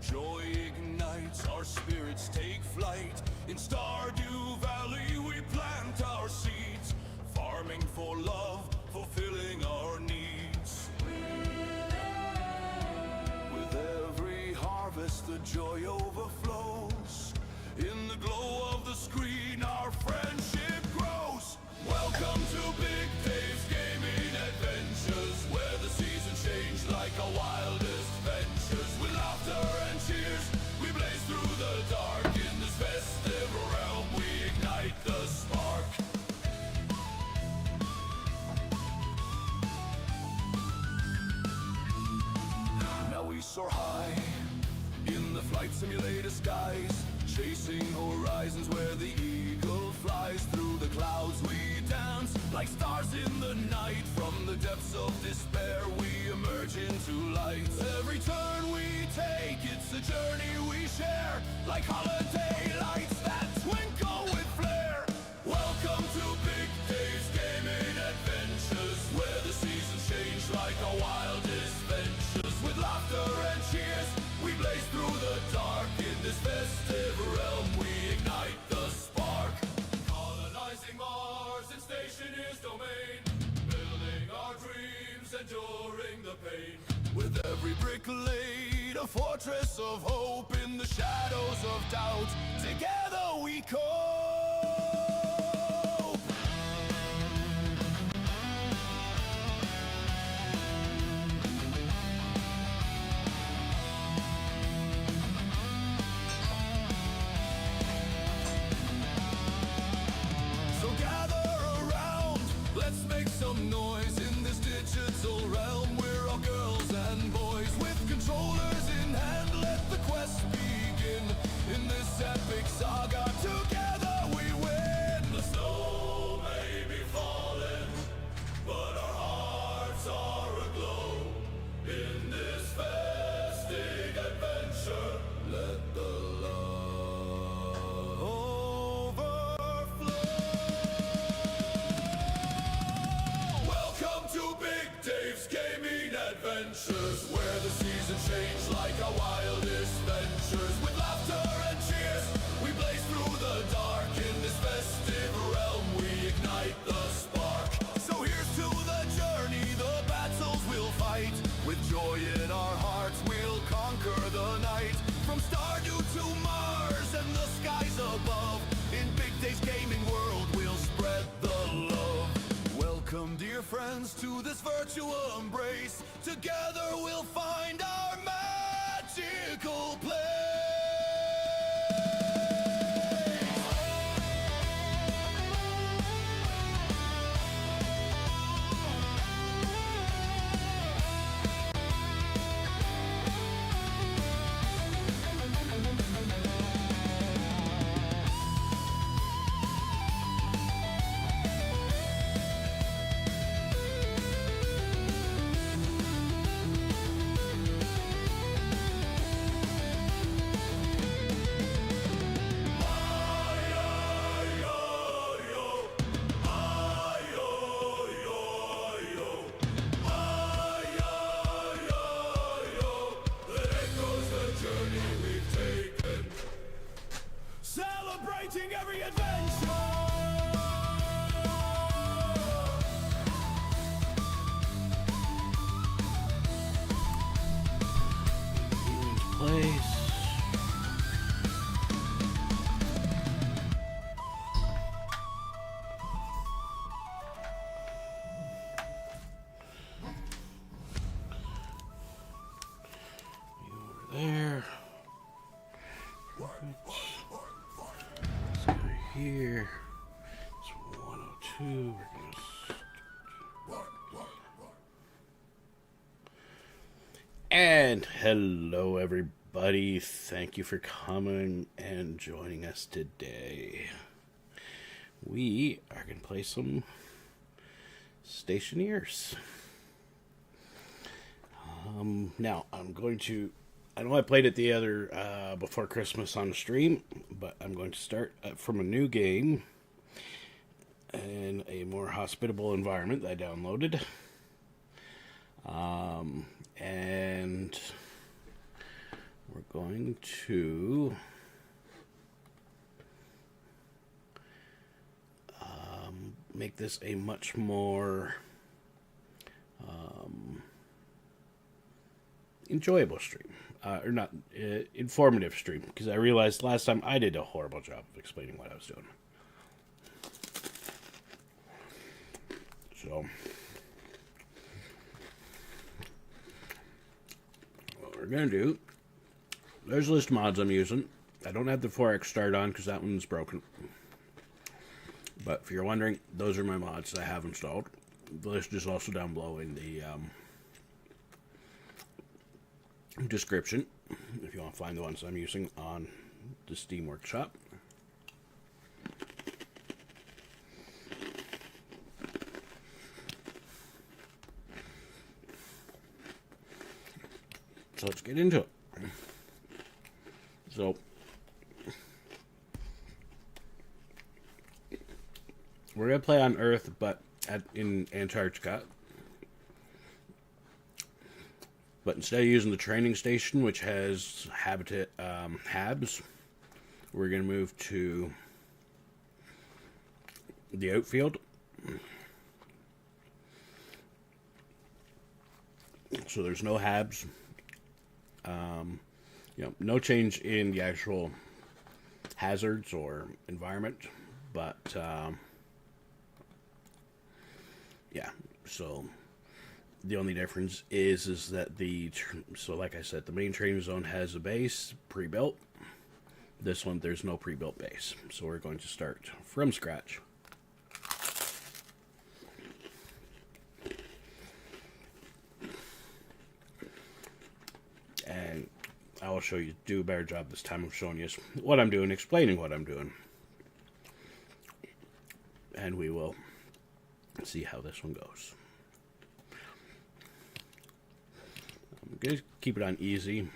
joy ignites, our spirits take flight. In Stardew Valley we plant our seeds, farming for love, fulfilling our needs. With every harvest the joy overflows. In the glow of the screen our friendship grows. Welcome to Big Dave's Gaming Adventures, where the seasons change like our wildest ventures. With laughter and cheers we blaze through the dark. In this festive realm we ignite the spark. Now we soar high in the flight simulator skies, chasing horizons where the eagle flies. Through the clouds we dance like stars in the night. From the depths of despair we emerge into light. Every turn we take, it's a journey we share, like holiday lights that twinkle with flair. Welcome to Big Dave's Gaming Adventures, where the seasons change like our wildest ventures. With laughter and cheers we blaze through the dark. In this festive realm we ignite the spark. Colonizing Mars in Stationeers domain, building our dreams, enduring the pain. With every brick laid, a fortress of hope. In the shadows of doubt, together we cope. So gather around, let's make some noise. In this digital realm we're all girls and boys. With controllers in hand, let the quest begin. In this epic saga, together we win. The snow may be falling, but our hearts are aglow. In this festive adventure, let the love overflow. Welcome to Big Dave's Gaming Adventures, where the seasons change like our wildest ventures. With laughter and cheers we blaze through the dark. In this festive realm we ignite the spark. So here's to the journey, the battles we'll fight. With joy in our hearts we'll conquer the night. From Stardew to Mars and the skies above, in Big Dave's gaming world we'll spread the love. Welcome dear friends to this virtual embrace. Together we'll find our magical place. Celebrating every adventure. Place. Over there. Let's go here. It's 102. We're gonna And hello everybody, thank you for coming and joining us today. We are going to play some Stationeers. Now, I know I played it the other, before Christmas on the stream, but I'm going to start from a new game in a more hospitable environment that I downloaded. And we're going to make this a much more enjoyable stream. Or not, informative stream. Because I realized last time I did a horrible job of explaining what I was doing. So, what we're going to do, there's a list of mods I'm using. I don't have the 4X start on because that one's broken. But if you're wondering, those are my mods that I have installed. The list is also down below in the description if you want to find the ones I'm using on the Steam Workshop. So let's get into it. So we're going to play on Earth, but in Antarctica. But instead of using the training station, which has habitat habs, we're going to move to the outfield. So there's no habs. No change in the actual hazards or environment, but yeah. So the only difference is that so like I said, the main training zone has a base pre-built. This one, there's no pre-built base, so we're going to start from scratch. And I will do a better job this time of showing you what I'm doing, explaining what I'm doing. And we will see how this one goes. I'm going to keep it on easy.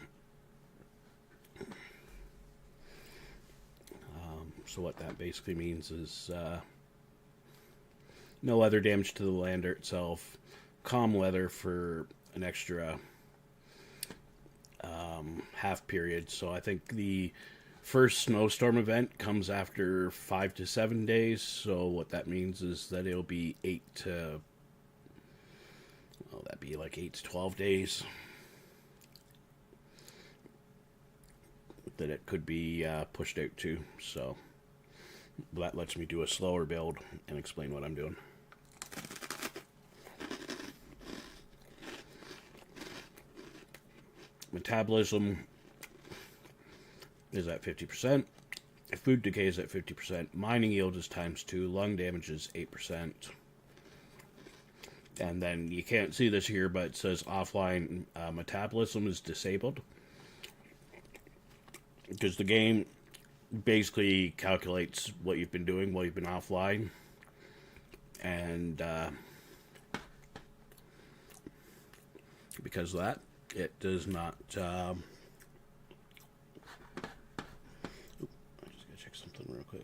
So what that basically means is no weather damage to the lander itself, calm weather for an extra half period. So I think the first snowstorm event comes after 5 to 7 days. So what that means is that it'll be 8 to 12 days that it could be pushed out to. So that lets me do a slower build and explain what I'm doing. Metabolism is at 50%. Food decay is at 50%. Mining yield is ×2. Lung damage is 8%. And then you can't see this here, but it says offline metabolism is disabled. Because the game basically calculates what you've been doing while you've been offline. And because of that, it does not... I just gotta check something real quick.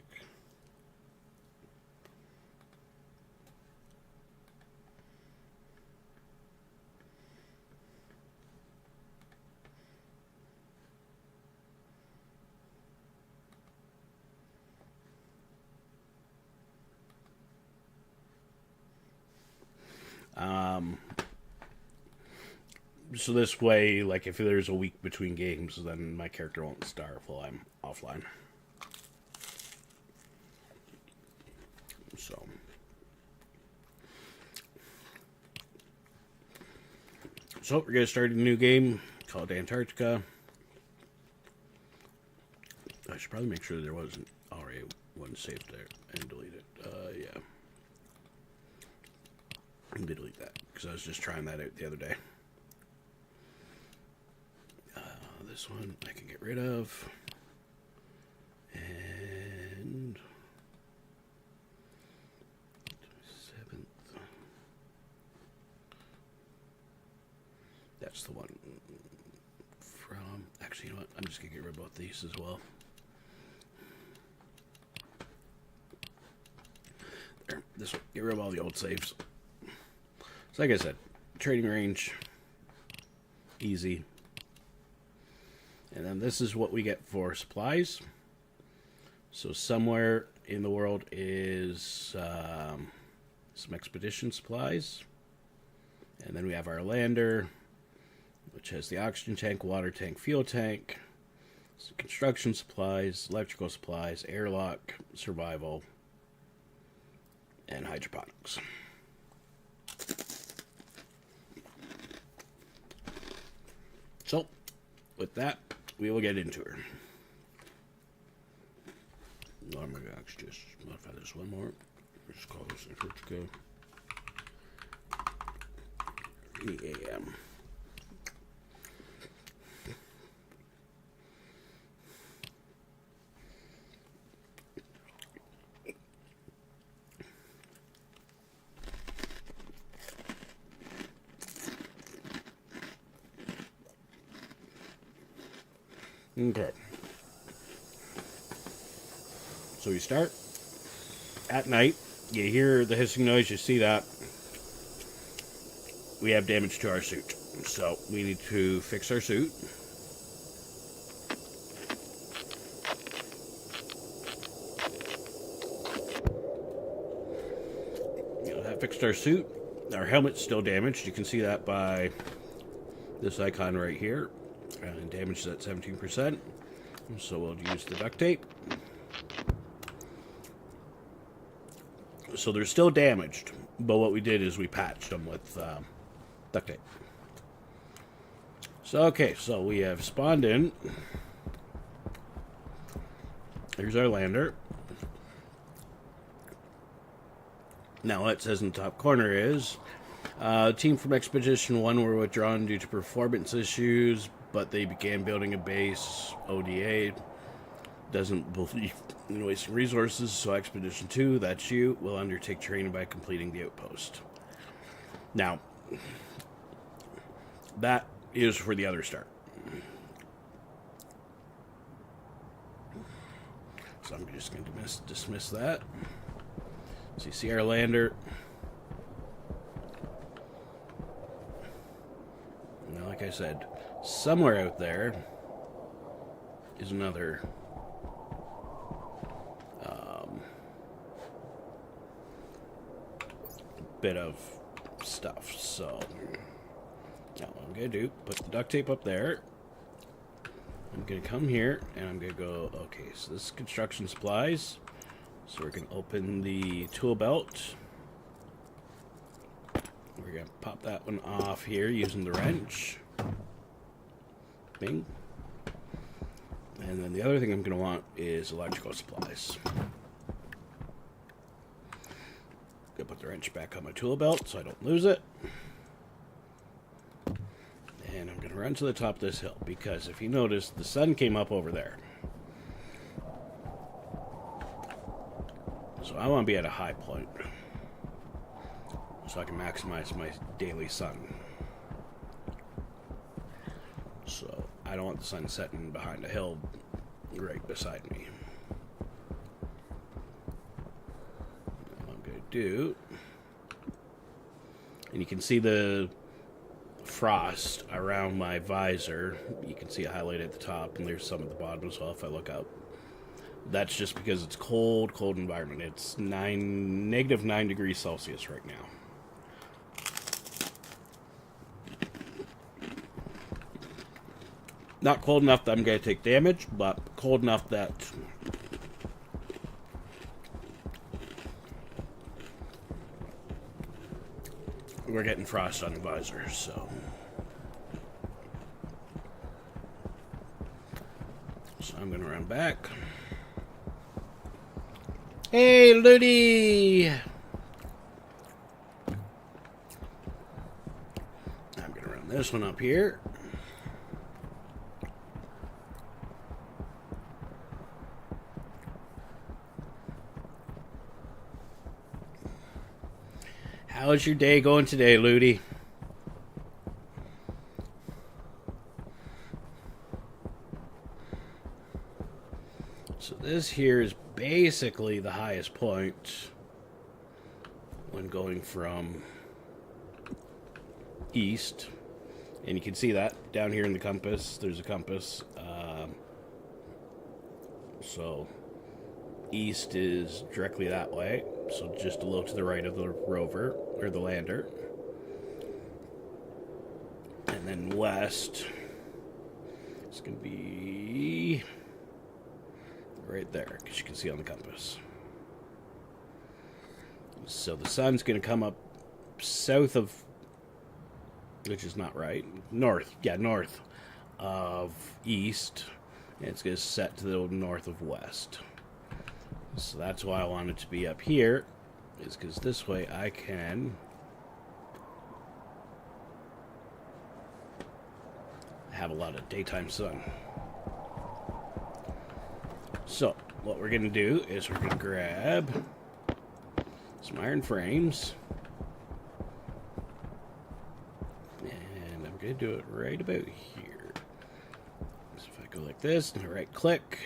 So this way, like if there's a week between games, then my character won't starve while I'm offline. So we're going to start a new game called Antarctica. I should probably make sure there wasn't already one saved there and delete it. Yeah. I'm going to delete that because I was just trying that out the other day. This one I can get rid of. And 7th. That's the one from... Actually, you know what? I'm just going to get rid of both these as well. There. This one. Get rid of all the old saves. So like I said, trading range. Easy. And then this is what we get for supplies. So somewhere in the world is some expedition supplies. And then we have our lander, which has the oxygen tank, water tank, fuel tank, some construction supplies, electrical supplies, airlock, survival, and hydroponics. So, with that, we will get into her. Oh my gosh, just modify this one more. Just call this Antarctica. EAM. Okay. So we start at night. You hear the hissing noise, you see that. We have damage to our suit. So we need to fix our suit. That fixed our suit. Our helmet's still damaged. You can see that by this icon right here. And damage is at 17%. So we'll use the duct tape. So they're still damaged, but what we did is we patched them with duct tape. So, okay, so we have spawned in. Here's our lander. Now, what it says in the top corner is, team from Expedition 1 were withdrawn due to performance issues, but they began building a base. ODA doesn't believe in wasting resources, so Expedition 2, that's you, will undertake training by completing the outpost. Now, that is for the other start. So I'm just going to dismiss that. So you see our lander. Now, like I said, somewhere out there is another bit of stuff. So now what I'm going to do, put the duct tape up there. I'm going to come here and I'm going to go, okay, so this is construction supplies. So we're going to open the tool belt. We're going to pop that one off here using the wrench. Bing. And then the other thing I'm going to want is electrical supplies. Going to put the wrench back on my tool belt so I don't lose it. And I'm going to run to the top of this hill because if you notice, the sun came up over there. So I want to be at a high point so I can maximize my daily sun. So I don't want the sun setting behind a hill right beside me. What I'm going to do, and you can see the frost around my visor. You can see it highlighted at the top, and there's some at the bottom as well if I look up. That's just because it's cold environment. It's negative 9 degrees Celsius right now. Not cold enough that I'm going to take damage, but cold enough that we're getting frost on the visor, so I'm going to run back. Hey, Ludi! I'm going to run this one up here. How's your day going today, Ludi? So this here is basically the highest point when going from east. And you can see that down here in the compass. There's a compass. So east is directly that way, so just a little to the right of the rover, or the lander. And then west is going to be right there, because you can see on the compass. So the sun's going to come up south of, which is not right, north of east, and it's going to set to the north of west. So that's why I want it to be up here, is because this way I can have a lot of daytime sun. So what we're going to do is we're going to grab some iron frames, and I'm going to do it right about here. So if I go like this and I right click,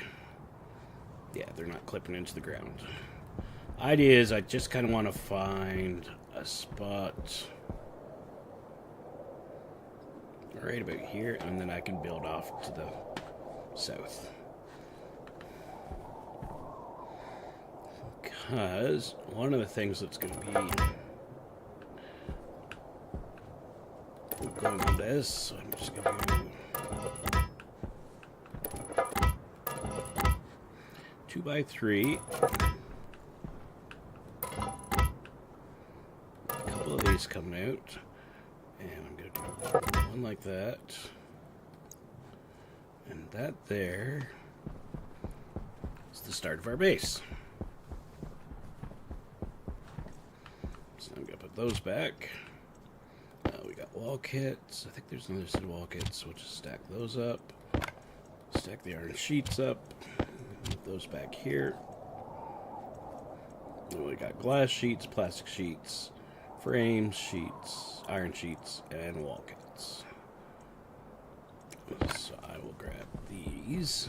yeah, they're not clipping into the ground. Idea is I just kind of want to find a spot right about here, and then I can build off to the south. Because one of the things that's going to be going on this, so I'm just going to do 2x3. A couple of these coming out, and I'm going to do one like that, and that there is the start of our base. So I'm going to put those back. We got wall kits. I think there's another set of wall kits, so we'll just stack those up. Stack the iron sheets up. Put those back here. Then we got glass sheets, plastic sheets, frames, sheets, iron sheets, and wall kits. So I will grab these.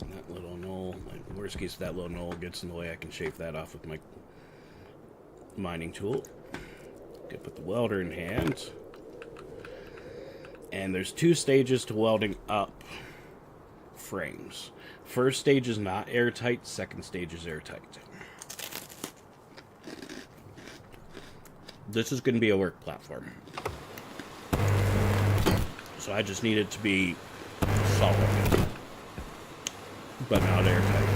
And that little knoll, worst case, if that little knoll gets in the way, I can shave that off with my mining tool. Gonna put the welder in hand. And there's 2 stages to welding up frames. First stage is not airtight, second stage is airtight. This is going to be a work platform. So I just need it to be solid, but not airtight.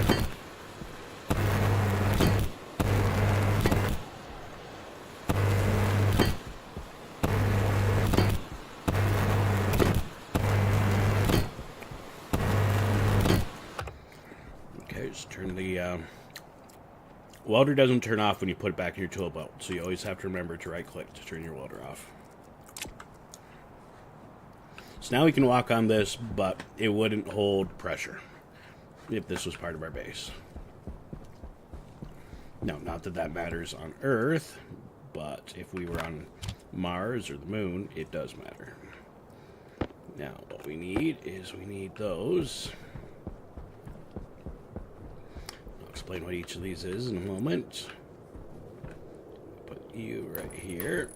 Turn the welder doesn't turn off when you put it back in your tool belt, so you always have to remember to right click to turn your welder off. So now we can walk on this, but it wouldn't hold pressure if this was part of our base. No, not that that matters on Earth, but if we were on Mars or the moon, it does matter. Now what we need is we need those. Explain what each of these is in a moment. Put you right here.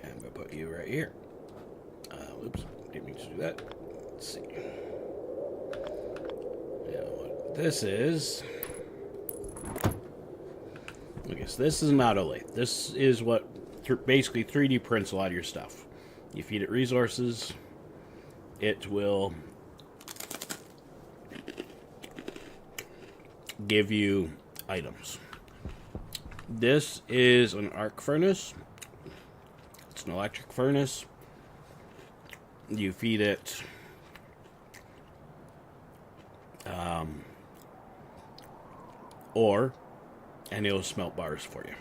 And we'll put you right here. Oops, didn't mean to do that. Let's see. Now what this is. Okay, so this is an auto lathe. This is what basically 3D prints a lot of your stuff. You feed it resources, it will give you items. This is an arc furnace. It's an electric furnace. You feed it ore, and it'll smelt bars for you.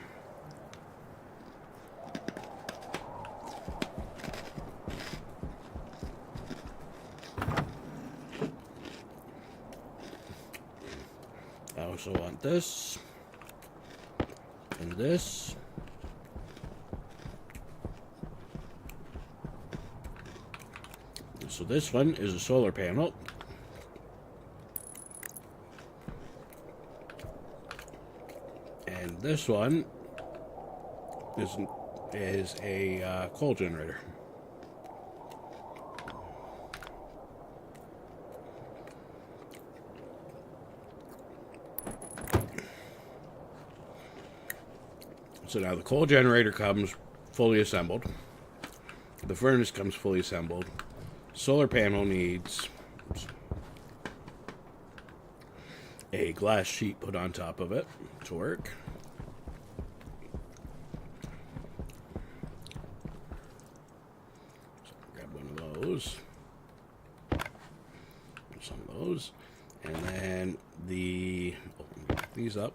I also want this and this. So this one is a solar panel. And this one is a coal generator. So now the coal generator comes fully assembled. The furnace comes fully assembled. Solar panel needs a glass sheet put on top of it to work. So grab one of those. Some of those. And then pick these up.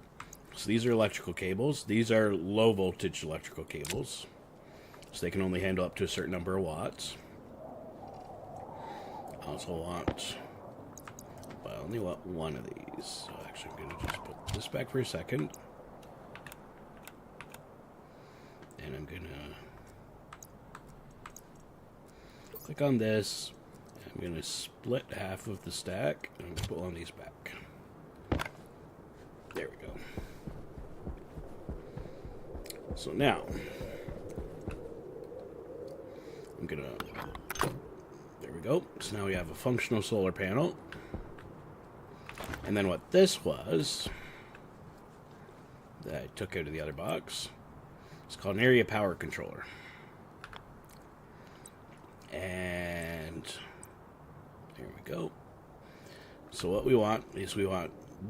So these are electrical cables. These are low voltage electrical cables. So they can only handle up to a certain number of watts. I also want, but I only want one of these. So actually I'm going to just put this back for a second. And I'm going to click on this. I'm going to split half of the stack. And I'm going to put one of these back. There we go. So now, I'm going to, there we go. So now we have a functional solar panel. And then what this was, that I took out of the other box, it's called an area power controller. And there we go. So what we want is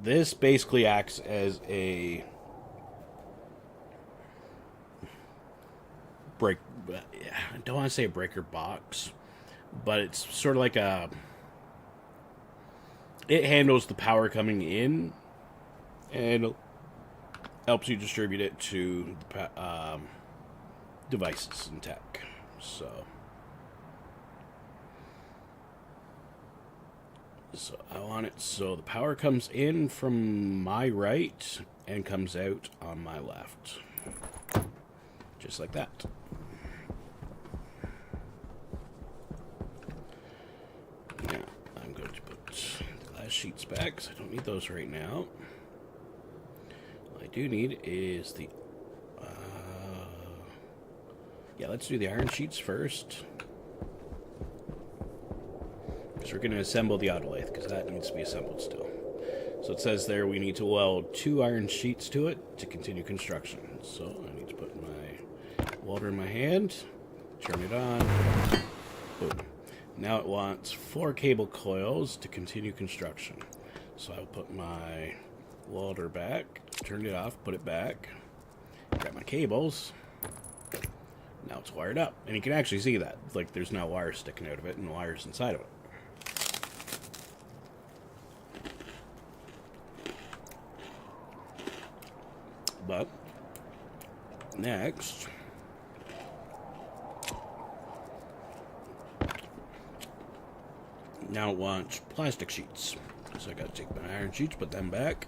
this basically acts as a break. I don't want to say a breaker box, but it's sort of like it handles the power coming in and helps you distribute it to the devices and tech. So I want it so the power comes in from my right and comes out on my left. Just like that. Now, I'm going to put the glass sheets back because I don't need those right now. What I do need is the... yeah, let's do the iron sheets first. Because we're going to assemble the autolathe, because that needs to be assembled still. So it says there we need to weld 2 iron sheets to it to continue construction. So I need to put my welder in my hand, turn it on, boom. Now it wants 4 cable coils to continue construction. So I'll put my welder back, turn it off, put it back, grab my cables. Now it's wired up. And you can actually see that. Like there's now wires sticking out of it and wires inside of it. But next, now it wants plastic sheets. So I gotta take my iron sheets, put them back.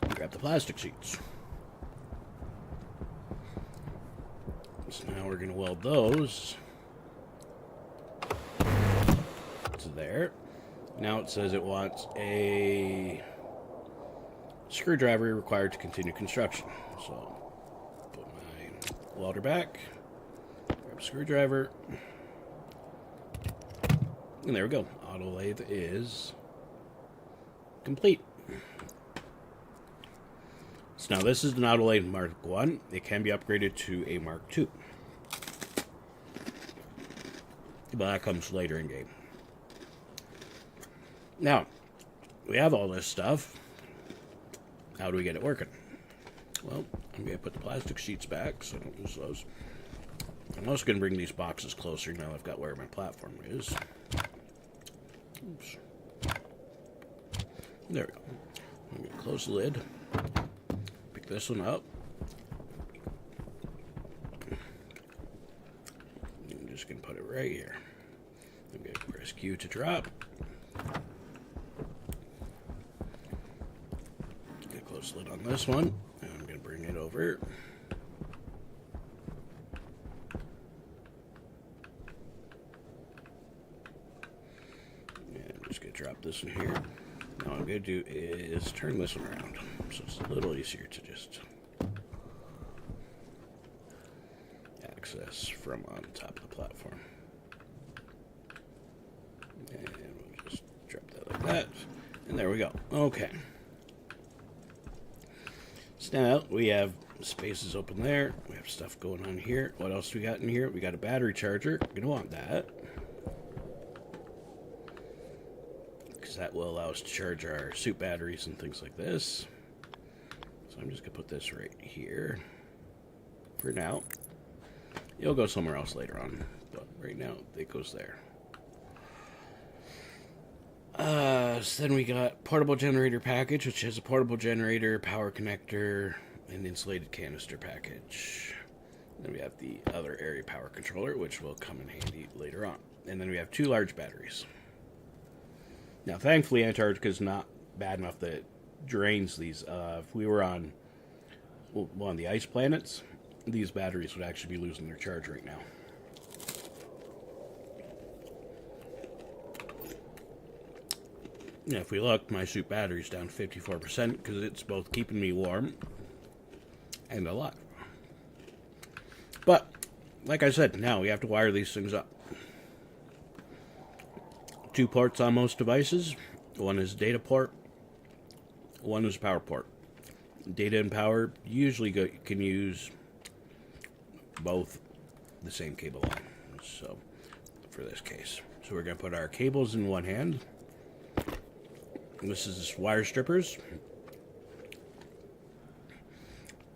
Grab the plastic sheets. So now we're gonna weld those to there. Now it says it wants a screwdriver required to continue construction. So put my welder back, grab a screwdriver, and there we go. Auto lathe is complete. So now this is an auto lathe Mark 1. It can be upgraded to a Mark 2. But that comes later in game. Now, we have all this stuff. How do we get it working? Well, I'm going to put the plastic sheets back so I don't lose those. I'm also going to bring these boxes closer now I've got where my platform is. Oops. There we go. I'm going to close the lid. Pick this one up. I'm just going to put it right here. I'm going to press Q to drop. Close lid on this one. And I'm going to bring it over. And I'm just going to drop this in here. Now what I'm going to do is turn this one around. So it's a little easier to just access from on top of the platform. And we'll just drop like that. And there we go. Okay. So now we have spaces open there. We have stuff going on here. What else do we got in here? We got a battery charger. We're going to want that, because that will allow us to charge our suit batteries and things like this. So I'm just going to put this right here for now. It'll go somewhere else later on, but right now it goes there. So then we got portable generator package, which has a portable generator, power connector, and insulated canister package. Then we have the other area power controller, which will come in handy later on. And then we have 2 large batteries. Now, thankfully, Antarctica is not bad enough that it drains these. If we were on one of the ice planets, these batteries would actually be losing their charge right now. Yeah, if we look, my suit battery's down 54% because it's both keeping me warm and alive. But, like I said, now we have to wire these things up. 2 ports on most devices. One is data port. One is power port. Data and power usually can use both the same cable line. So, for this case. So we're going to put our cables in one hand. This is wire strippers.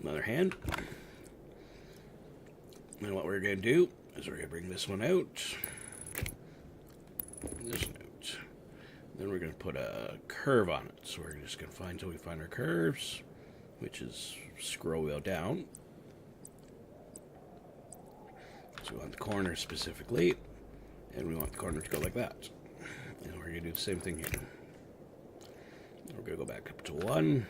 Another hand. And what we're going to do is we're going to bring this one out. This one out. Then we're going to put a curve on it. So we're just going to find until we find our curves, which is scroll wheel down. So we want the corner specifically, and we want the corner to go like that. And we're going to do the same thing here. We're going to go back up to 1,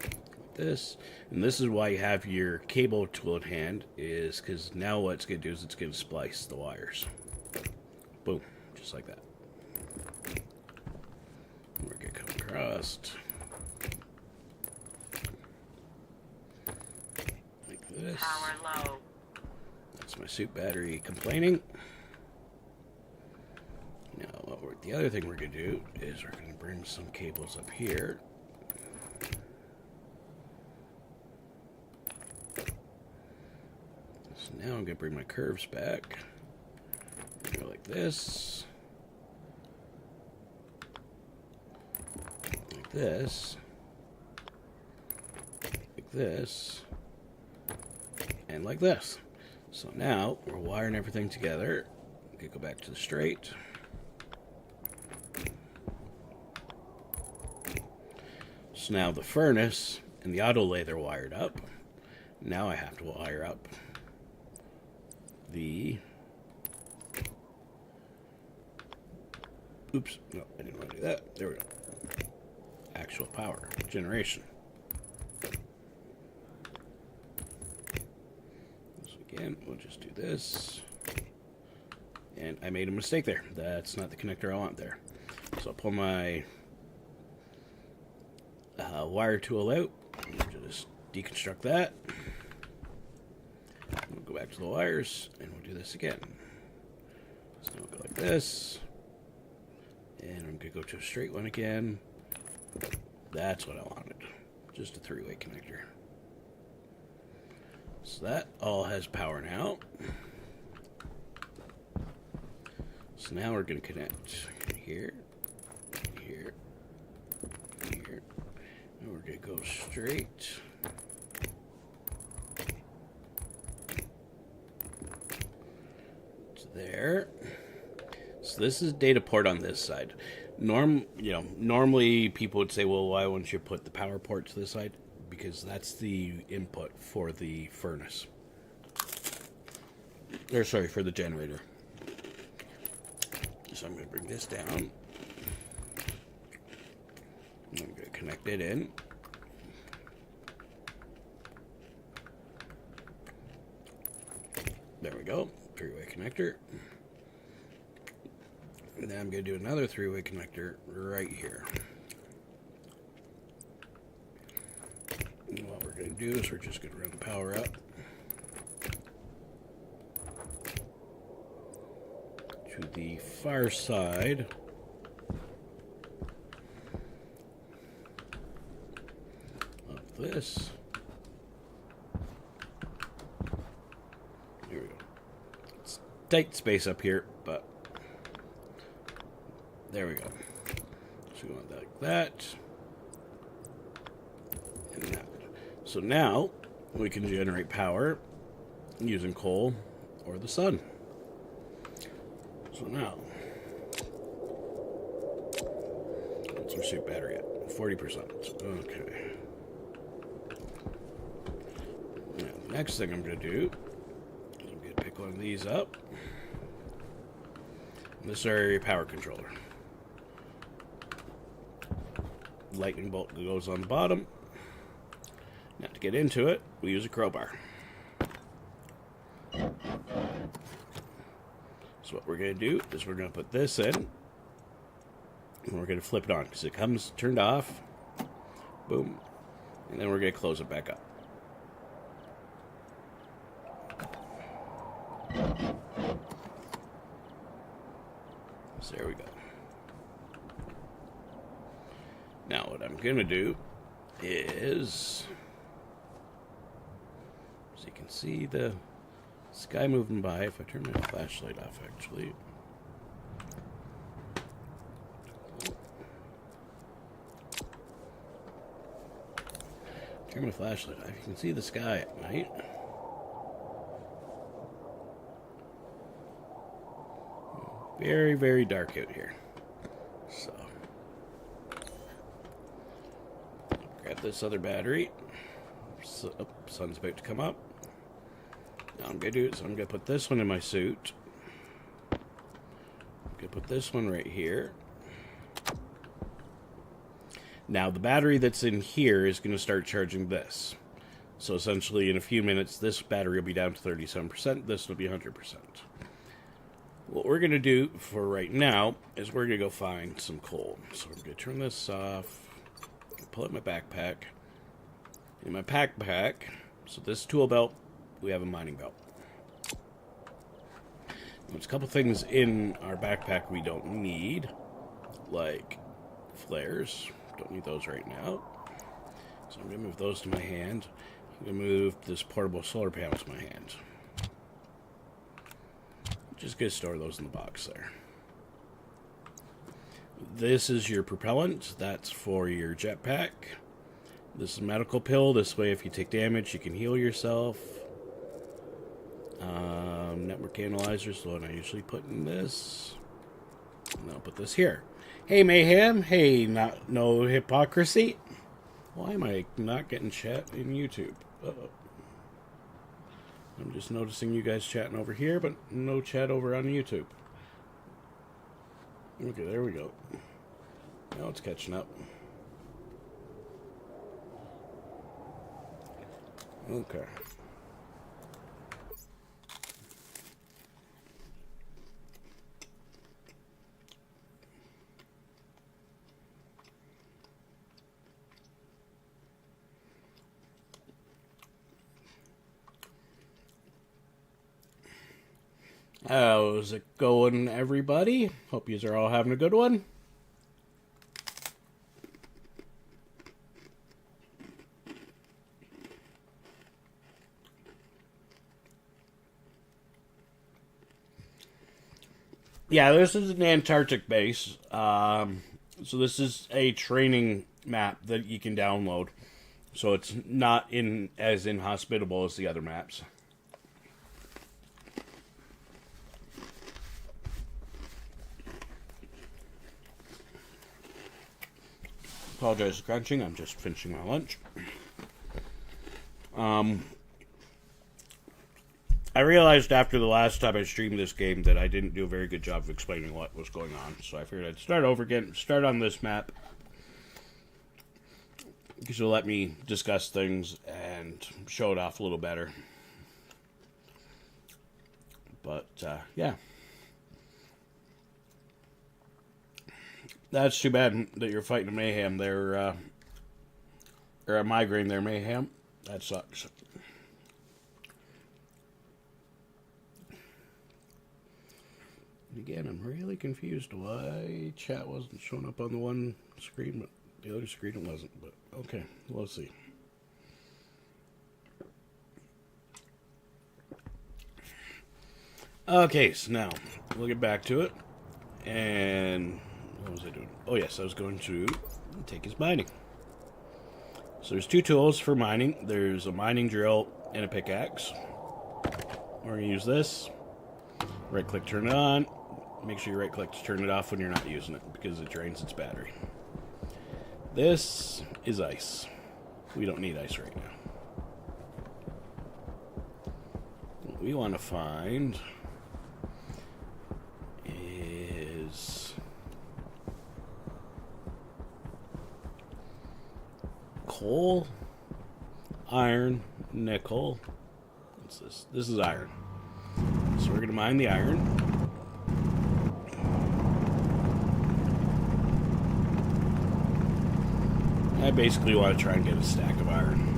like this. And this is why you have your cable tool at hand, is because now what it's going to do is it's going to splice the wires. Boom, just like that. And we're going to come across like this. Power low. That's my suit battery complaining. Now, the other thing we're going to do is we're going to bring some cables up here. So now I'm going to bring my curves back. Go like this. Like this. Like this. And like this. So now we're wiring everything together. We can go back to the straight. So now the furnace and the auto lathe are wired up. Now I have to wire up the... Oops, no, I didn't want to do that. There we go. Actual power generation. So again, we'll just do this. And I made a mistake there. That's not the connector I want there. So I'll pull my wire tool out. We'll just deconstruct that. We'll go back to the wires, and we'll do this again. So we'll go like this. And I'm going to go to a straight one again. That's what I wanted. Just a 3-way connector. So that all has power now. So now we're going to connect here, here, here. And we're going to go straight to there. So this is data port on this side. Normally people would say, well, why wouldn't you put the power port to this side? Because that's the input for the furnace. Or sorry, for the generator. So I'm going to bring this down. And I'm going to connect it in. There we go. 3-way connector. And then I'm going to do another 3-way connector right here. And what we're going to do is we're just going to run the power up to the far side this. Here we go. It's tight space up here, but there we go. So we want that like that. And that. So now we can generate power using coal or the sun. So now, what's our suit battery at? 40%. Okay. Now, the next thing I'm going to do is I'm going to pick one of these up. And this is our power controller. Lightning bolt goes on the bottom. Now to get into it, we use a crowbar. So what we're going to do is we're going to put this in, and we're going to flip it on because it comes turned off. Boom. And then we're going to close it back up. So there we go. Now what I'm going to do is, so you can see the sky moving by. If I turn my flashlight off, actually. Turn my flashlight off. You can see the sky at night. Very, very dark out here. So, grab this other battery. So, oh, sun's about to come up. Now I'm going to do it, so I'm going to put this one in my suit. I'm going to put this one right here. Now the battery that's in here is going to start charging this. So essentially in a few minutes this battery will be down to 37%, this will be 100%. What we're going to do for right now is we're going to go find some coal. So I'm going to turn this off, pull out my backpack. In my backpack, so this tool belt, we have a mining belt. There's a couple things in our backpack we don't need, like flares. Don't need those right now. So I'm going to move those to my hand. I'm going to move this portable solar panel to my hand. Just going to store those in the box there. This is your propellant. That's for your jetpack. This is a medical pill. This way, if you take damage, you can heal yourself. Network analyzers, the one I usually put in this. And I'll put this here. Hey, Mayhem. Hey, no hypocrisy. Why am I not getting chat in YouTube? Uh-oh. I'm just noticing you guys chatting over here, but no chat over on YouTube. Okay, there we go. Now it's catching up. Okay. How's it going, everybody? Hope you are all having a good one. Yeah, this is an Antarctic base. So this is a training map that you can download. So it's not as inhospitable as the other maps. Apologize for crunching. I'm just finishing my lunch. I realized after the last time I streamed this game that I didn't do a very good job of explaining what was going on. So I figured I'd start over again, start on this map. Because it'll let me discuss things and show it off a little better. But, yeah. That's too bad that you're fighting a mayhem there, or a migraine there, Mayhem. That sucks. Again, I'm really confused why chat wasn't showing up on the one screen, but the other screen it wasn't. But okay, we'll see. Okay, so now we'll get back to it. And what was I doing? Oh yes, I was going to take his mining. So there's two tools for mining. There's a mining drill and a pickaxe. We're going to use this. Right click, turn it on. Make sure you right click to turn it off when you're not using it because it drains its battery. This is ice. We don't need ice right now. What we want to find is coal, iron, nickel. What's this? This is iron. So we're going to mine the iron. I basically want to try and get a stack of iron.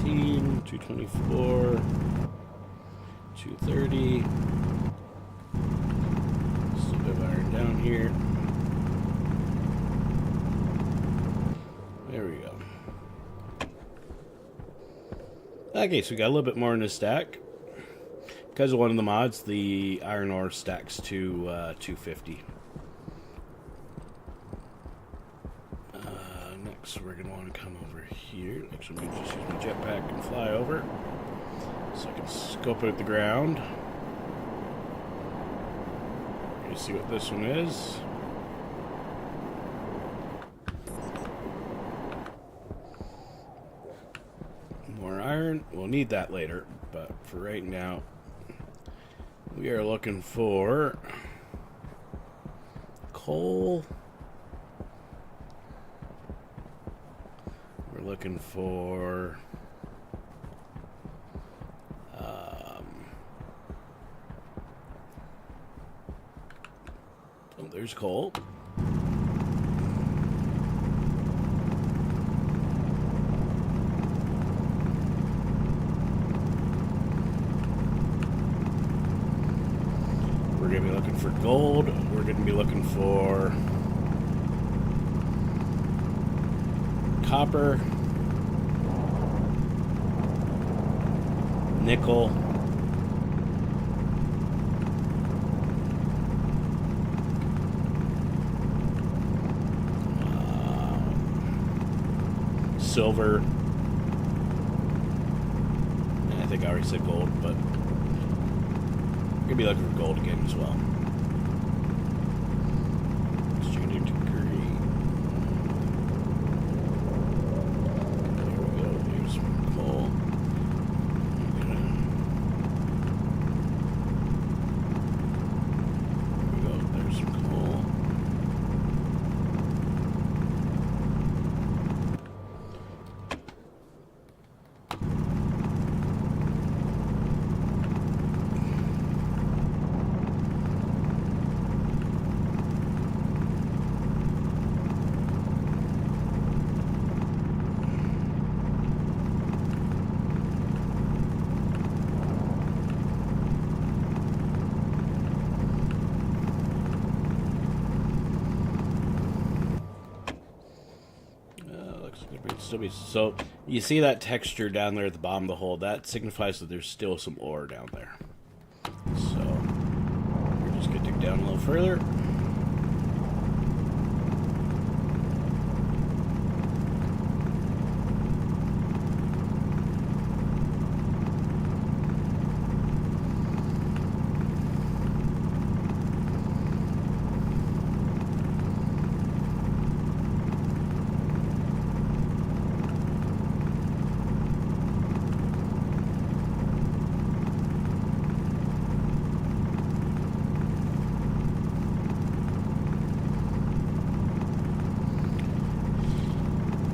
$18, $224, $230. Still a bit of iron down here. There we go. Okay, so we got a little bit more in this stack. Because of one of the mods, the iron ore stacks to 250. Next, we're going to want to come over here. Actually, I'm going to just use my jetpack and fly over. So I can scope it at the ground. You see what this one is. More iron. We'll need that later, but for right now, we are looking for coal. We're looking for oh, there's coal. We're going to be looking for gold. We're going to be looking for copper, nickel, silver, and I think I already said gold, but we're going to be looking for gold again as well. Exchanging to green. There we go. There's some coal. There we go. There's some coal. So you see that texture down there at the bottom of the hole? That signifies that there's still some ore down there. So we're just going to dig down a little further.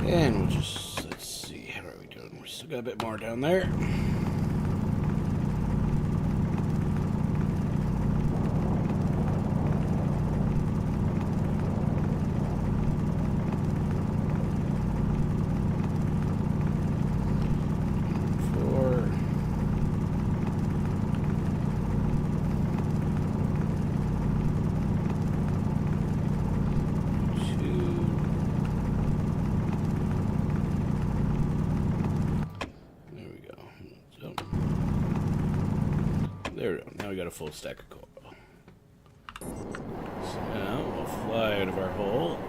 And we'll just, let's see, how are we doing? We still got a bit more down there. we got a full stack of coal. So now we'll fly out of our hole.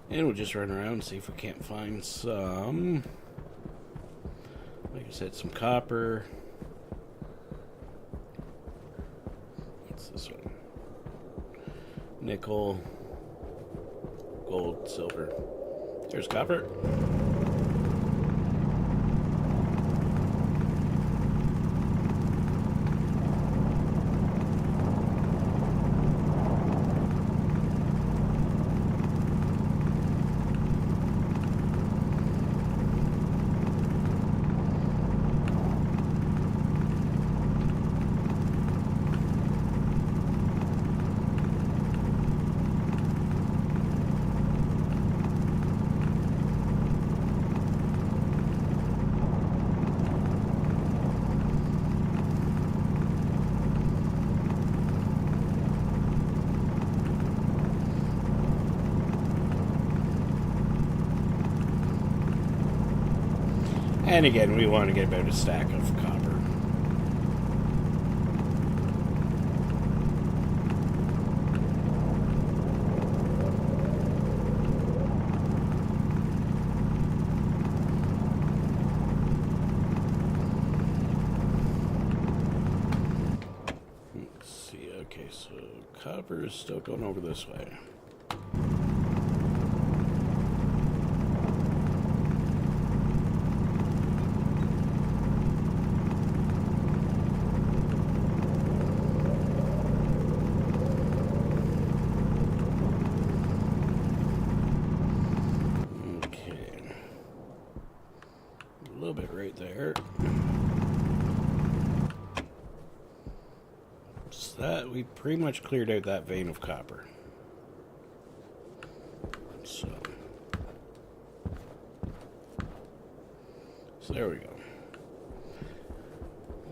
And we'll just run around and see if we can't find some, like I said, some copper. What's this one? Nickel, gold, silver. There's copper. And again, we want to get about a stack of copper. Let's see, okay, so copper is still going over this way. There. So that we pretty much cleared out that vein of copper. So there we go.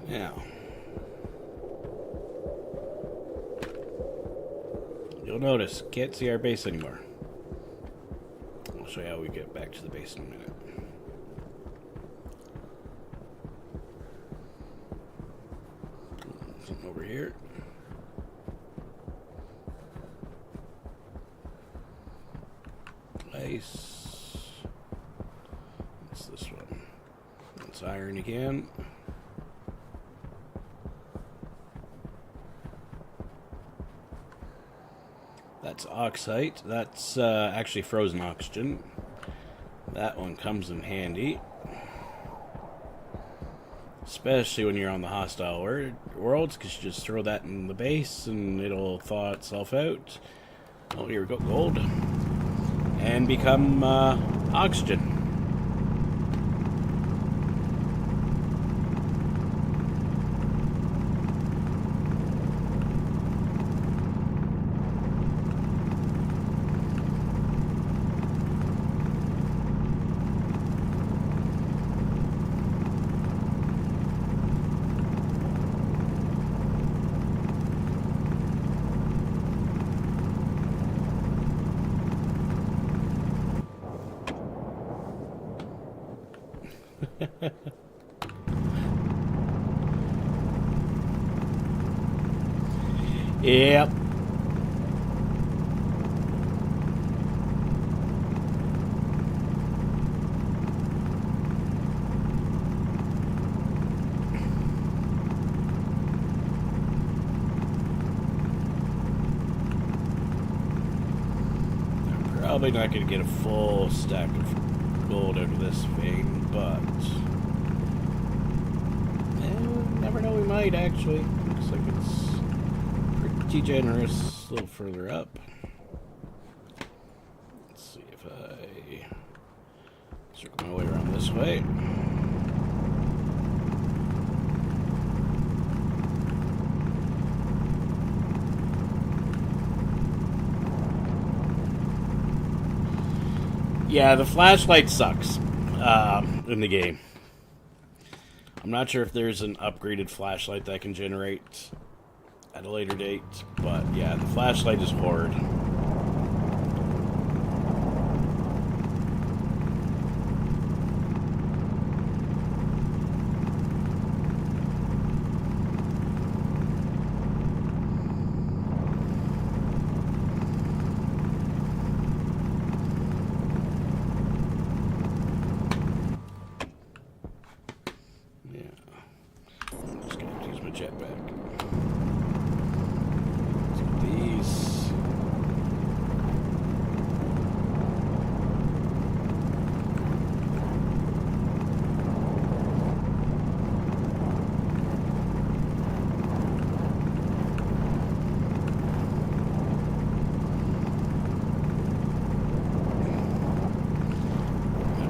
Now you'll notice can't see our base anymore. I'll show you how we get back to the base in a minute. Over here. Nice. What's this one? It's iron again. That's oxide. That's actually frozen oxygen. That one comes in handy. Especially when you're on the hostile worlds, because you just throw that in the base and it'll thaw itself out. Oh, here we go, gold. And become oxygen. Yep. I'm probably not going to get a full stack of gold out of this vein, but never know, we might actually. Looks like it's pretty generous a little further up. Let's see if I circle my way around this way. Yeah, the flashlight sucks in the game. I'm not sure if there's an upgraded flashlight that I can generate at a later date, but yeah, the flashlight is horrid. a jetpack. Let's get these.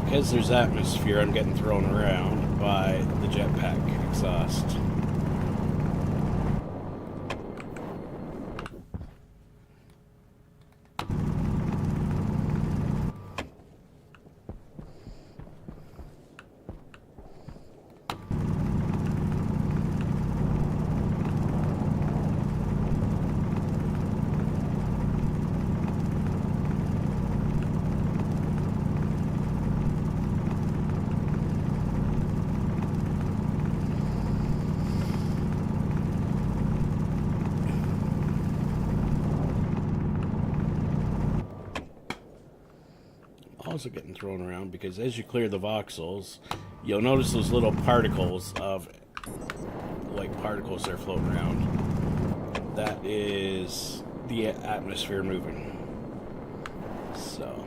Because there's atmosphere, I'm getting thrown around by the jetpack exhaust. Also getting thrown around because as you clear the voxels, you'll notice those little particles of like particles that are floating around. That is the atmosphere moving. So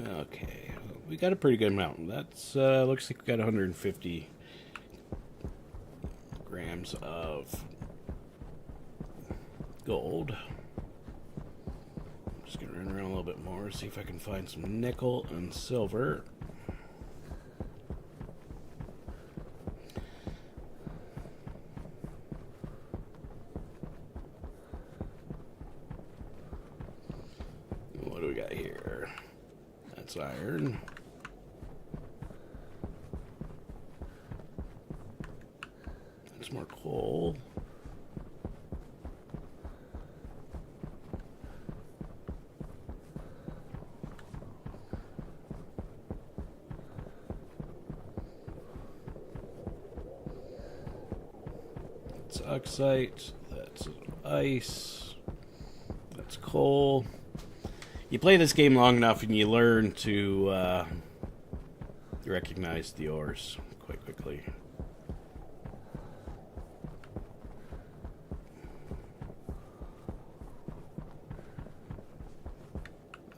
okay, we got a pretty good amount. That's looks like we got 150 grams of gold. Just gonna run around a little bit more, see if I can find some nickel and silver. What do we got here? That's iron. That's more coal. Oxide, that's ice, that's coal. You play this game long enough and you learn to recognize the ores quite quickly.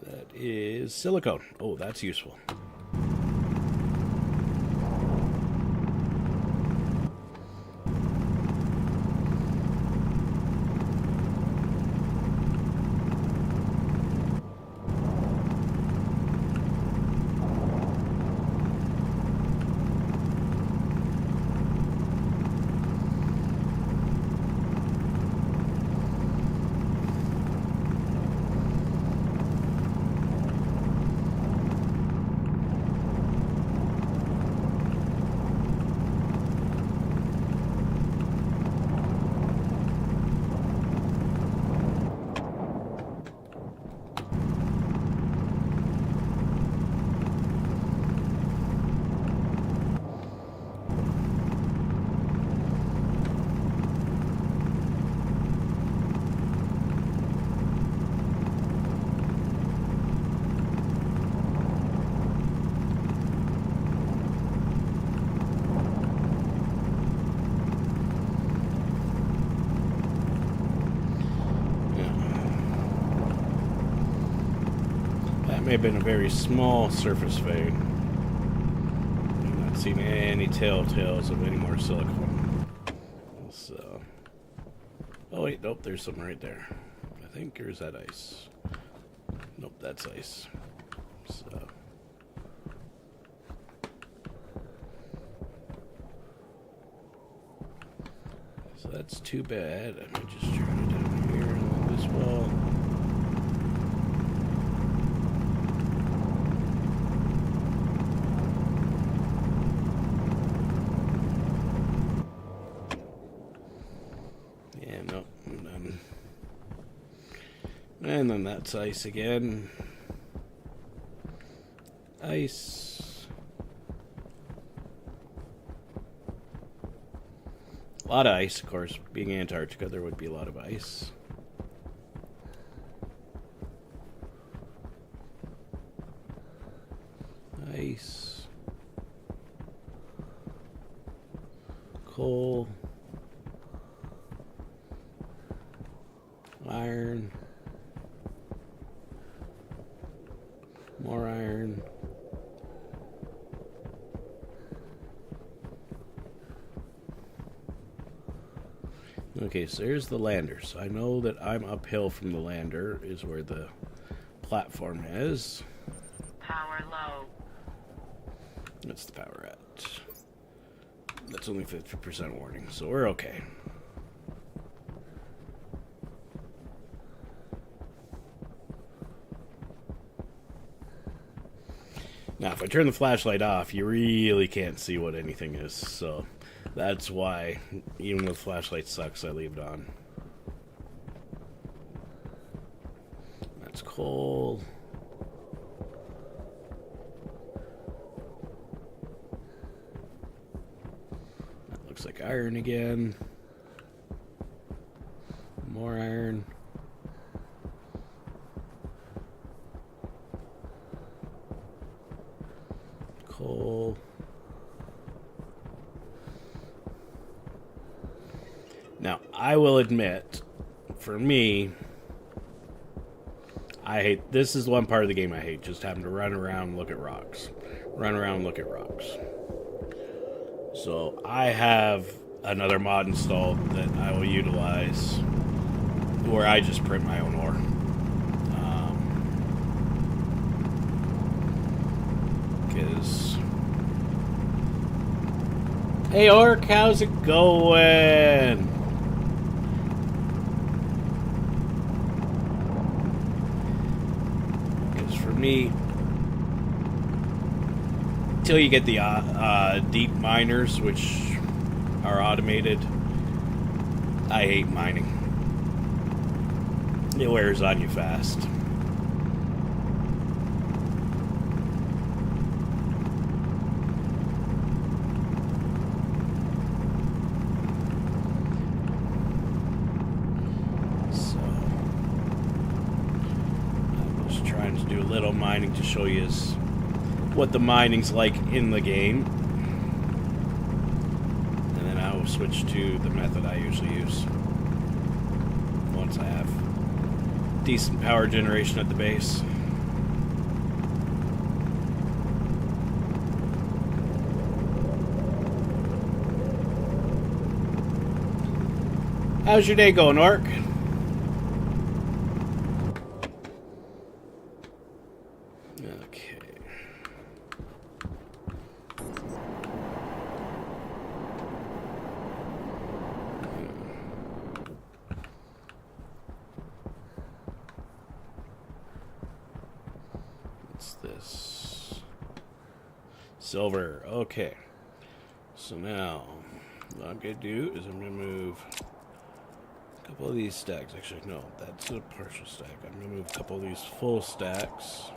That is silicone. Oh, that's useful. May have been a very small surface fade. I'm not seeing any telltales of any more silicone. So, oh wait, nope, there's something right there. I think, or is that ice? Nope, that's ice. So, that's too bad. I might just turn it down here along this wall. And then that's ice again. Ice. A lot of ice, of course. Being Antarctica, there would be a lot of ice. coal, iron, more iron. Okay, so here's the lander. So I know that I'm uphill from the lander is where the platform is. Power low. That's the power at. That's only 50% warning, so we're okay. Now, if I turn the flashlight off, you really can't see what anything is, so that's why, even with flashlight sucks, I leave it on. That's coal. That looks like iron again. More iron. Coal. Now, I will admit, for me, I hate, this is the one part of the game I hate, just having to run around and look at rocks. Run around and look at rocks. So, I have another mod installed that I will utilize where I just print my own ore. Hey Orc, how's it going? Because for me, till you get the deep miners, which are automated, I hate mining. It wears on you fast. Mining to show you what the mining's like in the game, and then I will switch to the method I usually use once I have decent power generation at the base. How's your day going, Orc? This silver. Okay, so now what I'm gonna do is I'm gonna move a couple of these stacks. Actually, no, that's a partial stack. I'm gonna move a couple of these full stacks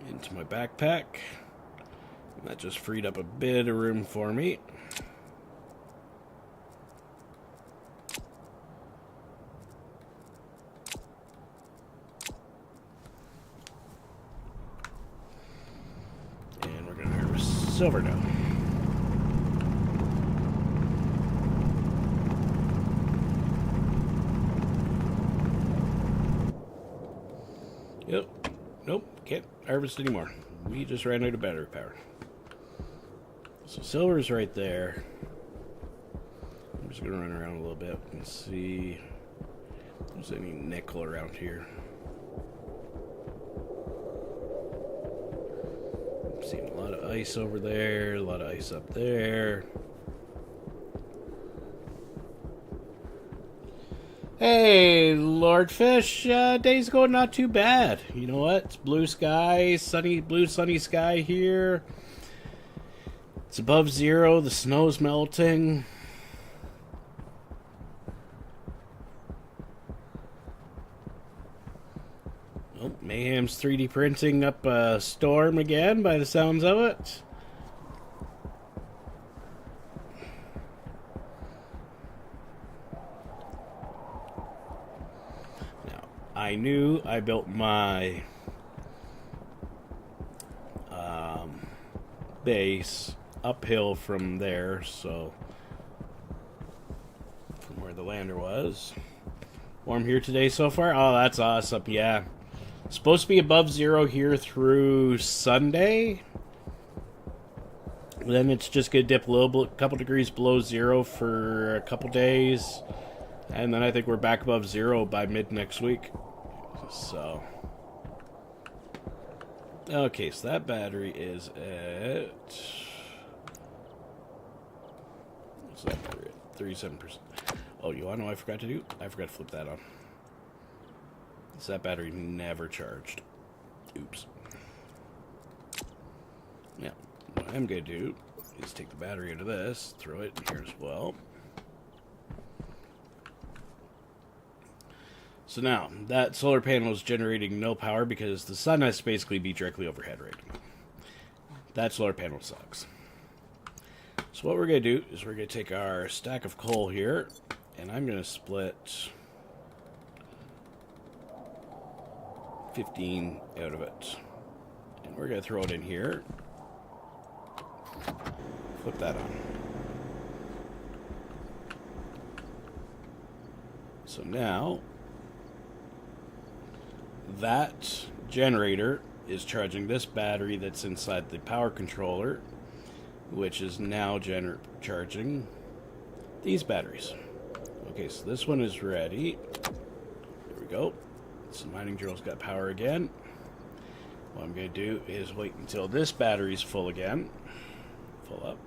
into my backpack. And that just freed up a bit of room for me. Silver now. Yep. Nope. Can't harvest anymore. We just ran out of battery power. So silver's right there. I'm just gonna run around a little bit and see if there's any nickel around here. Seeing a lot of ice over there, a lot of ice up there. Hey, Lordfish, day's going not too bad. You know what? It's blue sky, blue sunny sky here. It's above zero, the snow's melting. Oh, Mayhem's 3D printing up a storm again, by the sounds of it. Now, I knew I built my base uphill from there, so from where the lander was. Warm here today so far? Oh, that's awesome, yeah. Supposed to be above 0 here through Sunday. Then it's just going to dip a couple degrees below 0 for a couple days. And then I think we're back above 0 by mid next week. So. Okay, so that battery is at... What's that battery at? 37%. Oh, you want to know what I forgot to do? I forgot to flip that on. So that battery never charged. Oops. Now, what I'm going to do is take the battery into this, throw it in here as well. So now, that solar panel is generating no power because the sun has to basically be directly overhead right now. That solar panel sucks. So what we're going to do is we're going to take our stack of coal here, and I'm going to split 15 out of it. And we're going to throw it in here. Flip that on. So now, that generator is charging this battery that's inside the power controller, which is now charging these batteries. Okay, so this one is ready. There we go. So mining drill's got power again. What I'm going to do is wait until this battery's full again. Full up.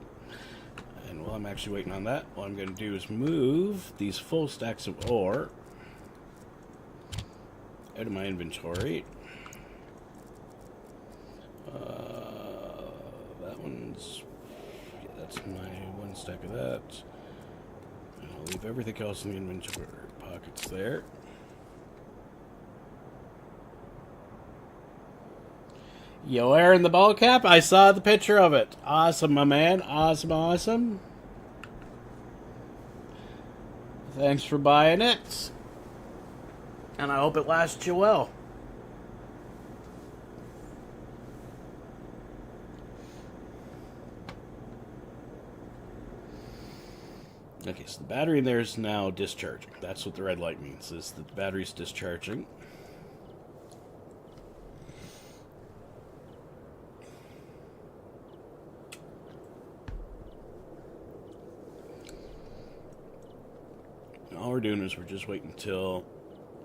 And while I'm actually waiting on that, what I'm going to do is move these full stacks of ore out of my inventory. That one's... Yeah, that's my one stack of that. And I'll leave everything else in the inventory pockets there. You wearing the ball cap? I saw the picture of it. Awesome, my man. Awesome, awesome. Thanks for buying it. And I hope it lasts you well. Okay, so the battery in there is now discharging. That's what the red light means, is that the battery's discharging. All we're doing is we're just waiting until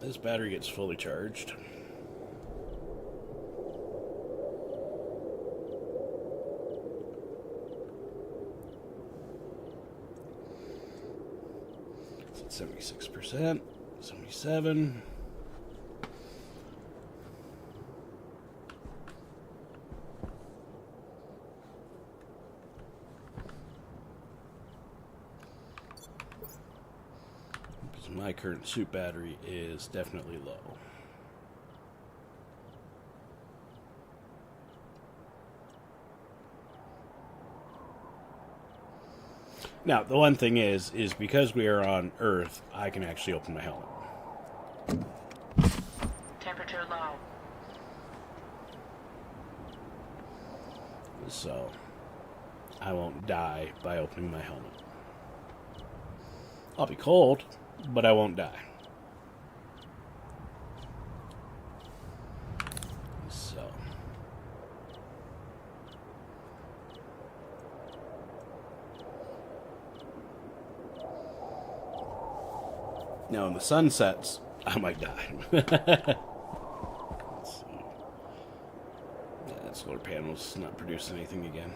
this battery gets fully charged. It's at 76%, 77%. My current suit battery is definitely low. Now, the one thing is because we are on Earth, I can actually open my helmet. Temperature low. So, I won't die by opening my helmet. I'll be cold, but I won't die. So. Now, when the sun sets, I might die. Let's see. Yeah, that solar panel's not producing anything again.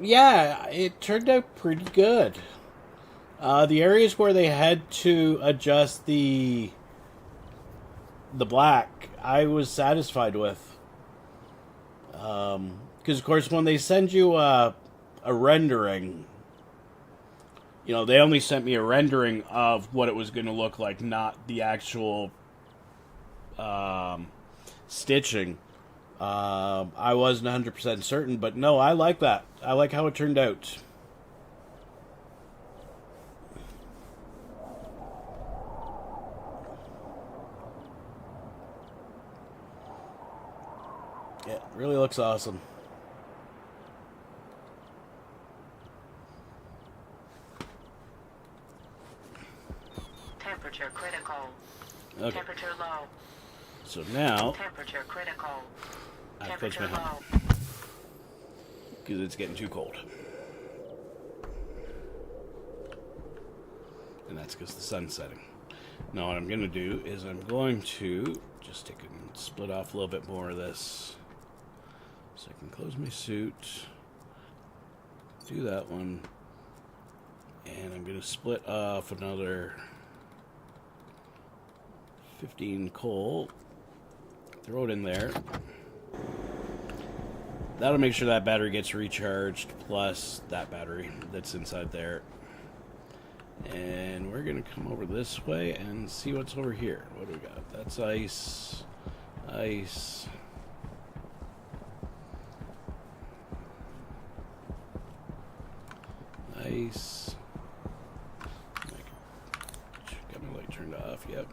Yeah, it turned out pretty good. The areas where they had to adjust the black, I was satisfied with. Because, of course, when they send you a rendering, you know, they only sent me a rendering of what it was going to look like, not the actual stitching. I wasn't 100% certain, but no, I like that. I like how it turned out. Yeah, it really looks awesome. Temperature critical. Okay. Temperature low. So now Temperature critical. I have to place my Temperature helmet low. because it's getting too cold. And that's because the sun's setting. Now what I'm going to do is I'm going to just take and split off a little bit more of this. So I can close my suit. Do that one. And I'm going to split off another 15 coal. Throw it in there. That'll make sure that battery gets recharged, plus that battery that's inside there. And we're going to come over this way and see what's over here. What do we got? That's ice. Ice. Ice. Got my light turned off, yep.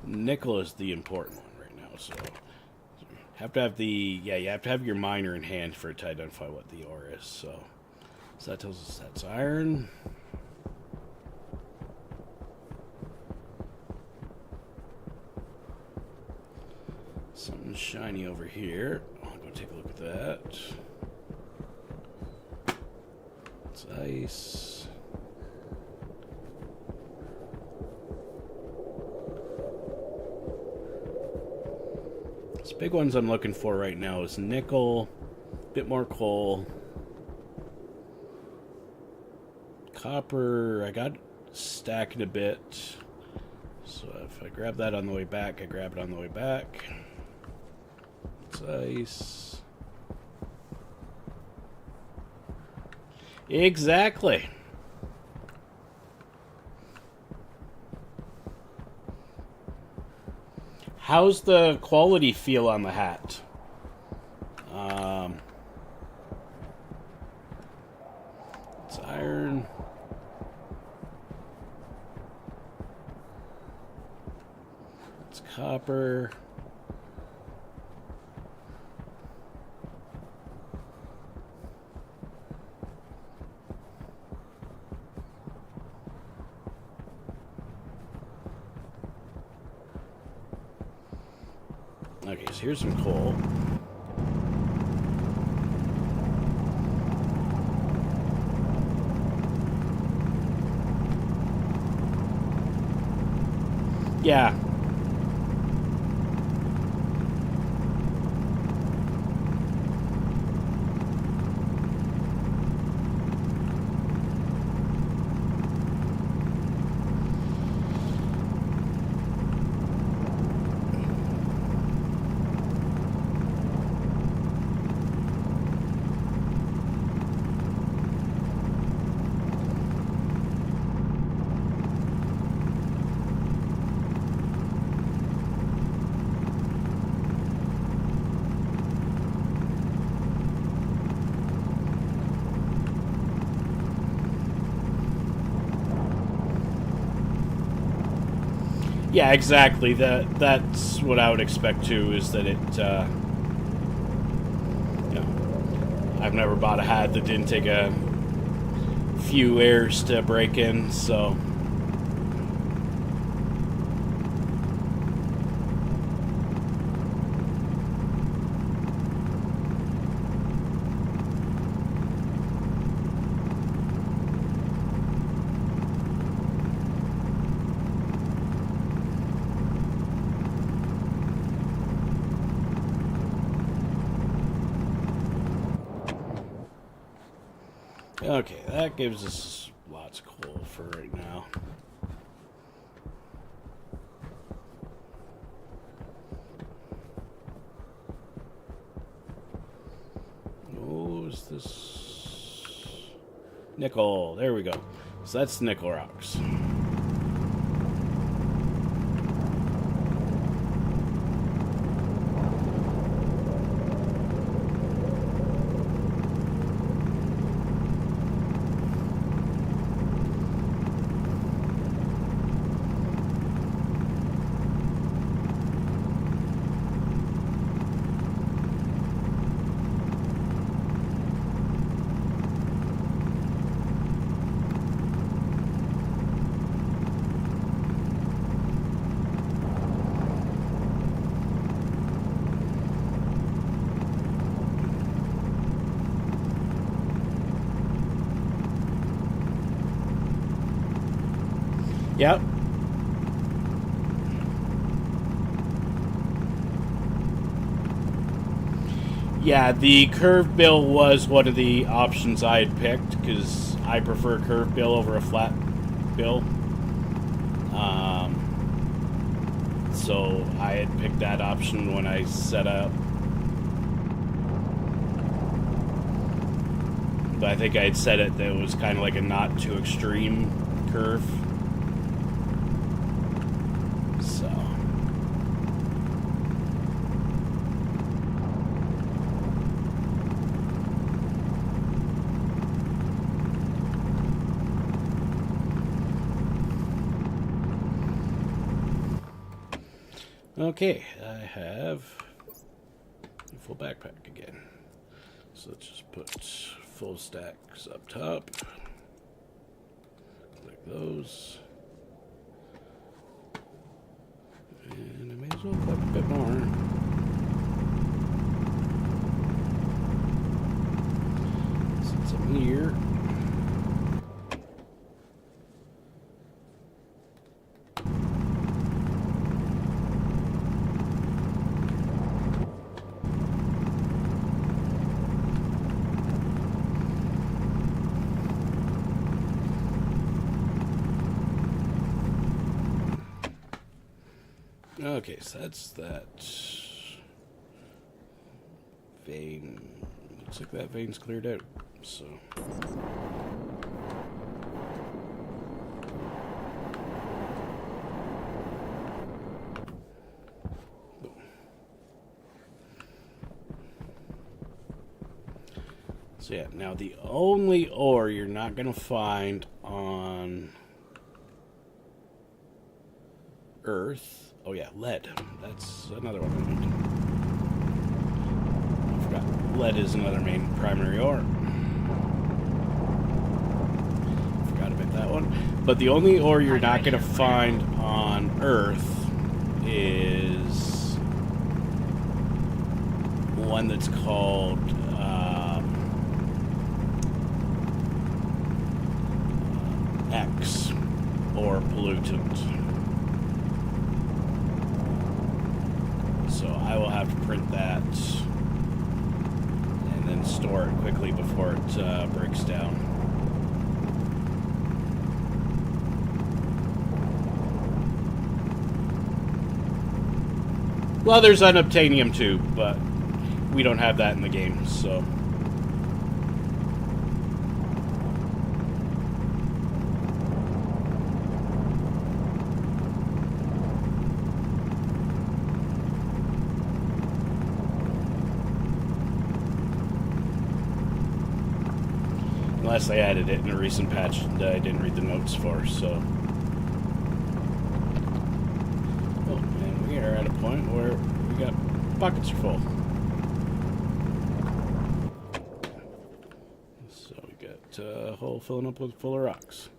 Nickel is the important one right now, so have to have the you have to have your miner in hand for it to identify what the ore is. So that tells us that's iron. Something shiny over here. I'll go take a look at that. It's ice. These big ones I'm looking for right now is nickel, a bit more coal, copper. I got stacking a bit, so if I grab that on the way back, I grab it on the way back. It's ice. Exactly. How's the quality feel on the hat? It's iron. It's copper. Okay, so here's some coal. Yeah. Yeah, exactly. That's what I would expect too. Is that it? I've never bought a hat that didn't take a few airs to break in. So. Okay, that gives us lots of coal for right now. Oh, is this nickel? There we go. So that's nickel rocks. Yep. Yeah, the curved bill was one of the options I had picked because I prefer curved bill over a flat bill. So I had picked that option when I set up. But I think I had set it that it was kind of like a not too extreme curve. So. Okay, I have a full backpack again. So let's just put full stacks up top. Click those. And I may as well collect a bit more. Since I'm here. Okay, so that's that vein. Looks like that vein's cleared out. So. So yeah, now the only ore you're not going to find on Earth. Oh yeah, lead. That's another one I need. I forgot. Lead is another main primary ore. Forgot about that one. But the only ore you're not going to find on Earth is one that's called X, or pollutant. So I will have to print that and then store it quickly before it breaks down. Well, there's unobtainium too, but we don't have that in the game, so. Unless I added it in a recent patch that I didn't read the notes for, so. Oh, and we are at a point where we got buckets are full. So we got a hole filling up with full of rocks.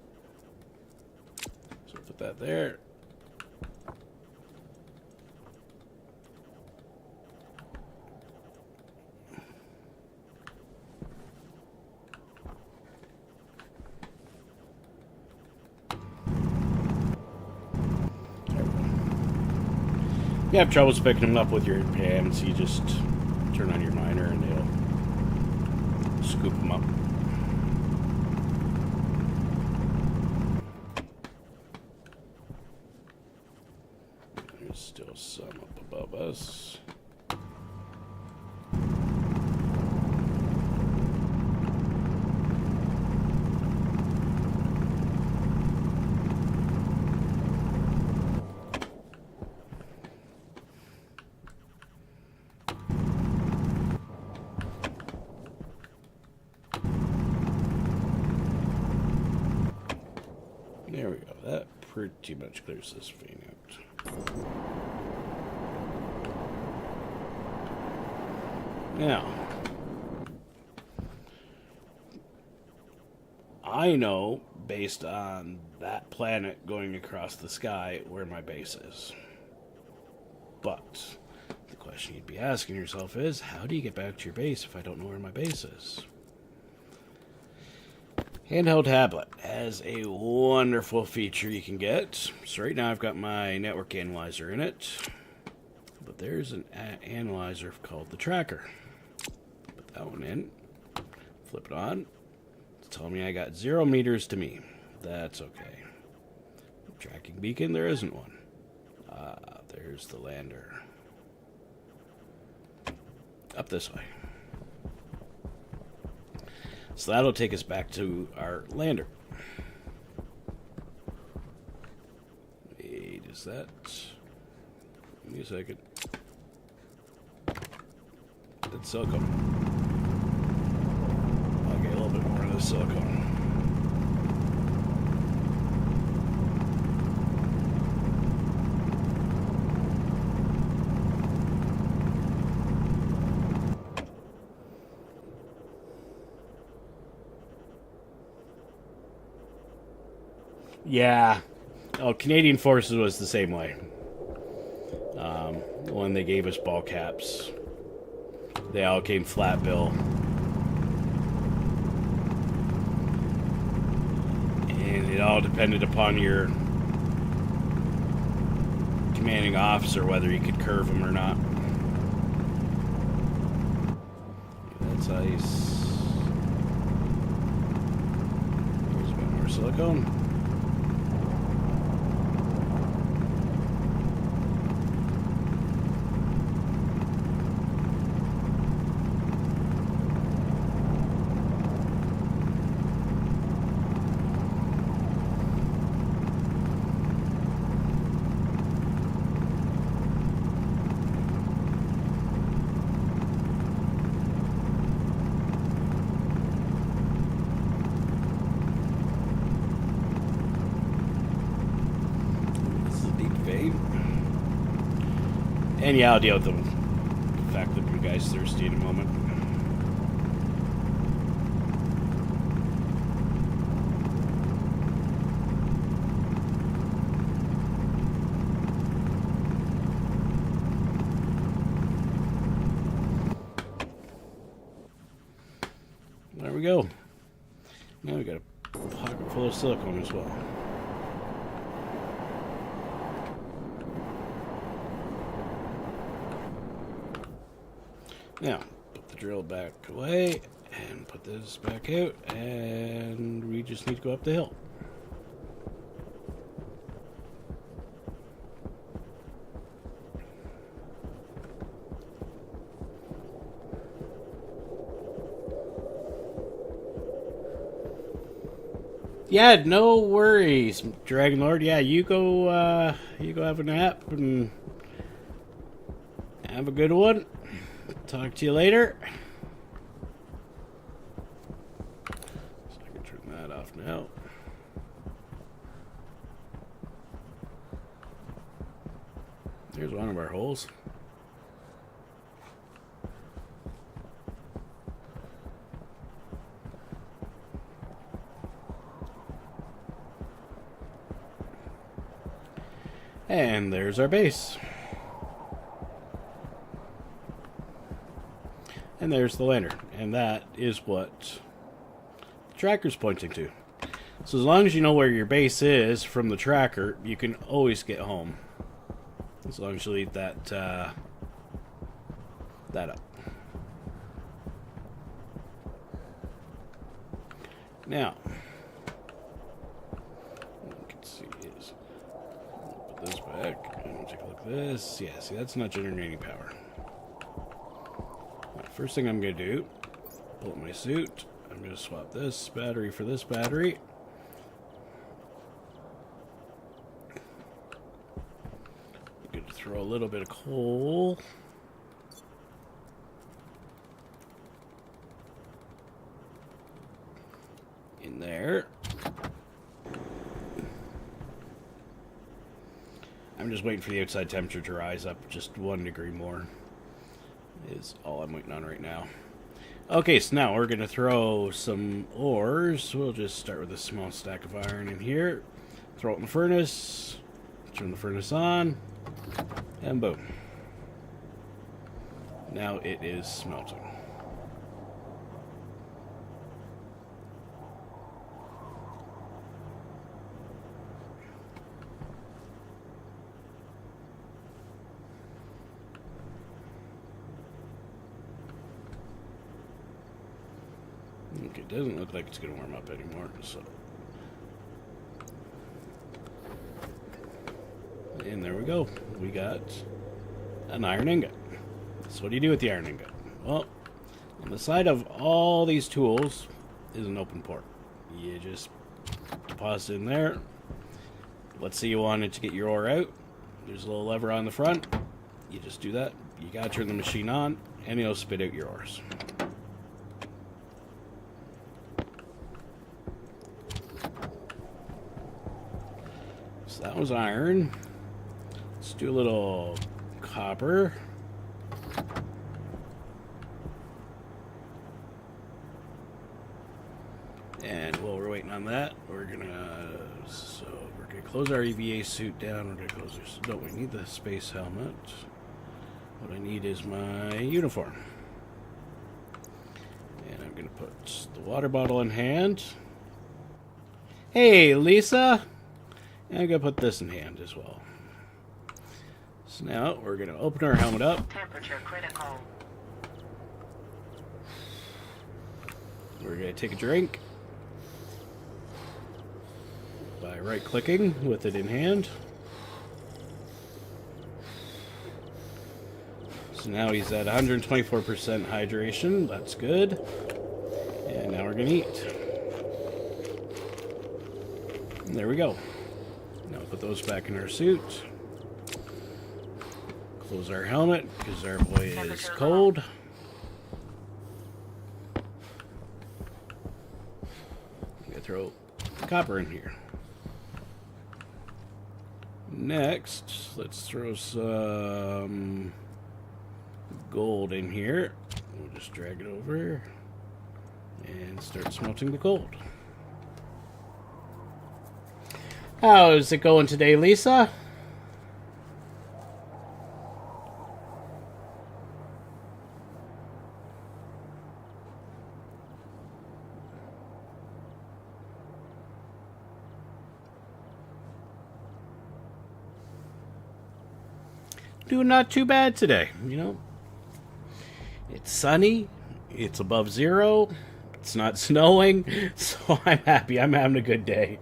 So put that there. You have troubles picking them up with your hands, you just turn on your miner and it'll scoop them up. There's still some up above us. There we go. That pretty much clears this vein out. Now, I know, based on that planet going across the sky, where my base is. But the question you'd be asking yourself is, how do you get back to your base if I don't know where my base is? Handheld tablet has a wonderful feature you can get. So right now I've got my network analyzer in it. But there's an analyzer called the tracker. Put that one in. Flip it on. It's telling me I got 0 meters to me. That's okay. Tracking beacon, there isn't one. There's the lander. Up this way. So that'll take us back to our lander. Wait, is that... Give me a second. That's silicone. I'll get a little bit more of the silicone. Yeah. Oh, Canadian Forces was the same way. When they gave us ball caps, they all came flat bill. And it all depended upon your commanding officer whether you could curve them or not. That's ice. There's a bit more silicone. And yeah, I'll deal with the fact that you guys are thirsty in a moment. There we go. Now we got a pocket full of silicone as well. Now, put the drill back away, and put this back out, and we just need to go up the hill. Yeah, no worries, Dragon Lord. Yeah, you go have a nap and have a good one. Talk to you later. So I can turn that off now. There's one of our holes. And there's our base. And there's the lander. And that is what the tracker's pointing to. So as long as you know where your base is from the tracker, you can always get home. As long as you leave that up. Now, you can see is put this back and take a look at this. Yeah, see, that's not generating power. First thing I'm going to do, pull up my suit. I'm going to swap this battery for this battery. I'm going to throw a little bit of coal in there. I'm just waiting for the outside temperature to rise up just 1 degree more. Is all I'm waiting on right now. Okay, so now we're going to throw some ores. We'll just start with a small stack of iron in here. Throw it in the furnace. Turn the furnace on. And boom. Now it is smelting. it doesn't look like it's going to warm up anymore. So, and there we go. We got an iron ingot. So what do you do with the iron ingot? Well, on the side of all these tools is an open port. You just deposit in there. Let's say you wanted to get your ore out. There's a little lever on the front. You just do that. You gotta turn the machine on, and it'll spit out your ores. So that was iron. Let's do a little copper. And while we're waiting on that, we're gonna close our EVA suit down. We're gonna close this. Don't we need the space helmet? What I need is my uniform. And I'm gonna put the water bottle in hand. Hey, Lisa! And I'm gonna put this in hand as well. So now we're gonna open our helmet up. Temperature critical. We're gonna take a drink by right-clicking with it in hand. So now he's at 124% hydration. That's good. And now we're gonna eat. And there we go. Now put those back in our suit. Close our helmet because our boy is cold. I'm gonna throw copper in here. Next, let's throw some gold in here. We'll just drag it over and start smelting the gold. How's it going today, Lisa? Doing not too bad today, you know. It's sunny, it's above zero, it's not snowing, so I'm happy. I'm having a good day.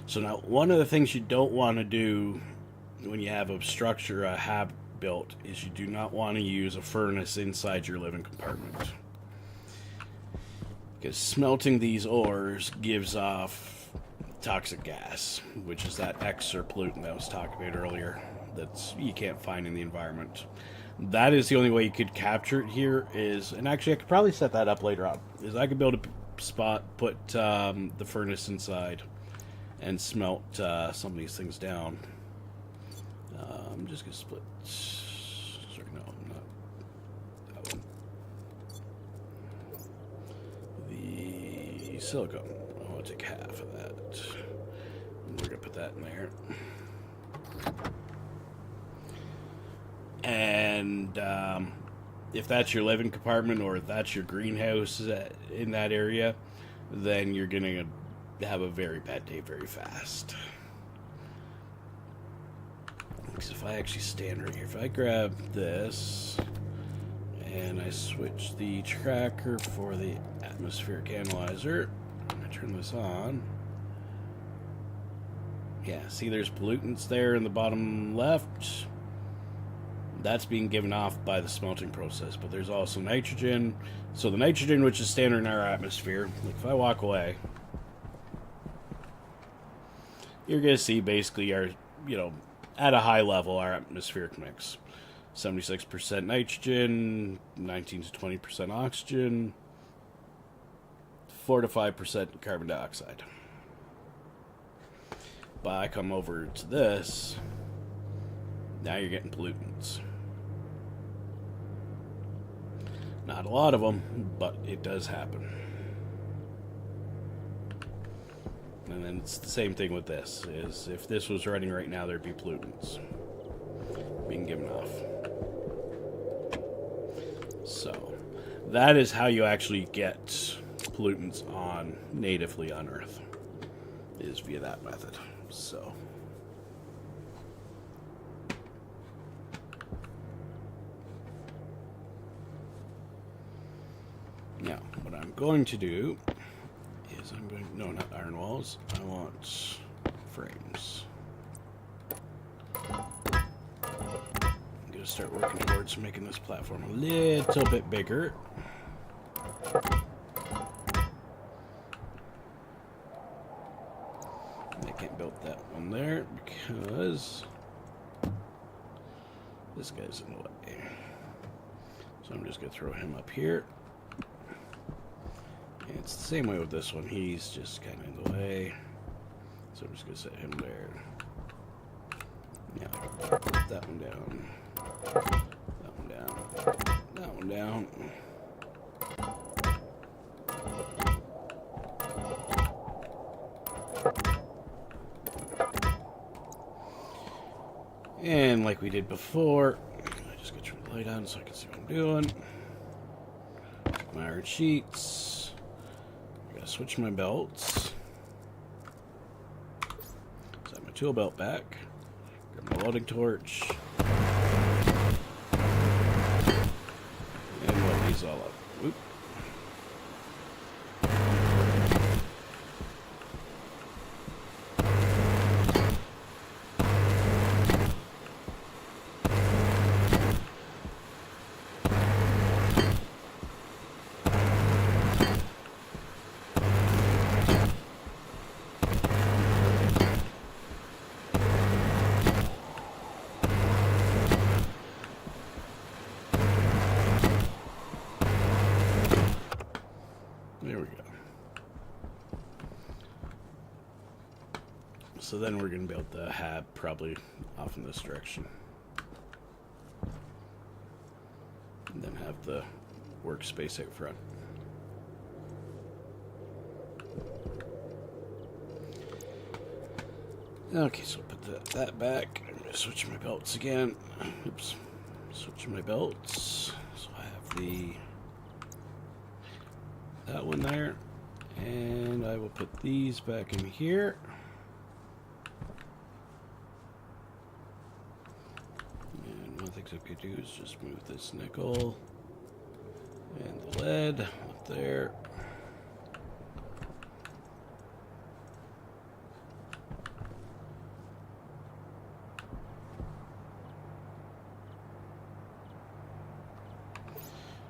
So now, one of the things you don't want to do when you have a structure, a hab built, is you do not want to use a furnace inside your living compartment. Because smelting these ores gives off toxic gas, which is that extra pollutant that I was talking about earlier that's you can't find in the environment. That is the only way you could capture it here is, and actually I could probably set that up later on, is I could build a spot, put the furnace inside, and smelt some of these things down. I'm just going to split... Sorry, no, not that one. The silicone. I want to take half of that. And we're going to put that in there. And if that's your living compartment or that's your greenhouse in that area, then you're going to have a very bad day very fast. Because if I actually stand right here, if I grab this and I switch the tracker for the atmospheric analyzer, and I turn this on, yeah, see there's pollutants there in the bottom left. That's being given off by the smelting process, but there's also nitrogen. So the nitrogen, which is standard in our atmosphere, like if I walk away, you're going to see basically our, at a high level, our atmospheric mix. 76% nitrogen, 19 to 20% oxygen, 4 to 5% carbon dioxide. But I come over to this, now you're getting pollutants. Not a lot of them, but it does happen. And then it's the same thing with this, is if this was running right now, there'd be pollutants being given off. So, that is how you actually get pollutants on natively on Earth, is via that method. So, now, what I'm going to do is no, not iron walls. I want frames. I'm going to start working towards making this platform a little bit bigger. I can't build that one there because this guy's in the way. So I'm just going to throw him up here. And it's the same way with this one. He's just kind of in the way. So I'm just going to set him there. Now, put that one down. That one down. That one down. And like we did before, I just got to turn the light on so I can see what I'm doing. Take my iron sheets. I gotta switch my belts. Set my tool belt back. Grab my welding torch. And weld these all up. Oop. There we go. So then we're going to build the hab probably off in this direction. And then have the workspace out front. Okay, so put that back. I'm going to switch my belts again. Oops. Switch my belts. So I have that one there. And I will put these back in here. And one thing I could do is just move this nickel and the lead up there.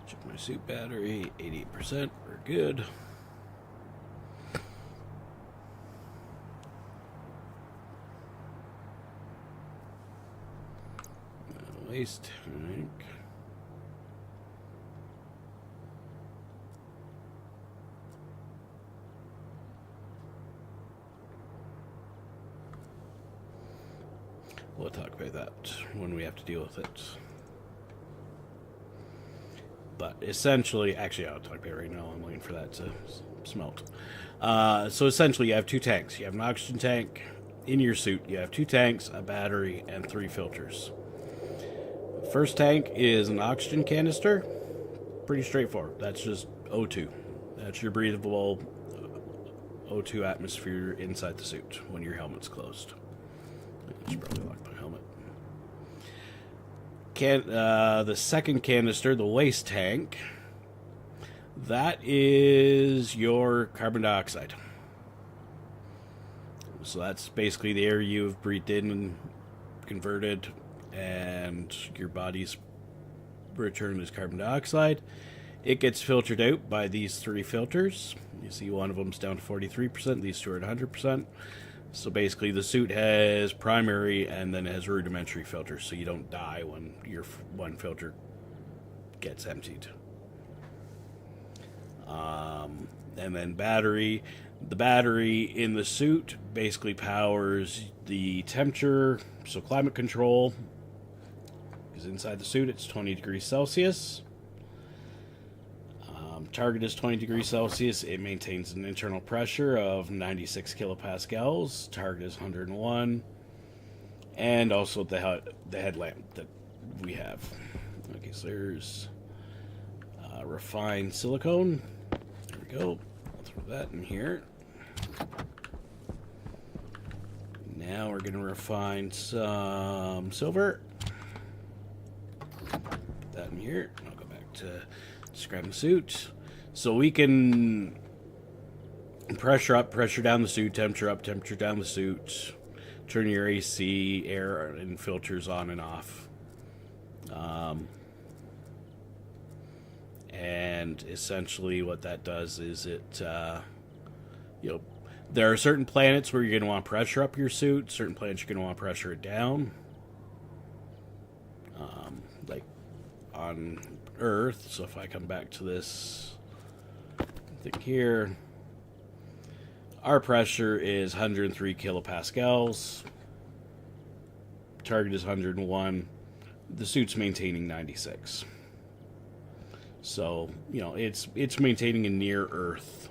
Check my suit battery, 88%, we're good. Waste tank. We'll talk about that when we have to deal with it. But essentially, actually, I'll talk about it right now. I'm waiting for that to smelt. So essentially, you have two tanks. You have an oxygen tank in your suit. You have two tanks, a battery, and 3 filters. First tank is an oxygen canister. Pretty straightforward. That's just O2. That's your breathable O2 atmosphere inside the suit when your helmet's closed. I should probably lock my helmet. The second canister, the waste tank, that is your carbon dioxide. So that's basically the air you've breathed in and converted, and your body's return is carbon dioxide. It gets filtered out by these 3 filters. You see one of them's down to 43%, these 2 are at 100%. So basically the suit has primary and then it has rudimentary filters, so you don't die when your one filter gets emptied. And then battery. The battery in the suit basically powers the temperature, so climate control. Because inside the suit it's 20 degrees Celsius. target is 20 degrees Celsius. It maintains an internal pressure of 96 kilopascals. Target is 101. And also the headlamp that we have. Okay, so there's refined silicone. There we go. I'll throw that in here. Now we're going to refine some silver. Put that in here. I'll go back to describing the suit. So we can pressure up, pressure down the suit, temperature up, temperature down the suit. Turn your AC, air, and filters on and off. And essentially what that does is it, there are certain planets where you're going to want to pressure up your suit. Certain planets you're going to want to pressure it down. Like on Earth. So if I come back to this thing here, our pressure is 103 kilopascals. Target is 101. The suit's maintaining 96. So, it's maintaining a near Earth.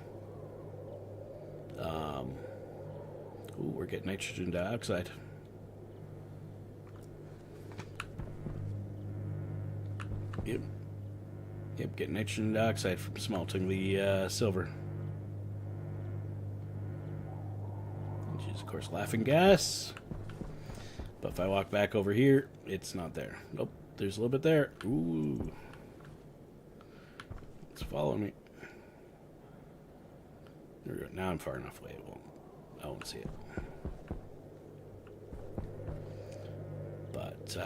We're getting nitrogen dioxide. Yep, getting nitrogen dioxide from smelting the silver. Which is, of course, laughing gas. But if I walk back over here, it's not there. Nope, there's a little bit there. Ooh. It's following me. There we go. Now I'm far enough away. I won't see it. But,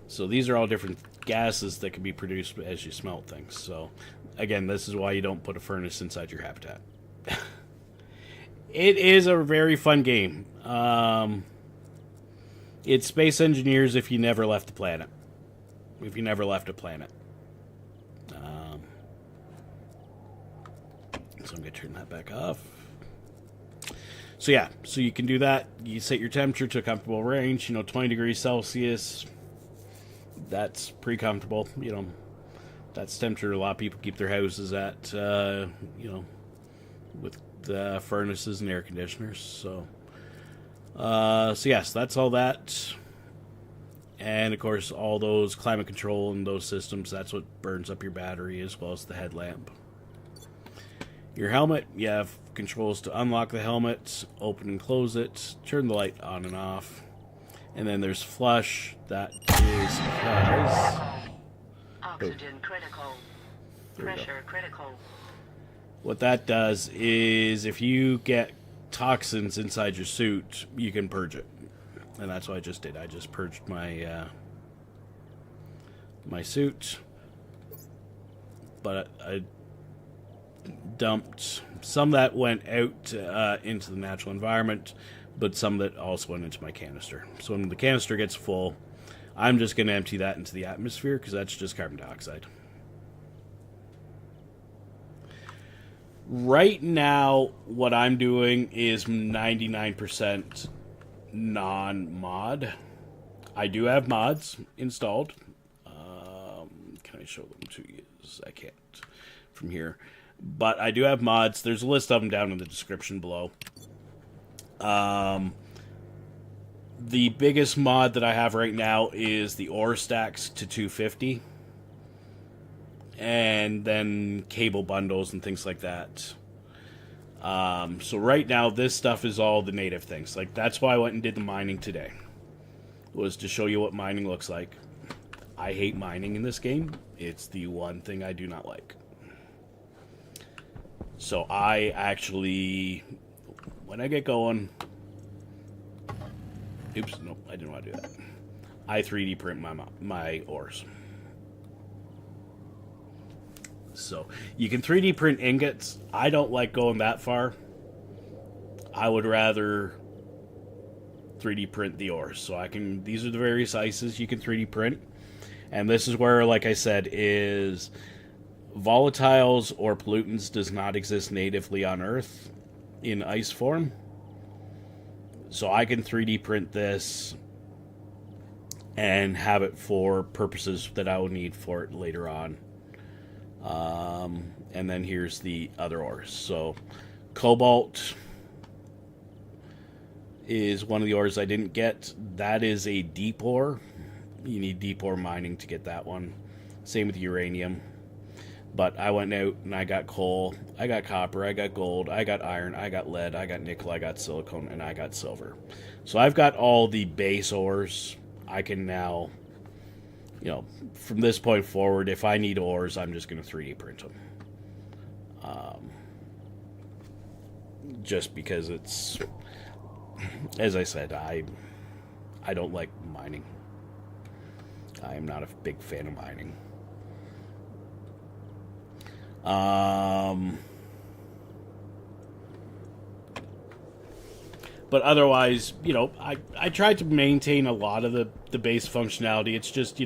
so these are all different gases that can be produced as you smelt things. So, again, this is why you don't put a furnace inside your habitat. It is a very fun game. It's Space Engineers if you never left the planet. If you never left a planet. So I'm going to turn that back off. So yeah, so you can do that. You set your temperature to a comfortable range. 20 degrees Celsius. That's pretty comfortable. That's temperature a lot of people keep their houses at, with the furnaces and air conditioners. So yes, that's all that. And, of course, all those climate control and those systems, that's what burns up your battery as well as the headlamp. Your helmet, you have controls to unlock the helmet, open and close it, turn the light on and off. And then there's flush. That is because... Oxygen critical. Pressure critical. What that does is if you get toxins inside your suit, you can purge it. And that's what I just did. I just purged my my suit. But I dumped some that went out into the natural environment, but some that also went into my canister. So when the canister gets full, I'm just going to empty that into the atmosphere because that's just carbon dioxide. Right now, what I'm doing is 99% non-mod. I do have mods installed. Can I show them to you? I can't from here. But I do have mods. There's a list of them down in the description below. The biggest mod that I have right now is the ore stacks to 250. And then cable bundles and things like that. So right now, this stuff is all the native things. Like, that's why I went and did the mining today. Was to show you what mining looks like. I hate mining in this game. It's the one thing I do not like. So I actually, when I get going... Oops, nope, I didn't want to do that. I 3D print my ores. So, you can 3D print ingots. I don't like going that far. I would rather 3D print the ores. So these are the various ices you can 3D print. And this is where, like I said, is volatiles or pollutants does not exist natively on Earth in ice form. So I can 3D print this and have it for purposes that I will need for it later on. And then here's the other ores. So cobalt is one of the ores I didn't get. That is a deep ore. You need deep ore mining to get that one. Same with uranium. But I went out and I got coal, I got copper, I got gold, I got iron, I got lead, I got nickel, I got silicone, and I got silver. So I've got all the base ores. I can now, from this point forward, if I need ores, I'm just going to 3D print them. Just because it's, as I said, I don't like mining. I am not a big fan of mining. But otherwise, I tried to maintain a lot of the base functionality. It's just,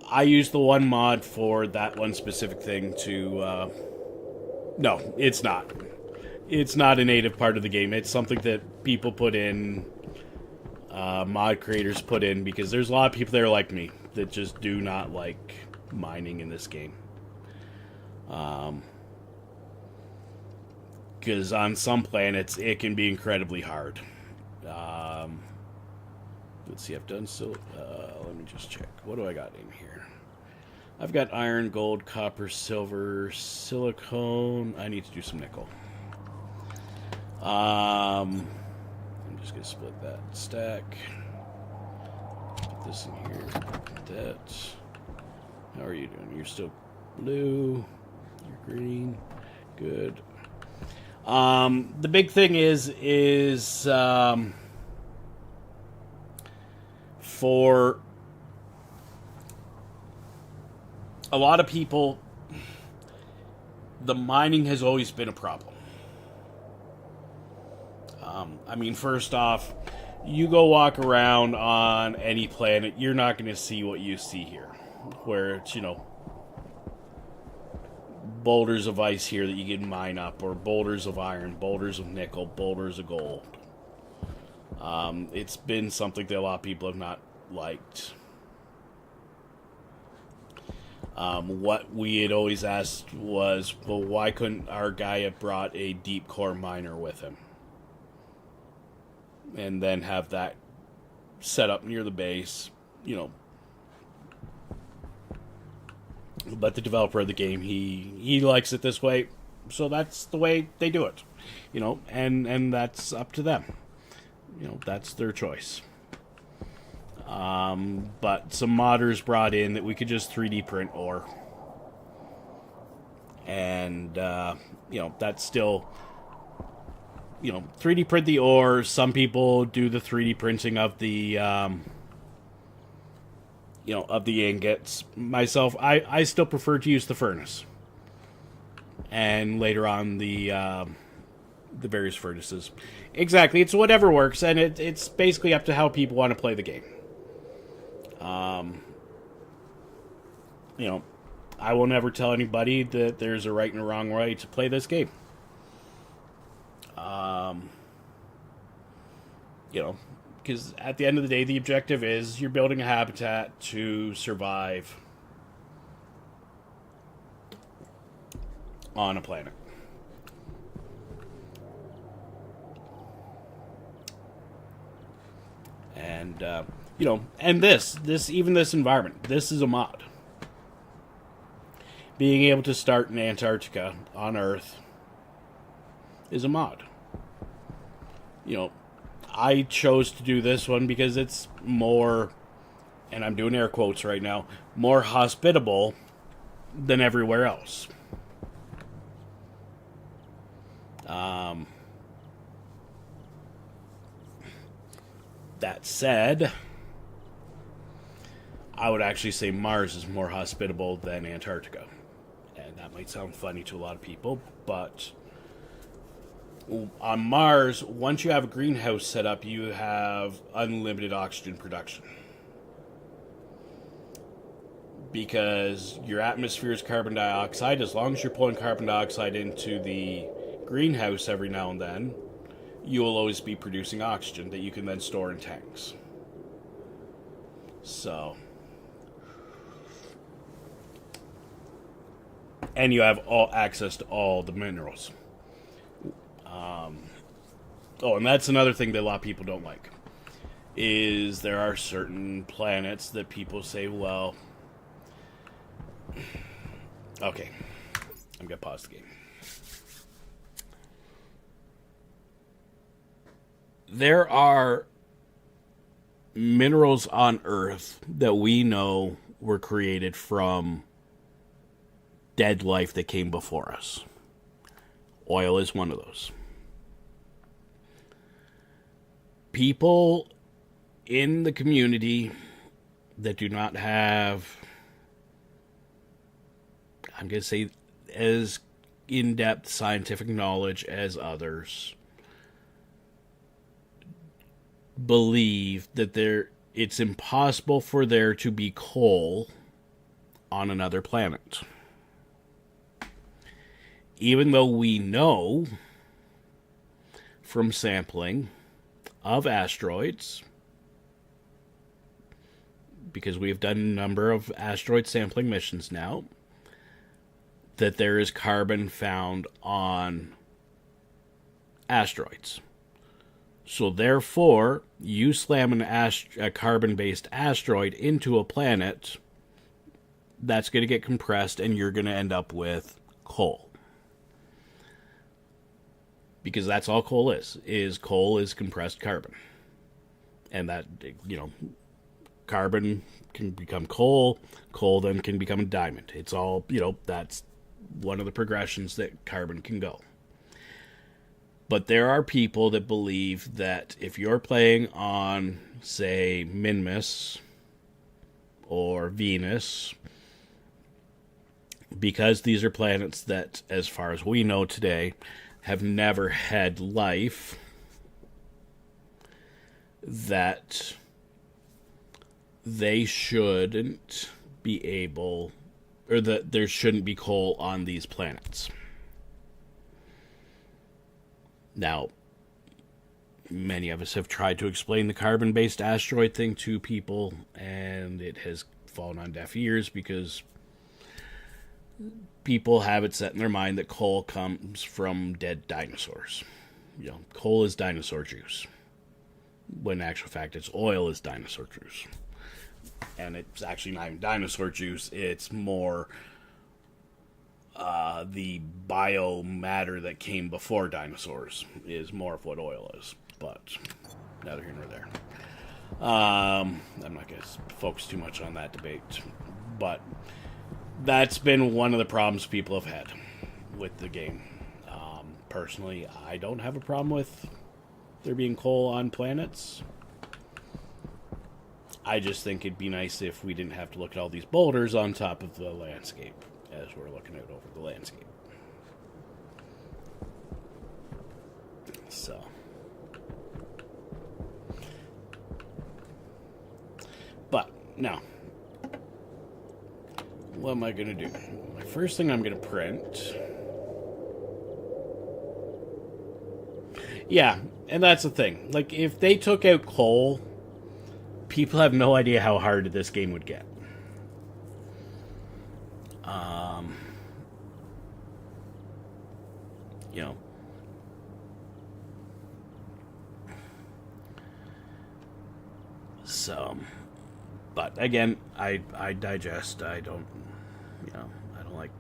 I use the one mod for that one specific thing to, no, it's not. It's not a native part of the game. It's something that people put in, mod creators put in, because there's a lot of people there like me that just do not like mining in this game. Because on some planets it can be incredibly hard. Let's see, I've done so. Let me just check. What do I got in here? I've got iron, gold, copper, silver, silicone. I need to do some nickel. I'm just gonna split that stack. Put this in here. That. How are you doing? You're still blue. You're green. Good. The big thing is for a lot of people, the mining has always been a problem. First off, you go walk around on any planet, you're not going to see what you see here, where it's, boulders of ice here that you can mine up, or boulders of iron, boulders of nickel, boulders of gold. It's been something that a lot of people have not liked. What we had always asked was, well, why couldn't our guy have brought a deep core miner with him? And then have that set up near the base, But the developer of the game, he likes it this way, so that's the way they do it, and that's up to them. That's their choice. But some modders brought in that we could just 3D print ore. And, that's still, 3D print the ore. Some people do the 3D printing of the, of the ingots. Myself, I still prefer to use the furnace. And later on, the various furnaces. Exactly, it's whatever works, and it's basically up to how people want to play the game. I will never tell anybody that there's a right and a wrong way to play this game. Because at the end of the day, the objective is you're building a habitat to survive on a planet. And, and this environment, this is a mod. Being able to start in Antarctica on Earth is a mod. I chose to do this one because it's more, and I'm doing air quotes right now, more hospitable than everywhere else. That said, I would actually say Mars is more hospitable than Antarctica. And that might sound funny to a lot of people, but on Mars, once you have a greenhouse set up, you have unlimited oxygen production. Because your atmosphere is carbon dioxide. As long as you're pulling carbon dioxide into the greenhouse every now and then, you will always be producing oxygen that you can then store in tanks. So, and you have all access to all the minerals. Oh, and that's another thing that a lot of people don't like, is there are certain planets that people say, well... Okay. I'm going to pause the game. There are minerals on Earth that we know were created from dead life that came before us. Oil is one of those. People in the community that do not have, I'm going to say, as in-depth scientific knowledge as others, believe that it's impossible for there to be coal on another planet. Even though we know from sampling of asteroids, because we've done a number of asteroid sampling missions now, that there is carbon found on asteroids. So therefore, you slam a carbon-based asteroid into a planet, that's going to get compressed and you're going to end up with coal. Because that's all coal is coal is compressed carbon. And that, carbon can become coal then can become a diamond. It's all, that's one of the progressions that carbon can go. But there are people that believe that if you're playing on, say, Minmus or Venus, because these are planets that, as far as we know today, have never had life, that they shouldn't be able, or that there shouldn't be coal on these planets. Now, many of us have tried to explain the carbon-based asteroid thing to people, and it has fallen on deaf ears because people have it set in their mind that coal comes from dead dinosaurs. Coal is dinosaur juice, when in actual fact it's oil is dinosaur juice. And it's actually not even dinosaur juice, it's more the biomatter that came before dinosaurs is more of what oil is. But neither here nor there. I'm not going to focus too much on that debate. But that's been one of the problems people have had with the game. Personally, I don't have a problem with there being coal on planets. I just think it'd be nice if we didn't have to look at all these boulders on top of the landscape as we're looking out over the landscape. So. But, now. What am I going to do? My first thing I'm going to print. Yeah, and that's the thing. Like, if they took out coal, people have no idea how hard this game would get. So, but again, I digest. I don't like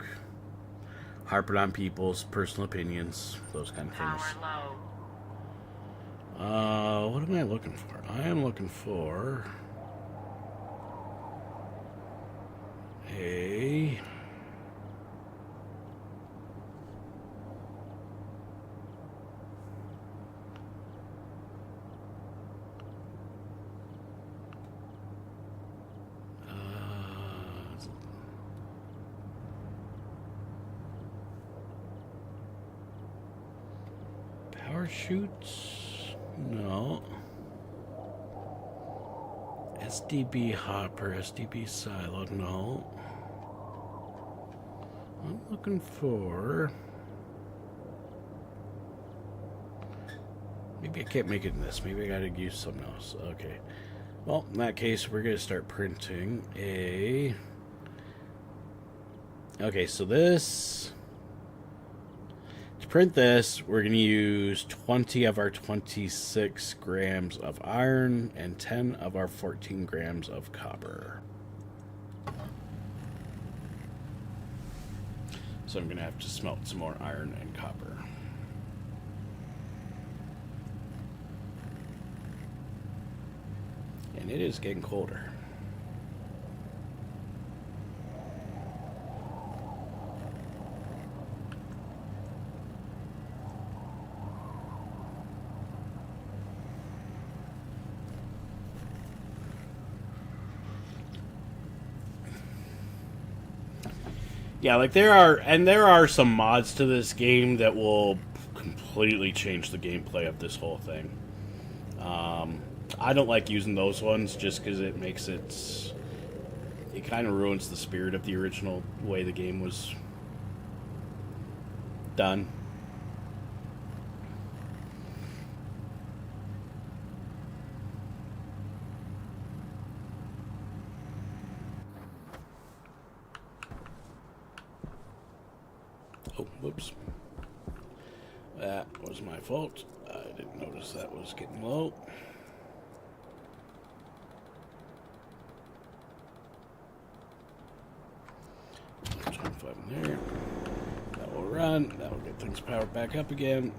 harping on people's personal opinions, those kind of things. Power low. What am I looking for? I am looking for a parachutes? No. SDB hopper, SDB silo, no. I'm looking for... Maybe I can't make it in this. Maybe I gotta use something else. Okay. Well, in that case, we're gonna start printing a Okay, so this... To print this, we're going to use 20 of our 26 grams of iron and 10 of our 14 grams of copper. So I'm going to have to smelt some more iron and copper. And it is getting colder. Yeah, like there are some mods to this game that will completely change the gameplay of this whole thing. I don't like using those ones just because it makes it kind of ruins the spirit of the original way the game was done. Oh, whoops. That was my fault. I didn't notice that was getting low. In there. That will run. That will get things powered back up again.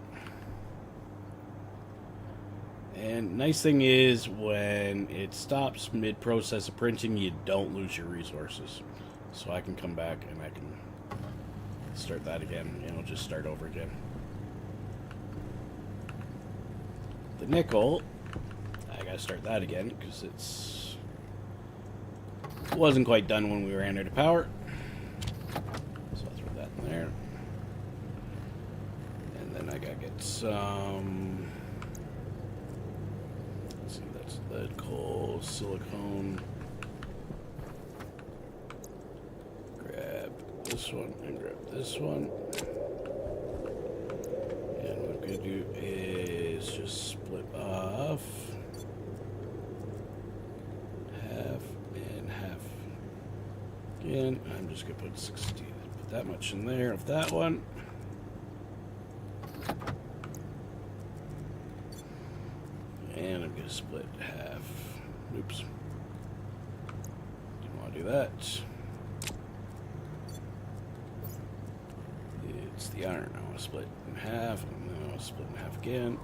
And nice thing is, when it stops mid-process of printing, you don't lose your resources. So I can come back and I can start that again, and it'll just start over again. The nickel, I gotta start that again because it wasn't quite done when we ran out of power. So I'll throw that in there. And then I gotta get some, let's see, that's lead, coal, silicone. Grab this one and grab this one. And what I'm gonna do is just split off half and half again. I'm just gonna put 60, put that much in there of that one. And I'm gonna split half. Oops. Didn't want to do that. It's the iron. I want to split in half, and then I want to split in half again.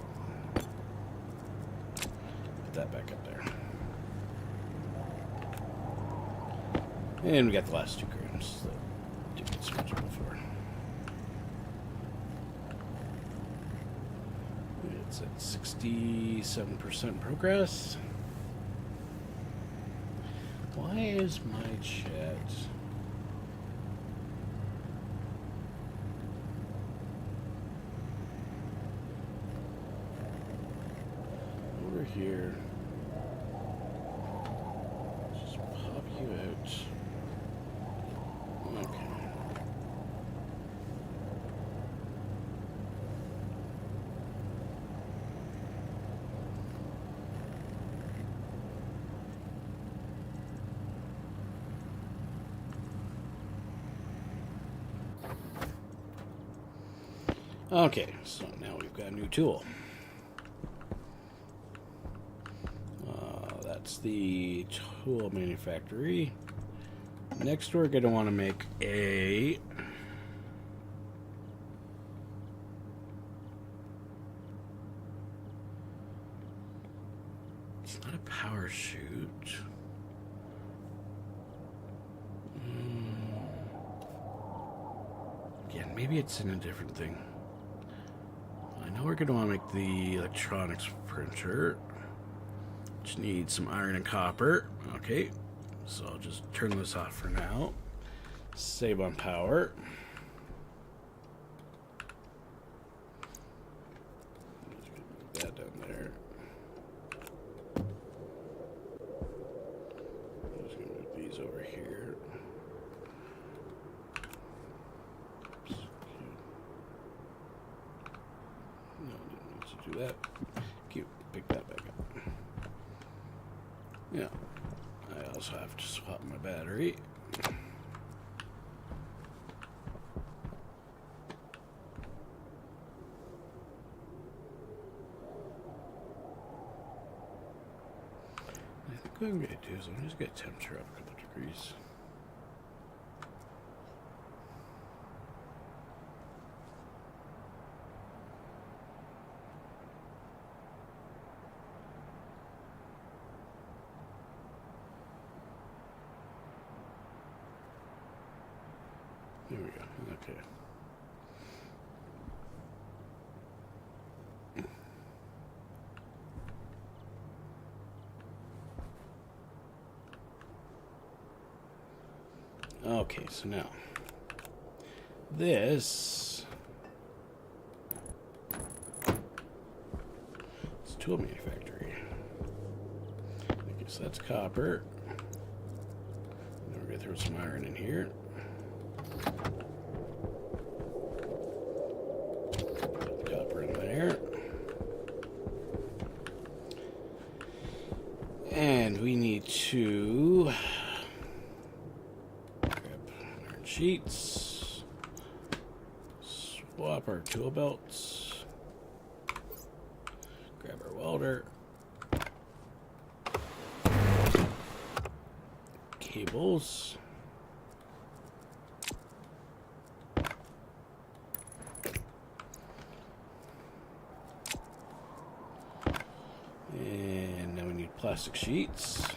Put that back up there. And we got the last 2 grams that didn't get switched before. It's at 67% progress. Why is my chat... over here? Just pop you out. Okay. Okay, so now we've got a new tool. That's the tool manufactory. Next, we're going to want to make a... It's not a power chute. Again, maybe it's in a different thing. I know we're going to want to make the electronics printer, which needs some iron and copper. Okay, so I'll just turn this off for now. Save on power. Move that down there. I'm just going to move these over here. Oops. No, didn't need to do that. Cute. Pick that back up. Yeah. I also have to swap my battery. what I'm going to do is I'm just going to temperature up a couple degrees. There we go. Okay. Okay, so now this is tool manufactory. I guess that's copper. Now we're gonna throw some iron in here. Put the copper in there. And we need to sheets, swap our tool belts, grab our welder, cables, and now we need plastic sheets.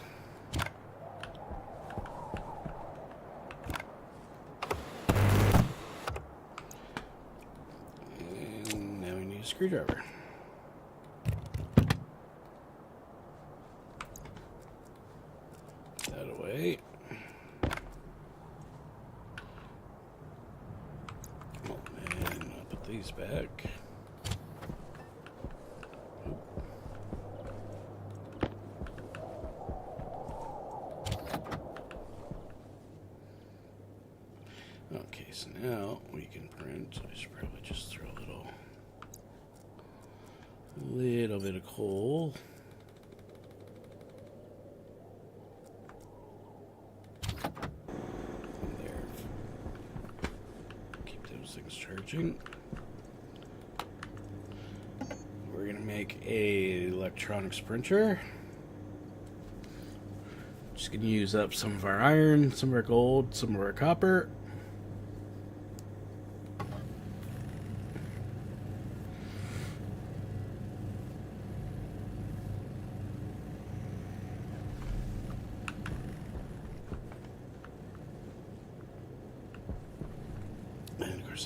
Screwdriver. Put that away. Oh, and I'll put these back. Okay, so now we can print. I should probably just throw a little bit of coal. There. Keep those things charging. We're gonna make a electronics printer. Just gonna use up some of our iron, some of our gold, some of our copper.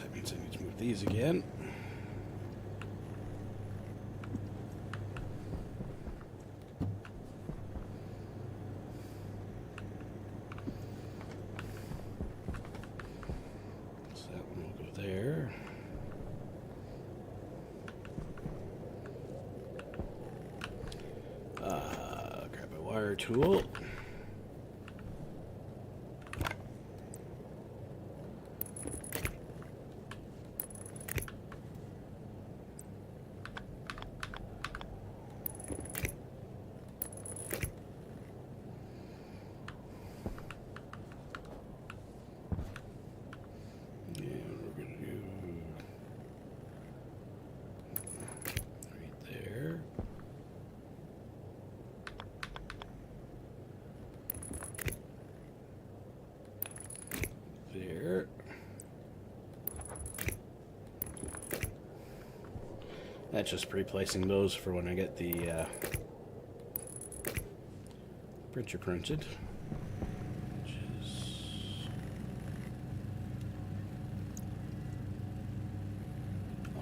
That means I need to move these again. So that one will go there. Grab a wire tool. There. That's just replacing those for when I get the printer printed, which is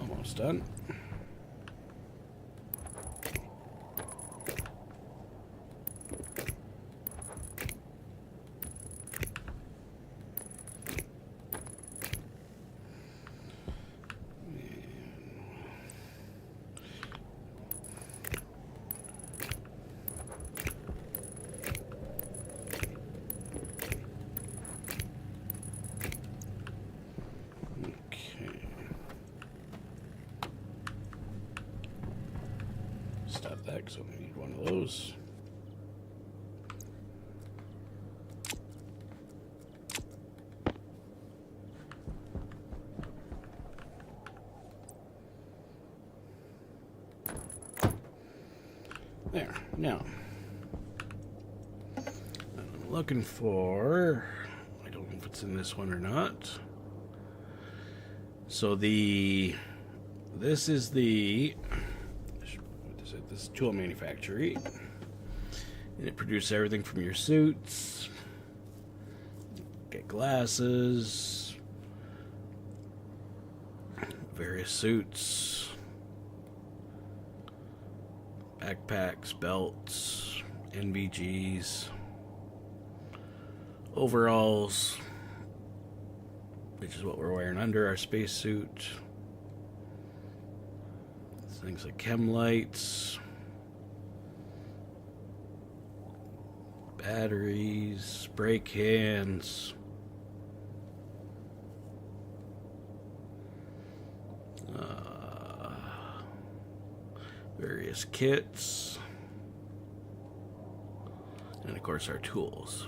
almost done. Stop that because we need one of those. There. Now, looking for, I don't know if it's in this one or not. So this is the, what is it? This is tool manufacturing. And it produces everything from your suits, get glasses, various suits, backpacks, belts, NVGs, overalls, which is what we're wearing under our spacesuit. Things like chem lights, batteries, spray cans, various kits, and of course our tools.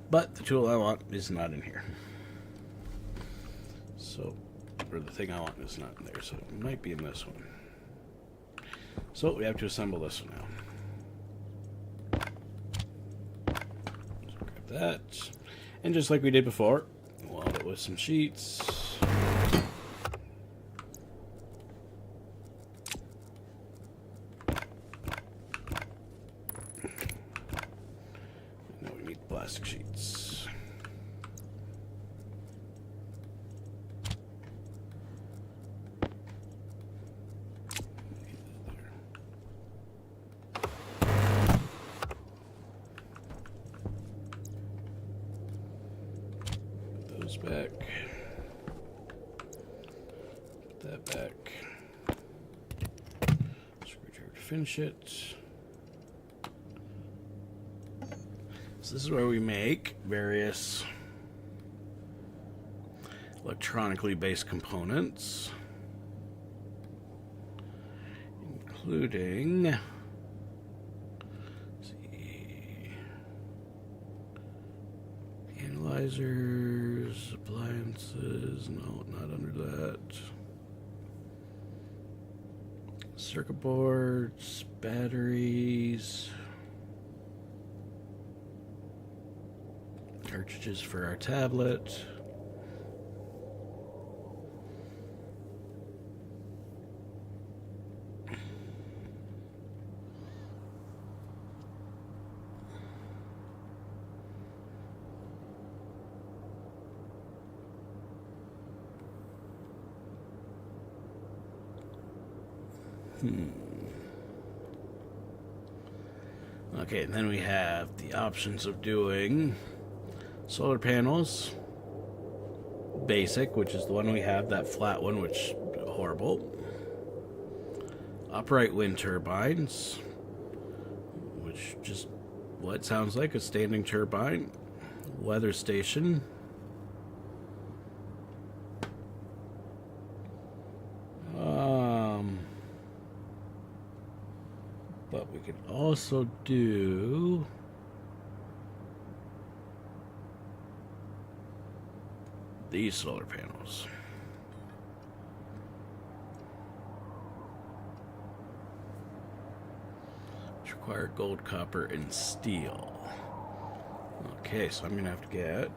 But the tool I want is not in here. So, or the thing I want is not in there, so it might be in this one. So we have to assemble this one now. So grab that. And just like we did before, weld it with some sheets. Now we need plastic sheets. Back. Put that back. Screwdriver to finish it. So this is where we make various electronically based components, including, let's see, analyzers, appliances, no, not under that. Circuit boards, batteries, cartridges for our tablet. Okay, and then we have the options of doing solar panels, basic, which is the one we have, that flat one, which horrible. Upright wind turbines, which just what sounds like a standing turbine. Weather station. But we could also do these solar panels. Which require gold, copper, and steel. Okay, so I'm going to have to get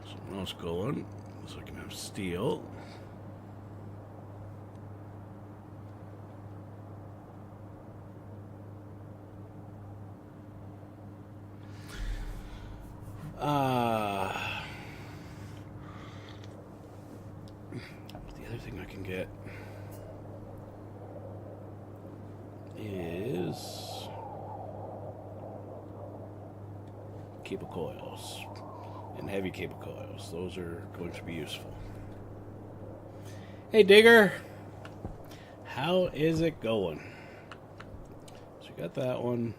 something else going so I can have steel. The other thing I can get is cable coils and heavy cable coils. Those are going to be useful. Hey, Digger, how is it going? So we got that one.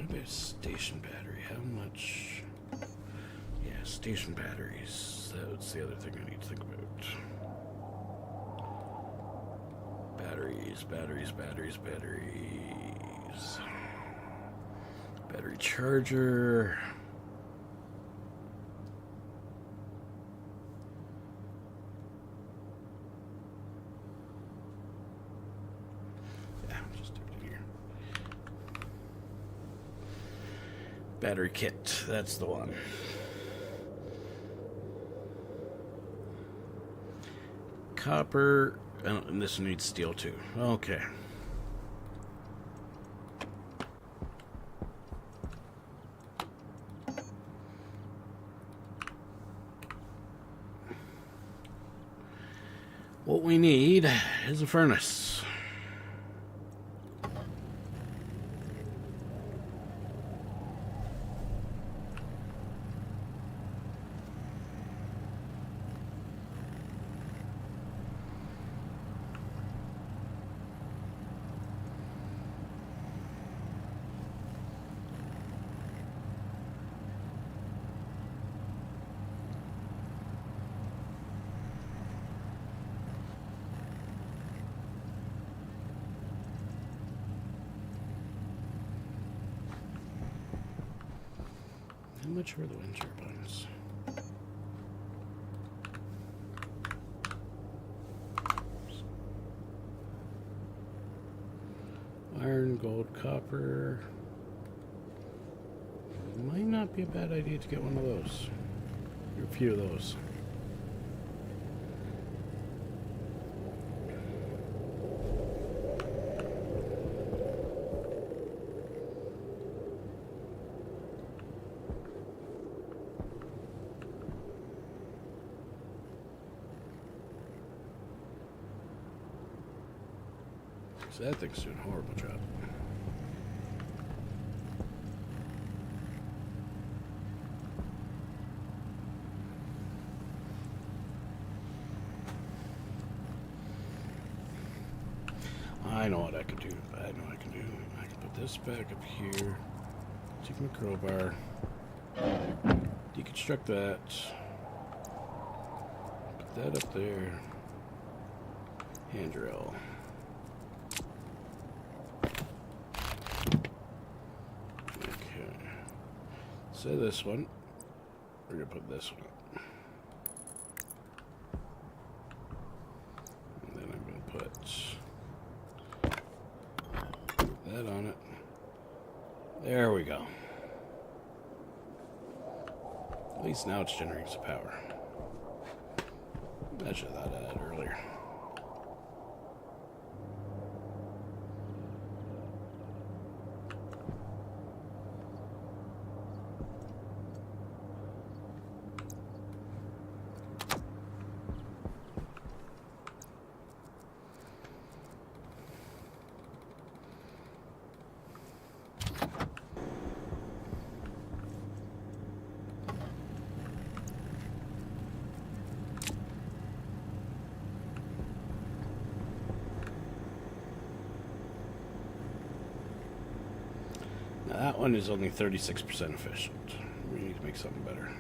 What about station battery? How much? Yeah, station batteries. That's the other thing I need to think about. Batteries. Battery charger. Yeah, just do it here. Battery kit. That's the one. Copper. Oh, and this needs steel too. Okay. What we need is a furnace. How much are the wind turbines? Iron, gold, copper. Might not be a bad idea to get one of those. Or a few of those. So that thing's doing a horrible job. I know what I could do. I can put this back up here. Take my crowbar. Deconstruct that. Put that up there. Hand drill. Okay. So this one, we're gonna put this one up. And then I'm gonna put that on it. There we go. At least now it's generating some power. I should have thought of that earlier. Now that one is only 36% efficient. We need to make something better.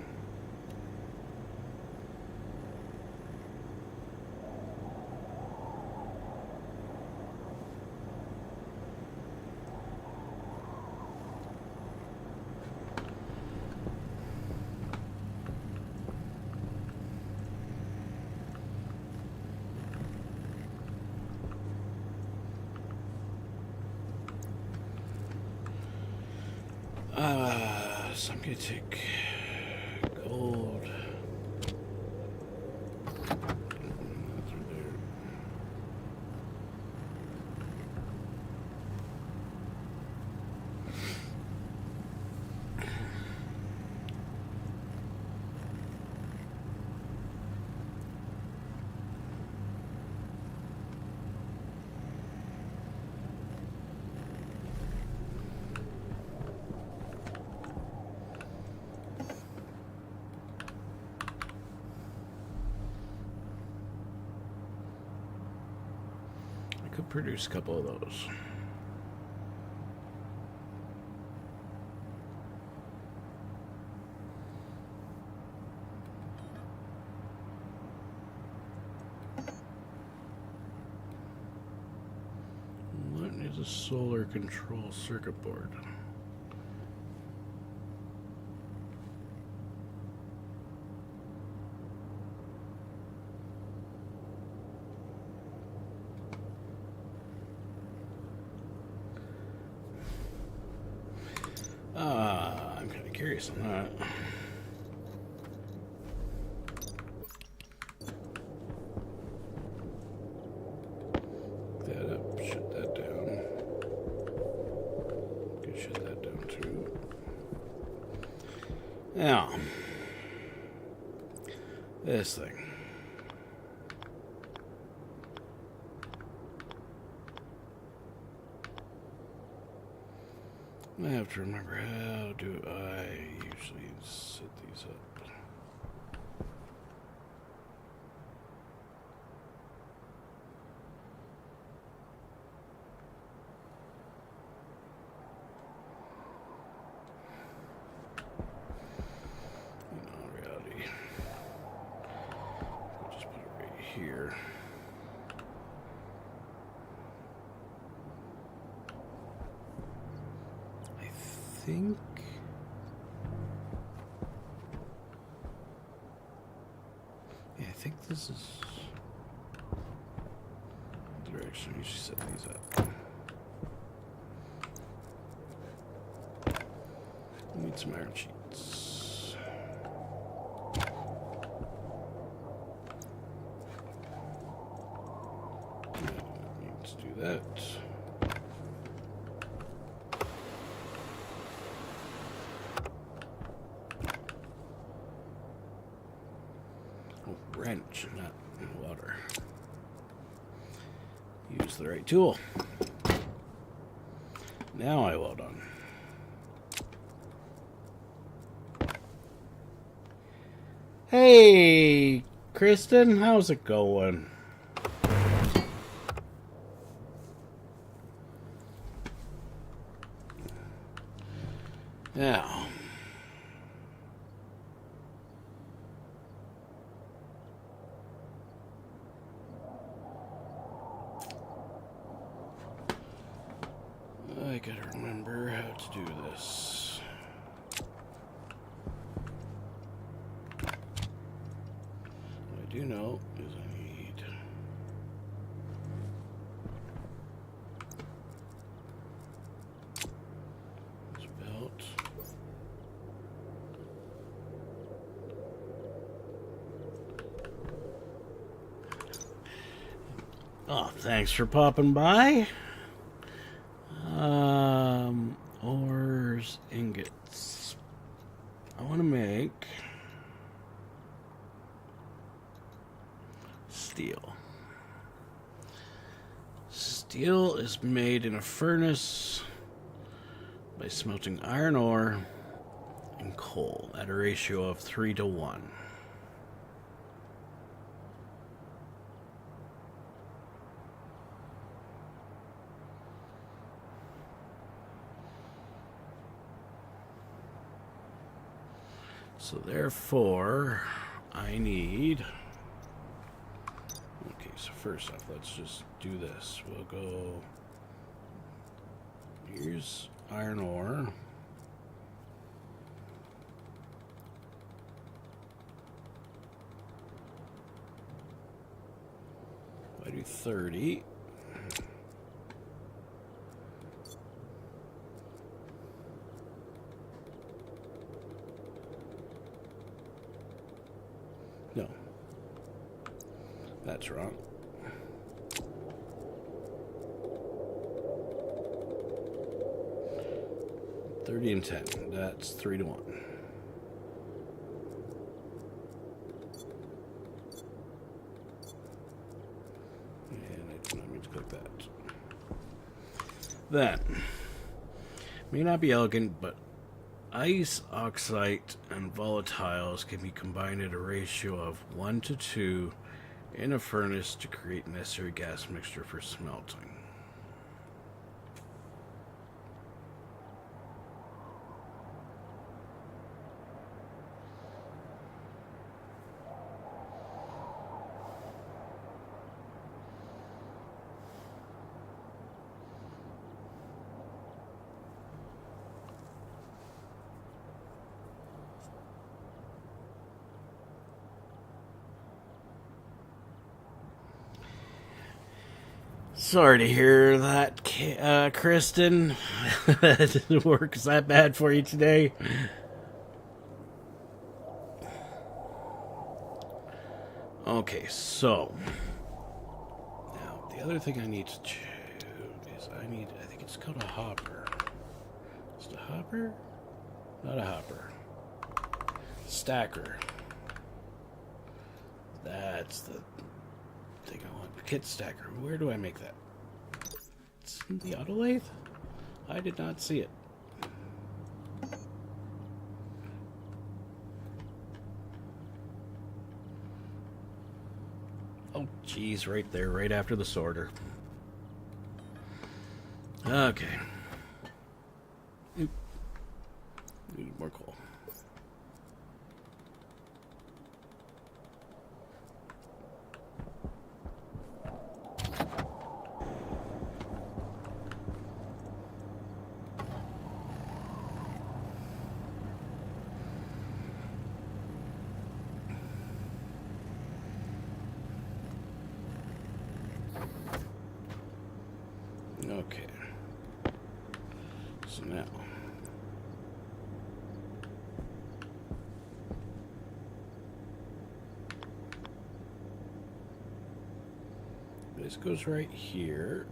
So I'm gonna take gold. That's right there. Could produce a couple of those. a solar control circuit board. I'm kind of curious on that. That up, shut that down. Could shut that down too. Now, this thing. I have to remember, how do I usually set these up? In all reality, I'll just put it right here. I think this is the direction you should set these up. We need some iron sheets. Let's do that. Wrench, not water. Use the right tool. Now I weld on. Hey, Kristen, how's it going? Now. I gotta remember how to do this. What I do know is I need this belt. Oh, thanks for popping by. Ores, ingots. I want to make steel. Steel is made in a furnace by smelting iron ore and coal at a ratio of 3:1. So therefore, I need... Okay, so first off, let's just do this. We'll go... Here's iron ore. I do 30. No. That's wrong. $30 and 10. That's 3:1. And I do not mean to click that. Then, may not be elegant, but ice, oxide, and volatiles can be combined at a ratio of 1:2 in a furnace to create necessary gas mixture for smelting. Sorry to hear that, Kristen. That work's that bad for you today. Okay, so now the other thing I need to choose is I think it's called a hopper. Is it a hopper? Not a hopper. Stacker. That's the thing I want. Kit stacker. Where do I make that? It's in the auto lathe? I did not see it. Oh, geez, right there, right after the sorter. Okay. Oop. Need more coal. Okay. So now. This goes right here.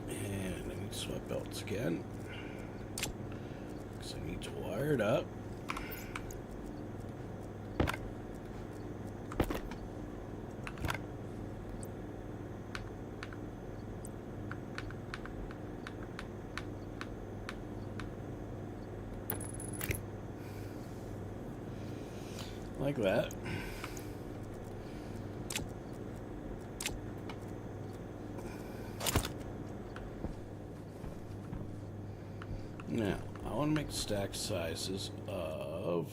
And I need to swap belts again. I need to wire it up. Like that. Now, I want to make stack sizes of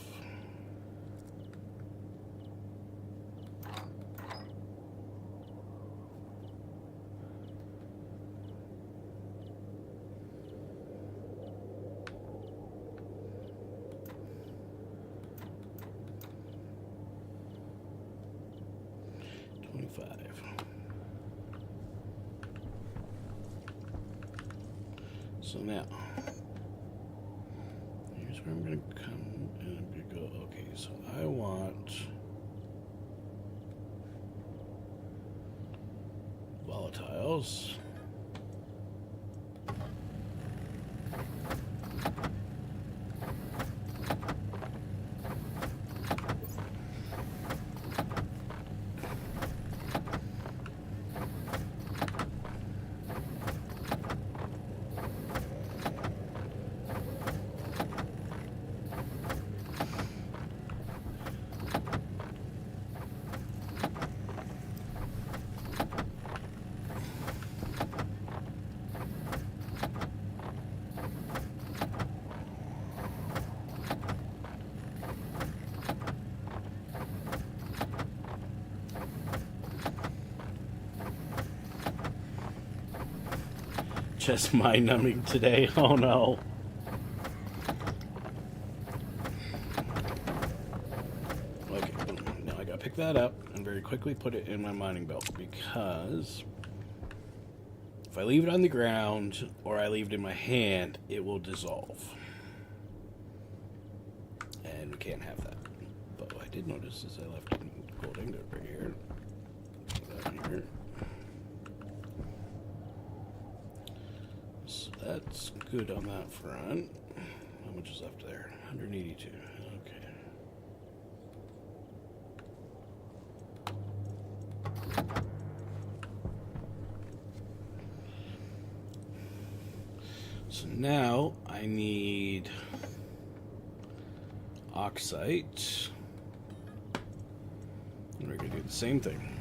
so now here's where I'm going to come and go. Okay, so I want volatiles. Just mind-numbing today. Oh no. Okay, now I gotta pick that up and very quickly put it in my mining belt, because if I leave it on the ground or I leave it in my hand, it will dissolve. And we can't have that. But what I did notice is I left a gold ingot right here. Put that here. That's good on that front. How much is left there? 182. Okay. So now I need oxite. And we're going to do the same thing.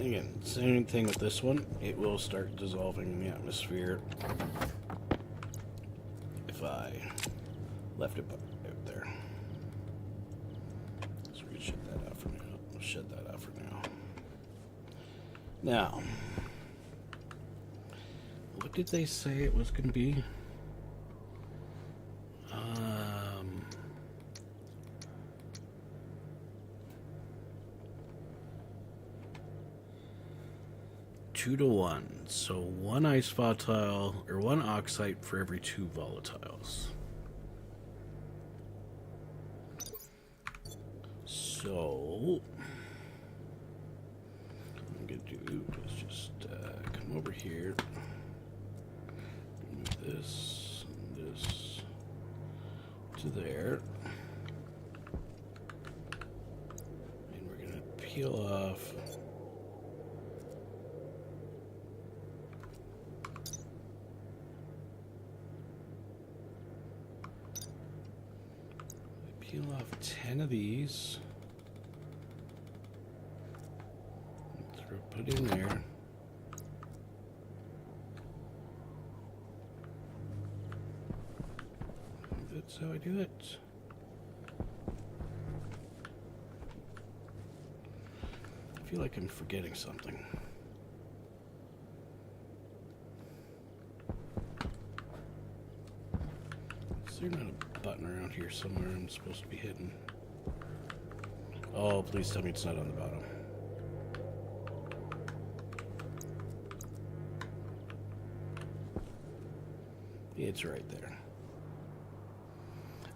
And again, same thing with this one. It will start dissolving in the atmosphere if I left it out there. So we can shut that out for now. We'll shut that out for now. Now, what did they say it was going to be? 2 to 1. So 1 ice volatile, or 1 oxide for every 2 volatiles. So, what I'm going to do is just come over here, move this and this to there, and we're going to peel off off 10 of these. Put in there. That's how I do it. I feel like I'm forgetting something. Is there not a button around here somewhere I'm supposed to be hitting? Oh, please tell me it's not on the bottom. It's right there.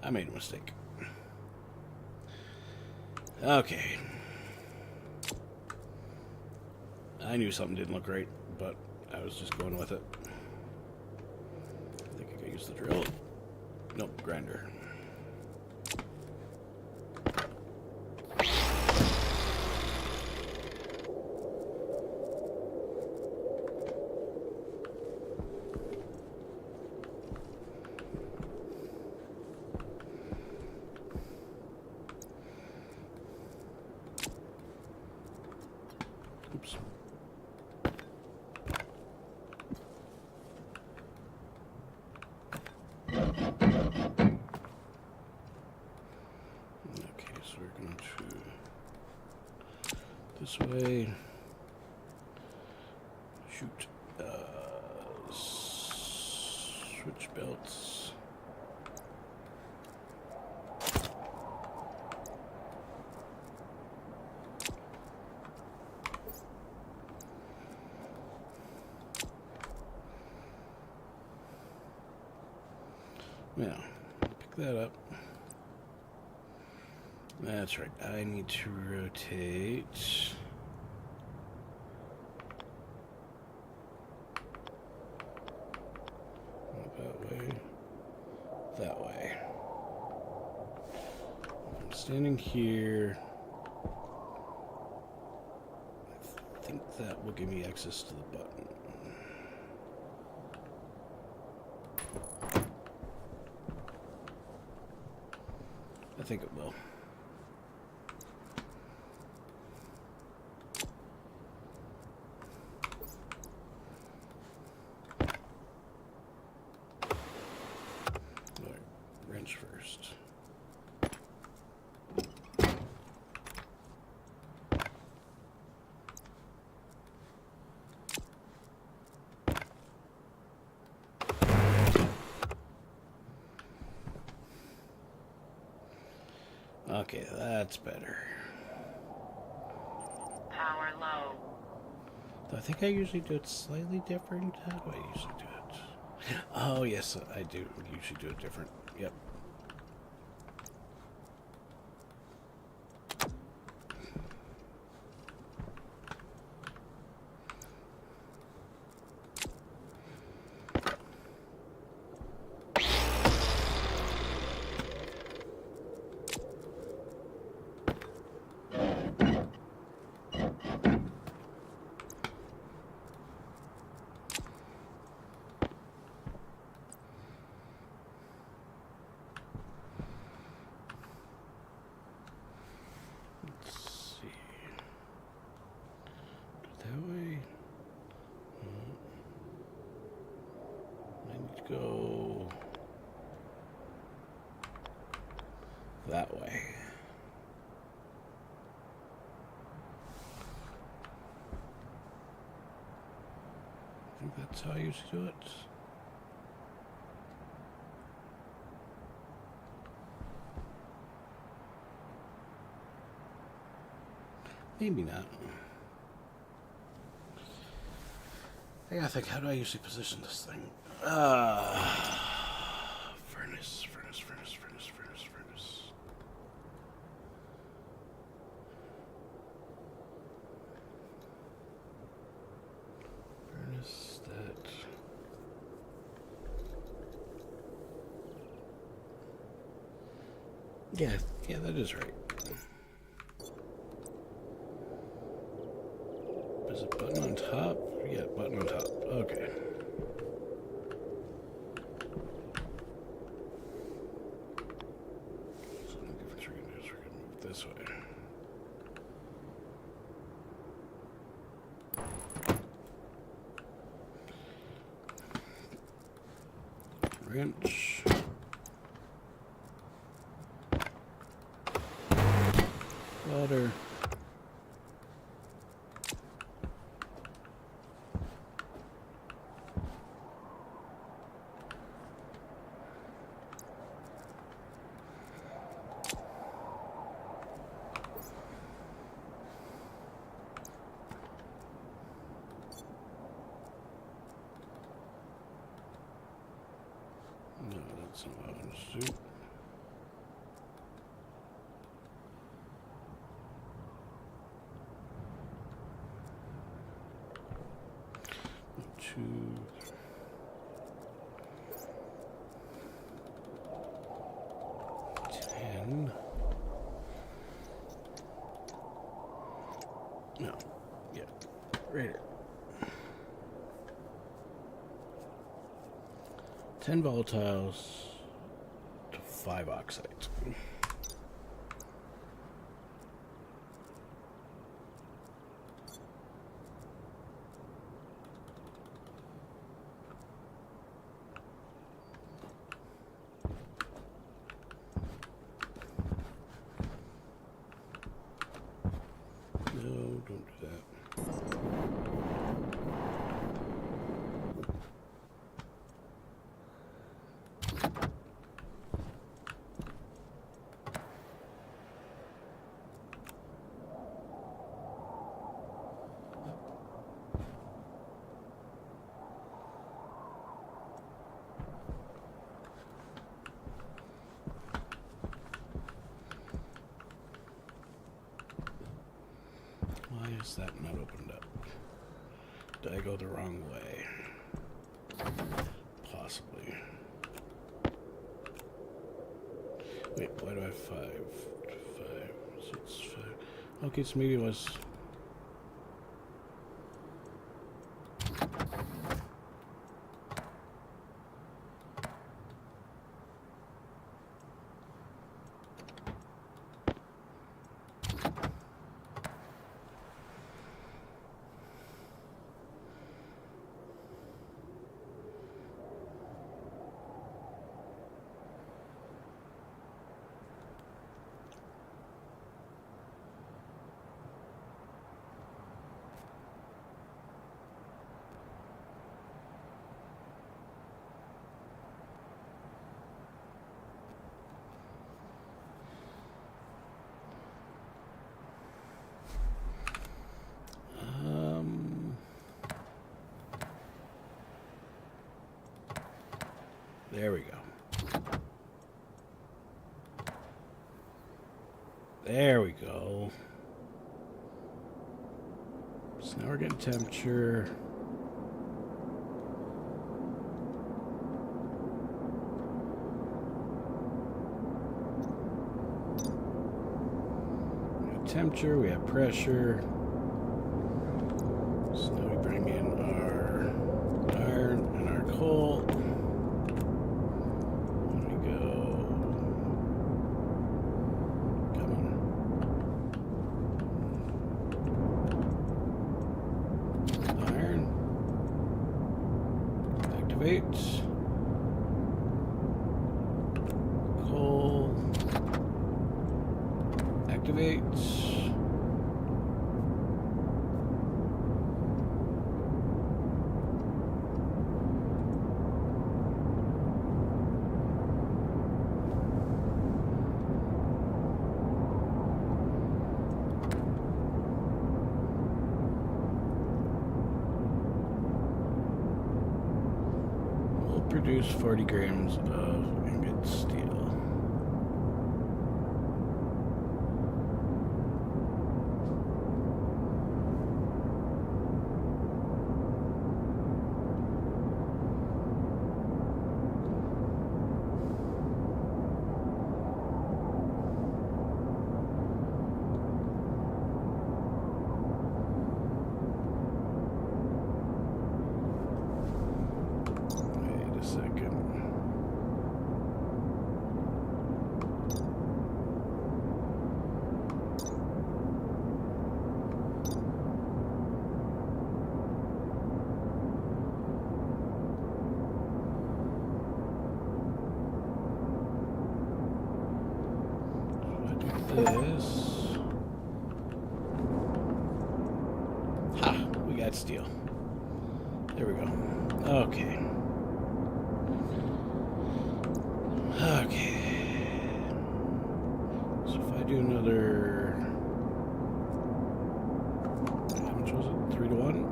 I made a mistake. Okay. I knew something didn't look right, but I was just going with it. I think I could use the drill. Nope, grinder. Oops. Okay, so we're going to this way. Shoot. Switch belts. Now, pick that up. That's right. I need to rotate. That way. That way. I'm standing here. I think that will give me access to the button. I think it will. All right, wrench first. Okay, that's better. Power low. I think I usually do it slightly different. How do I usually do it? Oh, yes, I do usually do it different. Yep. that's how I usually do it. Maybe not. I gotta think, how do I usually position this thing? Furnace. Furnace, that. Yeah, that is right. Is it button on top? Yeah, button on top. Okay. So the difference we're going to do is we're going to move this way. Wrench. Water. No, that's not what I want to do. Two. Ten. No. Yeah. Right here. 10 volatiles to 5 oxides. No, don't do that. Why is that not opened up? Did I go the wrong way? Possibly. Wait, why do I have 5? 5, so it's 5. Okay, so maybe it was... There we go. There we go. So now we're getting temperature. We have temperature, we have pressure. So now we bring in our iron and our coal. Coal activates. produce 40 grams of ingot steel. This. Ha! We got steel. There we go. Okay. Okay. So if I do another... How much was it? 3 to 1?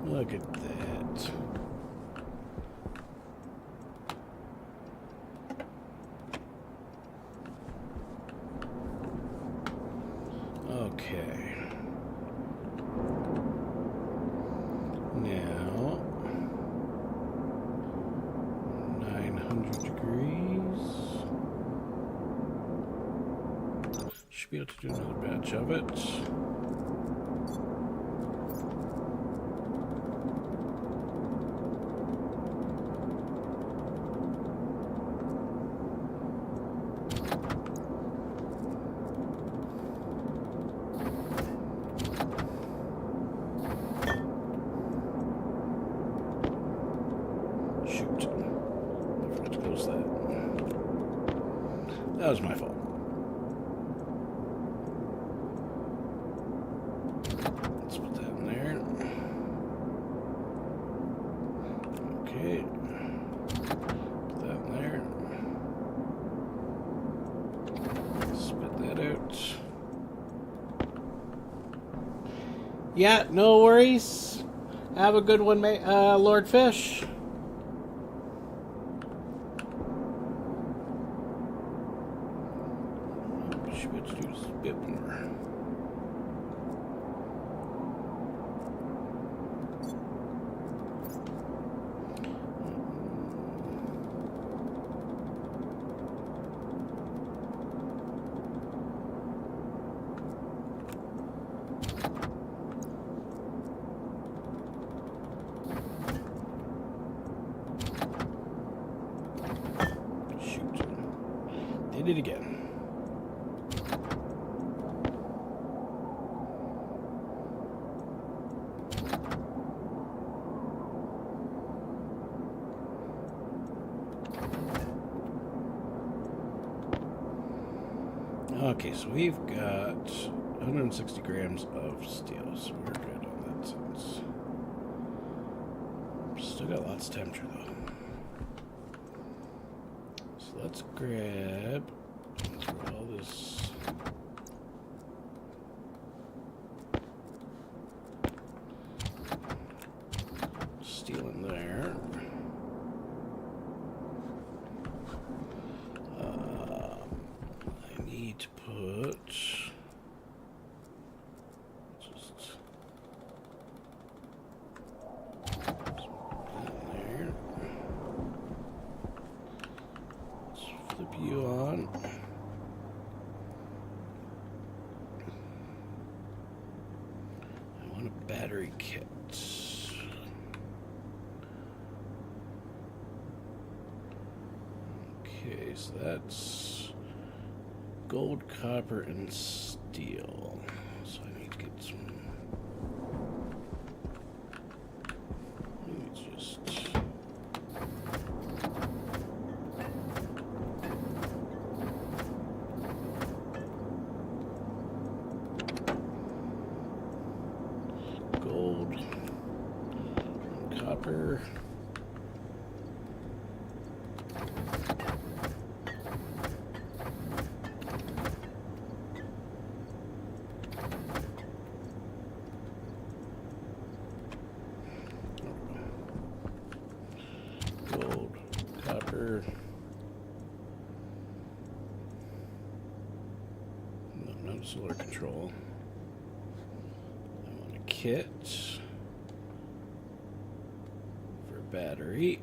Look at that. Okay. Now, 900 degrees. Should be able to do another batch of it. That was my fault. Let's put that in there. Okay. Put that in there. Spit that out. Yeah, no worries. Have a good one, Lord Fish. Let's do just a bit more. Shoot. Did it again. Okay, so we've got 160 grams of steel, so we're good on that sense. Still got lots of temperature though. So let's grab all this. Steel in there. I need to put just that there. Let's flip you on. Okay, so that's gold, copper, and steel. So I need to get some. Let me just. Gold, and copper. Gold, copper. No, not solar control. I want a kit for battery.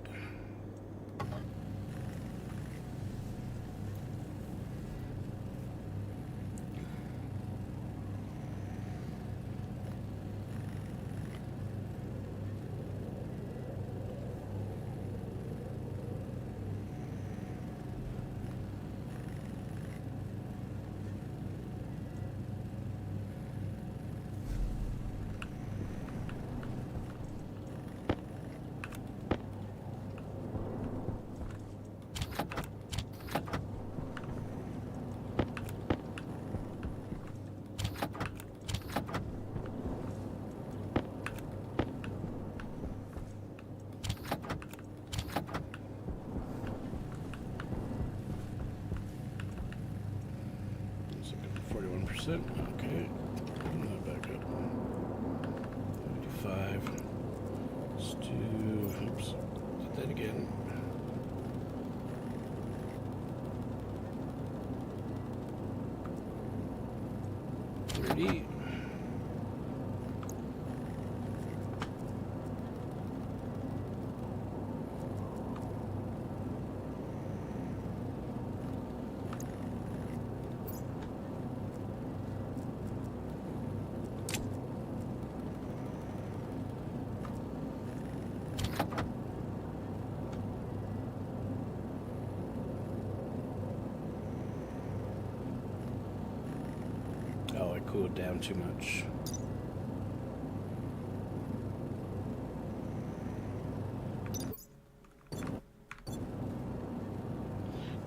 So 41%. Okay. Back up. 55. Let's do. Oops. Did that again. $30. Oh, I cooled down too much.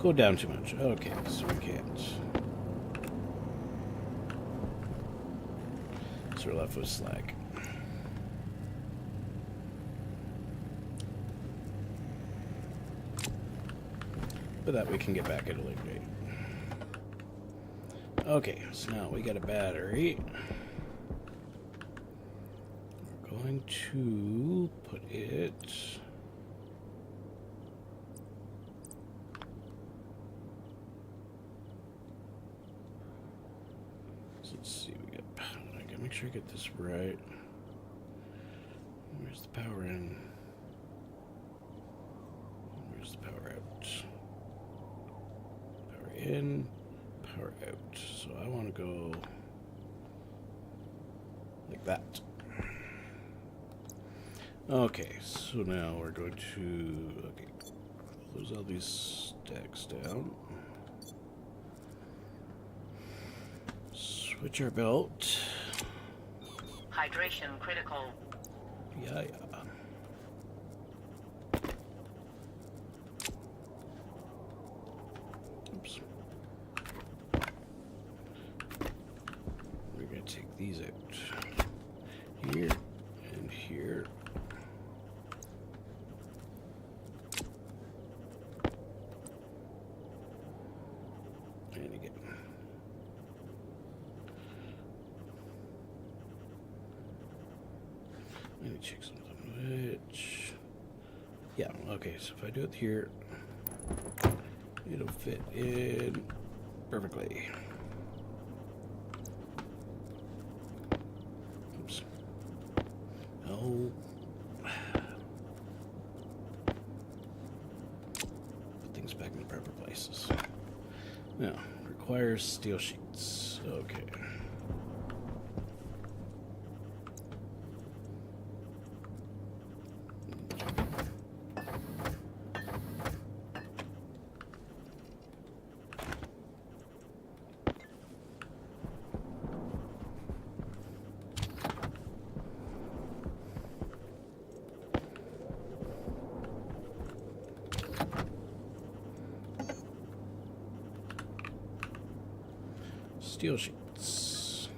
Cooled down too much. Okay, so we can't. So we're left with slag. But that we can get back at a later date. Okay, so now we got a battery. We're going to put it. So let's see, we got. I gotta make sure I get this right. Where's the power in? Where's the power out? Power in. Power out. So I want to go like that. Okay, so now we're going to close all these stacks down. Switch our belt. Hydration critical. Yeah. Oops. We're going to take these out. Here and here. And again. Let me check something. Which. Yeah, okay, so if I do it here, it'll fit in perfectly. Oops. Oh. Put things back in the proper places. Now, requires steel sheets. Okay. Steel sheets.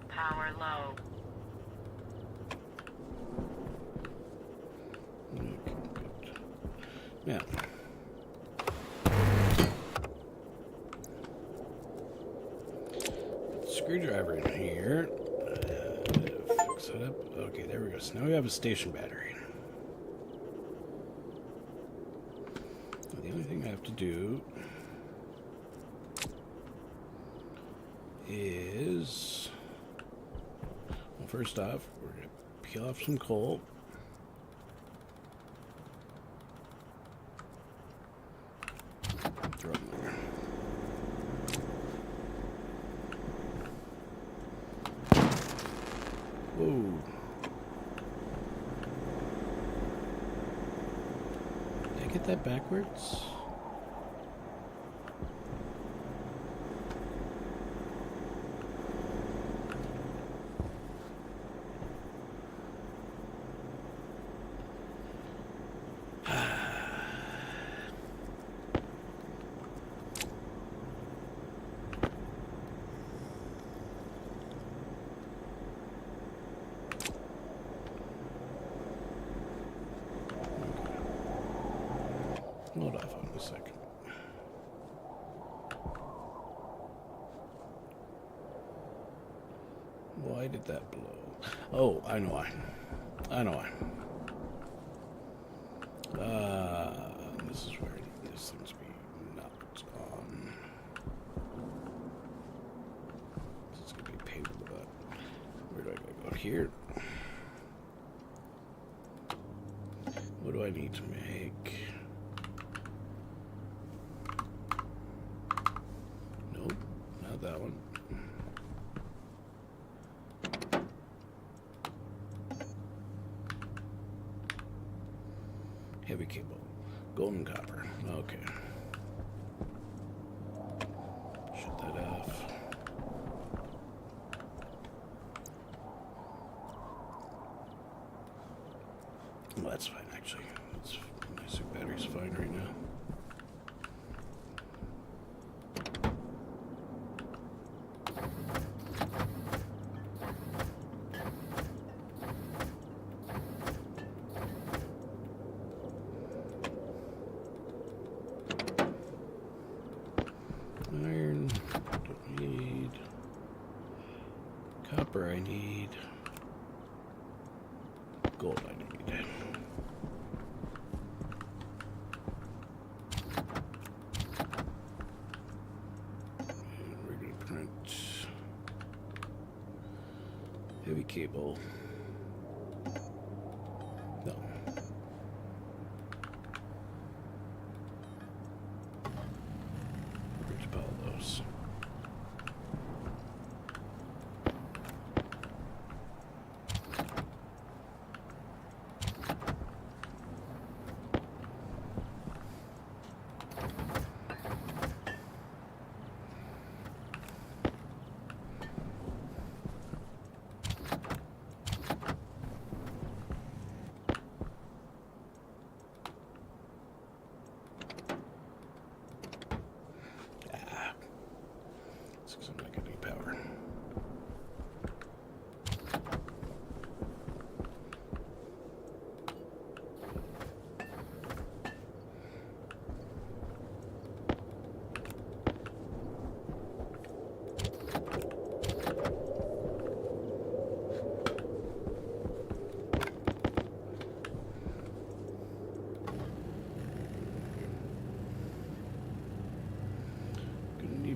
Power low. Okay, good. Now, screwdriver in here. Fix it up. Okay, there we go. So now we have a station battery. Now, the only thing I have to do is, well, first off, we're going to peel off some coal. Throw it in there. Whoa. Did I get that backwards? Hold off on a second. Why did that blow? Oh, I know why. I know why. This is where this thing's be knocked on. This is gonna be a pain in the butt. Where do I gotta go? Here. What do I need to make? Nope, not that one. Heavy cable. Golden copper. Okay. Shut that off. Well, that's fine, actually. My suit battery's fine right now. Iron, don't need. Copper, I need. Gold, I need. And we're going to print heavy cable. No. Where's all those?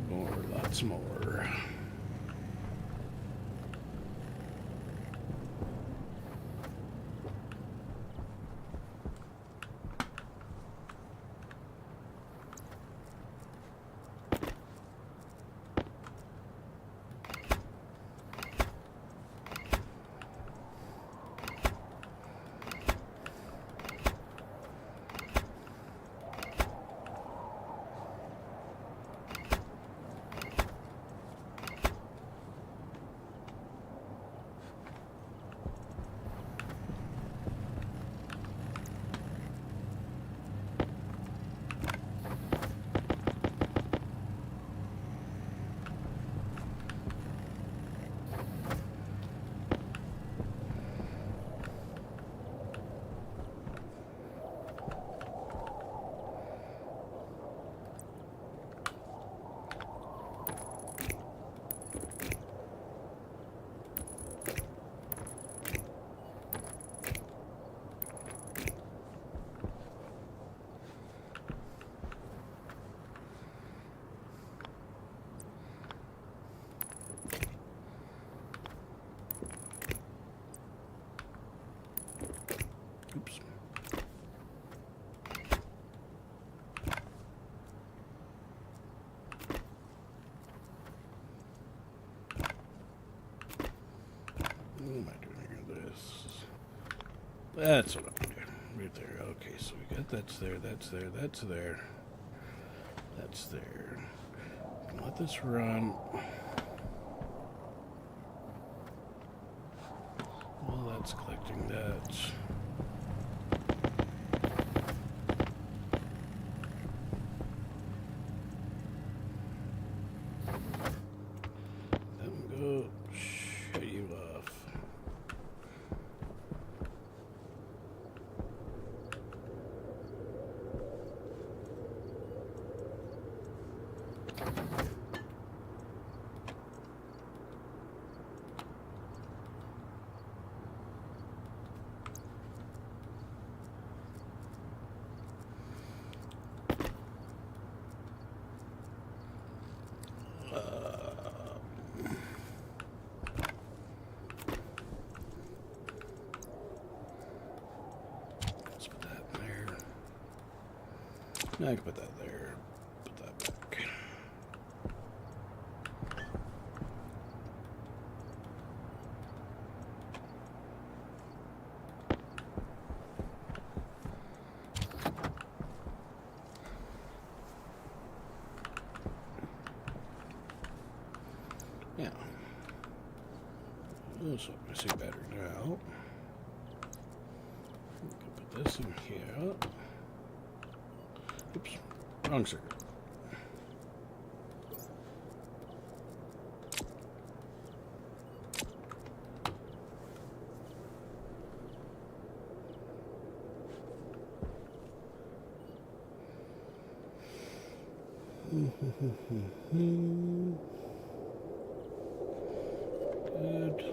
More, lots more. Oops. What am I doing here? This. That's what I'm doing. Right there. Okay, so we got that's there, that's there, that's there. That's there. Let this run. Well, that's collecting that. Then go shut you off. Let's put that in there. Now I can put that there. Put that back. Now, so I see better now. We can put this in here. Oops, wrong circuit. Good.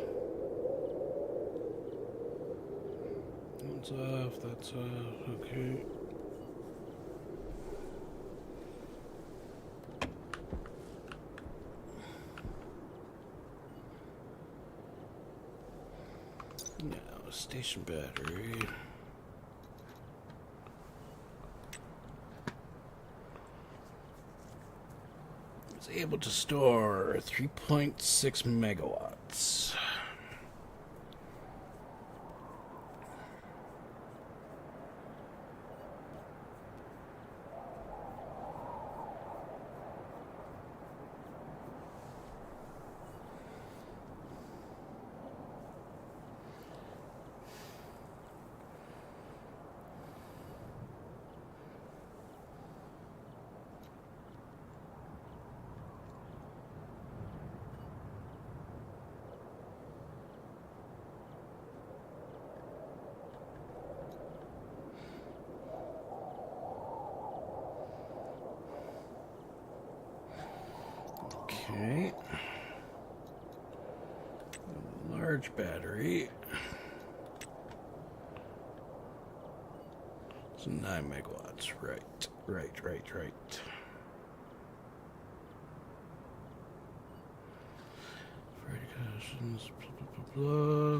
That's off, that's off, okay. Now, station battery. It's able to store 3.6 megawatts. Okay. Large battery. It's 9 megawatts. Right. Options, blah, blah, blah, blah.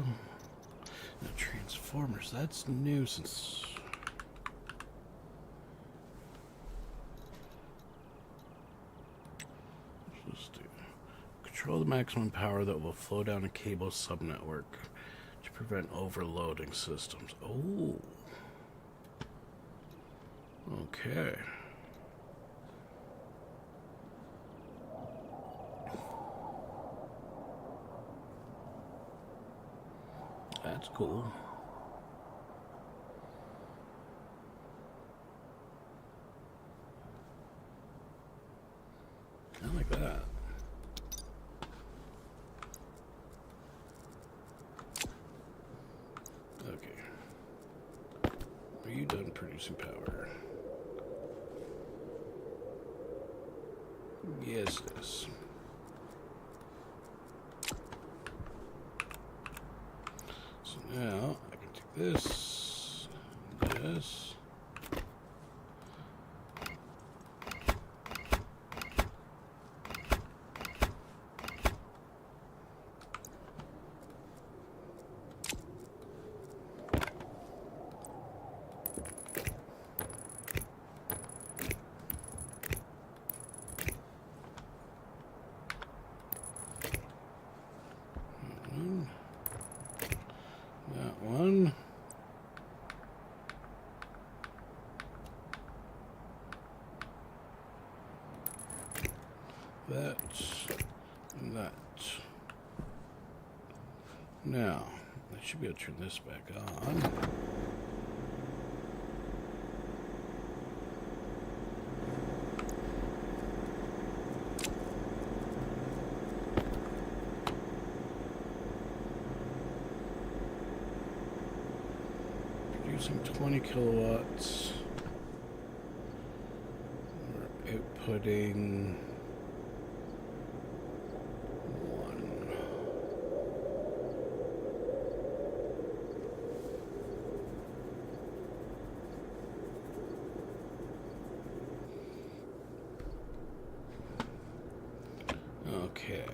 Now, Transformers, that's new since... Let's do... Control the maximum power that will flow down a cable subnetwork to prevent overloading systems. Oh. Okay. That's cool. I like that. Okay. Are you done producing power? Yes, yes. So now I can take this, this. That one. That. And that. Now, I should be able to turn this back on. Producing 20 kilowatts. We're outputting 1. Okay.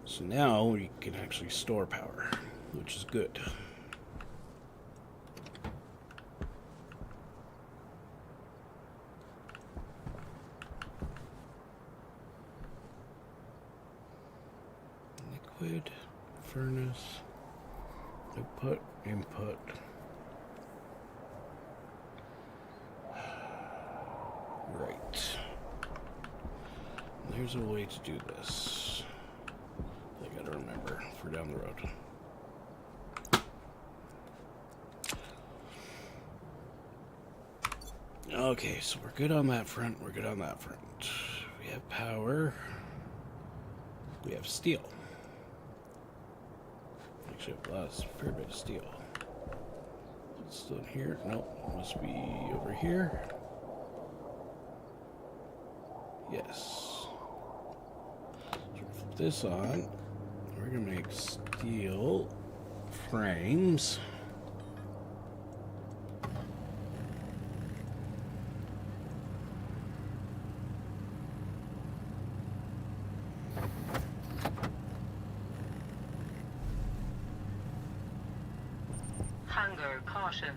So now we can actually store power, which is good. Liquid, furnace, output, input. Right. There's a way to do this. I gotta remember for down the road. Okay, so we're good on that front. We're good on that front. We have power. We have steel. Actually, that's a fair bit of steel. It's still in here. Nope, must be over here. Yes. So flip this on. We're gonna make steel frames. Hunger caution.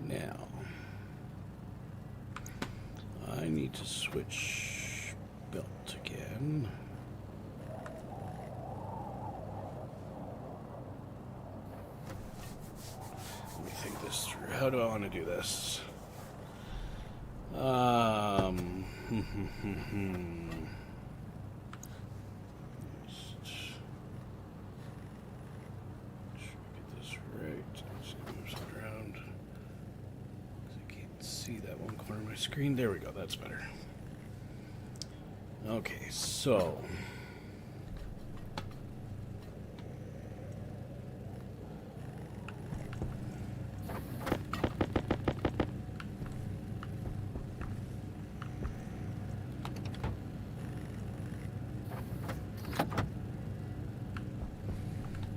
Now, I need to switch belt again. Let me think this through. How do I want to do this? Get this right. I'm just gonna move something around. 'Cause I can't see that one corner of my screen. There we go. That's better. Okay, so.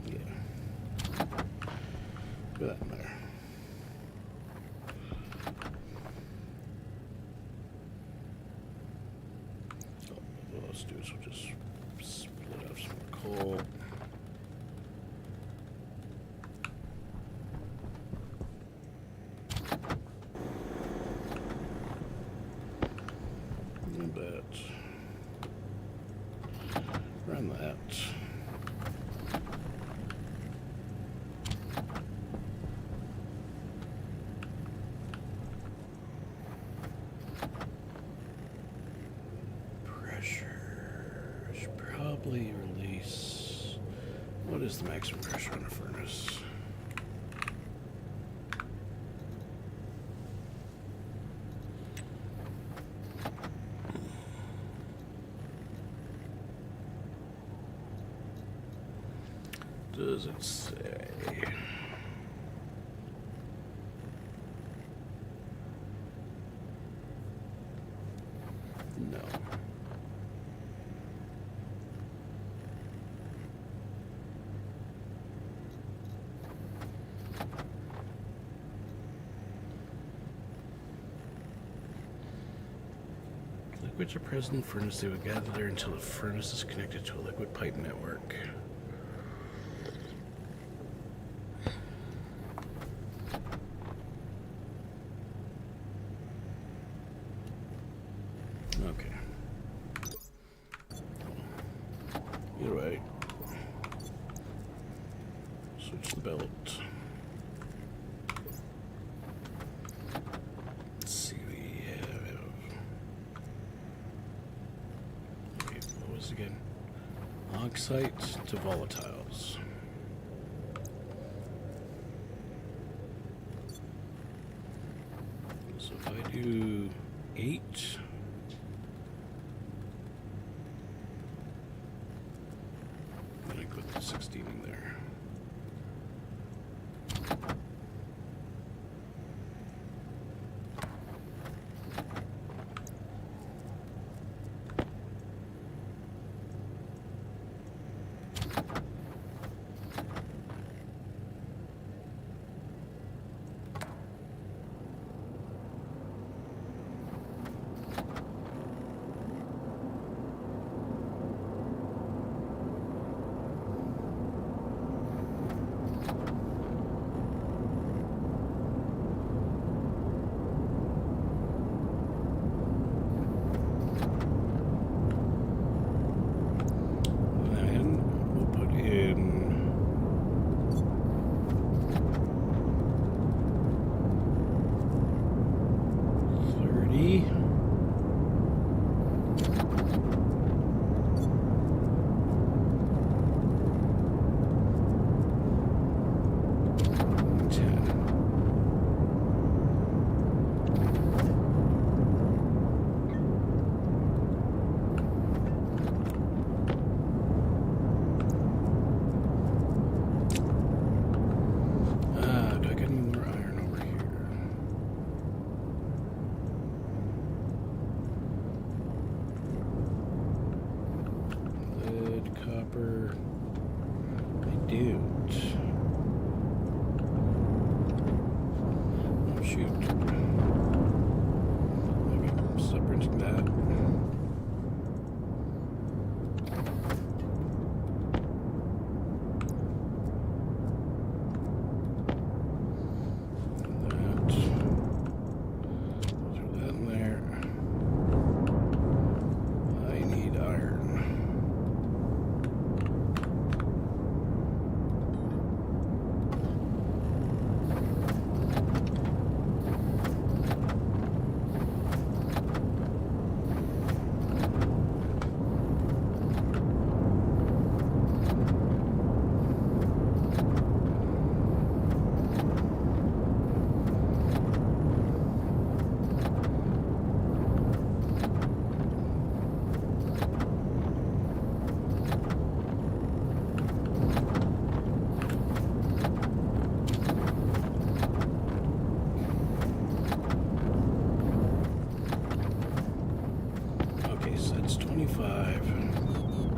Yeah. is we'll just split up some coal. Run that. Pressure should probably release. What is the maximum pressure on a furnace? Does it say? No. Liquids are present in the furnace. They would gather there until the furnace is connected to a liquid pipe network. Okay. You're right. Switch the belt. Let's see what we have. Okay, what was it again? Oxide to volatiles. So if I do 8. Then I put the 16 in there.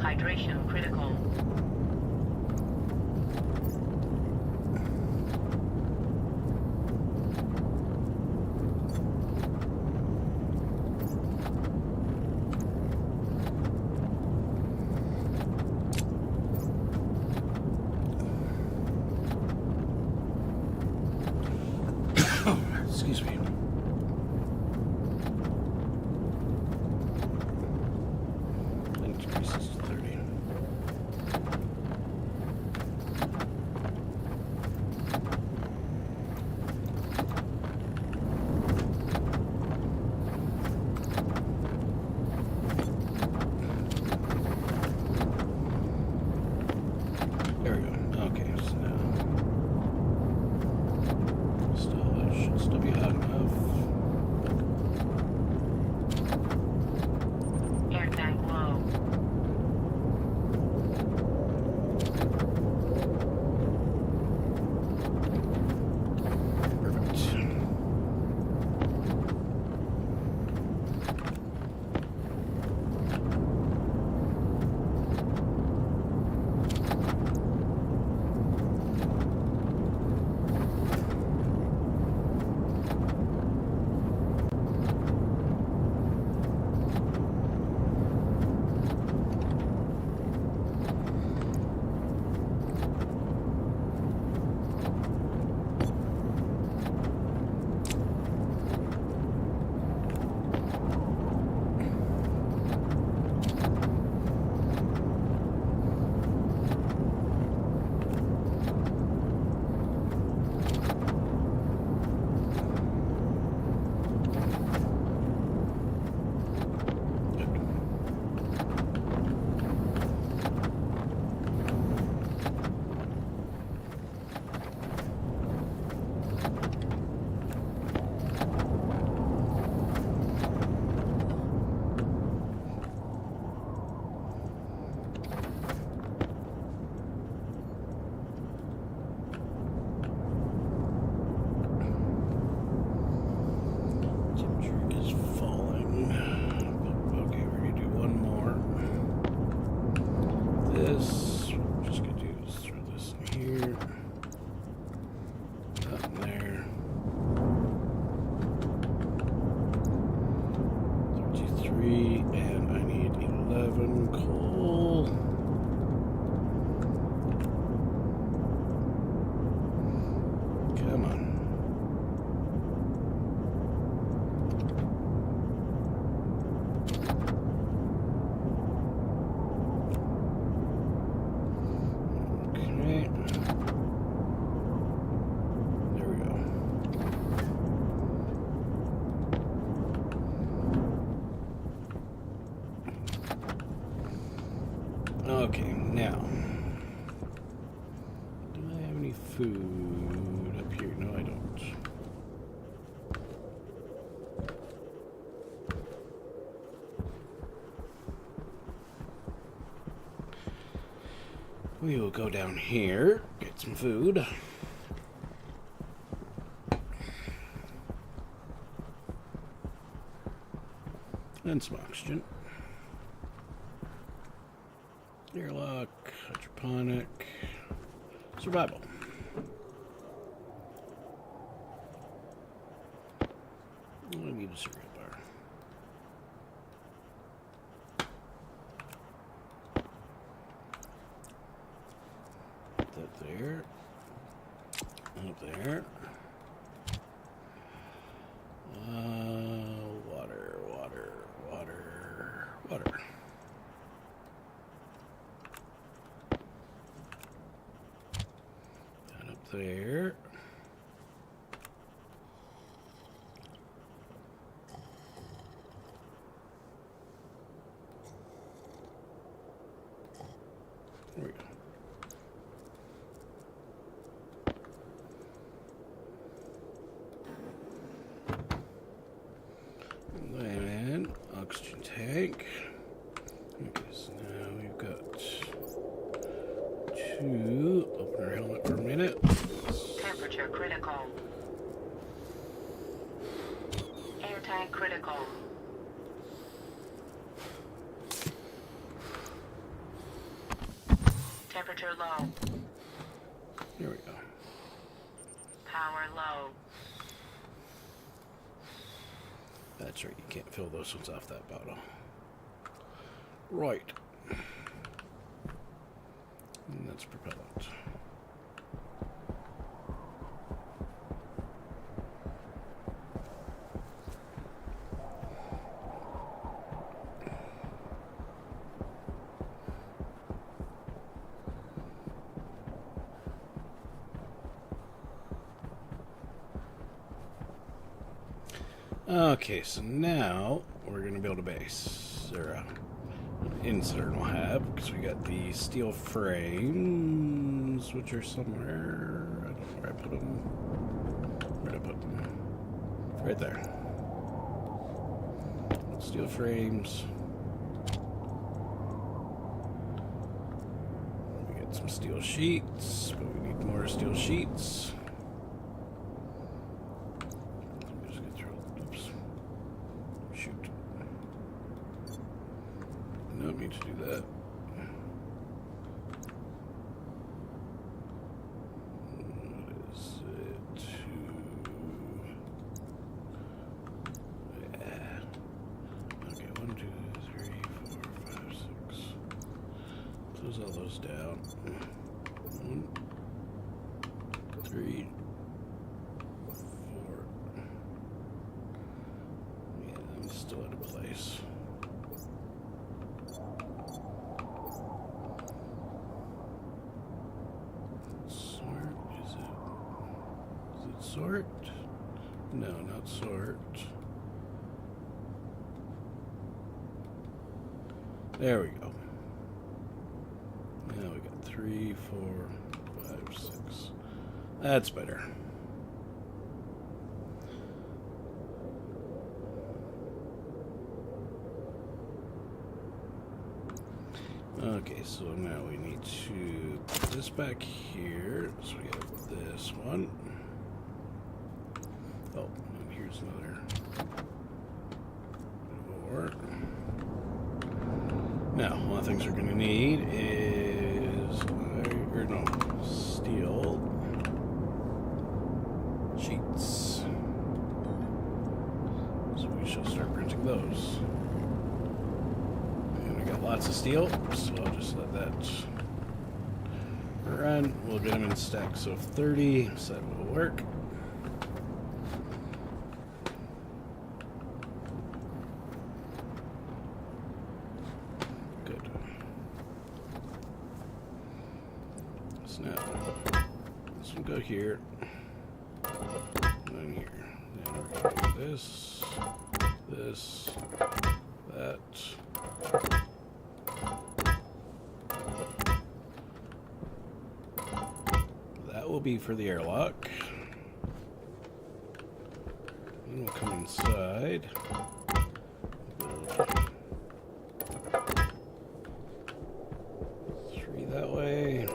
Hydration critical. Excuse me. Increases to 30. There we go. Okay, so now should still be hot enough. Air tank low. Perfect. Temperature is falling. Okay, we're gonna do one more. This, what we're just gonna do is throw this in here. That in there. 33, and I need 11 coal. Come on. Okay. There we go. Okay, now. Do I have any food up here? No, I don't. We will go down here, get some food. And some oxygen. Airlock, hydroponic, survival. I need a cereal bar. Put that there. Up there. Water, water, water, water. And up there. There we go. And oxygen tank. Okay, so now we've got two. Open our helmet for a minute. Temperature critical. Air tank critical. Temperature low. There we go. Power low. That's right, you can't fill those ones off that bottle. Right. And that's propellant. Okay, so now we're going to build a base, or an internal hab, because we got the steel frames, which are somewhere. I don't know where I put them. Where did I put them? Right there. Steel frames. We got some steel sheets, but we need more steel sheets. Don't need to do that. What is it? Yeah. Okay, 1, 2, 3, 4, 5, 6. Close all those down. 1, 3, 4. Yeah, I'm still out of place. Sort? No, not sort. There we go. Now we got 3, 4, 5, 6. That's better. Okay, so now we need to put this back here. So we got this one. Oh, and here's another door. Now, one of the things we're going to need is, steel sheets. So we shall start printing those. And we got lots of steel, so I'll just let that run. We'll get them in stacks of 30, so that will work. Now, this will go here, and then here. Then we're going to do this, that. That will be for the airlock. Then we'll come inside. Build 3 that way.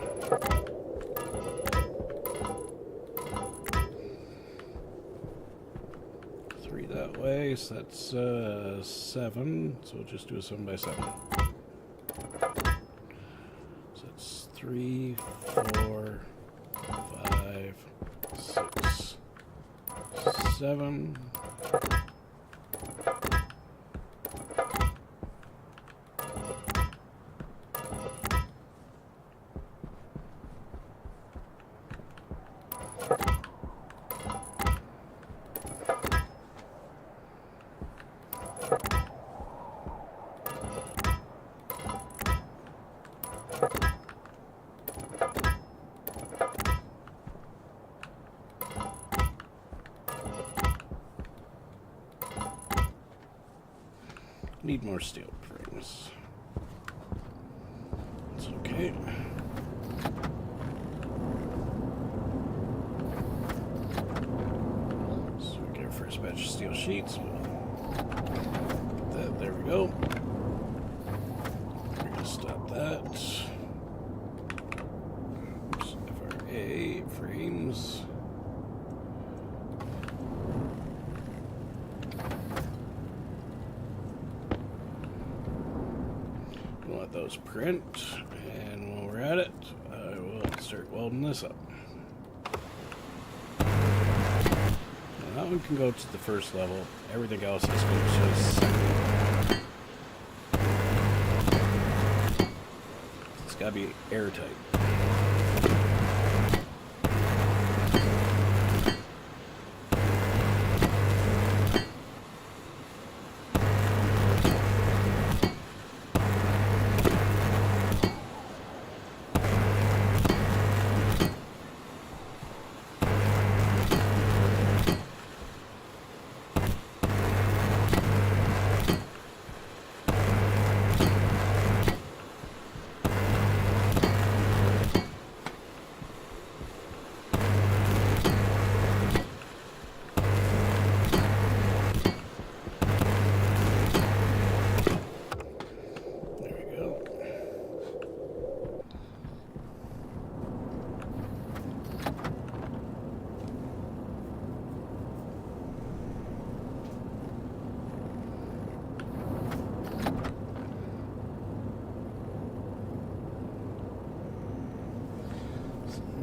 That way, so that's 7. So we'll just do a 7 by 7. So that's 3, 4, 5, 6, 7. Need more steel frames. It's okay. So we get our first batch of steel sheets. There we go. We're going to stop that. Oops, FRA frames. Let those print, and while we're at it, I will start welding this up. Now that one can go to the first level. Everything else is going to just second. It's got to be airtight.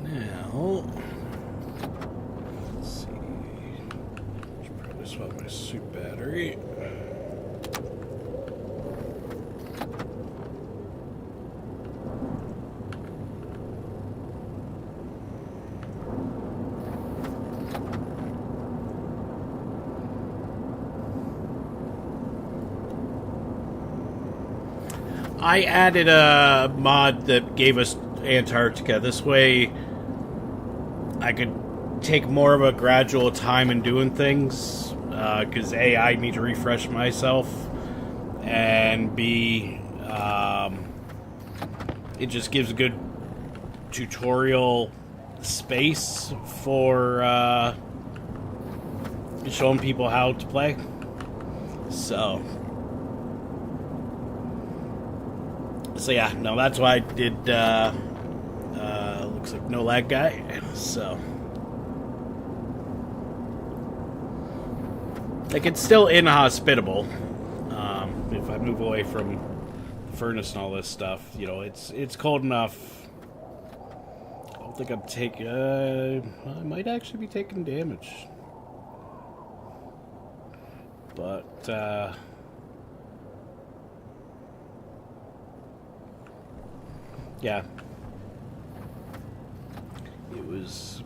Now, let's see. Should probably swap my suit battery. I added a mod that gave us Antarctica. This way, I could take more of a gradual time in doing things. Because A, I need to refresh myself, and B, it just gives a good tutorial space for showing people how to play. So yeah, no, that's why I did, looks like no lag guy, so. Like, it's still inhospitable, if I move away from the furnace and all this stuff, you know, it's cold enough. I don't think I'm taking, I might actually be taking damage. But, yeah, it was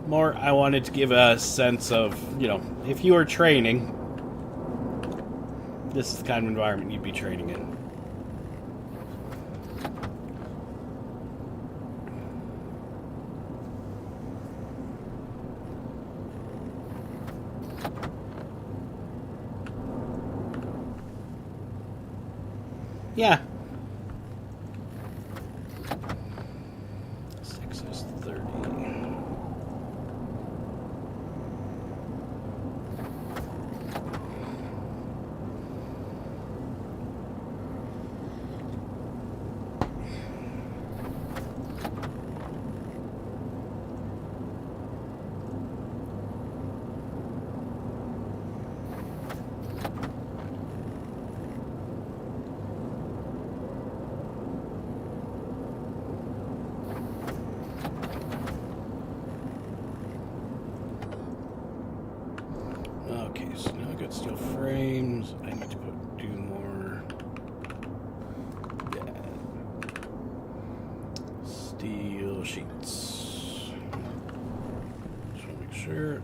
more, I wanted to give a sense of, you know, if you were training, this is the kind of environment you'd be training in. Yeah. 6 is 30. Okay, so now I got steel frames. I need to do more. Yeah. Steel sheets. Just want to make sure.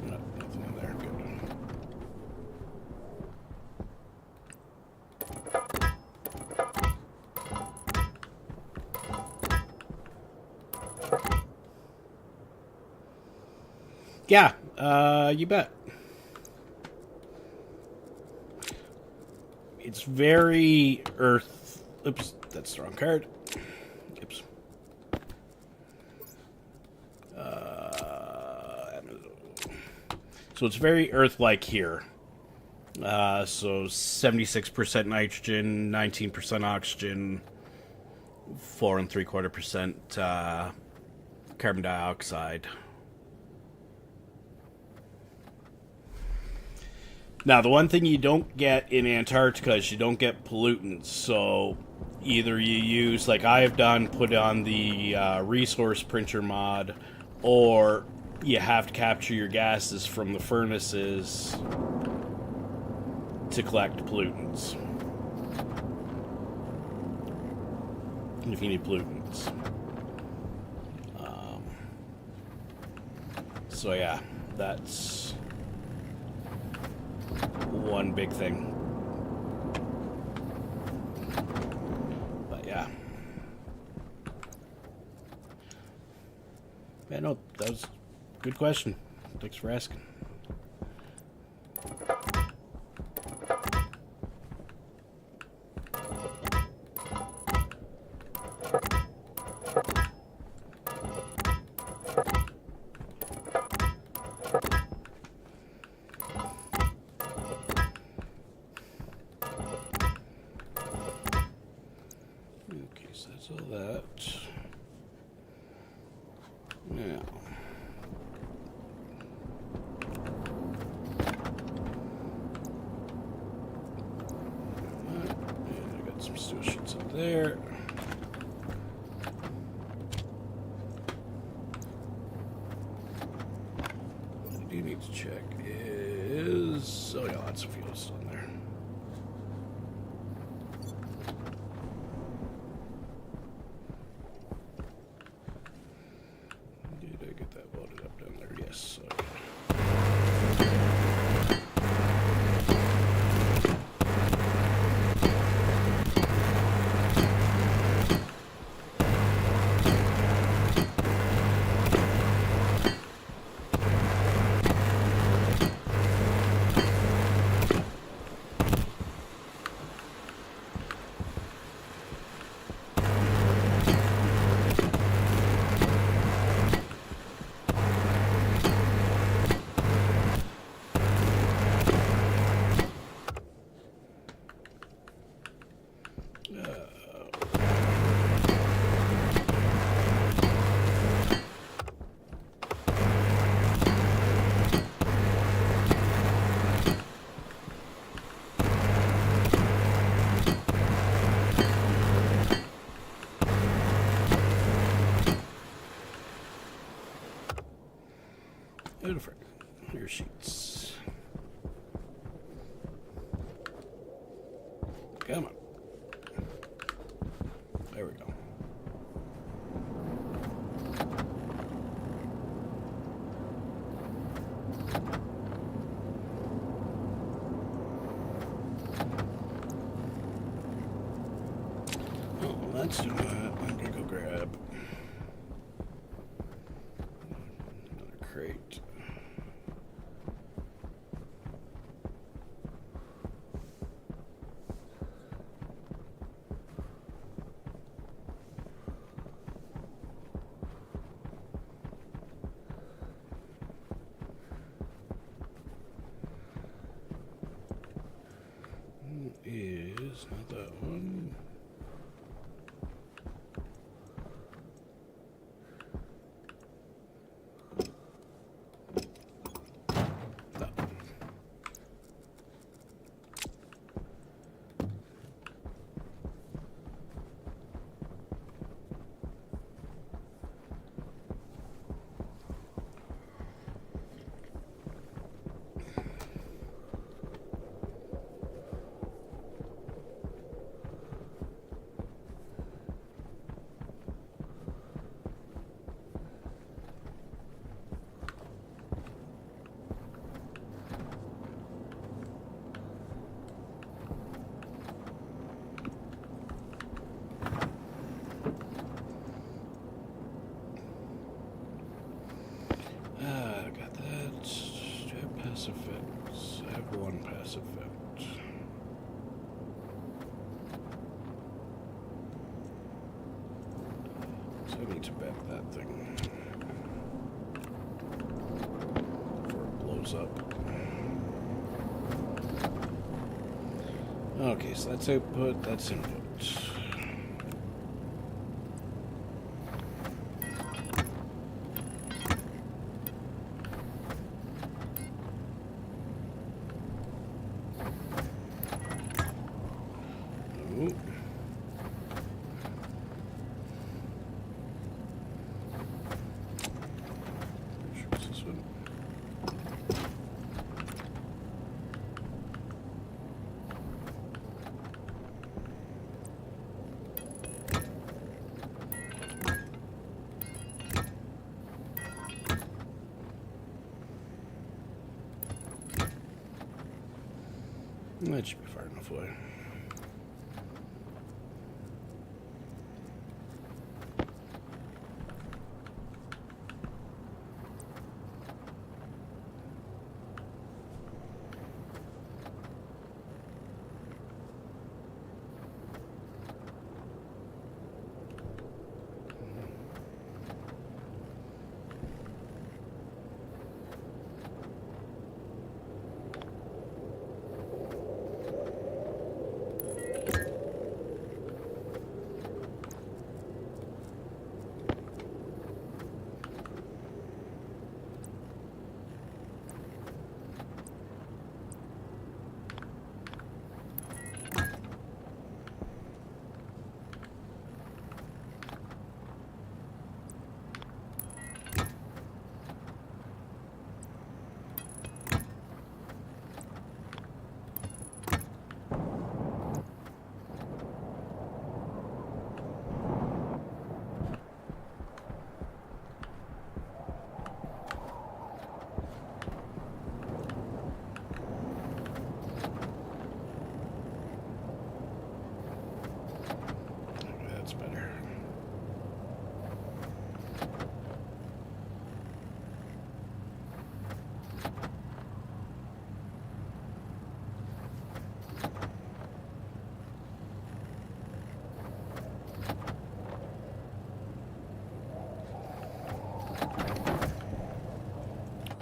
No, nothing in there. Good. Yeah, you bet. It's very Earth. Oops, that's the wrong card. Oops. So it's very Earth-like here. So 76% nitrogen, 19% oxygen, 4 3/4% carbon dioxide. Now, the one thing you don't get in Antarctica is you don't get pollutants. So either you use, like I have done, put on the ResourcePrinter mod, or you have to capture your gases from the furnaces to collect pollutants. If you need pollutants. So yeah, that's one big thing. But yeah. Yeah, no, that was a good question. Thanks for asking. Okay, so that's all that. Now, I got some steel sheets up there. What I do need to check is... oh yeah, lots of fuel still in there. Did I get that welded up down there? Yes. Okay. Beautiful. Your sheets. Come on. There we go. Oh, let's do that. I'm gonna go grab another crate. Is not that one. That one. I got that. Do I have passive effects? I have one passive effect. So I need to back that thing before it blows up. Okay, so that's output, that's input. That should be far enough away.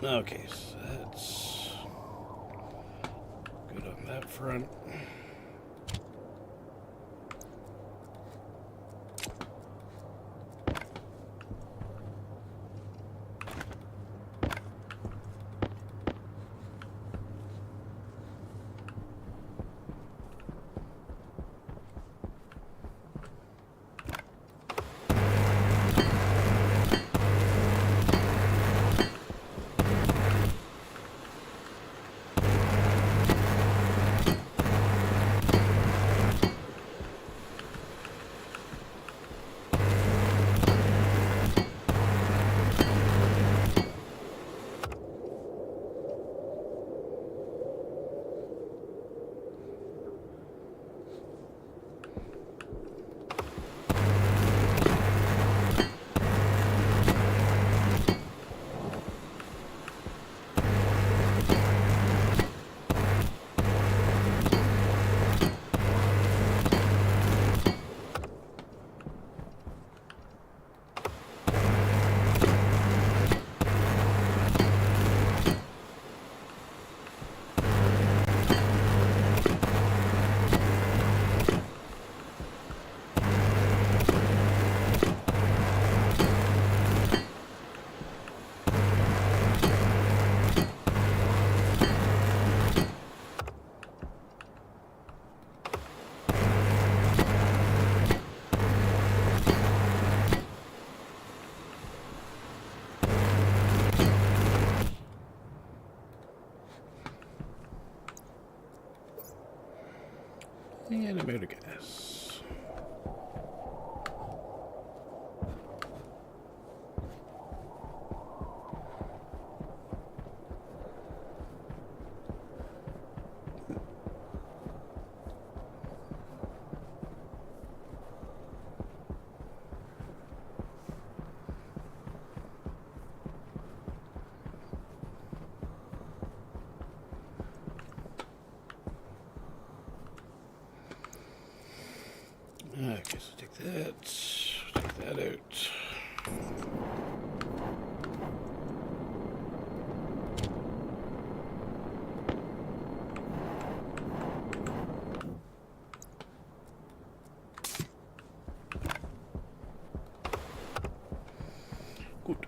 Okay, so that's good on that front. And I'm out of gas. Okay, so take that out. Good.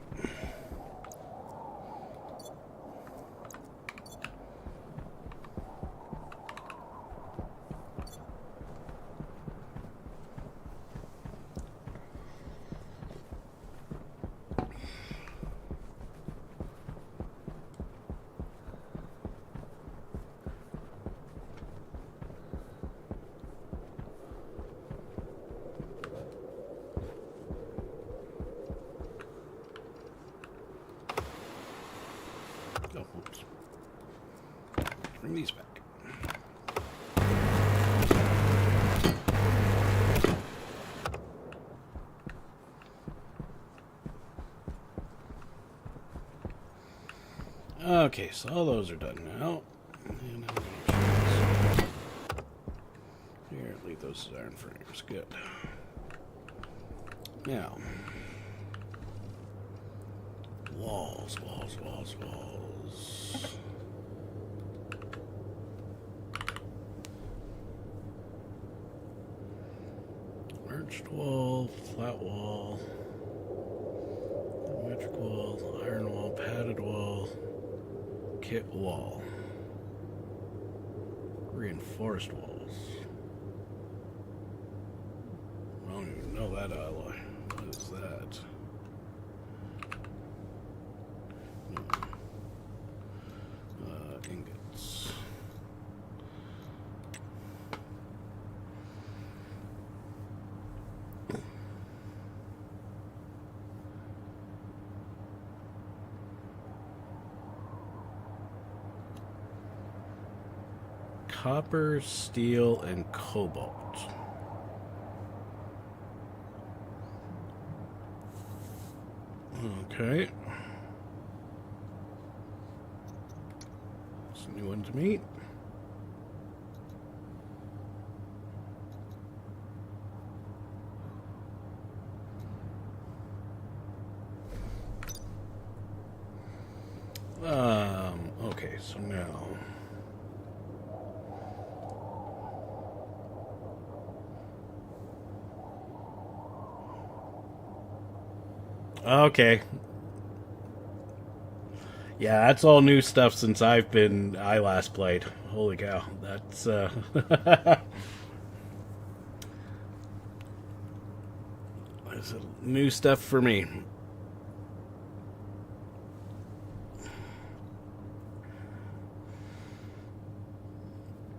Oh, oops. Bring these back. Okay, so all those are done now. And I'm going to here, leave those as iron frames. Good. Now, walls. Arched wall, flat wall, metric wall, iron wall, padded wall, kit wall, reinforced walls. I don't even know that alloy. What is that? Ingots. Copper, steel, and cobalt. Okay. It's a new one to meet. Okay, so now... Okay. Yeah, that's all new stuff since I last played. Holy cow. That's, that's new stuff for me.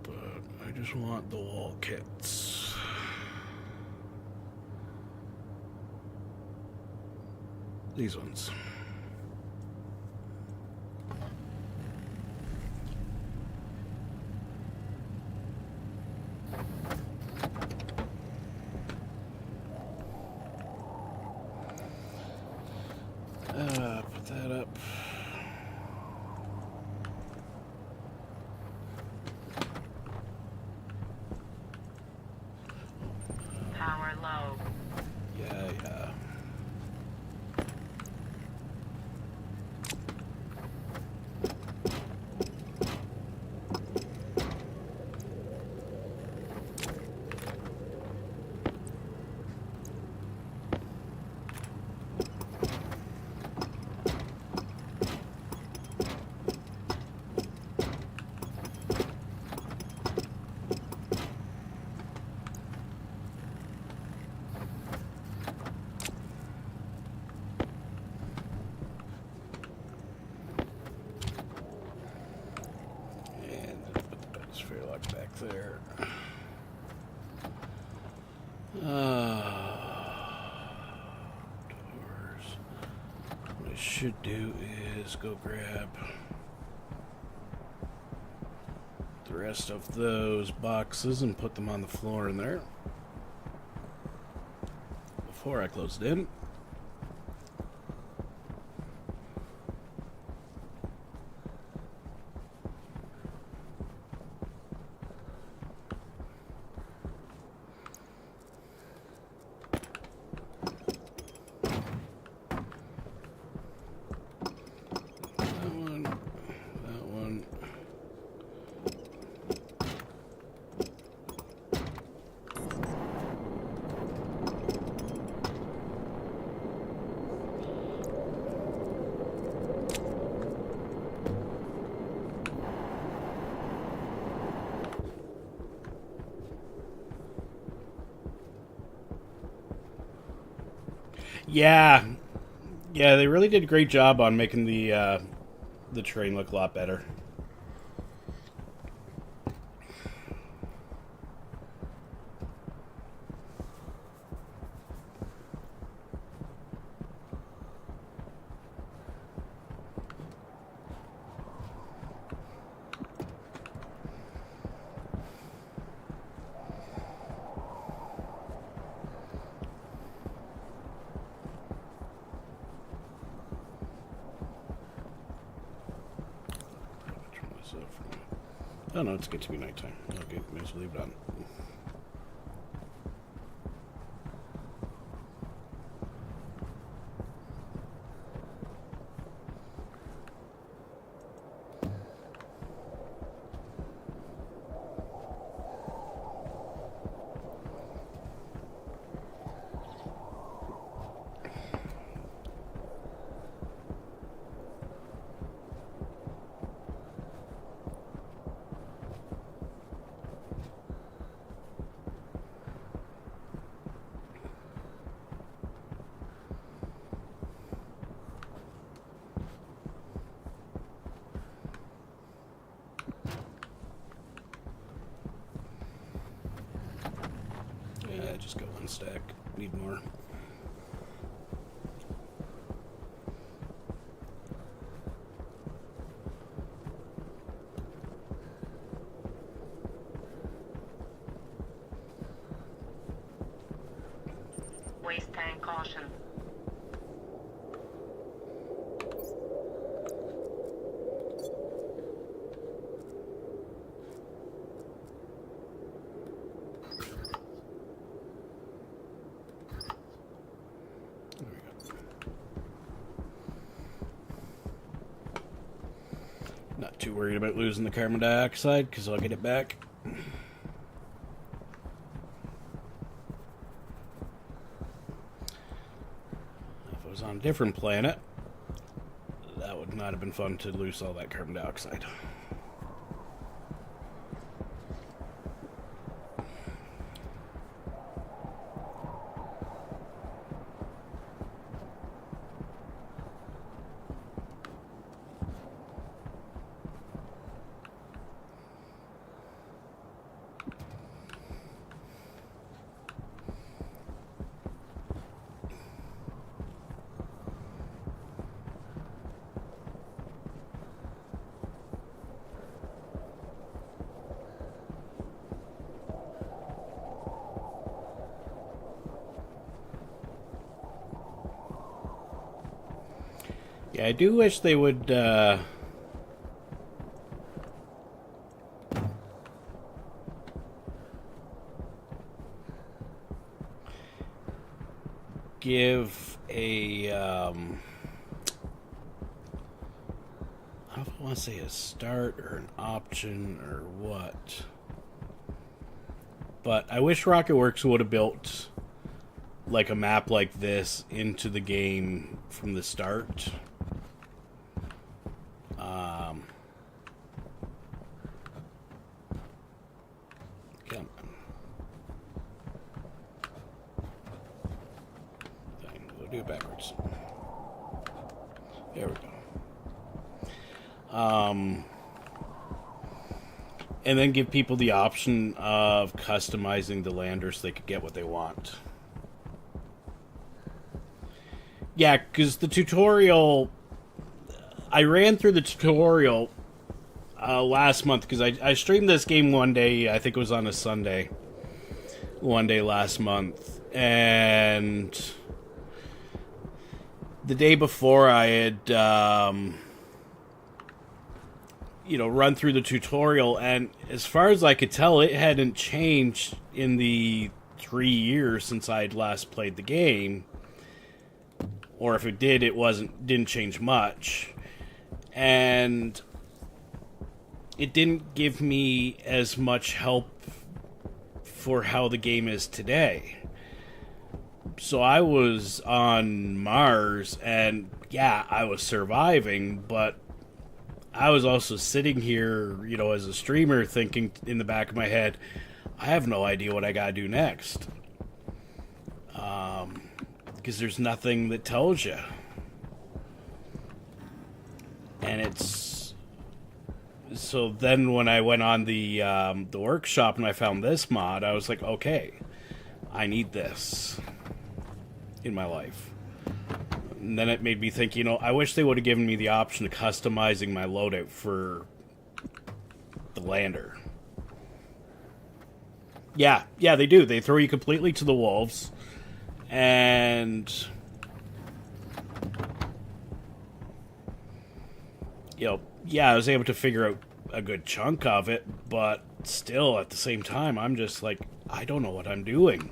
But I just want the wall kits. These ones. Put that up. Power low. Yeah, yeah. Back there. Doors. What I should do is go grab the rest of those boxes and put them on the floor in there before I close it in. Yeah, yeah, they really did a great job on making the train look a lot better. Oh no, it's good to be nighttime. Okay, may as well leave it on. Yeah, just got one stack. Need more. Waste tank caution. There we go. Not too worried about losing the carbon dioxide because I'll get it back. If it was on a different planet, that would not have been fun to lose all that carbon dioxide. Yeah, I do wish they would give a I don't know if I want to say a start or an option or what, but I wish RocketWorks would have built like a map like this into the game from the start. Come on. Dang, we'll do it backwards. There we go. And then give people the option of customizing the lander so they could get what they want. Yeah, because the tutorial... I ran through the tutorial last month because I streamed this game one day. I think it was on a Sunday. One day last month. And the day before I had, run through the tutorial. And as far as I could tell, it hadn't changed in the 3 years since I'd last played the game. Or if it did, didn't change much. And it didn't give me as much help for how the game is today. So I was on Mars, and yeah, I was surviving, but I was also sitting here, as a streamer, thinking in the back of my head, I have no idea what I gotta do next. Because there's nothing that tells you. And it's... So then when I went on the workshop and I found this mod, I was like, okay, I need this in my life. And then it made me think, I wish they would have given me the option of customizing my loadout for the lander. Yeah, they do. They throw you completely to the wolves. And... I was able to figure out a good chunk of it, but still, at the same time, I'm just like, I don't know what I'm doing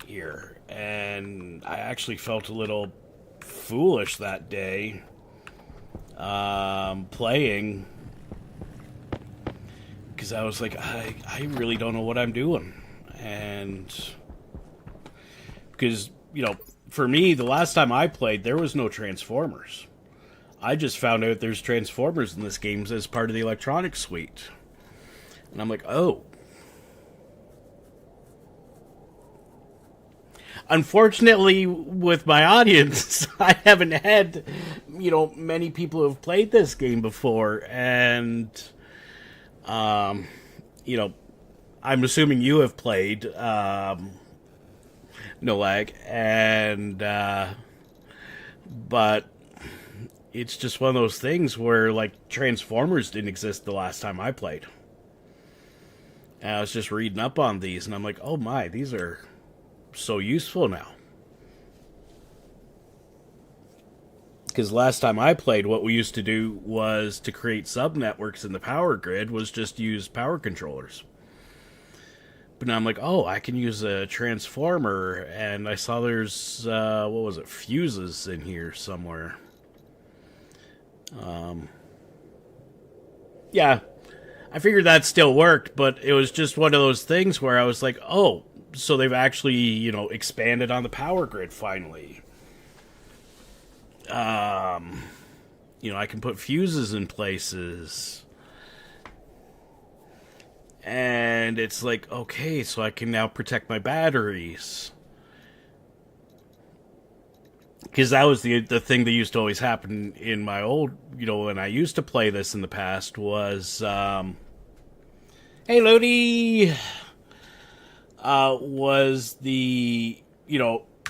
here. And I actually felt a little foolish that day playing, because I was like, I really don't know what I'm doing. And because, for me, the last time I played, there was no Transformers. I just found out there's Transformers in this game as part of the electronics suite. And I'm like, oh. Unfortunately, with my audience, I haven't had, many people who have played this game before. And, I'm assuming you have played, no lag. And, but... It's just one of those things where, Transformers didn't exist the last time I played. And I was just reading up on these, and I'm like, oh my, these are so useful now. Because last time I played, what we used to do was to create sub-networks in the power grid was just use power controllers. But now I'm like, oh, I can use a transformer, and I saw there's, fuses in here somewhere. yeah, I figured that still worked, but it was just one of those things where I was like, oh, so they've actually, expanded on the power grid finally. I can put fuses in places. And it's like, okay, so I can now protect my batteries. Because that was the thing that used to always happen in my old, when I used to play this in the past was, hey, Lodi! Was the,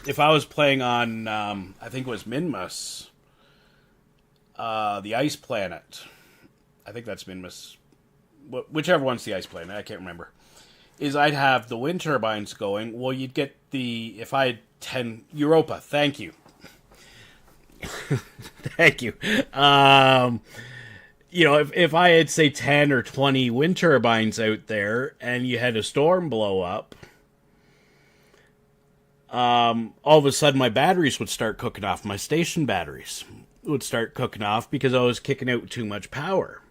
if I was playing on, I think it was Minmus, the Ice Planet. I think that's Minmus. Whichever one's the Ice Planet, I can't remember. Is I'd have the wind turbines going. Well, you'd get if I had 10, Europa, thank you. Thank you. If I had, say, 10 or 20 wind turbines out there and you had a storm blow up, all of a sudden my batteries would start cooking off. My station batteries would start cooking off because I was kicking out too much power.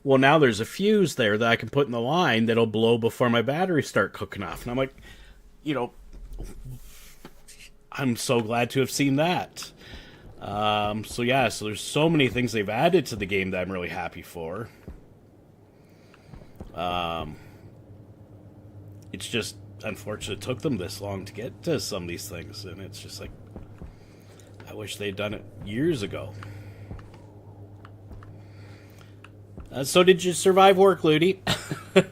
Well, now there's a fuse there that I can put in the line that'll blow before my batteries start cooking off. And I'm like, I'm so glad to have seen that. So there's so many things they've added to the game that I'm really happy for. It's just unfortunate it took them this long to get to some of these things, and it's just like, I wish they'd done it years ago. So did you survive work, Ludi? Now,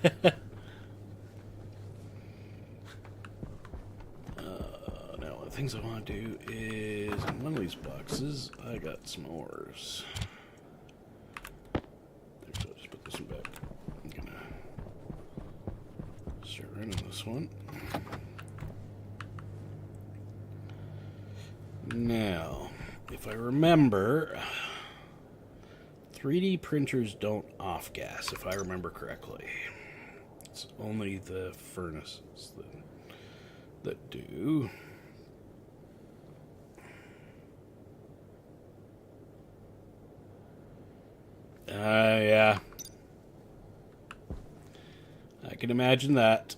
the things I want to do is, in one of these boxes, I got some ores. So I'll just put this one back. I'm going to start running this one. Now, if I remember, 3D printers don't off-gas, if I remember correctly. It's only the furnaces that do. Yeah. I can imagine that.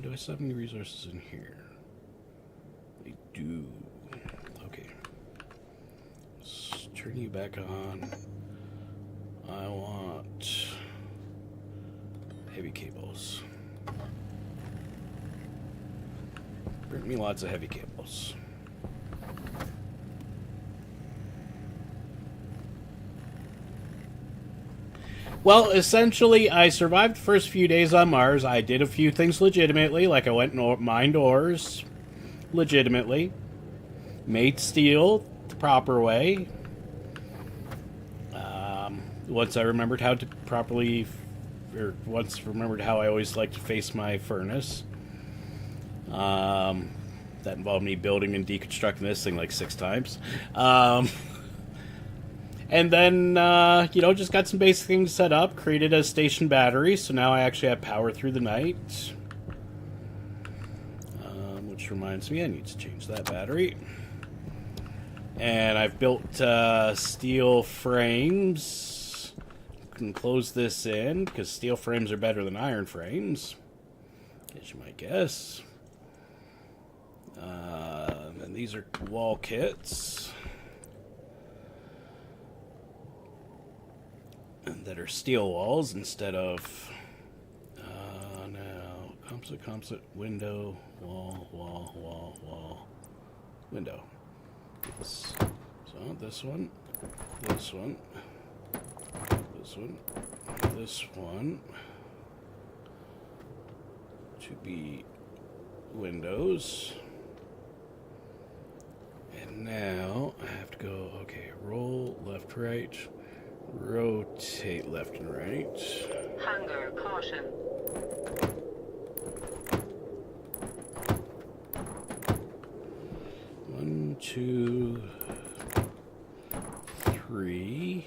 Do I still have any resources in here? I do. Okay. Let's turn you back on. I want heavy cables. Bring me lots of heavy cables. Well, essentially, I survived the first few days on Mars. I did a few things legitimately, like I went and mined ores legitimately. Made steel the proper way. Once I remembered how to properly... once remembered how I always like to face my furnace. That involved me building and deconstructing this thing like 6 times. And then, just got some basic things set up, created a station battery, so now I actually have power through the night. Which reminds me, I need to change that battery. And I've built steel frames. I can close this in, because steel frames are better than iron frames, as you might guess. And these are wall kits. That are steel walls instead of now composite window wall window. So this one this one to be windows. And now I have to go, okay, roll left, right, rotate left and right. Hunger caution. 1, 2, 3.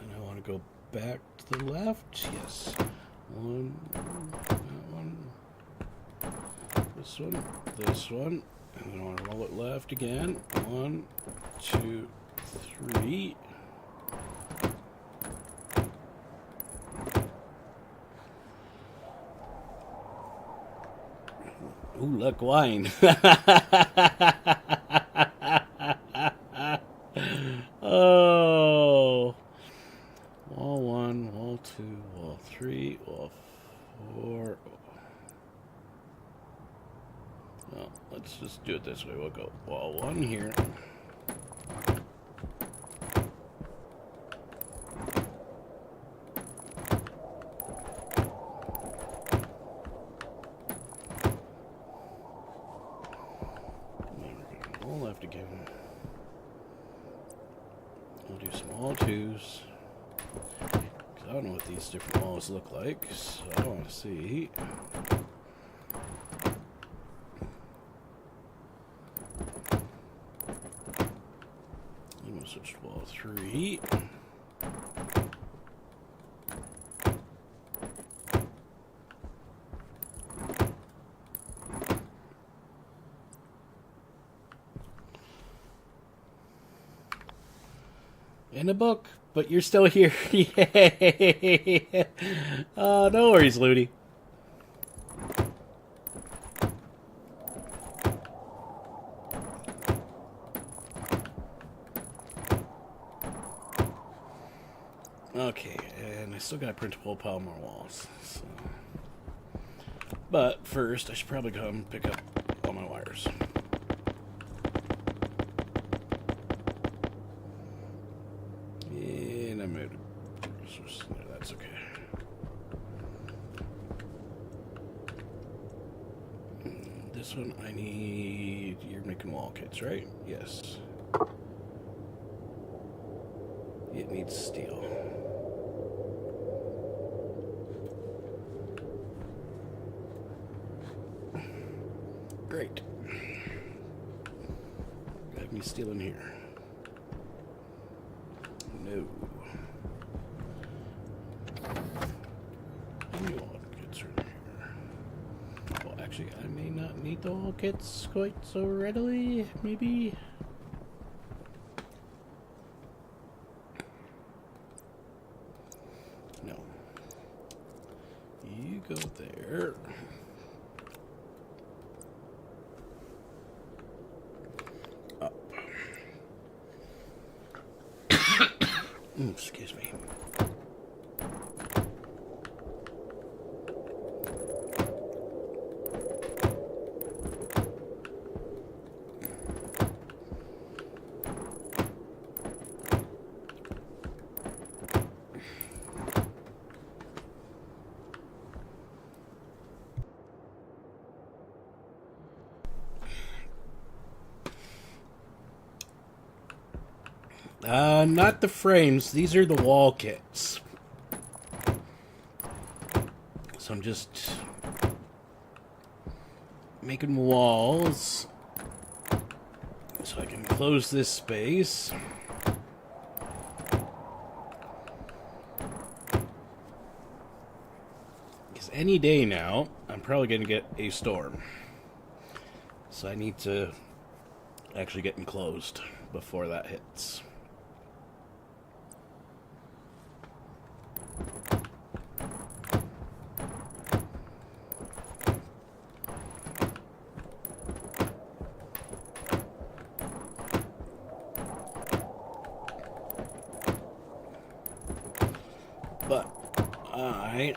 And I want to go back to the left. Yes. One, that one. This this one, and then I want to roll it left again. 1, 2, 3. Ooh, look, wine. Oh. Wall 1, wall 2, wall 3, wall 4. Well, let's just do it this way. We'll go wall 1 here. Left again. We'll do some wall 2s. I don't know what these different walls look like, so I want to see. I'm going to switch to wall 3. In a book, but you're still here. Yay! No worries, Looney. Okay, and I still got to print a whole pile more walls. So. But first, I should probably come pick up all my wires. And I moved it. No, that's okay. This one I need. You're making wall kits, right? Yes. It needs steel. Great. Got me steel in here. No. Wall kits are in here. Well, actually, I may not need the wall kits quite so readily. Maybe. No. You go there. Up. Excuse me. Not the frames. These are the wall kits. So I'm just making walls so I can close this space. Because any day now, I'm probably going to get a storm. So I need to actually get enclosed before that hits. But I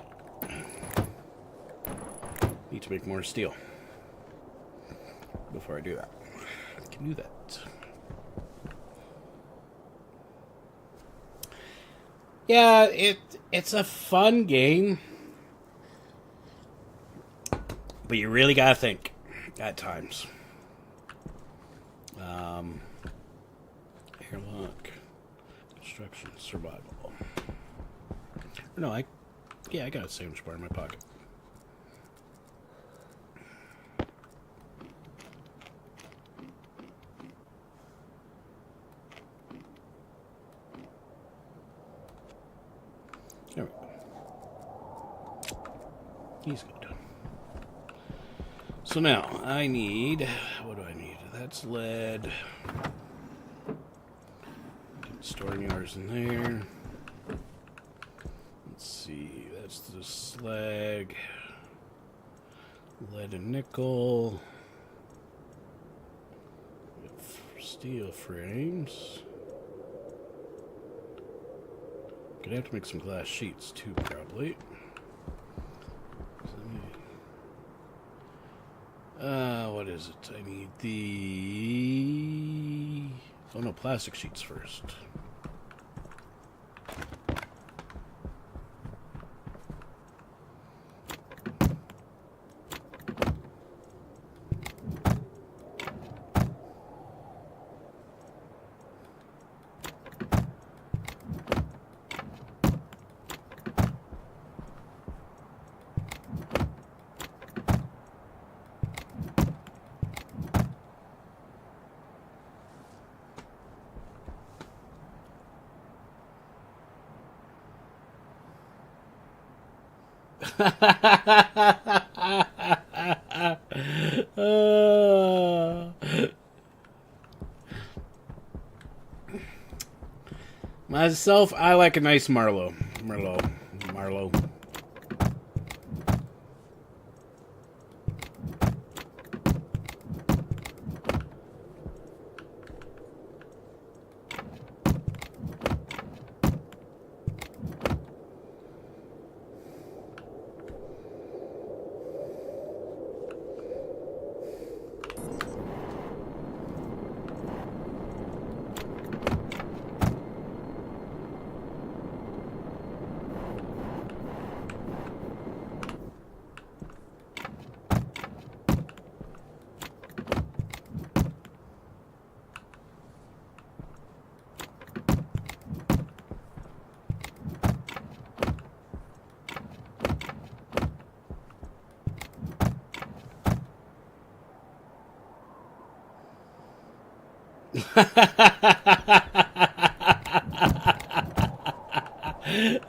need to make more steel before I do that. I can do that. Yeah, it's a fun game, but you really gotta think at times. Airlock, construction, survival. No, I got a sandwich bar in my pocket. There we go. He's good. So now, I need... What do I need? That's lead. Storing yours in there. Let's see. That's the slag. Lead and nickel. Steel frames. Gonna have to make some glass sheets too, probably. What is it? I need the... Oh no, plastic sheets first. Myself, I like a nice Marlowe. Marlowe.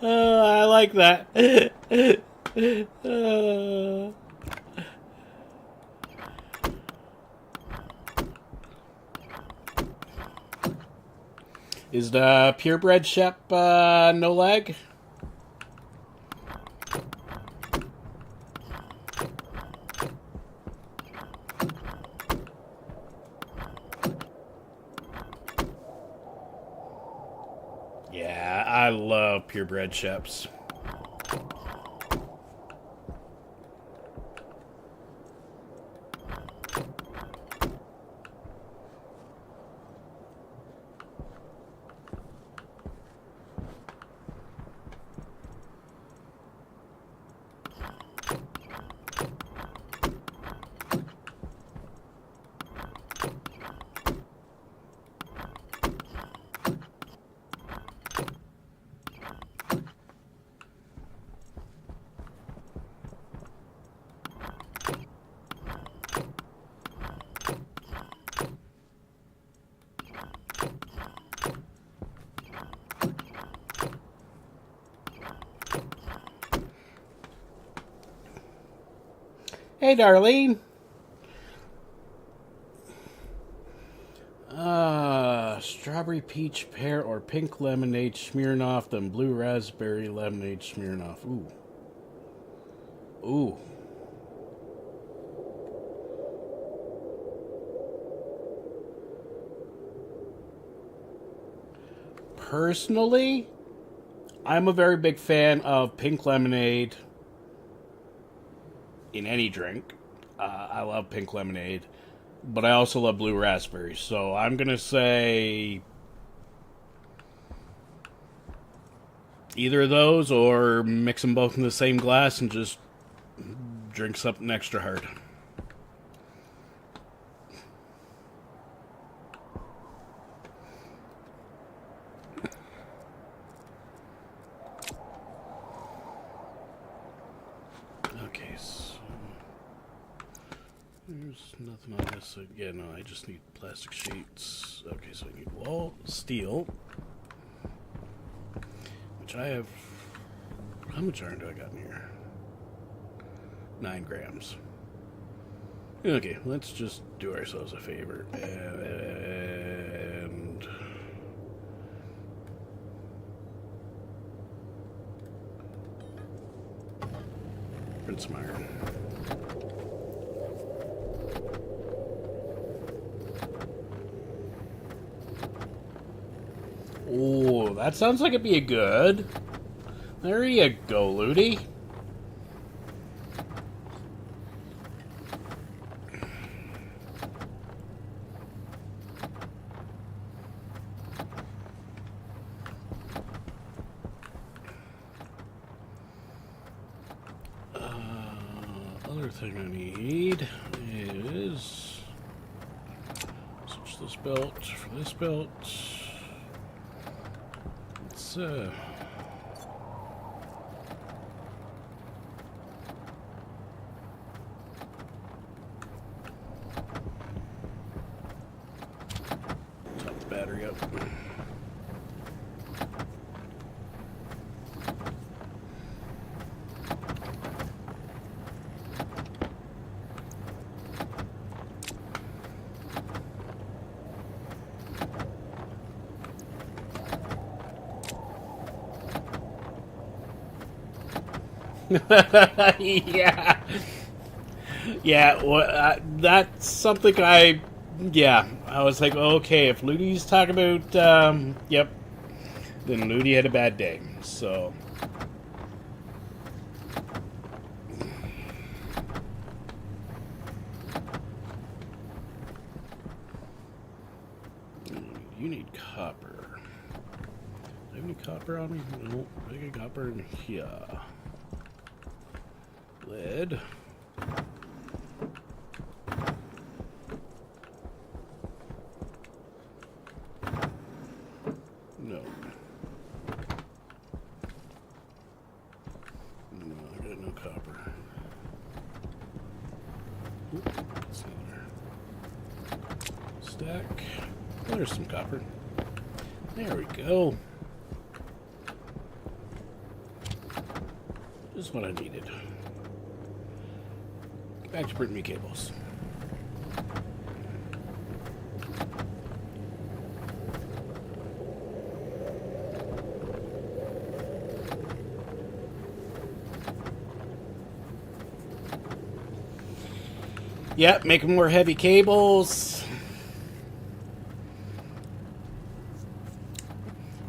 I like that. Is the purebred Shep no lag? Yeah, I love purebred Sheps. Hey, Darlene. Strawberry peach pear or pink lemonade Smirnoff, then blue raspberry lemonade Smirnoff. Ooh. Ooh. Personally, I'm a very big fan of pink lemonade in any drink. I love pink lemonade, but I also love blue raspberry. So I'm going to say either of those, or mix them both in the same glass and just drink something extra hard. Okay, so there's nothing on this. So yeah, no, I just need plastic sheets. Okay, so I need wall steel, which I have. How much iron do I got in here? 9 grams. Okay, let's just do ourselves a favor and print some iron. Oh, that sounds like it'd be a good. There you go, Ludi. Other thing I need is switch this belt for this belt. Let's top the battery up. Yeah. Yeah, well, that's something I was like, okay, if Ludi's talking about, yep, then Ludi had a bad day, so. You need copper. Do I have any copper on me? No, I got copper in here. Lead. No. No, I got no copper. Oop, that's another stack. There's some copper. There we go. Just what I needed. Back to print me cables. Yep, making more heavy cables.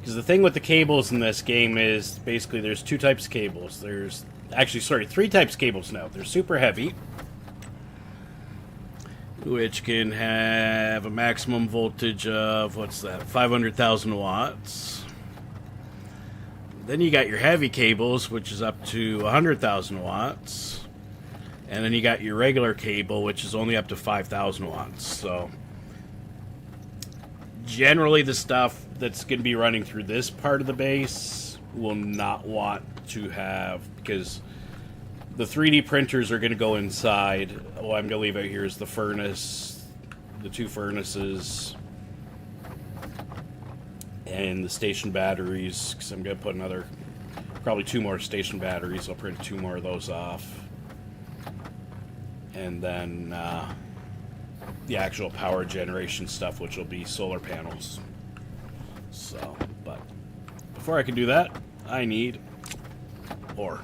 Because the thing with the cables in this game is basically there's two types of cables. There's actually, sorry, three types of cables now. They're super heavy, which can have a maximum voltage of, what's that, 500,000 watts. Then you got your heavy cables, which is up to 100,000 watts. And then you got your regular cable, which is only up to 5,000 watts. So, generally the stuff that's going to be running through this part of the base will not want to have, because the 3D printers are going to go inside. What I'm going to leave out here is the furnace, the two furnaces, and the station batteries, because I'm going to put another, probably two more station batteries. I'll print two more of those off. And then the actual power generation stuff, which will be solar panels. So, but before I can do that, I need ore.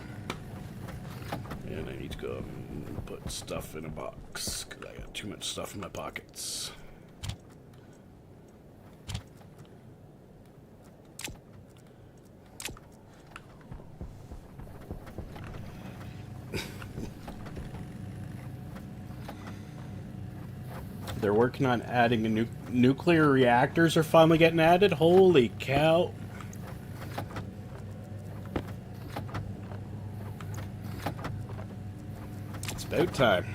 And I need to go and put stuff in a box, because I got too much stuff in my pockets. They're working on adding a nuclear reactors are finally getting added. Holy cow. It's about time.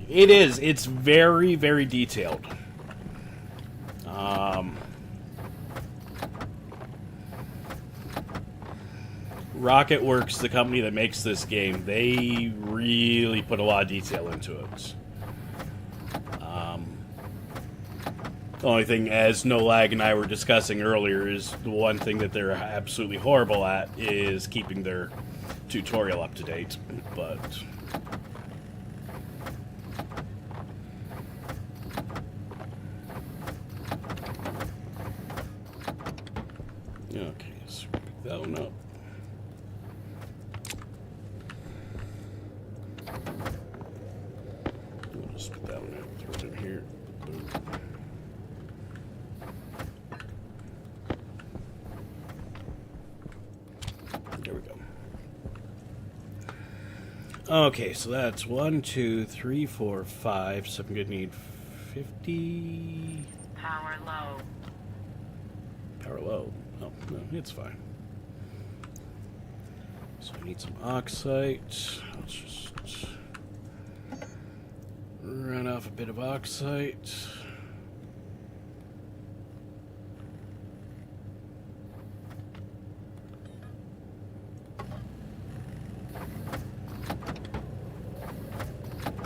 It is. It's very, very detailed. RocketWorks, the company that makes this game, they really put a lot of detail into it. The only thing, as No Lag and I were discussing earlier, is the one thing that they're absolutely horrible at is keeping their tutorial up to date. But okay, so pick that one up. We'll just put that one out, throw it in here. Boom. There we go. Okay, so that's 1, 2, 3, 4, 5. So I'm gonna need 50. Power low. Power low. Oh, no, it's fine. So I need some oxite. Let's just run off a bit of oxite.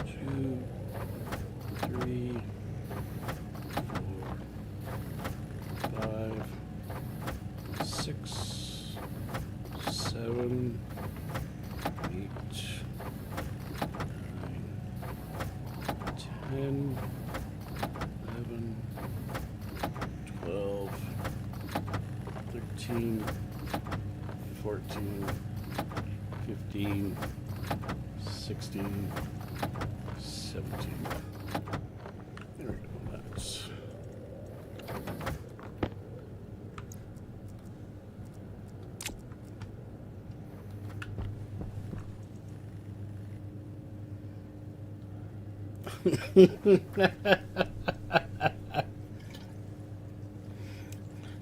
Two, 3, 4, 5, 6, 7, 8, 9, 10, 11, 12, 13, 14, 15, 16, 17. There we go. That's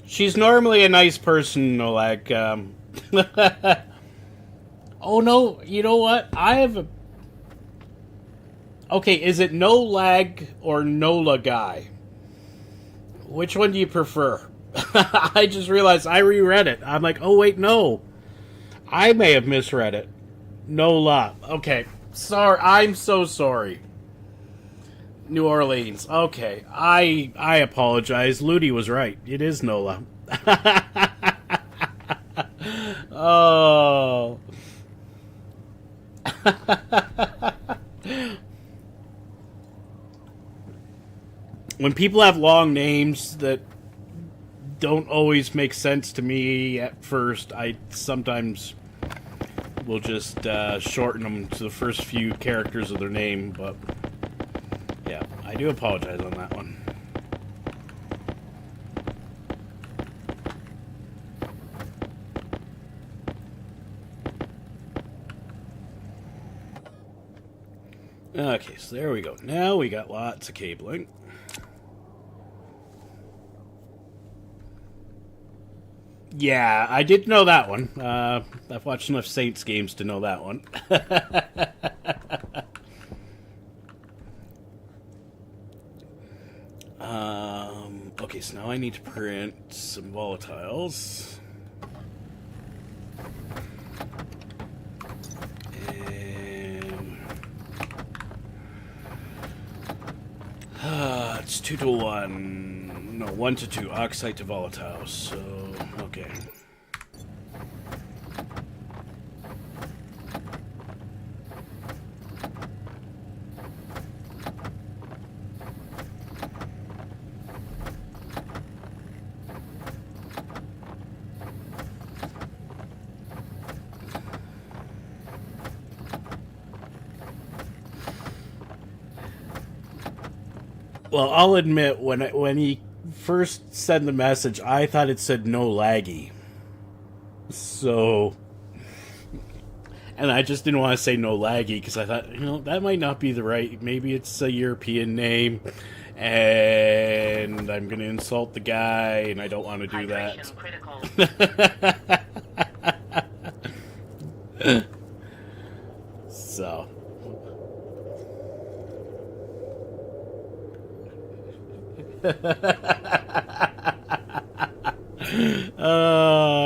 she's normally a nice person, no, like, oh no, you know what? I have a... Okay, is it No Lag or Nola Guy? Which one do you prefer? I just realized I reread it. I'm like, oh wait, no. I may have misread it. Nola. Okay. Sorry, I'm so sorry. New Orleans. Okay. I apologize. Ludi was right. It is Nola. Oh. When people have long names that don't always make sense to me at first, I sometimes will just shorten them to the first few characters of their name, but yeah, I do apologize on that one. Okay, so there we go. Now we got lots of cabling. Yeah, I did know that one. I've watched enough Saints games to know that one. Okay, so now I need to print some volatiles. And it's 2 to 1. No, 1 to 2. Oxide to volatiles. So, okay. Well, I'll admit, when he first sent the message, I thought it said no laggy. So, and I just didn't want to say no laggy because I thought, that might not be the right. Maybe it's a European name, and I'm going to insult the guy, and I don't want to do that. So.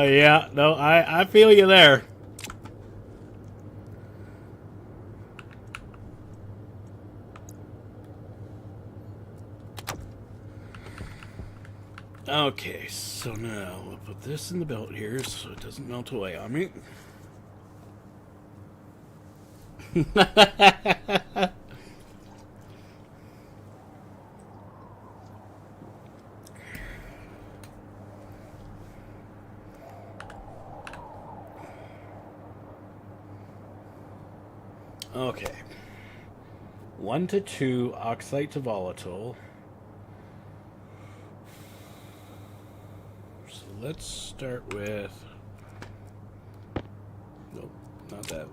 Yeah, no, I feel you there. Okay, so now we'll put this in the belt here so it doesn't melt away on me. Okay. 1 to 2 oxide to volatile. So let's start with... Nope, not that.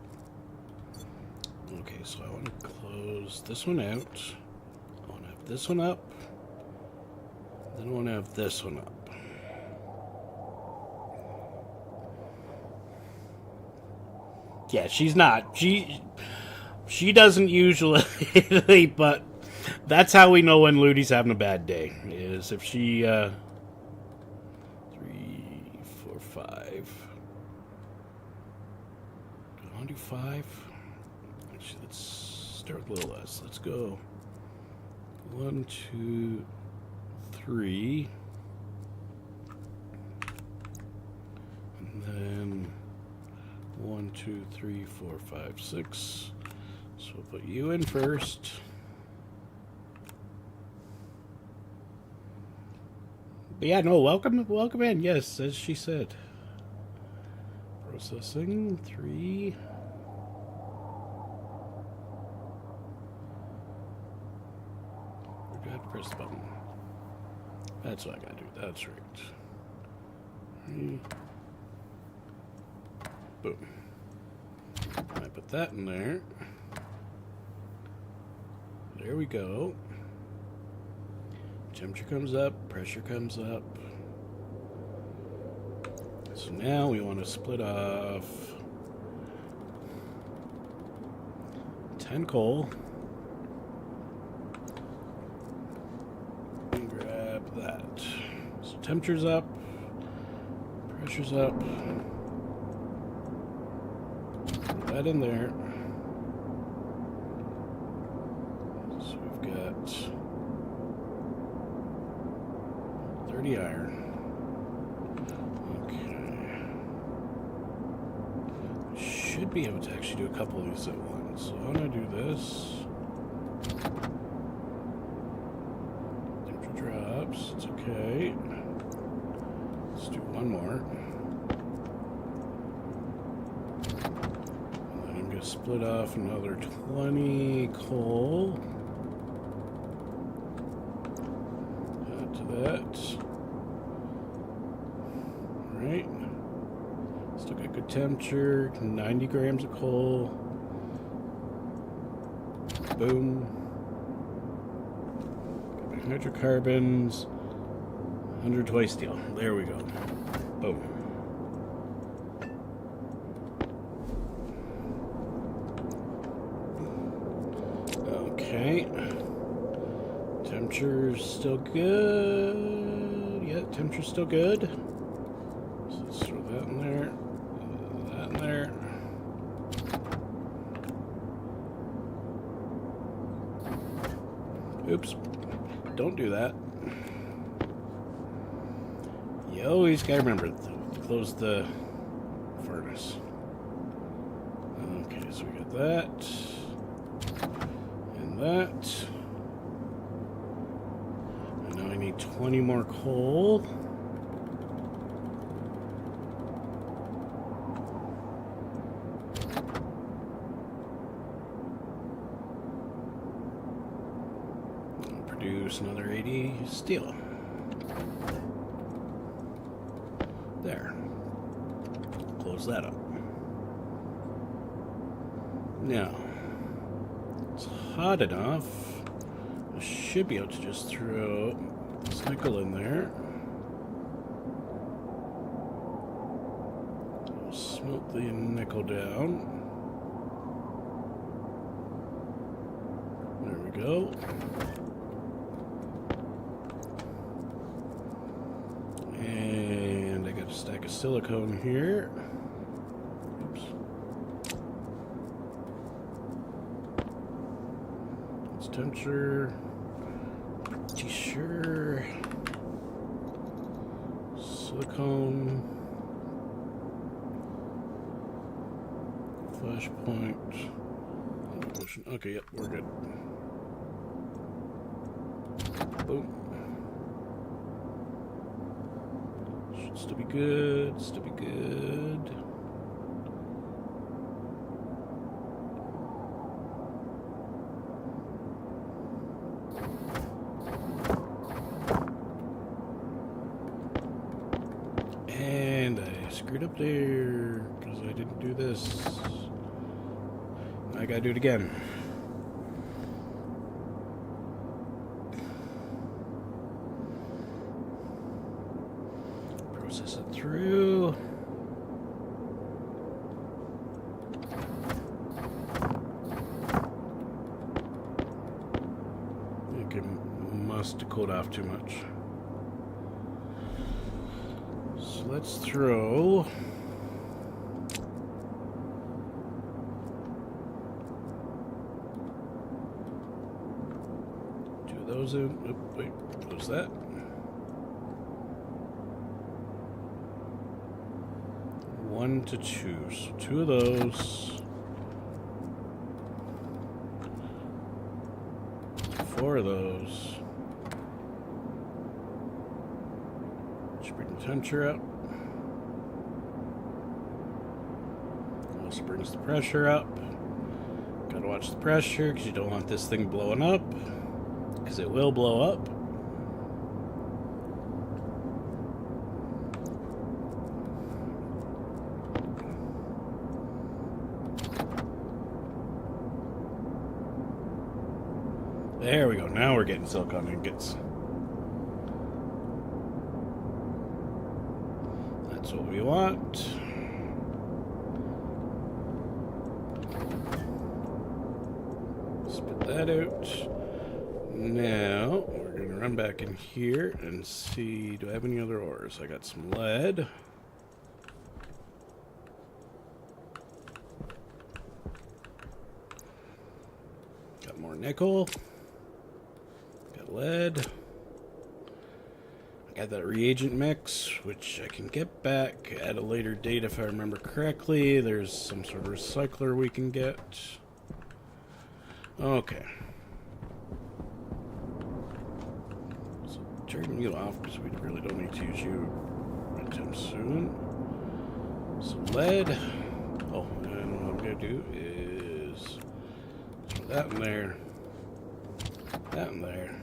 Okay, so I want to close this one out. I want to have this one up. Then I want to have this one up. Yeah, she's not. She doesn't usually, but that's how we know when Ludi's having a bad day. Is if she 3, 4, 5. Do I want to do 5? Actually, let's start with a little less. Let's go 1, 2, 3, and then 1, 2, 3, 4, 5, 6. So we'll put you in first. But yeah, no, welcome in. Yes, as she said. Processing 3. We got to press the button. That's what I gotta do. That's right. 3. Boom. I put that in there. There we go. Temperature comes up, pressure comes up. So now we want to split off 10 coal. And grab that. So temperature's up, pressure's up. Put that in there. So we've got 30 iron. Okay. Should be able to actually do a couple of these at once. So I'm going to do this. Temperature drops. It's okay. Let's do one more. And then I'm going to split off another 20 coal. Add to that. Alright. Still got good temperature. 90 grams of coal. Boom. Got my hydrocarbons. 120 steel. There we go. Boom. Okay. Temperature's still good. Yeah, temperature's still good. So let's throw that in there. That in there. Oops. Don't do that. You always gotta remember to close the furnace. Okay, so we got that. And that. And now I need 20 more coal. Produce another 80 steel. There. Close that up. Now, it's hot enough. I should be able to just throw this nickel in there. Smelt the nickel down. There we go. And I got a stack of silicone here. Oops. It's temperature. Pretty sure. Silicone. Flashpoint. Okay, yep, we're good. Boom. Should still be good, still be good. And I screwed up there because I didn't do this. I gotta do it again. Process it through. I think it must have cooled off too much. So let's throw. Those in. Oh, wait, what was that? One to two. So two of those. Four of those. Should bring the temperature up. Also brings the pressure up. Gotta watch the pressure because you don't want this thing blowing up. Because it will blow up. There we go. Now we're getting silicone ingots. That's what we want. Spit that out. Now, we're going to run back in here and see, do I have any other ores? I got some lead. Got more nickel. Got lead. I got that reagent mix, which I can get back at a later date if I remember correctly. There's some sort of recycler we can get. Okay. Turn you off because we really don't need to use you anytime soon. Some lead. Oh, and what I'm going to do is throw that in there. That in there.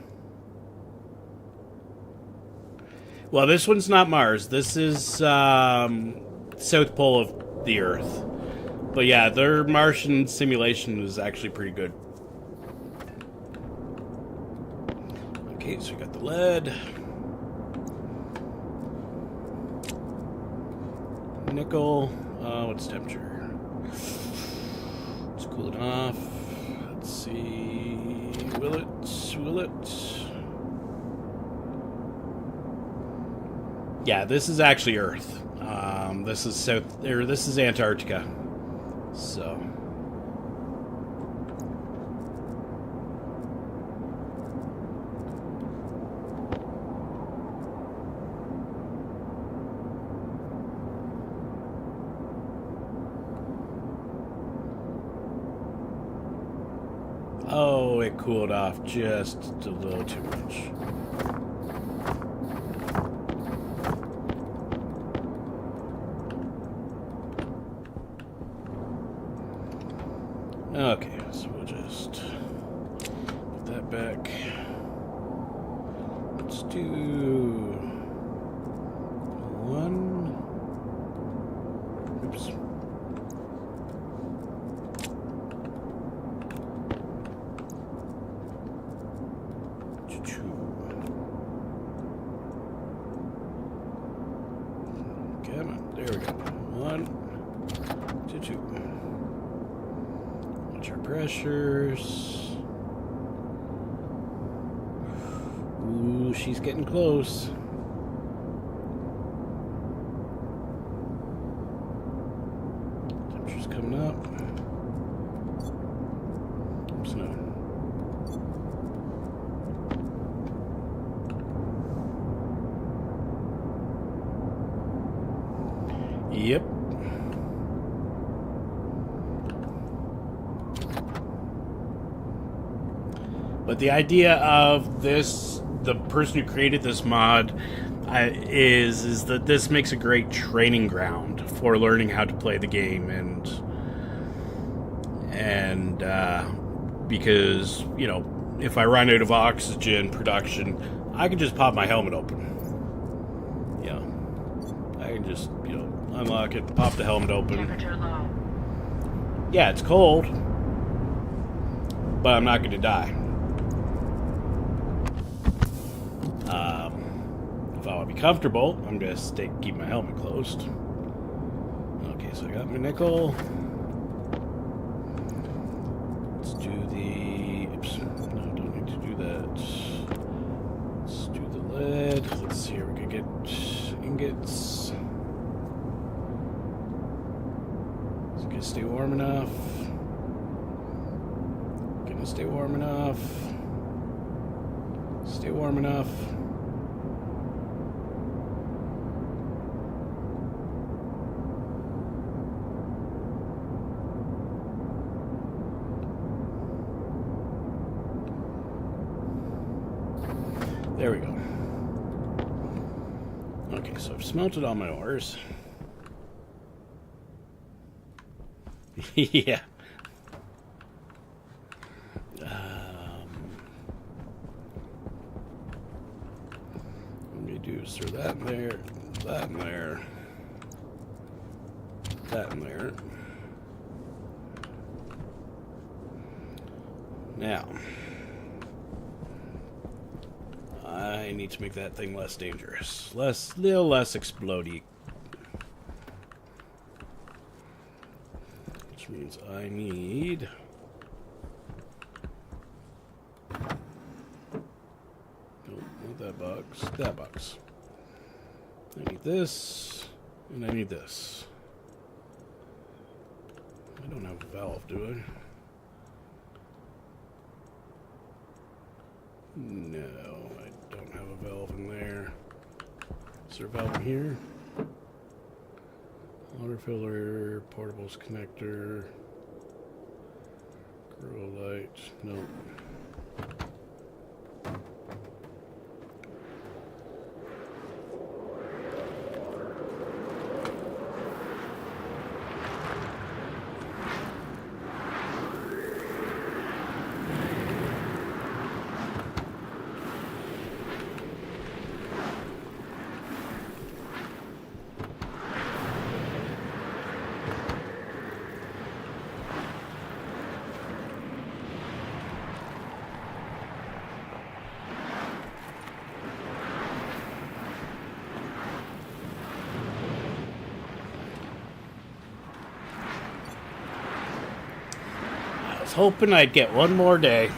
Well, this one's not Mars. This is South Pole of the Earth. But yeah, their Martian simulation is actually pretty good. Okay, so we got the lead. Nickel. What's temperature? Let's cool it off. Let's see. Will it? Will it? Yeah, this is actually Earth. This is this is Antarctica. So. Oh, it cooled off just a little too much. Okay, so we'll just put that back. Let's do one. Oops. Pressures. Ooh, she's getting close. Temperature's coming up. Oops, no. Yep. But the idea of this, the person who created this mod, is that this makes a great training ground for learning how to play the game, and because, you know, if I run out of oxygen production, I can just pop my helmet open. You know, I can just, you know, unlock it, pop the helmet open. Temperature low. Yeah, it's cold, but I'm not going to die. If I want to be comfortable, I'm going to keep my helmet closed. Okay, so I got my nickel. Let's do the... Oops, no, don't need to do that. Let's do the lead. Let's see here, we can get ingots. Is it going to stay warm enough? Gonna stay warm enough. Stay warm enough. There we go. Okay, so I've smelted all my ores. Yeah. Let me do is throw that in there, that in there, that in there. Now, I need to make that thing less dangerous, little less explodey. Which means I need... Nope, not that box. That box. I need this, and I need this. I don't have a valve, do I? No, I don't have a valve in there. Is there a valve in here? Water filler, portables connector, grow light, nope. I was hoping I'd get one more day.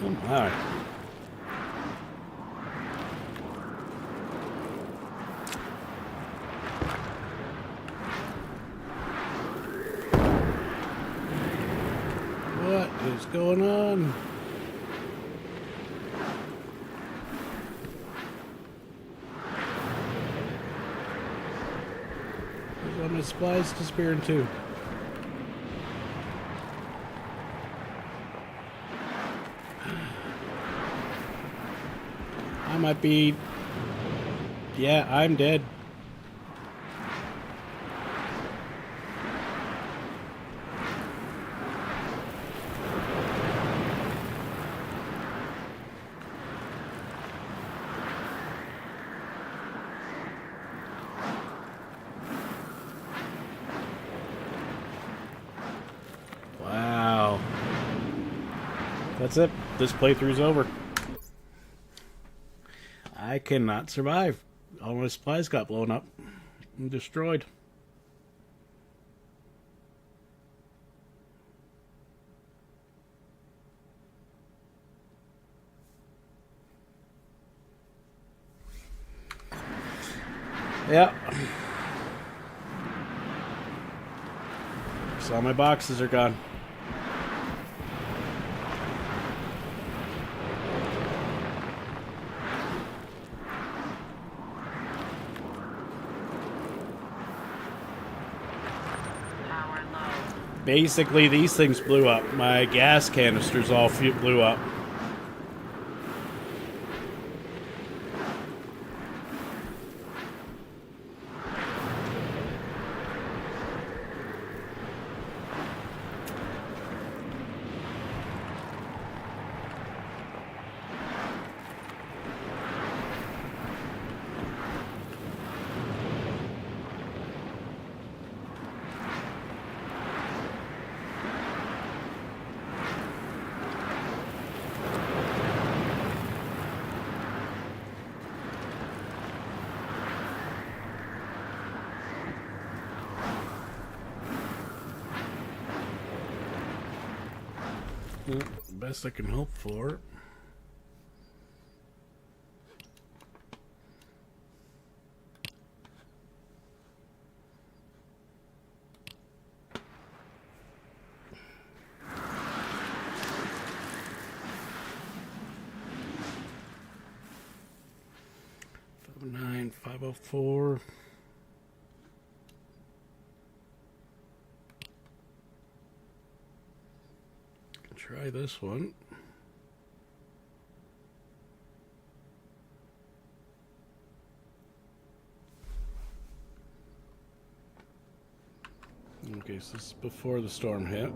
Oh my. What is going on? There's all my supplies disappearing too. I might be... Yeah, I'm dead. Wow. That's it. This playthrough's over. I cannot survive. All my supplies got blown up and destroyed. Yeah. So all my boxes are gone. Power low. Basically, these things blew up. My gas canisters all blew up. Well, best I can hope for. $509, $504. Try this one. Okay, so this is before the storm hit.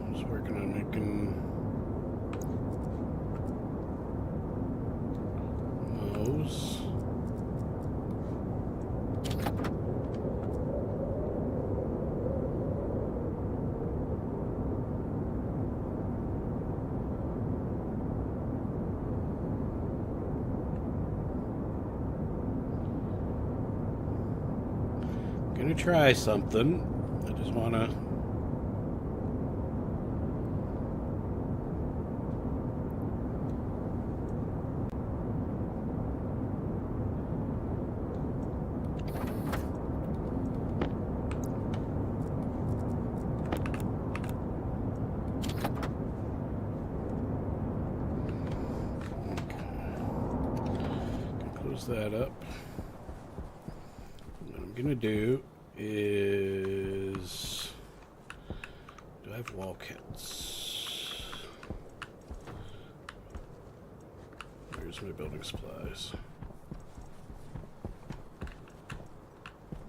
I was working on making those. Gonna try something. I just wanna... Close that up. What I'm gonna do is... Do I have wall kits? Where's my building supplies?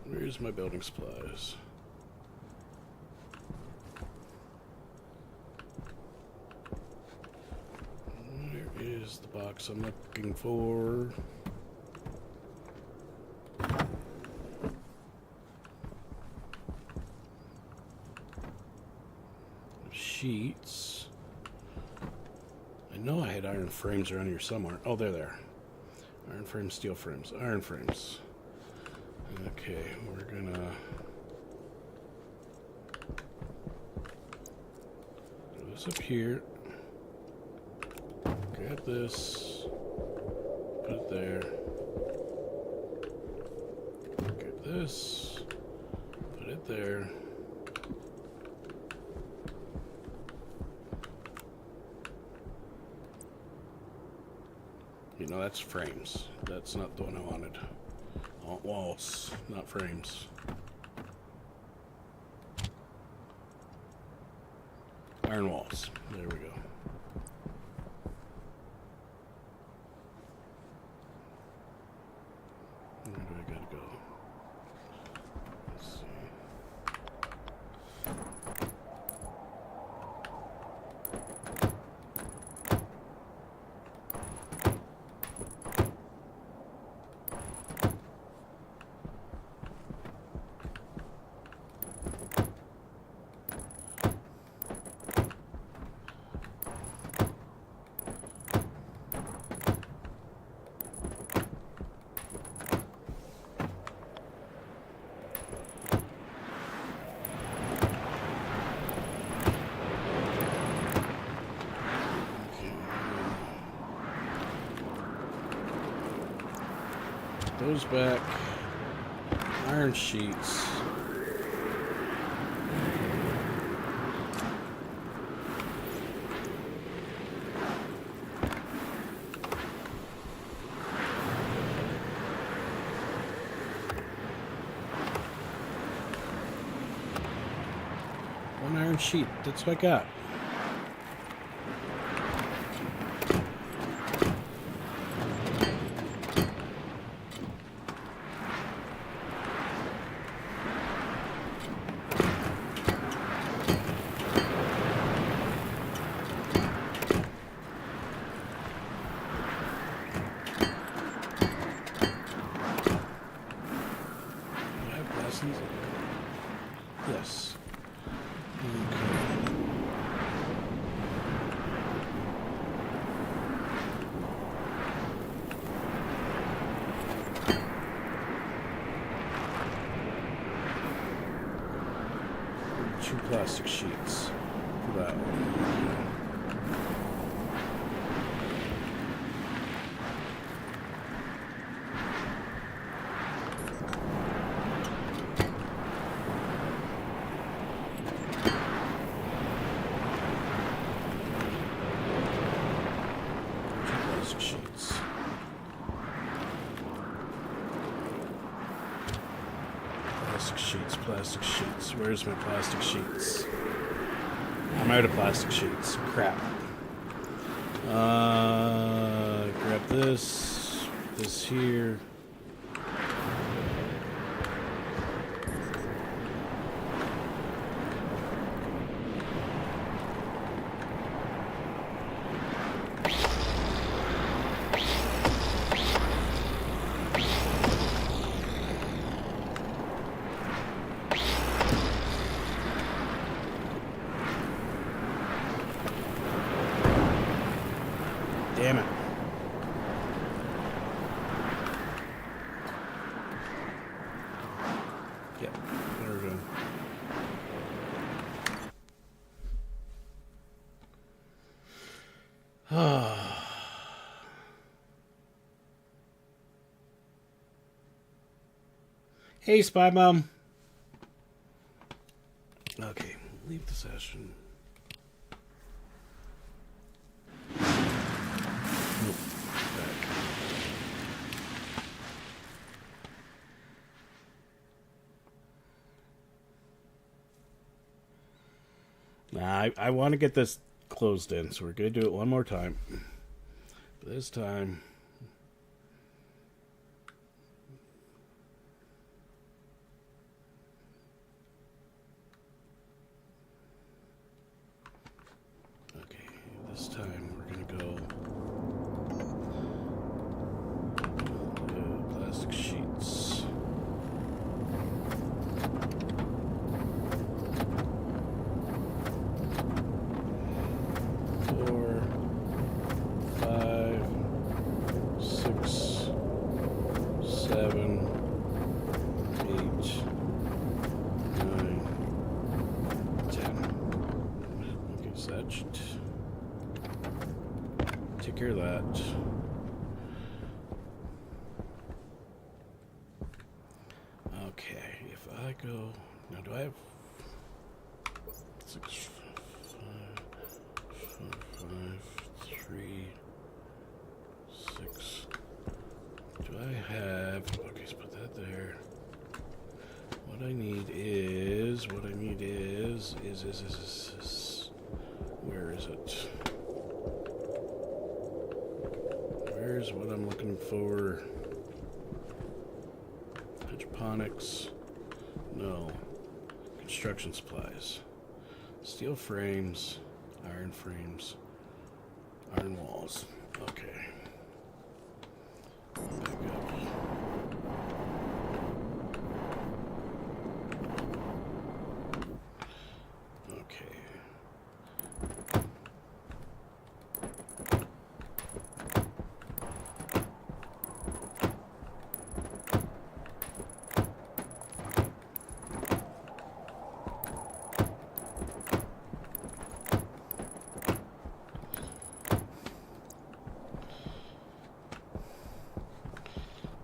Where's my building supplies? Where is the box I'm looking for? Sheets. I know I had iron frames around here somewhere. Oh, they're there. Iron frames, steel frames, iron frames. Okay, we're gonna goes up here. Grab this. Put it there. Grab this. Put it there. You know, that's frames. That's not the one I wanted. I want walls, not frames. Iron walls. There we go. Where do I gotta go? Let's see. Those back. Iron sheets. One iron sheet. That's what I got. Yes. Okay. Two plastic sheets for that one. Sheets. Plastic sheets, plastic sheets. Where's my plastic sheets? I'm out of plastic sheets. Crap. Grab this here. Damn it. Yep, there we go. Hey, Spy Mom. Okay, leave the session. Nah, I want to get this closed in, so we're going to do it one more time. This time... Okay, this time we're going to go... plastic sheets. hear that. Okay, if I go now, do I have 6, 5, 3, 6? Do I have? Okay, let's put that there. What I need is. Where is it? Where's what I'm looking for? Hydroponics. No. Construction supplies. Steel frames. Iron frames. Iron walls. Okay. Back up. Okay.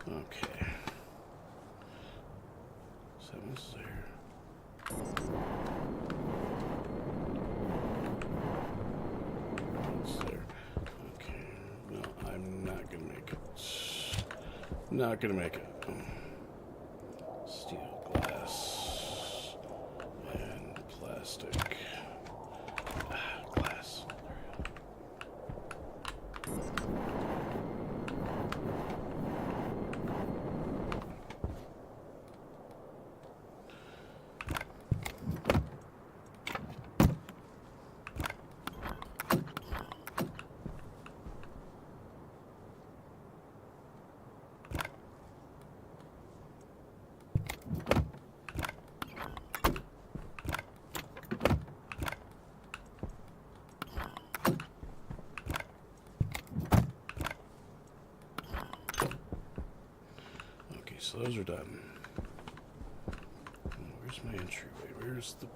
Okay. 7's there. It's there. Okay. No, I'm not gonna make it. Not gonna make it. Steel, glass, and plastic. Glass. Okay, so those are done. Where's my entryway? Where's the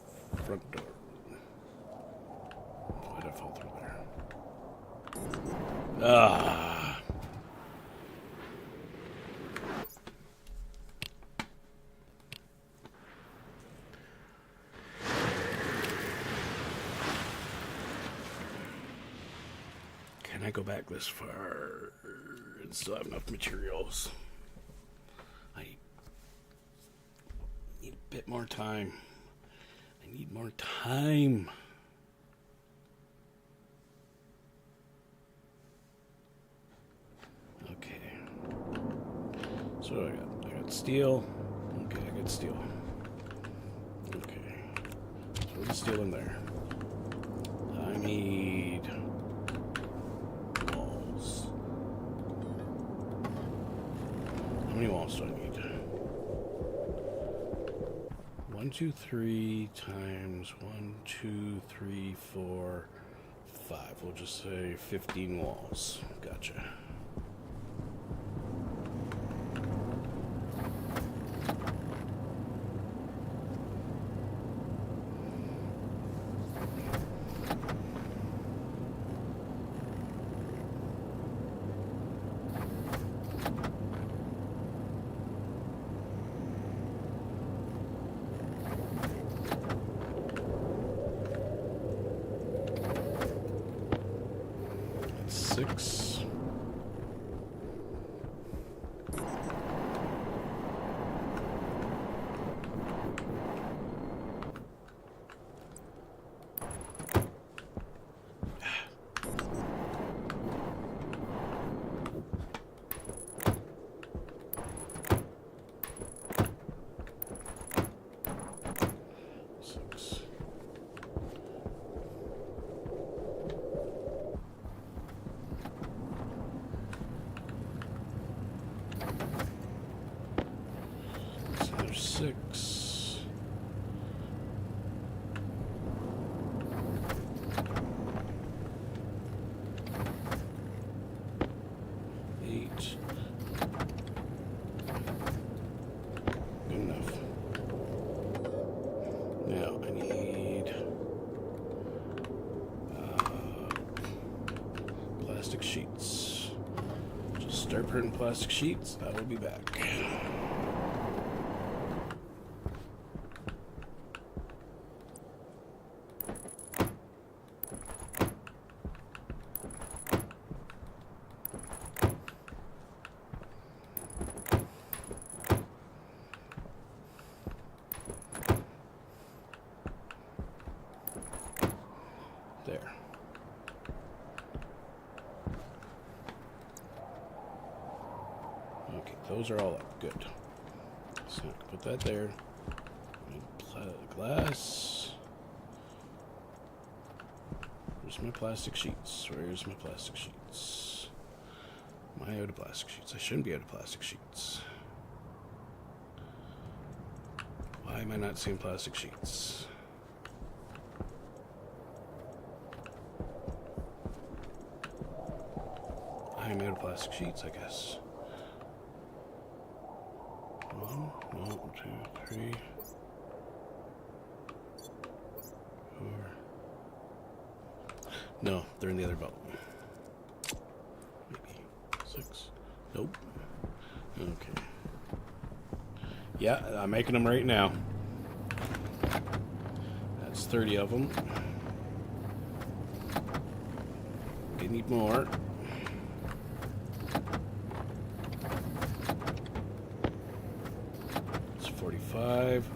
front door? Why'd I fall through there? Ah. Can I go back this far and still have enough materials? I need a bit more time. I need more time. Okay. So what do I got? I got steel. Okay, I got steel. Okay. Throw the steel in there. I need walls. How many walls do I need? 1, 2, 3 times 1, 2, 3, 4, 5. We'll just say 15 walls. Gotcha. That's 6. There's 6. Eight. Good enough. Now I need plastic sheets. start printing plastic sheets. I will be back. There. Okay, those are all up. Good. So put that there. Glass. Where's my plastic sheets? Where's my plastic sheets? Am I out of plastic sheets? I shouldn't be out of plastic sheets. Why am I not seeing plastic sheets? I'm out of plastic sheets, I guess. 1, 2, 3, 4. No, they're in the other belt. Maybe 6. Nope. Okay. Yeah, I'm making them right now. That's 30 of them. I need more. It's 45.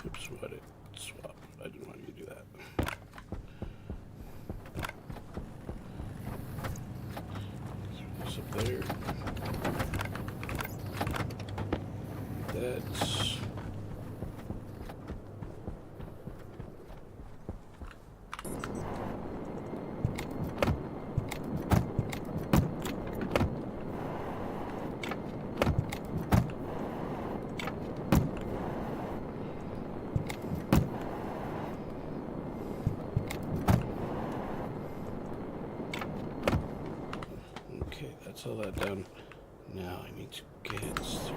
Oops, what it swap. I didn't want you to do that. Throw this up there. That's okay, that's all that done. Now I need to get there's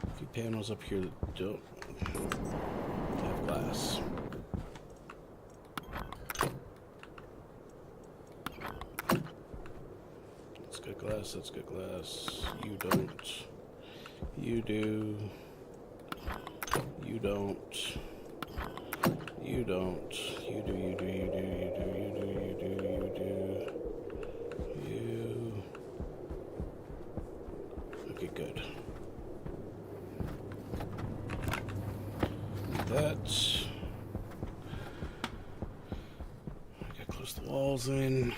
a few panels up here that don't have glass. That's good glass, that's good glass. You don't. You do. You don't. You don't. You do, you do, you do, you do, you do, you do, you do. You. Okay, good. That. I gotta close the walls in.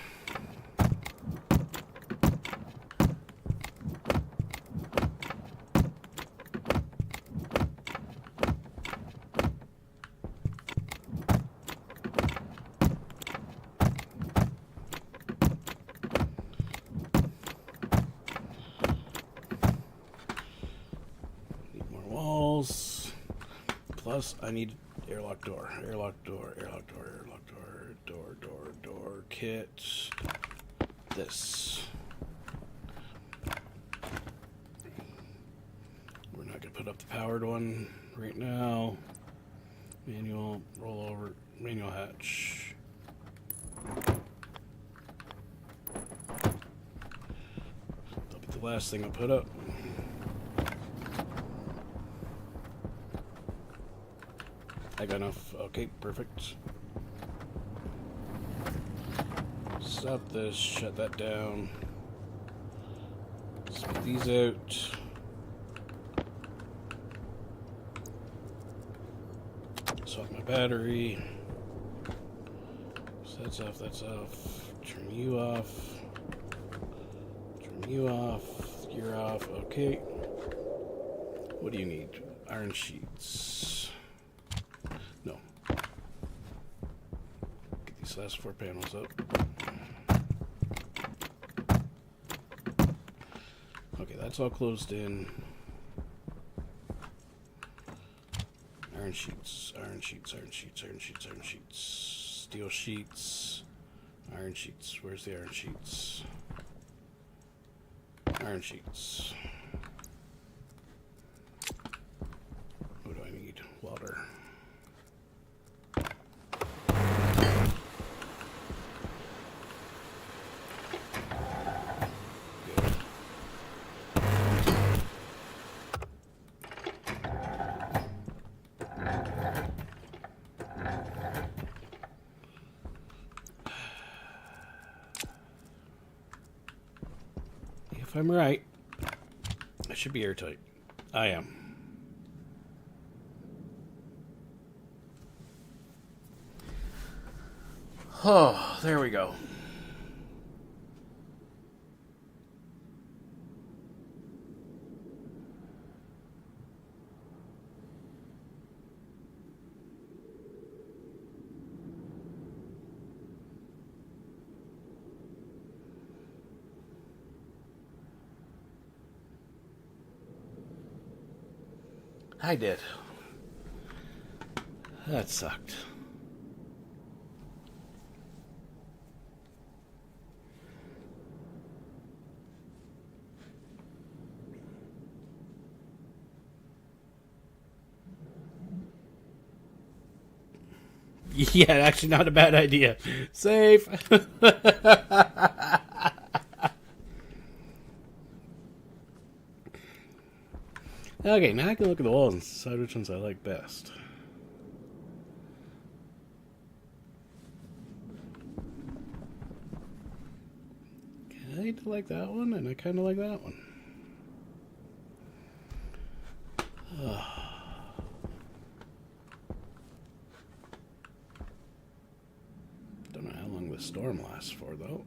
Plus, I need airlock door, airlock door, airlock door, airlock door, door, kit. This. We're not gonna put up the powered one right now. Manual, rollover, manual hatch. That'll be the last thing I'll put up. I got enough. Okay, perfect. Stop this, shut that down. Spit these out. Swap my battery. That's off, that's off. Turn you off. Turn you off. You're off. Okay. What do you need? Iron sheets. No. Get these last 4 panels up. Okay, that's all closed in. Iron sheets, iron sheets, iron sheets, iron sheets, iron sheets. Steel sheets, iron sheets. Where's the iron sheets? Iron sheets. What do I need? Water. If I'm right, I should be airtight. I am. Oh, there we go. I did. That sucked. Yeah, actually not a bad idea. Safe. Okay, now I can look at the walls and decide which ones I like best. I like that one, and I kind of like that one. Don't know how long the storm lasts for, though.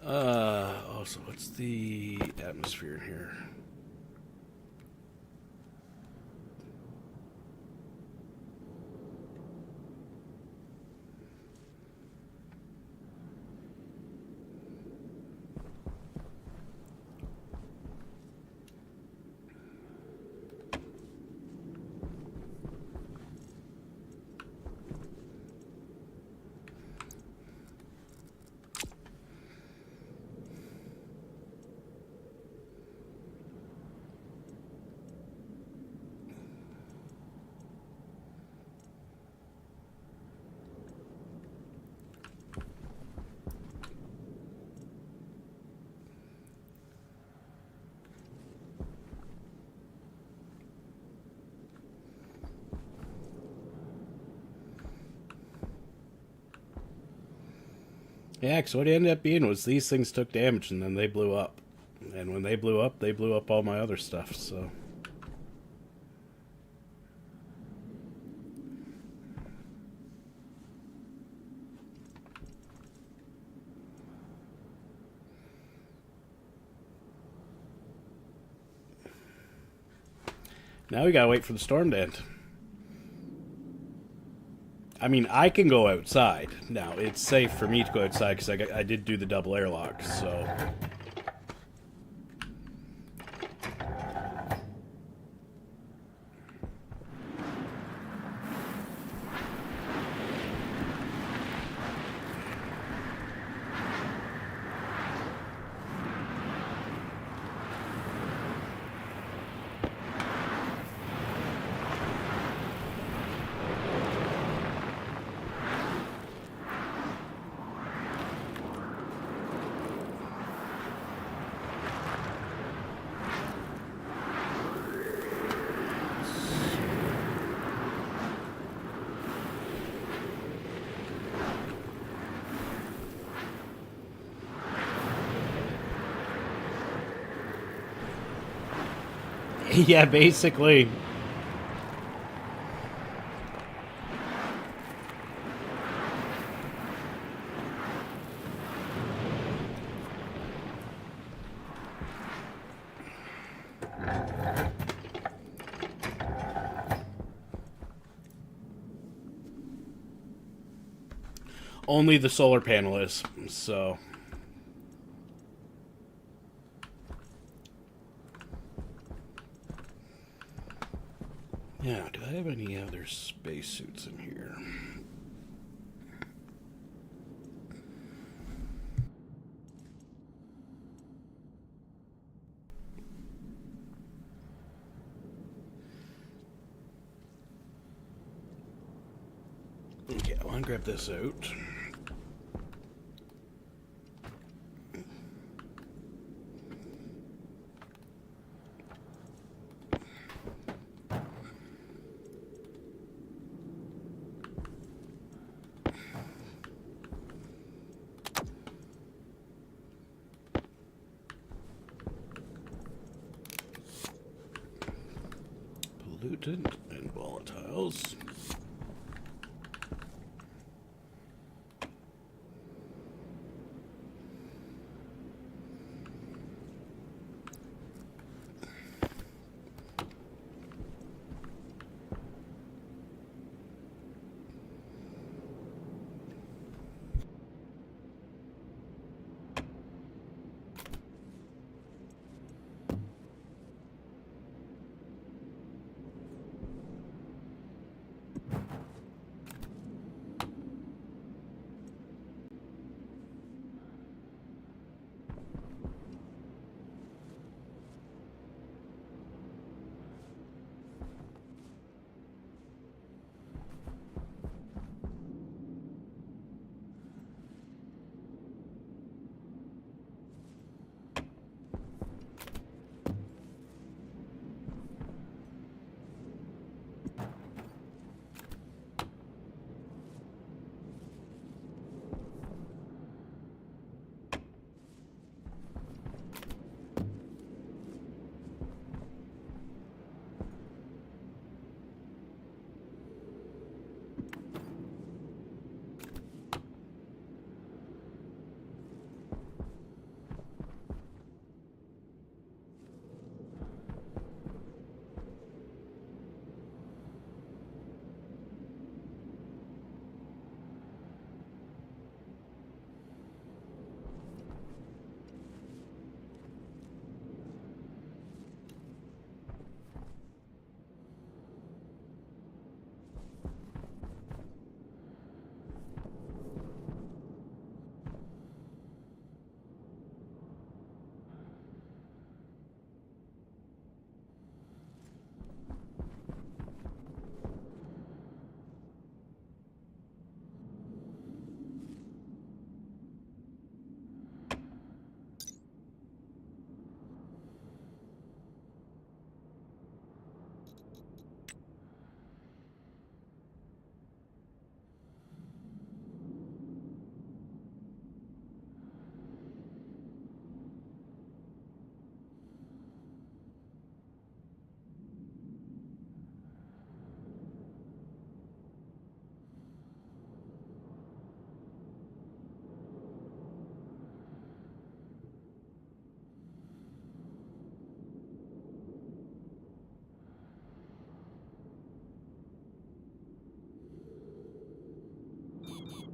Also, what's the atmosphere in here? Yeah, because what it ended up being was these things took damage and then they blew up. And when they blew up all my other stuff, so... Now we gotta wait for the storm to end. I mean, I can go outside. Now, it's safe for me to go outside because I did do the double airlock, so... Yeah, basically. Only the solar panel is, so... Yeah, do I have any other spacesuits in here? Okay, I want to grab this out. Pollutant and volatiles.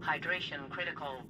Hydration critical.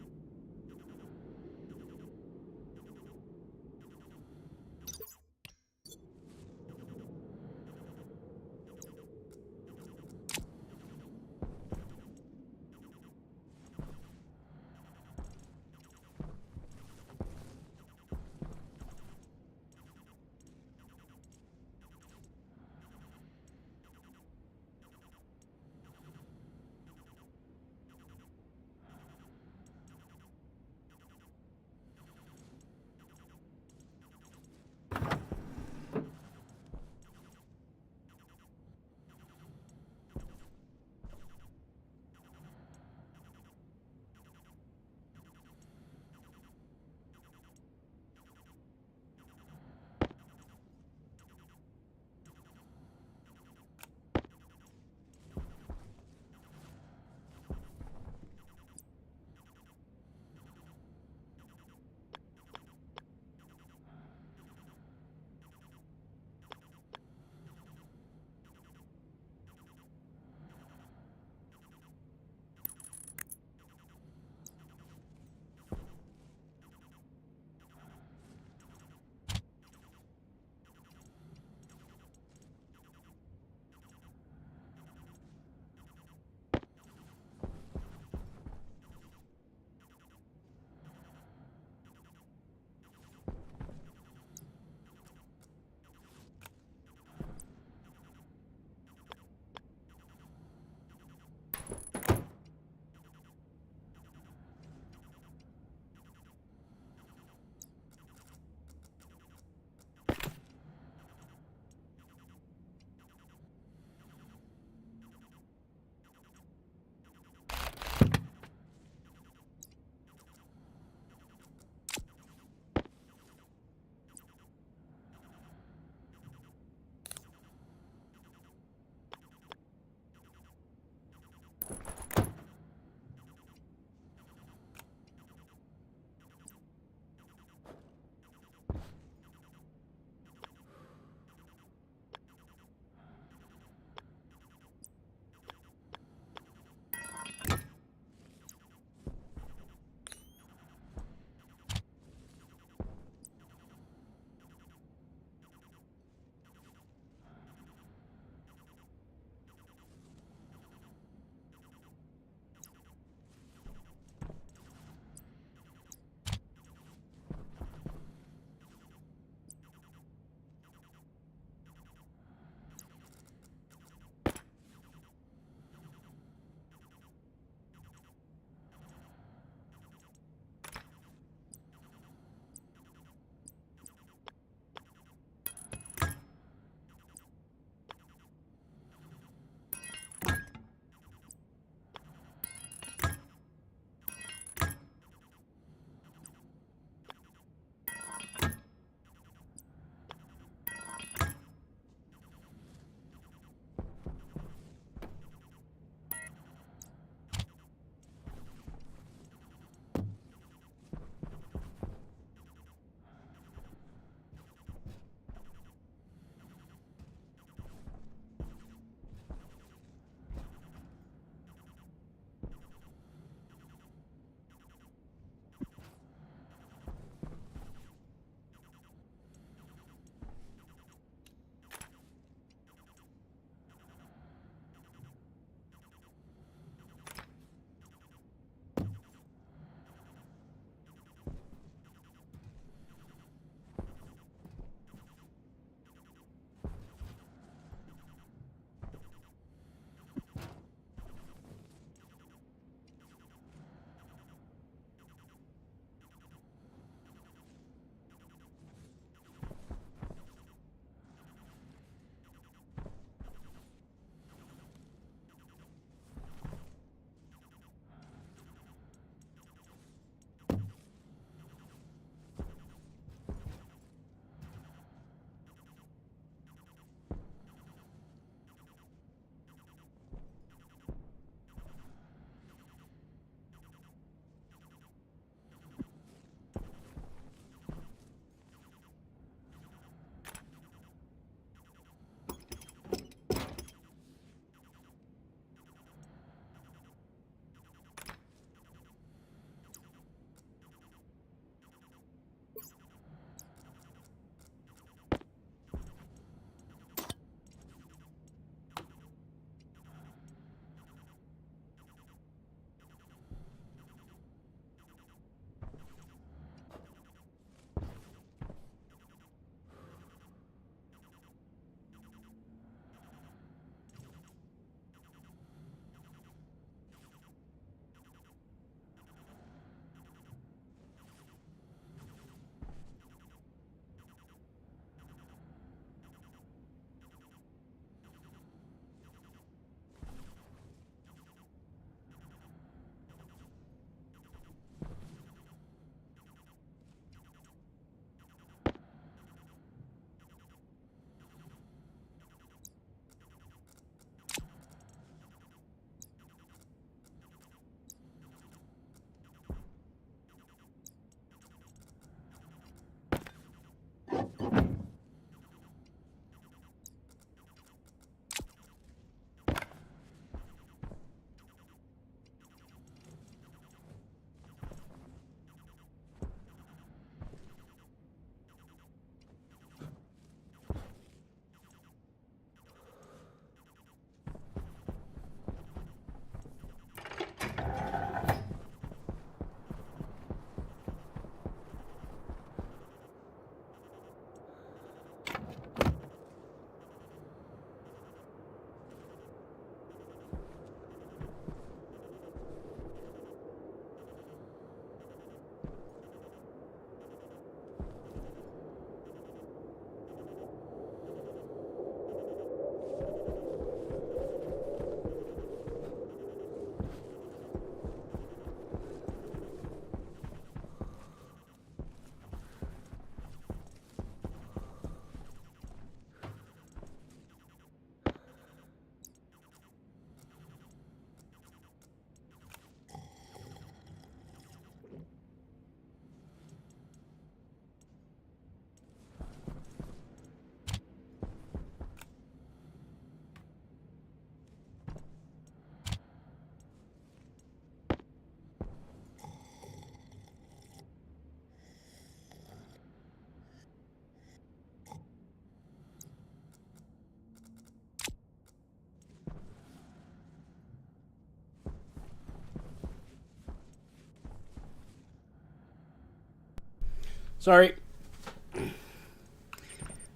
Sorry.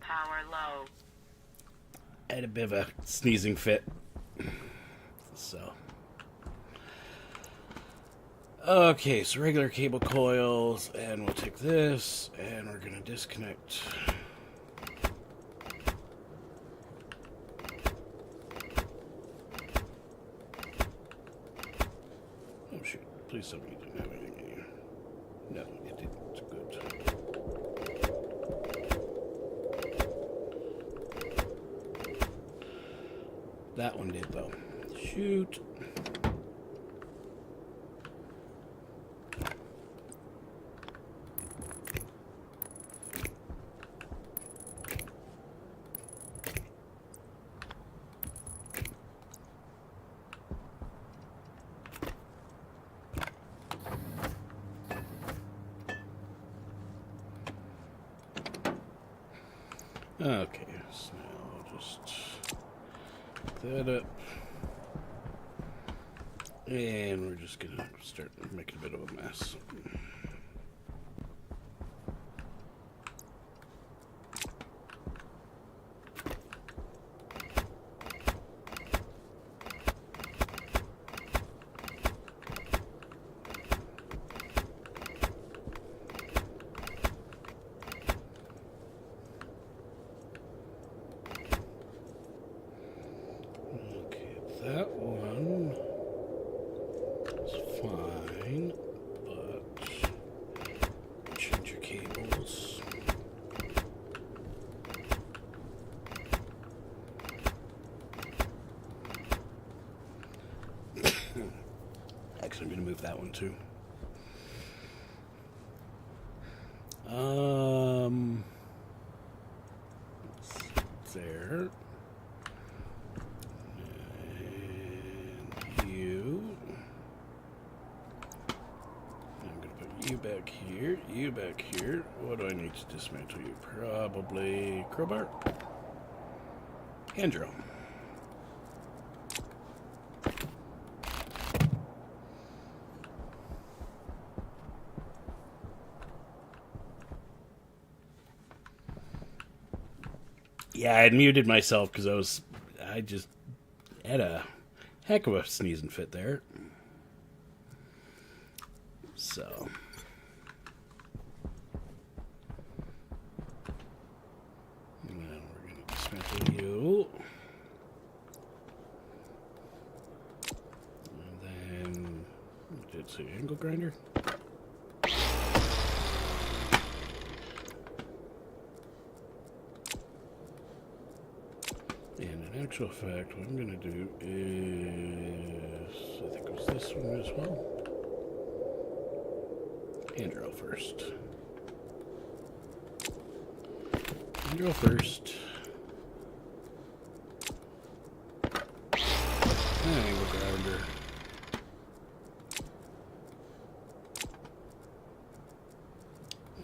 Power low. I had a bit of a sneezing fit. So. Okay, so regular cable coils, and we'll take this, and we're going to disconnect. Oh shoot, please tell me you didn't have anything in here. No, it didn't. Good. That one did, though. Shoot. Okay, so now I'll just pick that up. And we're just going to start making a bit of a mess. That one is fine, but change your cables. Actually, I'm going to move that one too. There. You back here, you back here. What do I need to dismantle you? Probably crowbar. Hand drill. Yeah, I had muted myself because I just had a heck of a sneezing fit there. So. You. And then it's an angle grinder. And in actual fact, what I'm going to do is, I think it was this one as well. Hand drill first. Hand drill first. Angle grinder.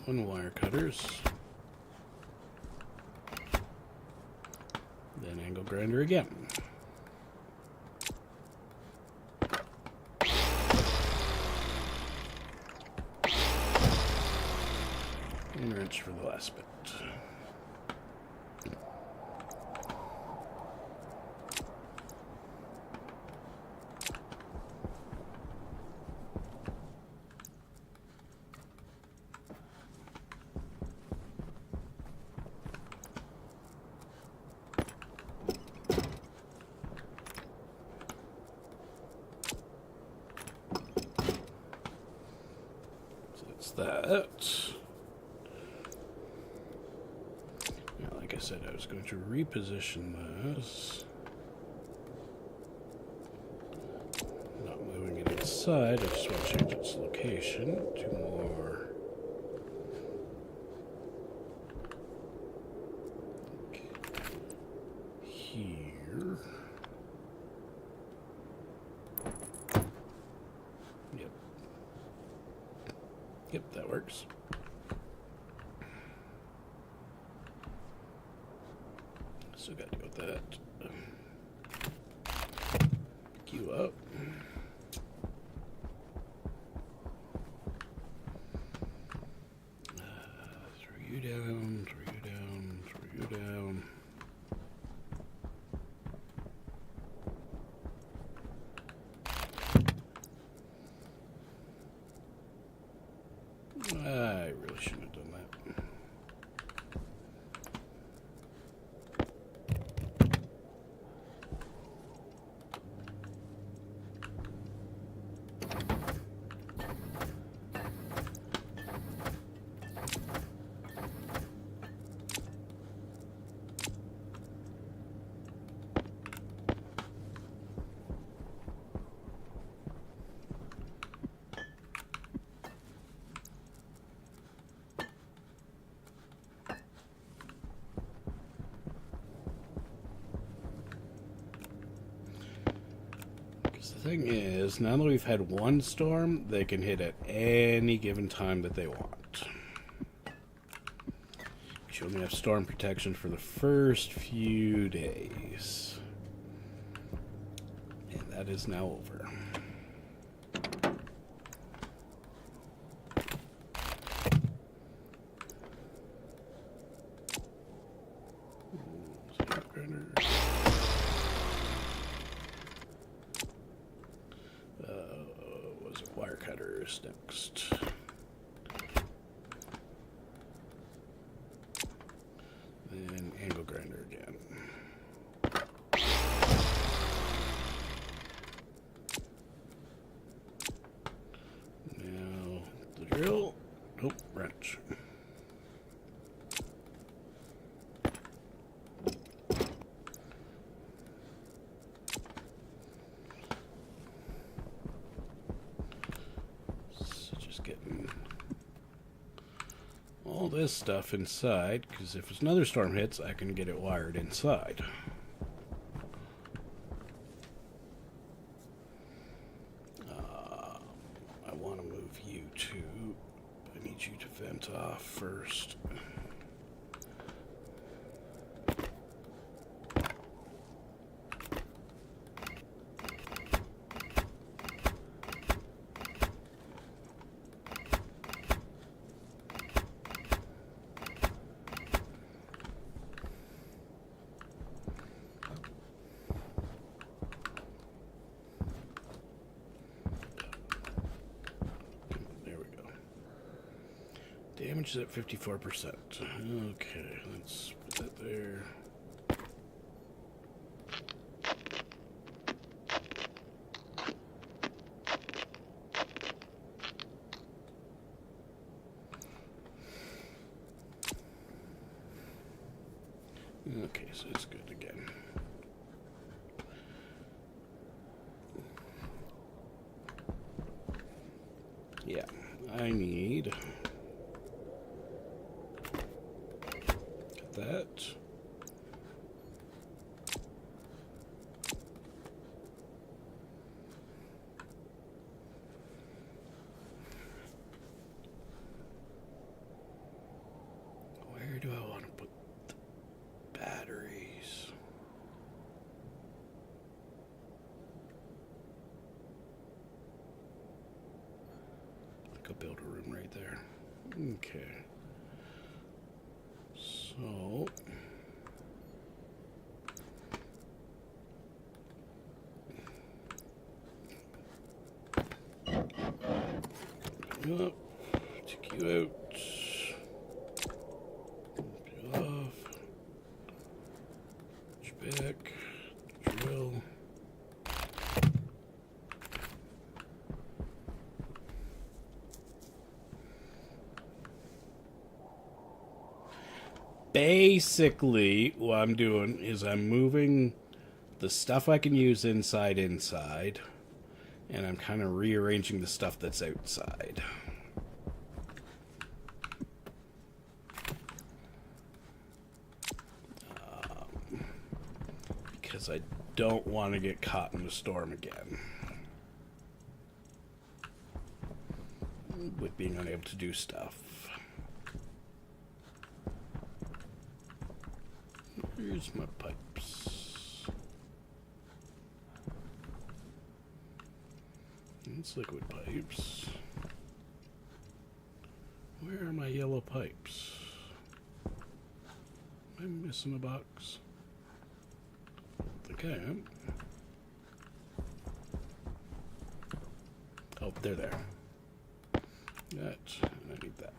One wire cutters. Then angle grinder again. And wrench for the last bit. That. Now, like I said, I was going to reposition this. Not moving it inside, I just want to change its location to more. Here. Yep, that works. Still got to go with that. Pick you up. down, 3 go down, 3 go down. I really shouldn't have done that. The thing is, now that we've had one storm, they can hit at any given time that they want. You only have storm protection for the first few days. And that is now over. Wire cutters next. Then angle grinder again. Now the drill. Nope, wrench. All this stuff inside, because if another storm hits, I can get it wired inside. I want to move you to, I need you to vent off first. Damage is at 54%. Okay, let's put that there. Okay, so it's good again. Yeah, I need that. Where do I want to put the batteries? I could build a room right there. Okay. So up, take you out, put you off, put you back, drill. Basically, what I'm doing is I'm moving the stuff I can use inside, and I'm kind of rearranging the stuff that's outside. Because I don't want to get caught in the storm again with being unable to do stuff. Here's my pipes. It's liquid pipes. Where are my yellow pipes? I'm missing a box. I think I am. Oh, they're there. That, and I need that.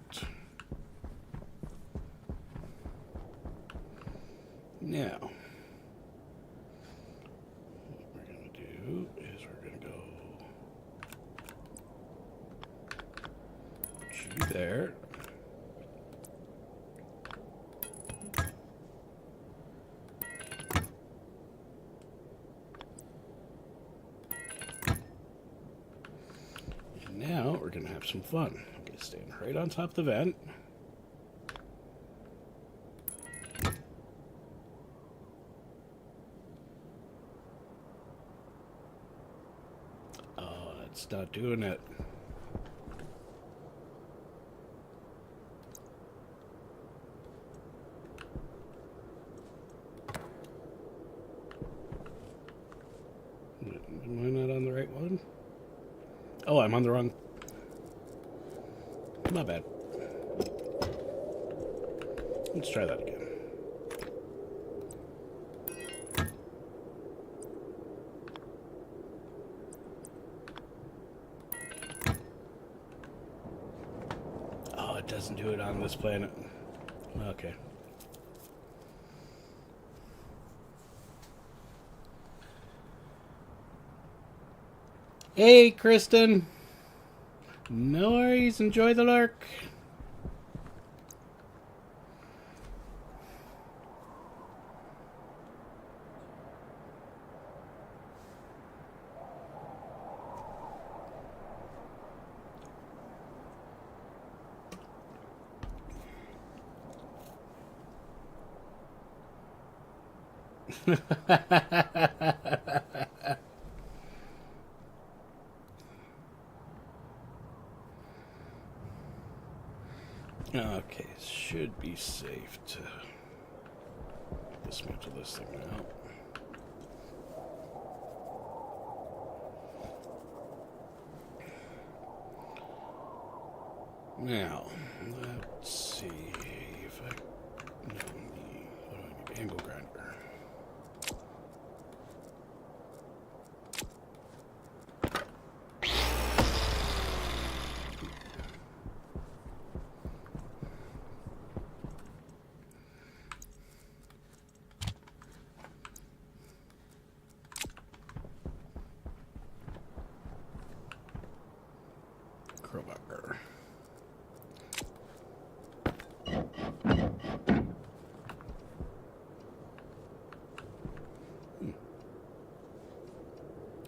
Now, what we're going to do is we're going to go G there. And now we're going to have some fun. Okay, stand right on top of the vent. It's not doing it. Am I not on the right one? Oh, I'm on the wrong. Not bad. Let's try that again. Doesn't do it on this planet. Okay. Hey, Kristen. No worries. Enjoy the lurk. Okay, should be safe to dismantle this thing now. Now, let's see if I no, what do I need? Angle grinder. Crowbar.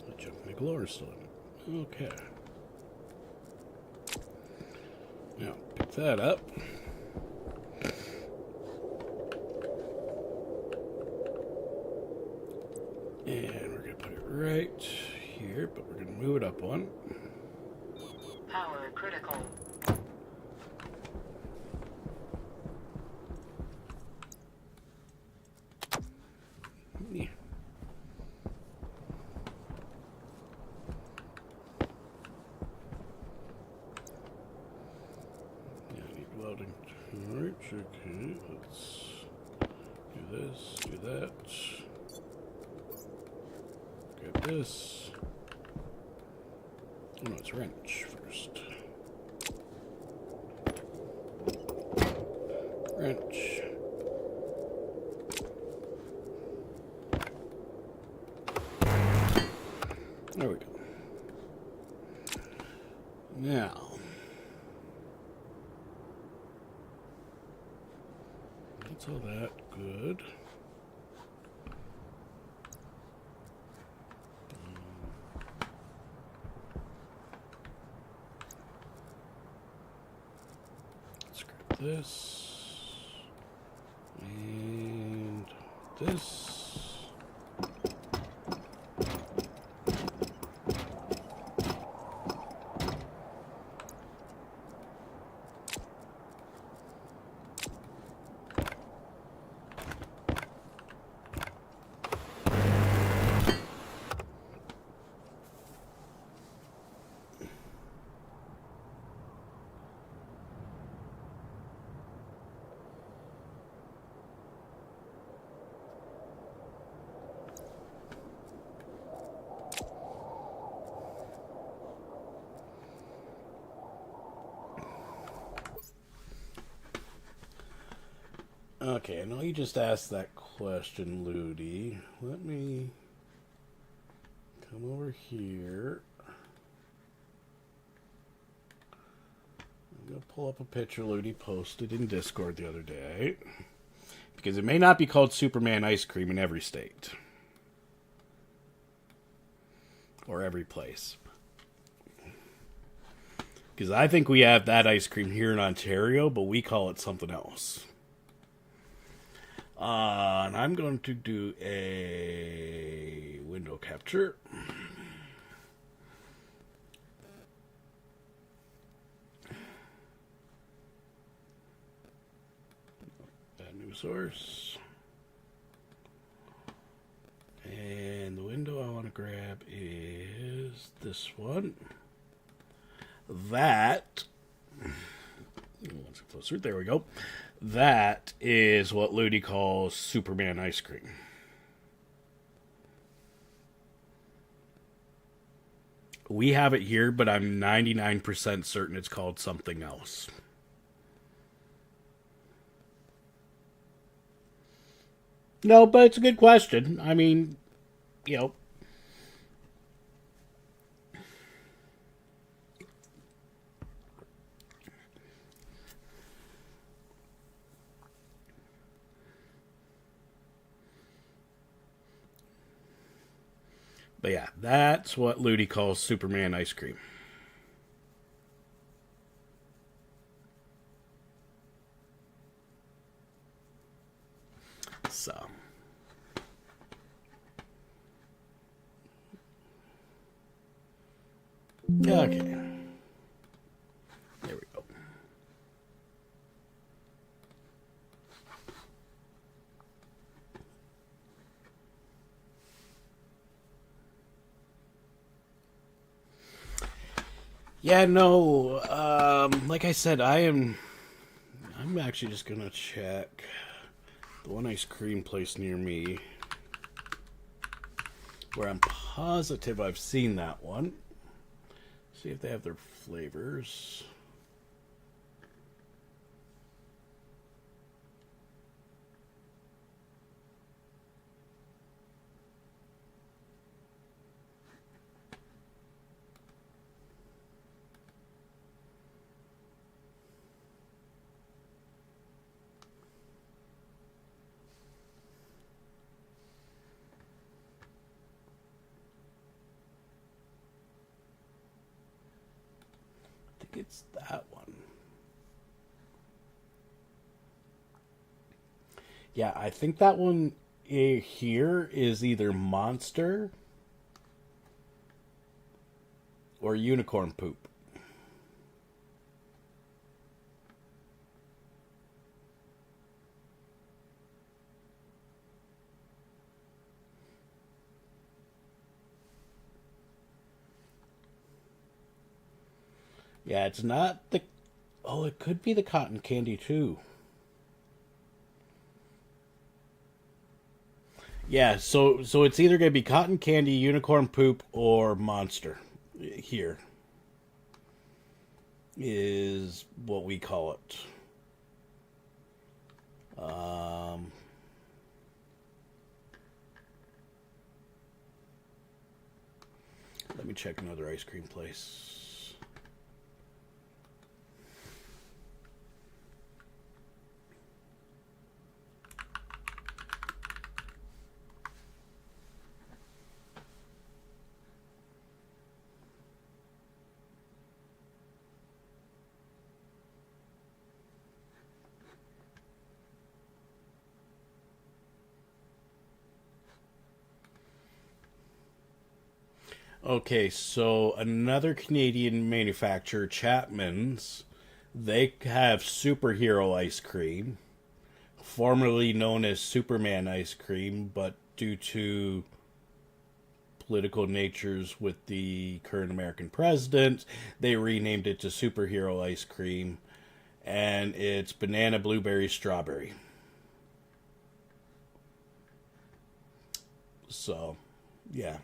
The junk Nickelore is still in it. Okay. Now, pick that up. And we're going to put it right here, but we're going to move it up one. Power critical. Yeah. Yeah, I need welding torch. Okay, let's do this, do that. Grab this. Oh no, it's wrench first. Wrench. There we go. Now, that's all that good. Let's grab this and this. Okay, I know you just asked that question, Ludi. Let me come over here. I'm going to pull up a picture Ludi posted in Discord the other day. Because it may not be called Superman ice cream in every state. Or every place. Because I think we have that ice cream here in Ontario, but we call it something else. And I'm going to do a window capture. Add new source. And the window I want to grab is this one. That, once closer, there we go. That is what Ludi calls Superman ice cream. We have it here, but I'm 99% certain it's called something else. No, but it's a good question. I mean, you know. But yeah, that's what Ludi calls Superman ice cream. So. Okay. There we go. Yeah, no, like I said, I'm actually just gonna check the one ice cream place near me where I'm positive I've seen that one. See if they have their flavors. It's that one. Yeah, I think that one here is either Monster or Unicorn Poop. Yeah, it's not the... Oh, it could be the cotton candy, too. Yeah, so it's either going to be cotton candy, unicorn poop, or monster. Here is what we call it. Let me check another ice cream place. Okay, so another Canadian manufacturer, Chapman's, they have superhero ice cream, formerly known as Superman ice cream, but due to political natures with the current American president, they renamed it to superhero ice cream, and it's banana, blueberry, strawberry. So, yeah.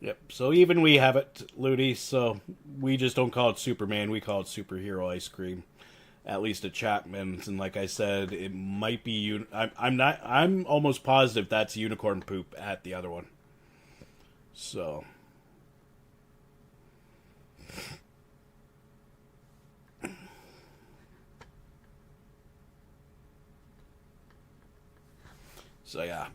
Yep. So even we have it, Ludi. So we just don't call it Superman. We call it superhero ice cream. At least at Chapman's. And like I said, it might be. I'm not. I'm almost positive that's unicorn poop at the other one. So. So yeah.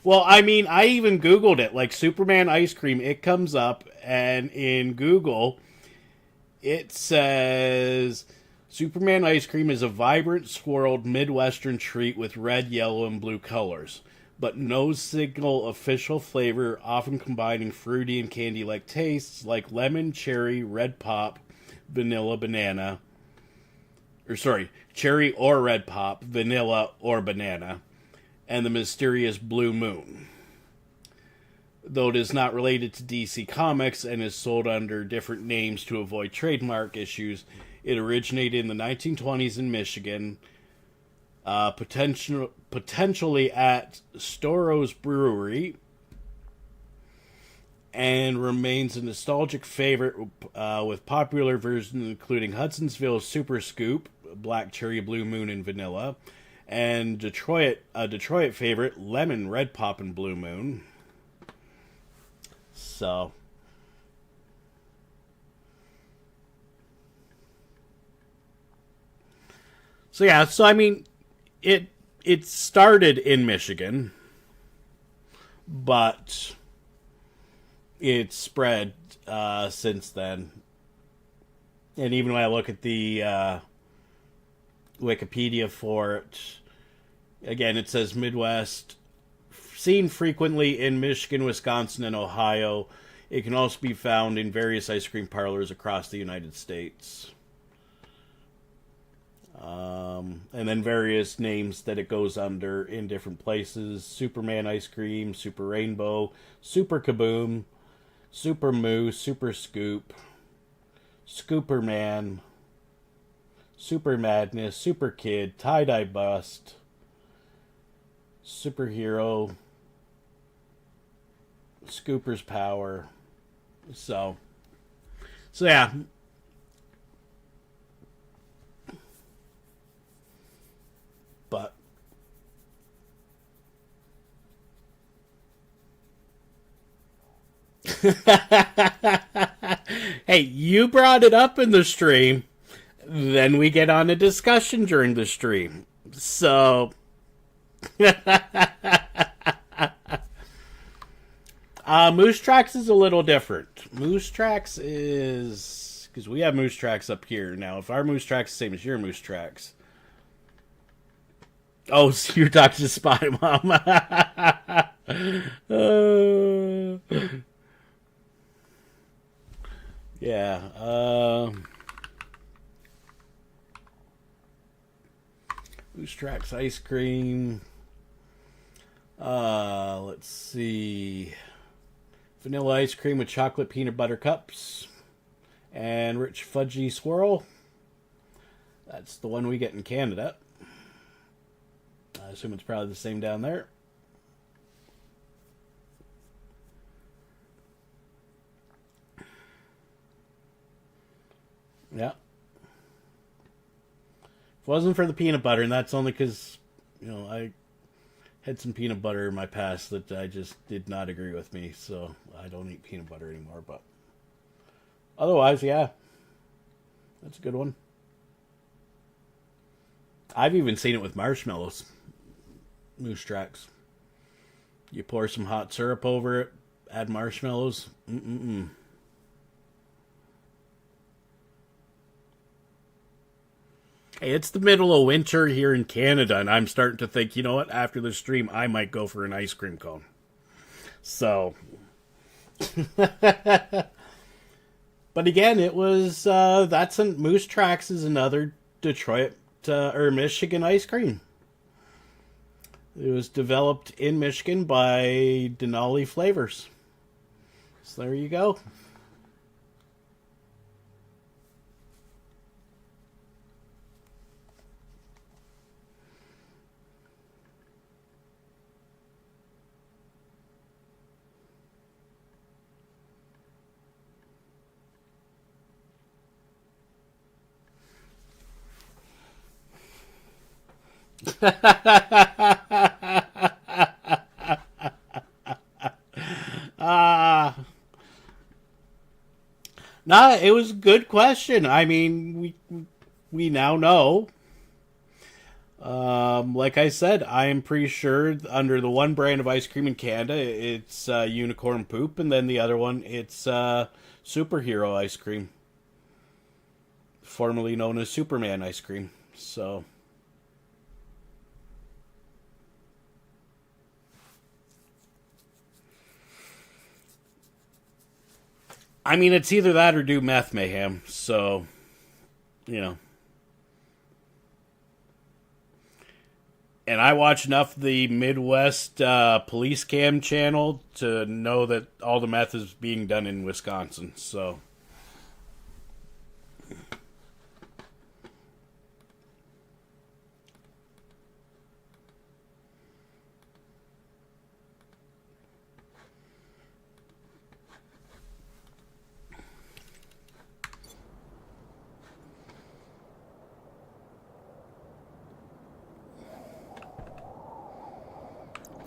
Well, I mean, I even Googled it. Like Superman ice cream, it comes up, and in Google, it says Superman ice cream is a vibrant, swirled Midwestern treat with red, yellow, and blue colors, but no single official flavor, often combining fruity and candy-like tastes like lemon, cherry, red pop, vanilla, banana. Or sorry, cherry or red pop, vanilla or banana, and the mysterious Blue Moon. Though it is not related to DC Comics and is sold under different names to avoid trademark issues, it originated in the 1920s in Michigan, potentially at Storo's Brewery, and remains a nostalgic favorite with popular versions including Hudsonville Super Scoop, Black Cherry Blue Moon and Vanilla, and a Detroit favorite, Lemon Red Pop and Blue Moon. So yeah, so I mean it started in Michigan, but it's spread since then. And even when I look at the Wikipedia for it, again, it says Midwest, seen frequently in Michigan, Wisconsin, and Ohio. It can also be found in various ice cream parlors across the United States. And then various names that it goes under in different places. Superman ice cream, Super Rainbow, Super Kaboom, Super Moo, Super Scoop, Scooperman, Super Madness, Super Kid, Tie-Dye Bust, Superhero, Scooper's Power. So yeah. But hey, you brought it up in the stream. Then we get on a discussion during the stream. So Moose Tracks is a little different. Moose Tracks is because we have Moose Tracks up here. Now, if our Moose Tracks is the same as your Moose Tracks. Oh, so you're talking to Spy Mom. Yeah. Moose Tracks ice cream. Let's see. Vanilla ice cream with chocolate peanut butter cups and rich fudgy swirl. That's the one we get in Canada. I assume it's probably the same down there. Yeah. If it wasn't for the peanut butter, and that's only because, I had some peanut butter in my past that I just did not agree with me, so I don't eat peanut butter anymore, but otherwise, yeah. That's a good one. I've even seen it with marshmallows. Moose Tracks. You pour some hot syrup over it, add marshmallows. Hey, it's the middle of winter here in Canada, and I'm starting to think, you know what, after the stream, I might go for an ice cream cone. So. But again, it was, Moose Tracks is another Detroit or Michigan ice cream. It was developed in Michigan by Denali Flavors. So there you go. Nah, it was a good question. I mean, we now know. Like I said, I am pretty sure under the one brand of ice cream in Canada, it's unicorn poop, and then the other one, it's superhero ice cream, formerly known as Superman ice cream. So, I mean, it's either that or do meth mayhem. So, you know. And I watch enough of the Midwest police cam channel to know that all the meth is being done in Wisconsin. So,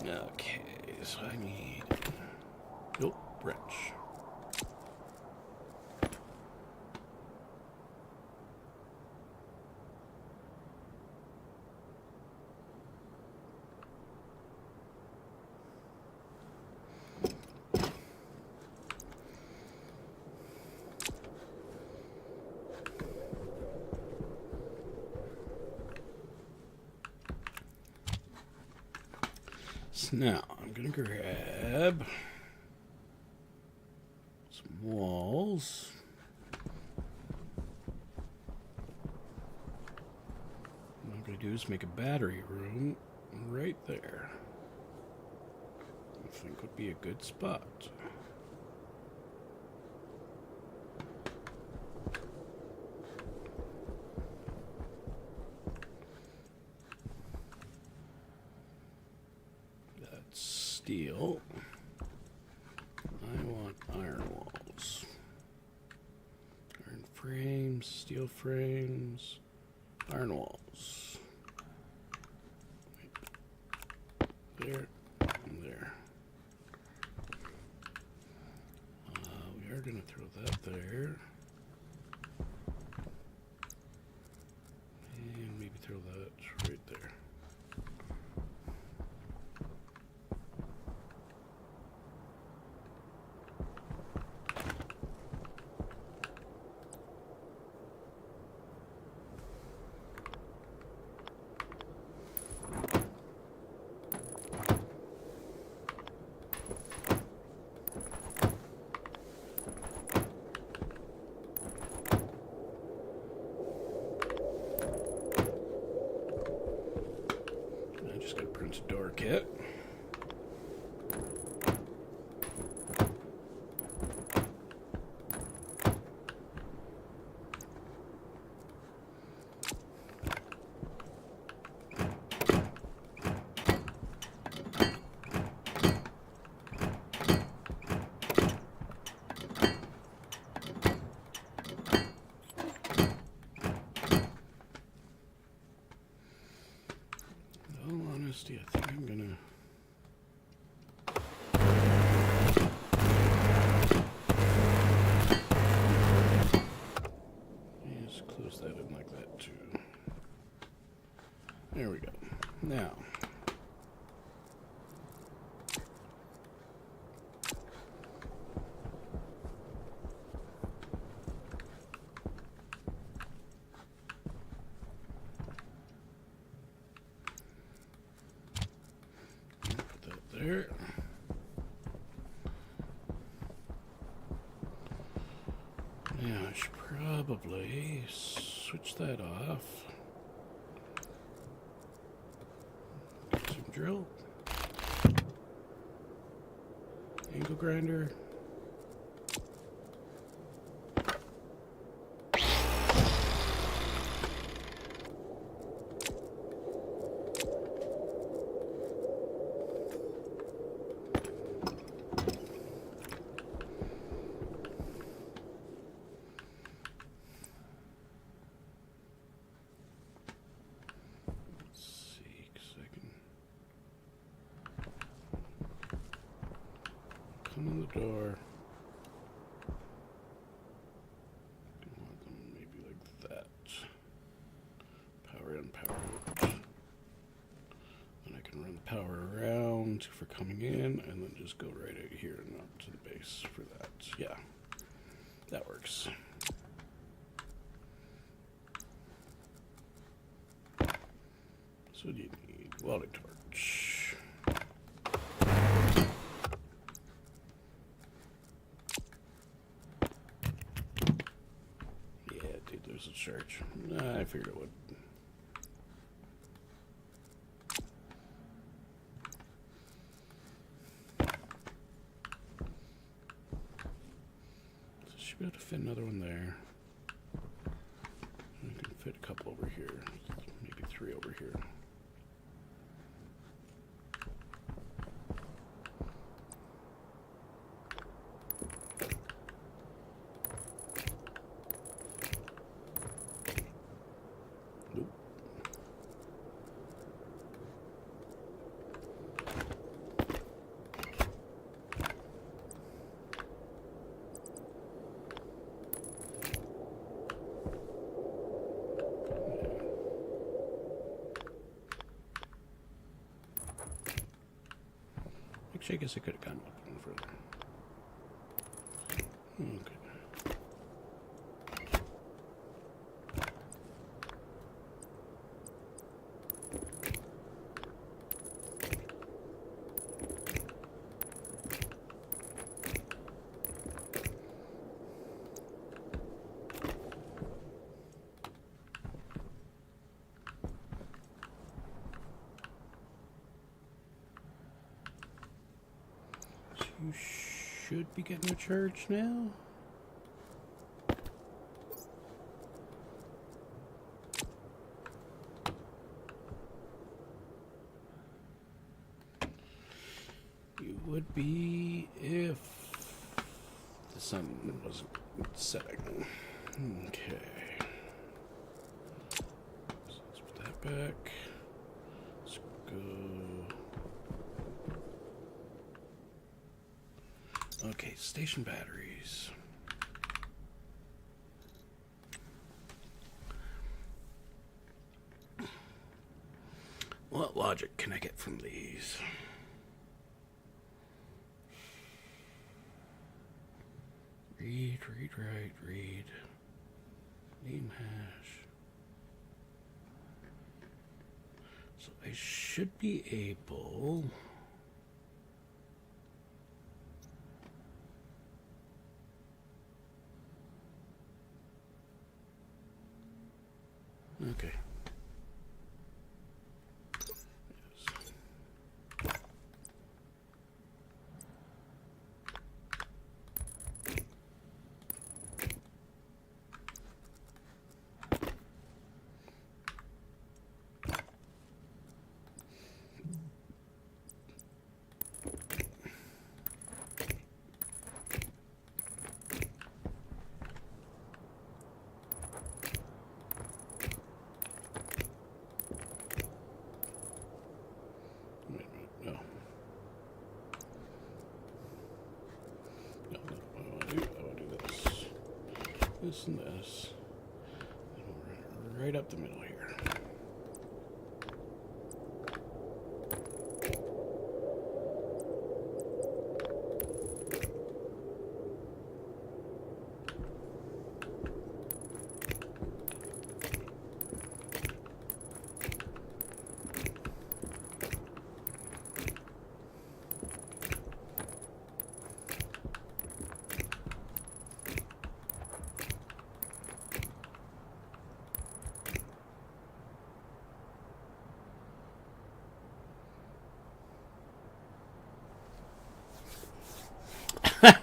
okay, so I need... Nope, wrench. So now, I'm going to grab some walls. What I'm going to do is make a battery room right there. I think would be a good spot. Steel. I want iron walls. Iron frames, steel frames, iron walls. There and there. We are going to throw that there. And maybe throw that right there. Door kit. I think I'm gonna just close that in like that too. There we go. Now there. Now I should probably switch that off. drill. Angle grinder. In the door. Want them maybe like that. Power in, power out. Then I can run the power around for coming in, and then just go right out here and up to the base for that. Yeah, that works. So what do you need? Welding torch. There's a church. I figured it would. So should be able to fit another one there. And I can fit a couple over here. Maybe 3 over here. Actually, I guess I could have gone up one further. Okay. You should be getting a charge now. You would be if the sun wasn't setting. Okay. So let's put that back. Let's go. Okay, station batteries. What logic can I get from these? Read, write, read. Name hash. So I should be able... Okay. This and this. And we'll run it right up the middle here. Okay,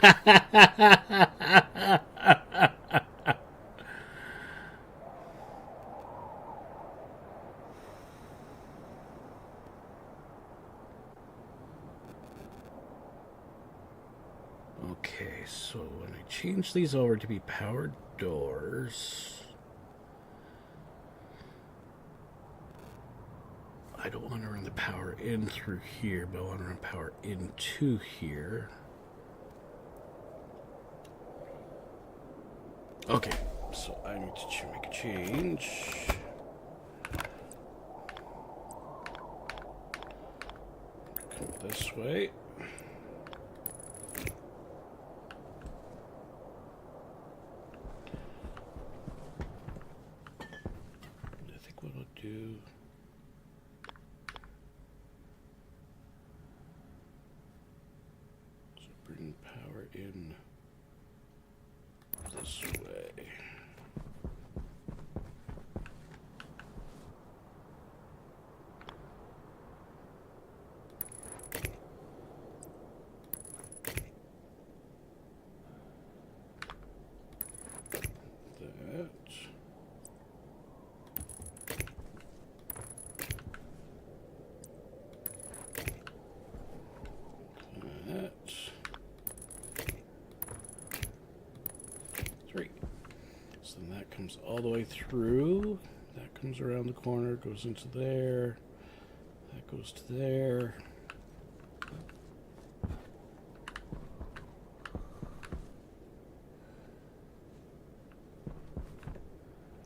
so when I change these over to be powered doors, I don't want to run the power in through here, but I want to run power into here. Okay, so I need to make a change. Come this way. I think what I'll do... So bring power in this way. Comes all the way through. That comes around the corner, goes into there. That goes to there.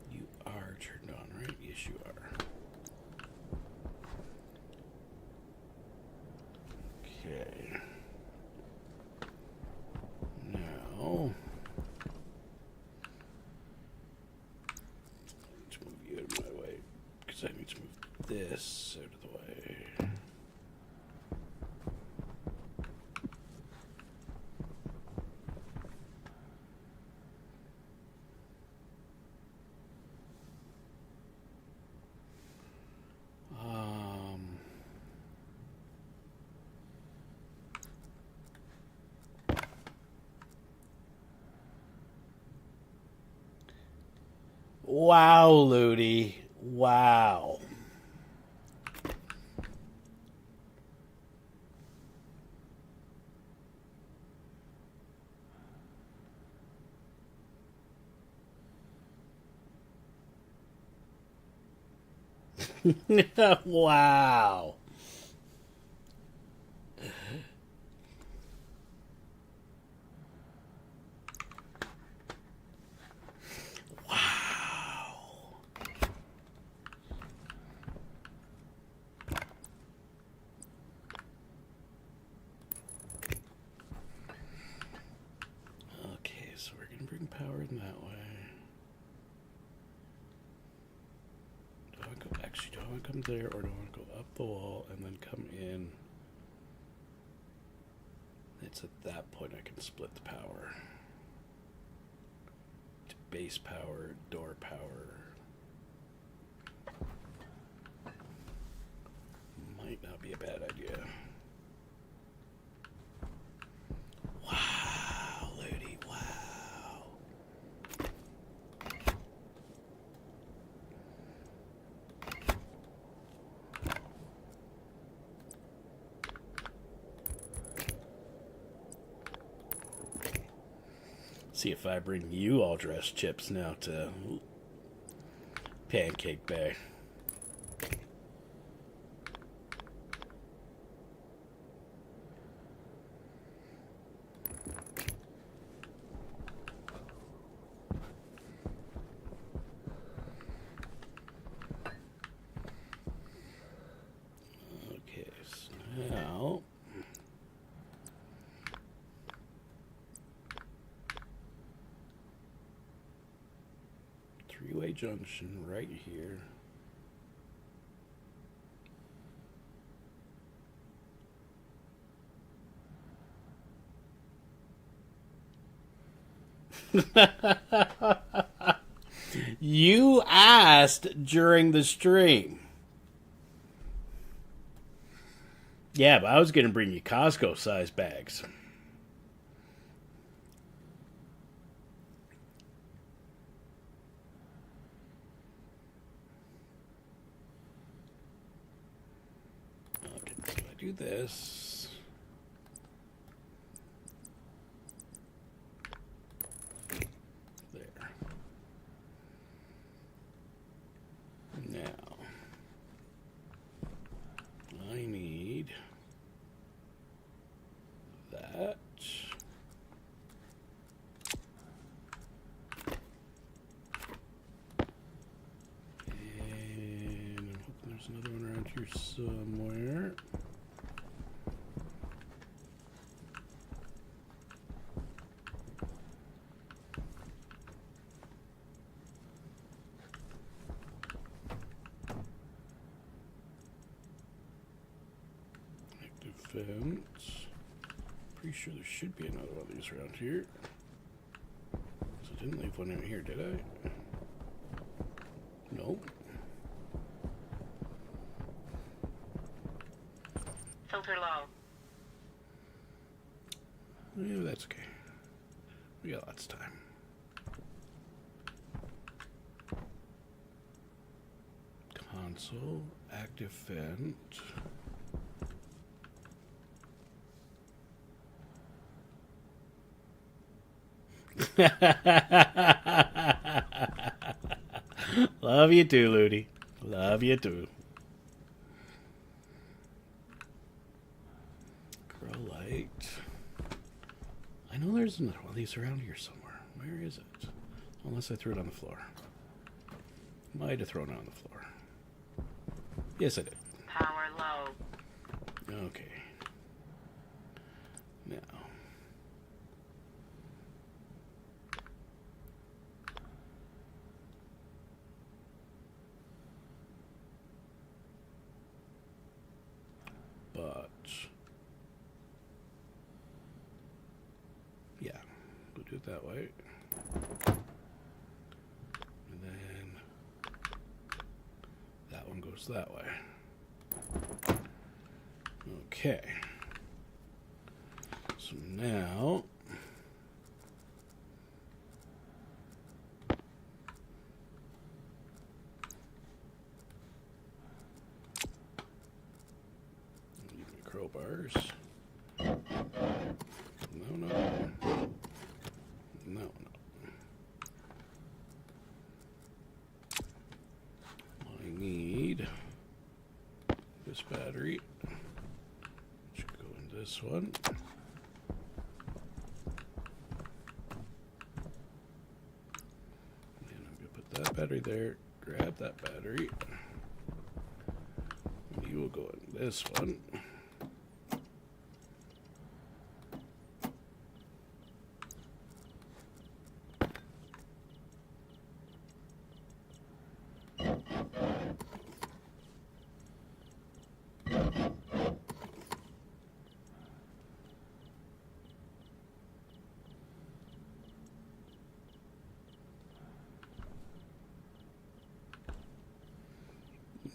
You are turned on, right? Yes, you are. Okay. Now... I need to move this out of the way. Wow, Ludi. Wow. Wow. So we're going to bring power in that way. Do I want to come there, or do I want to go up the wall and then come in? It's at that point I can split the power. To base power, door power. Might not be a bad idea. See if I bring you all dressed chips now to Pancake Bay. Okay, so now... three-way junction right here. You asked during the stream. Yeah, but I was going to bring you Costco-sized bags. do this. There. Now, I need that. And I'm hoping there's another one around here somewhere. Fence. Pretty sure there should be another one of these around here. So I didn't leave one in here, did I? Nope. Filter low. Yeah, that's okay. We got lots of time. Console, active vent. Love you too, Ludi. Love you too. Grow light. I know there's another one of these around here somewhere. Where is it? Unless I threw it on the floor. Might have thrown it on the floor. Yes, I did. Power low. Okay. Now. But yeah, we'll do it that way. And then that one goes that way. Okay. So now crowbars. No. I need this battery. Should go in this one. And I'm going to put that battery there. Grab that battery. And you will go in this one.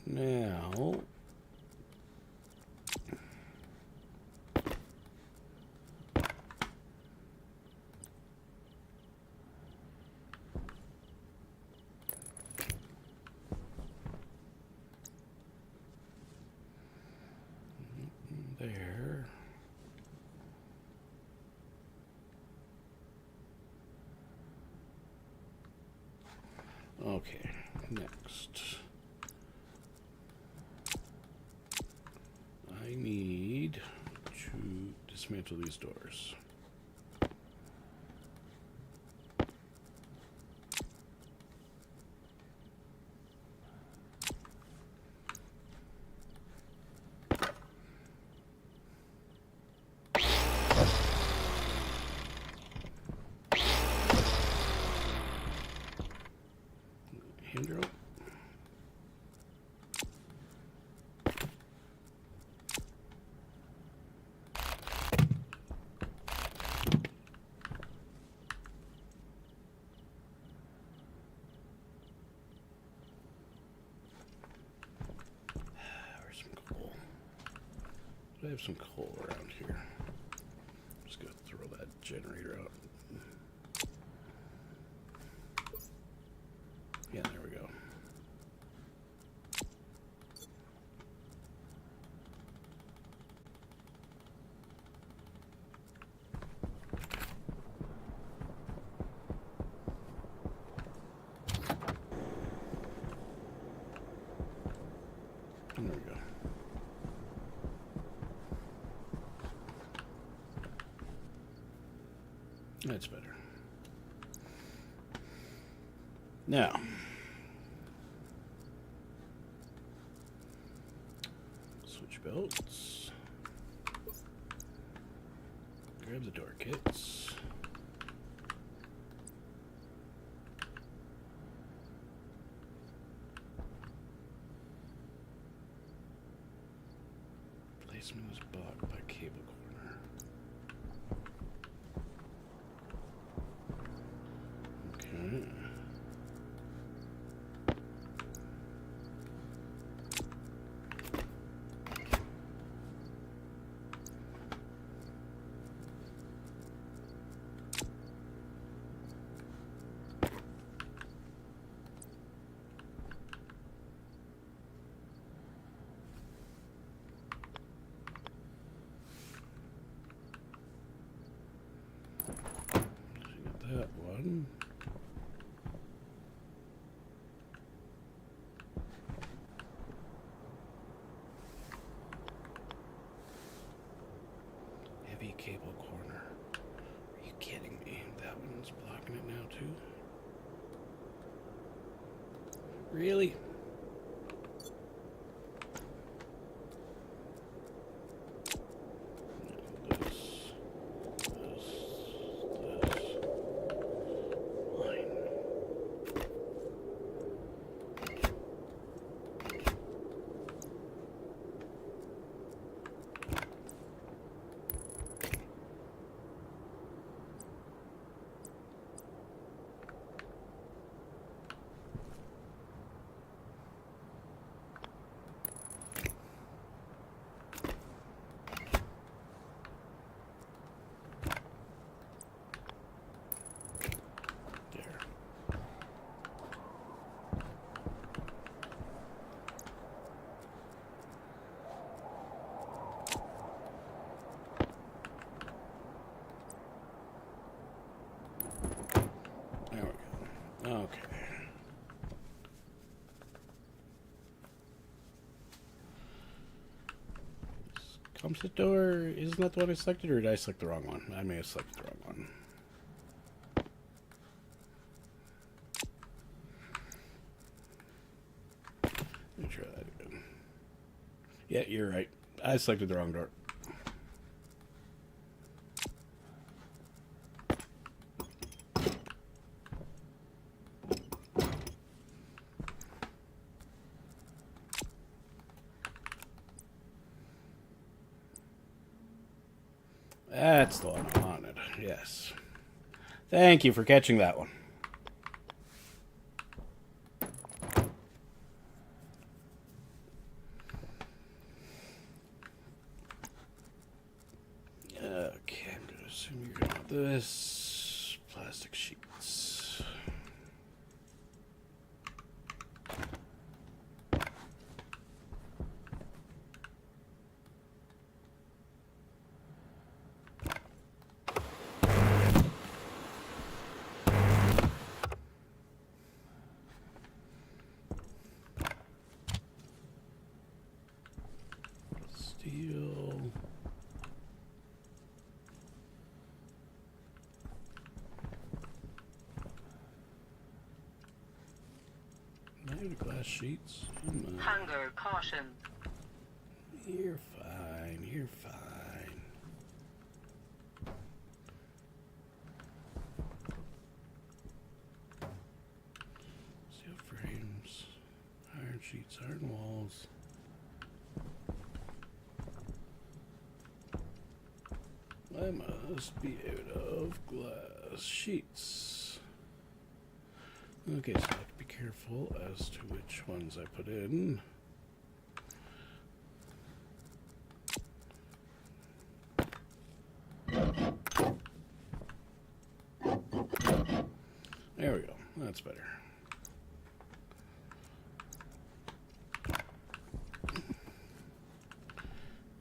Now, there. Okay, next. I need to dismantle these doors. Hand rope. I have some coal around here. Just gonna throw that generator out. Yeah, there we go. That's better. Now, switch belts. Grab the door kits. Placement is blocked by cable corner. Okay. That one. Heavy cable corner. Are you kidding me? That one's blocking it now too? Really? Okay. Composite door, isn't that the one I selected, or did I select the wrong one? I may have selected the wrong one. Let me try that again. Yeah, you're right. I selected the wrong door. That's the one I wanted. Yes. Thank you for catching that one. Okay, I'm going to assume you're going to want this. Plastic sheets. Steel. Maybe glass sheets. Hunger caution. You're fine. You're fine. Steel frames. Iron sheets. Iron walls. I must be out of glass sheets. Okay, so I have to be careful as to which ones I put in. There we go. That's better.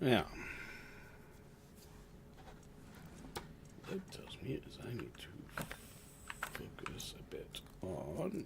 Now, what it tells me is I need to focus a bit on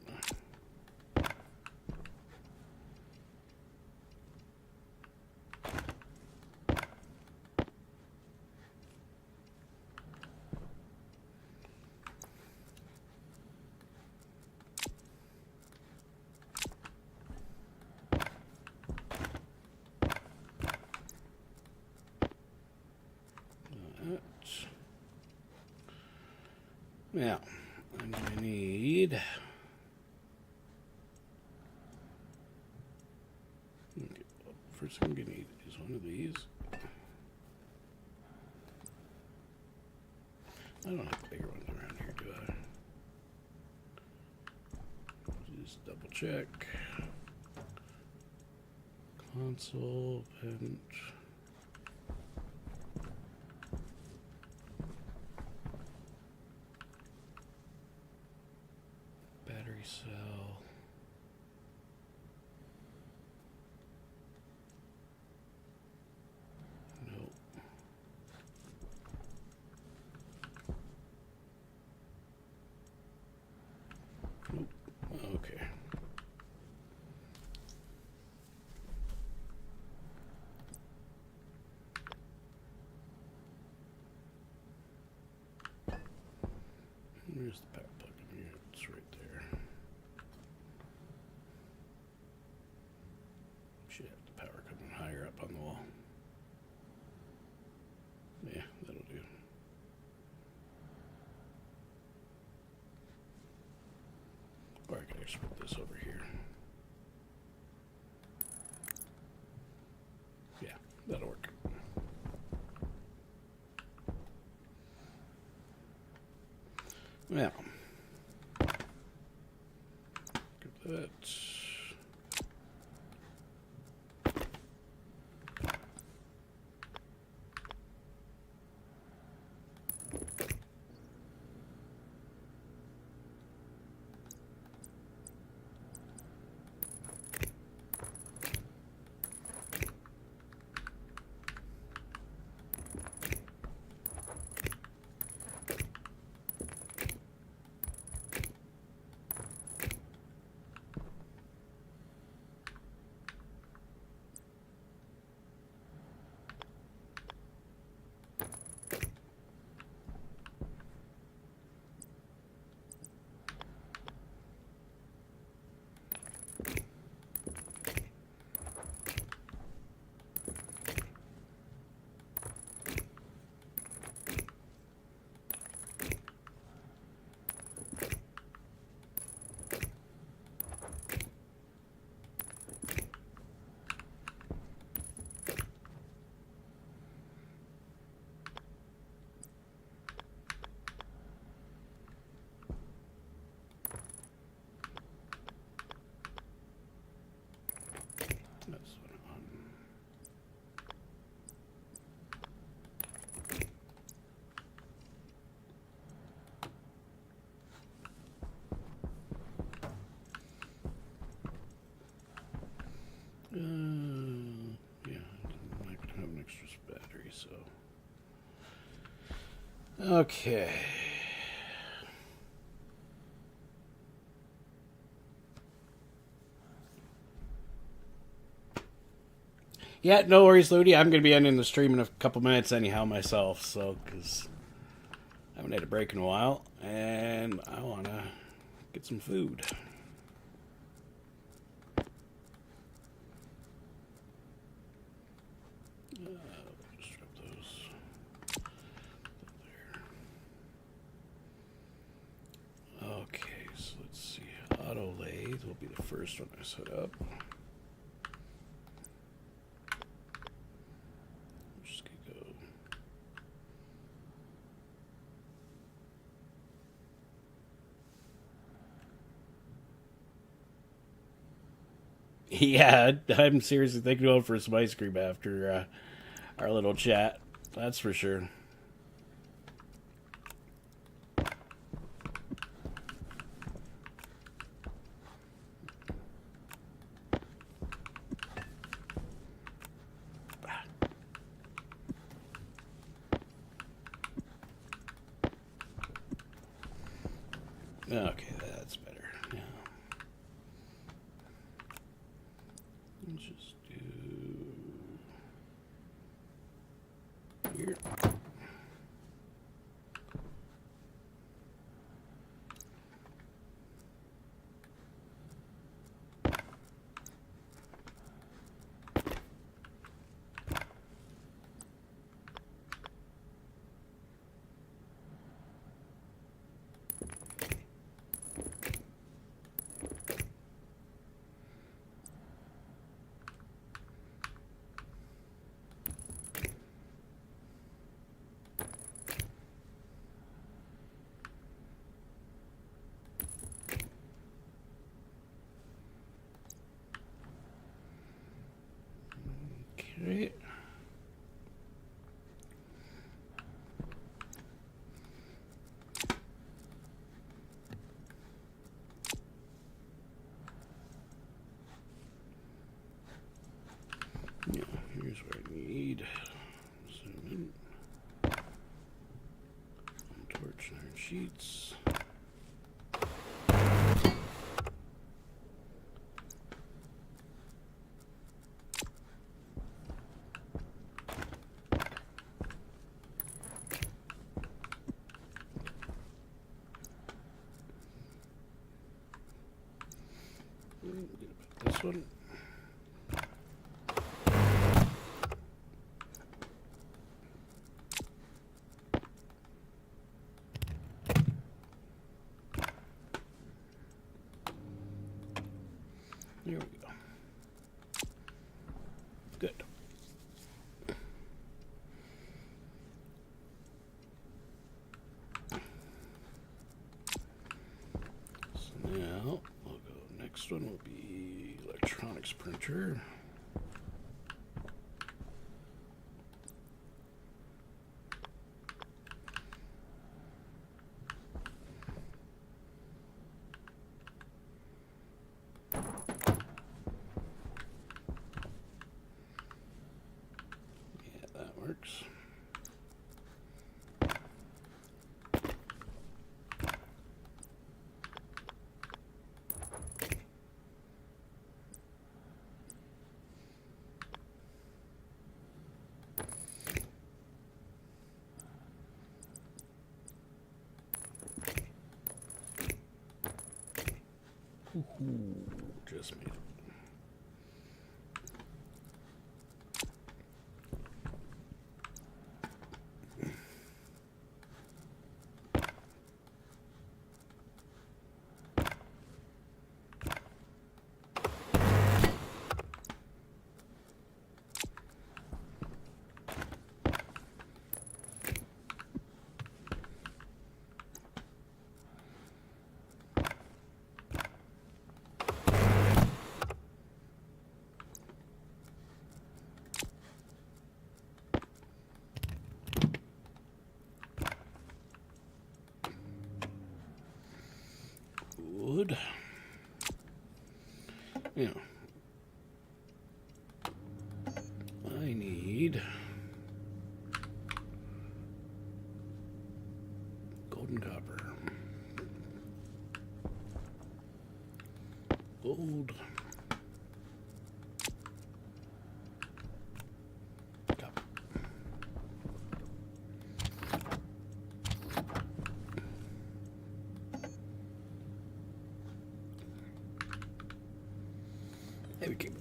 Now, I'm going to need... First thing I'm going to need is one of these. I don't have bigger ones around here, do I? Just double check. Console, vent. Battery cell. Nope. Nope. Okay. Where's the power plug in here? It's right there. Should have the power coming higher up on the wall. Yeah, that'll do. Or I can just put this over here. Yeah, that'll work. Well, get that. That's what yeah, I could have an extra battery, so. Okay. Yeah, no worries, Ludi. I'm going to be ending the stream in a couple minutes anyhow myself, so, because I haven't had a break in a while, and I want to get some food. Just drop those there. Okay, so let's see. Auto lathe will be the first one I set up. Just gonna go. Yeah, I'm seriously thinking about for some ice cream after our little chat. That's for sure. Okay, that's better. Yeah. Let's just do here. Okay. Yeah, here's what I need. Zoom in. Torch iron sheets. This one. There we go. Good. So now we'll go. Next one will be electronics printer. Yeah, that works. Ooh, just made it. Wood. Now, I need gold and copper. Gold. Copper. Heavy cable.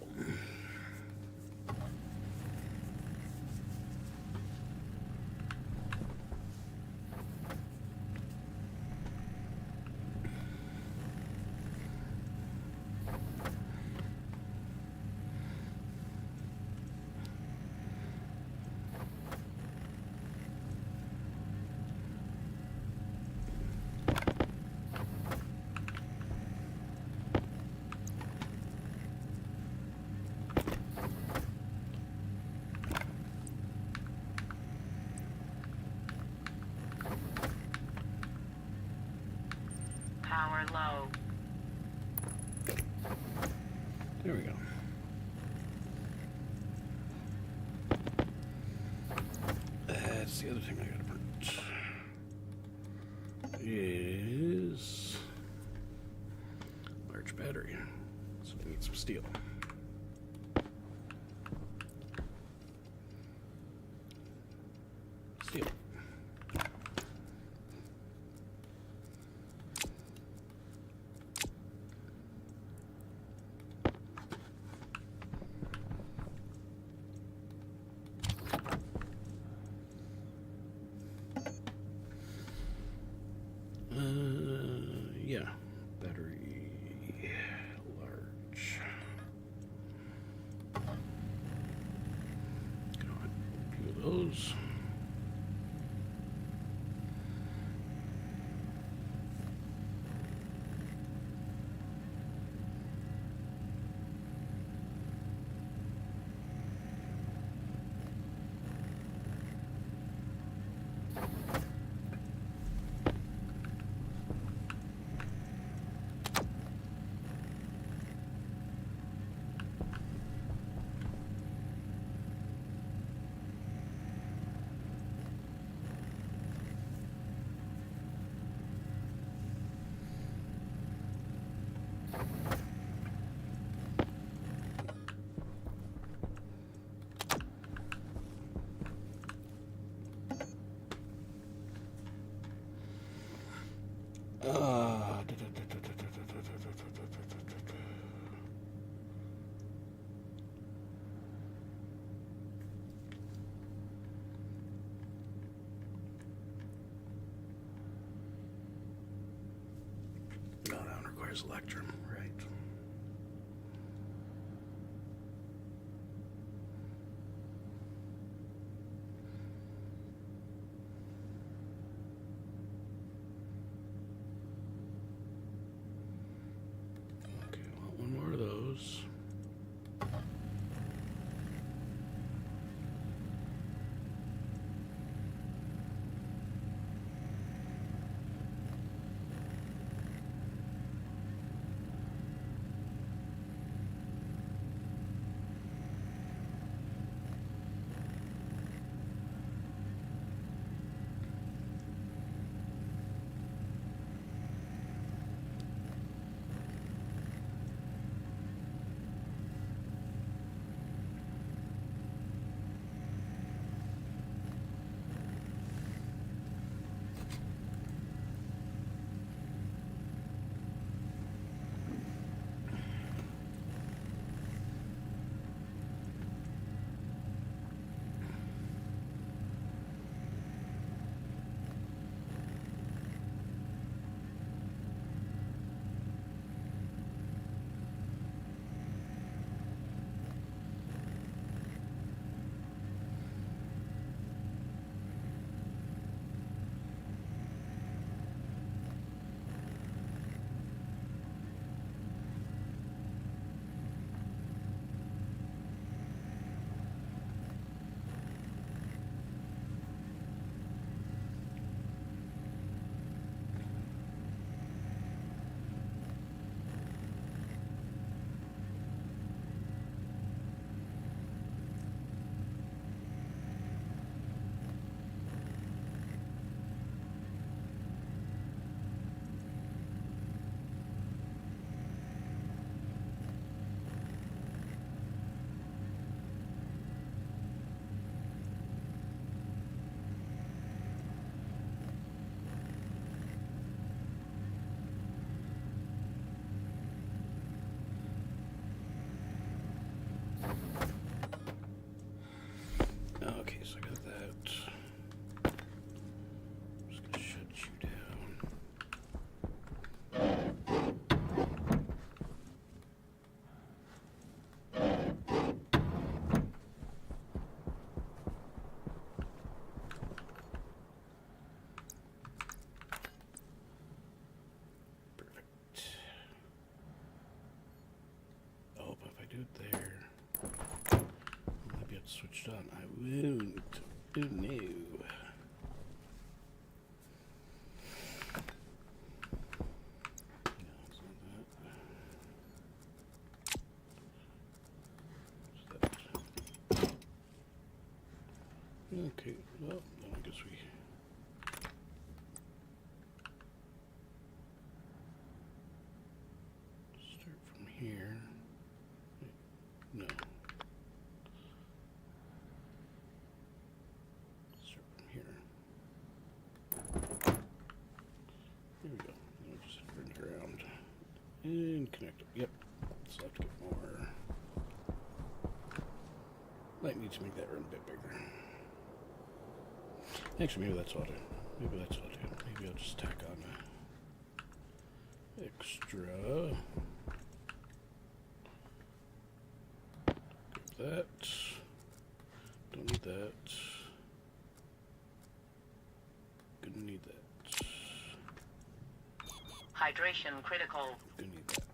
Power low. There we go. That's the other thing I gotta print. Is large battery. So we need some steel. Steel. Yeah, battery large. Got a few of those. No, that one requires Electrum, right? Okay, I want one more of those. Okay, so I got that. Just gonna shut you down. Perfect. Oh, but if I do it there, maybe it's switched on. I won't. Oh no. Okay, well, then I guess we start from here. No. Start from here. There we go. I'll just turn it around and connect it. Yep. So I have to get more. Might need to make that run a bit bigger. Actually, maybe that's what I'll do. Maybe I'll just tack on extra. Get that. Don't need that. Gonna need that. Hydration critical. Gonna need that.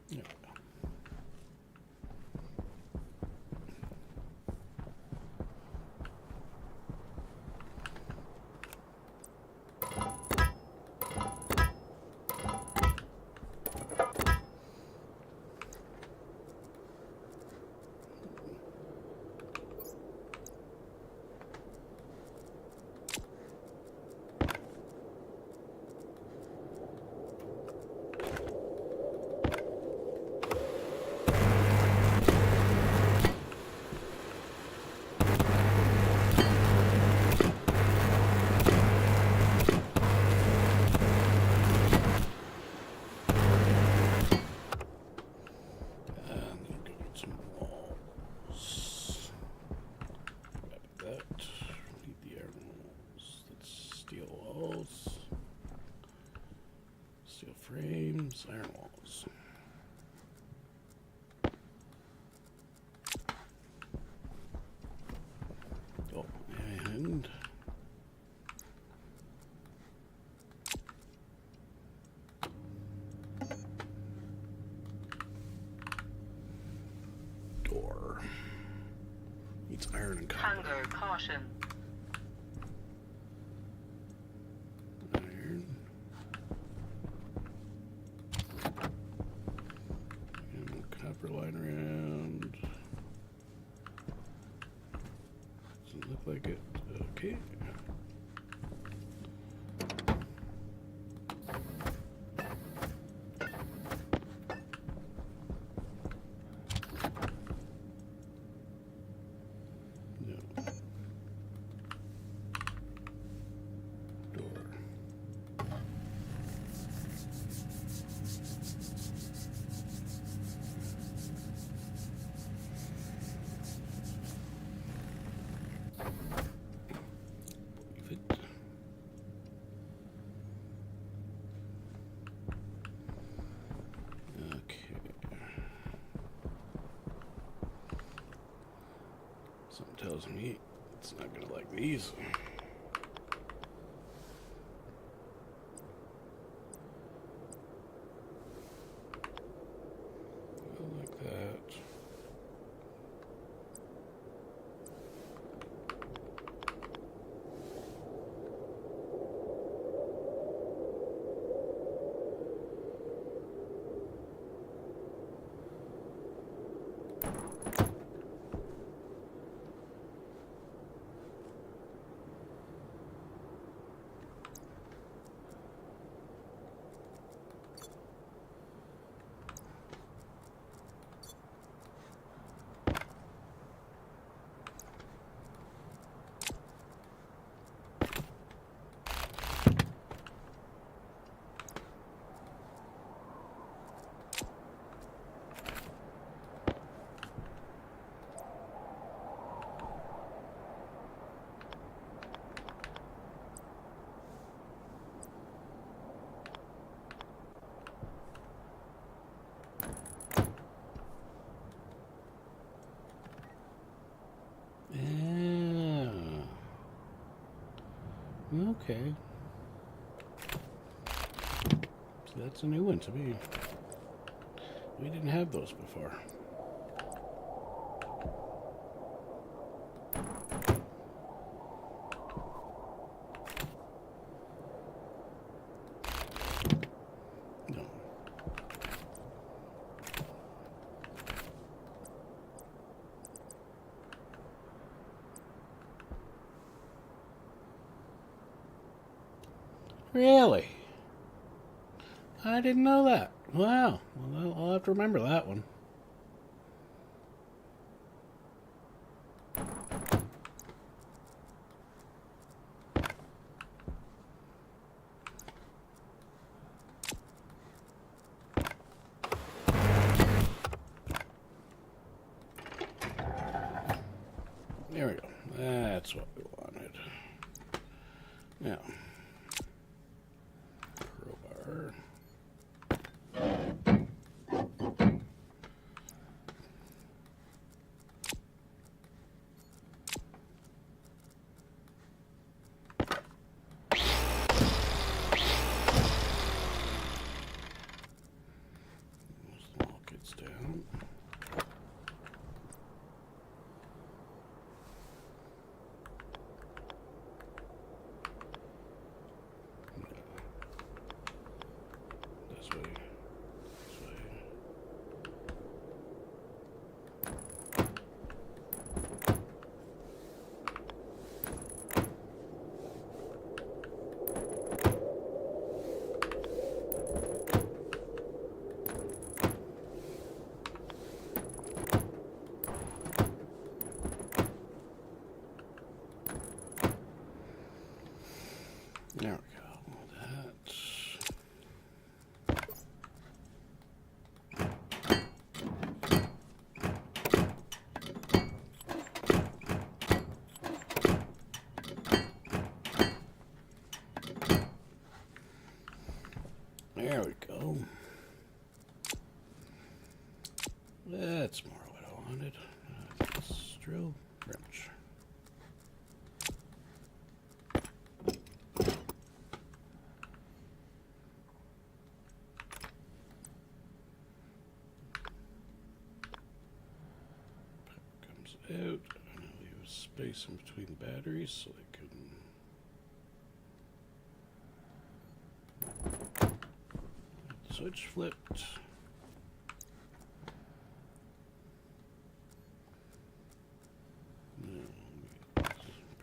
There we go. It's iron and copper. Hunger caution. Iron. And copper lying around. Doesn't look like it. Okay. Something tells me it's not gonna like these. I like that. Okay. So that's a new one to me. We didn't have those before. No. Really? I didn't know that. Wow. Well, I'll have to remember that one. There we go. That's what we wanted. Now, crowbar. All gets down. This way. This way. There we go. That's there we go. That's more what I wanted. Let's drill wrench. Comes out, and I'll leave space in between the batteries so they can switch flipped. No,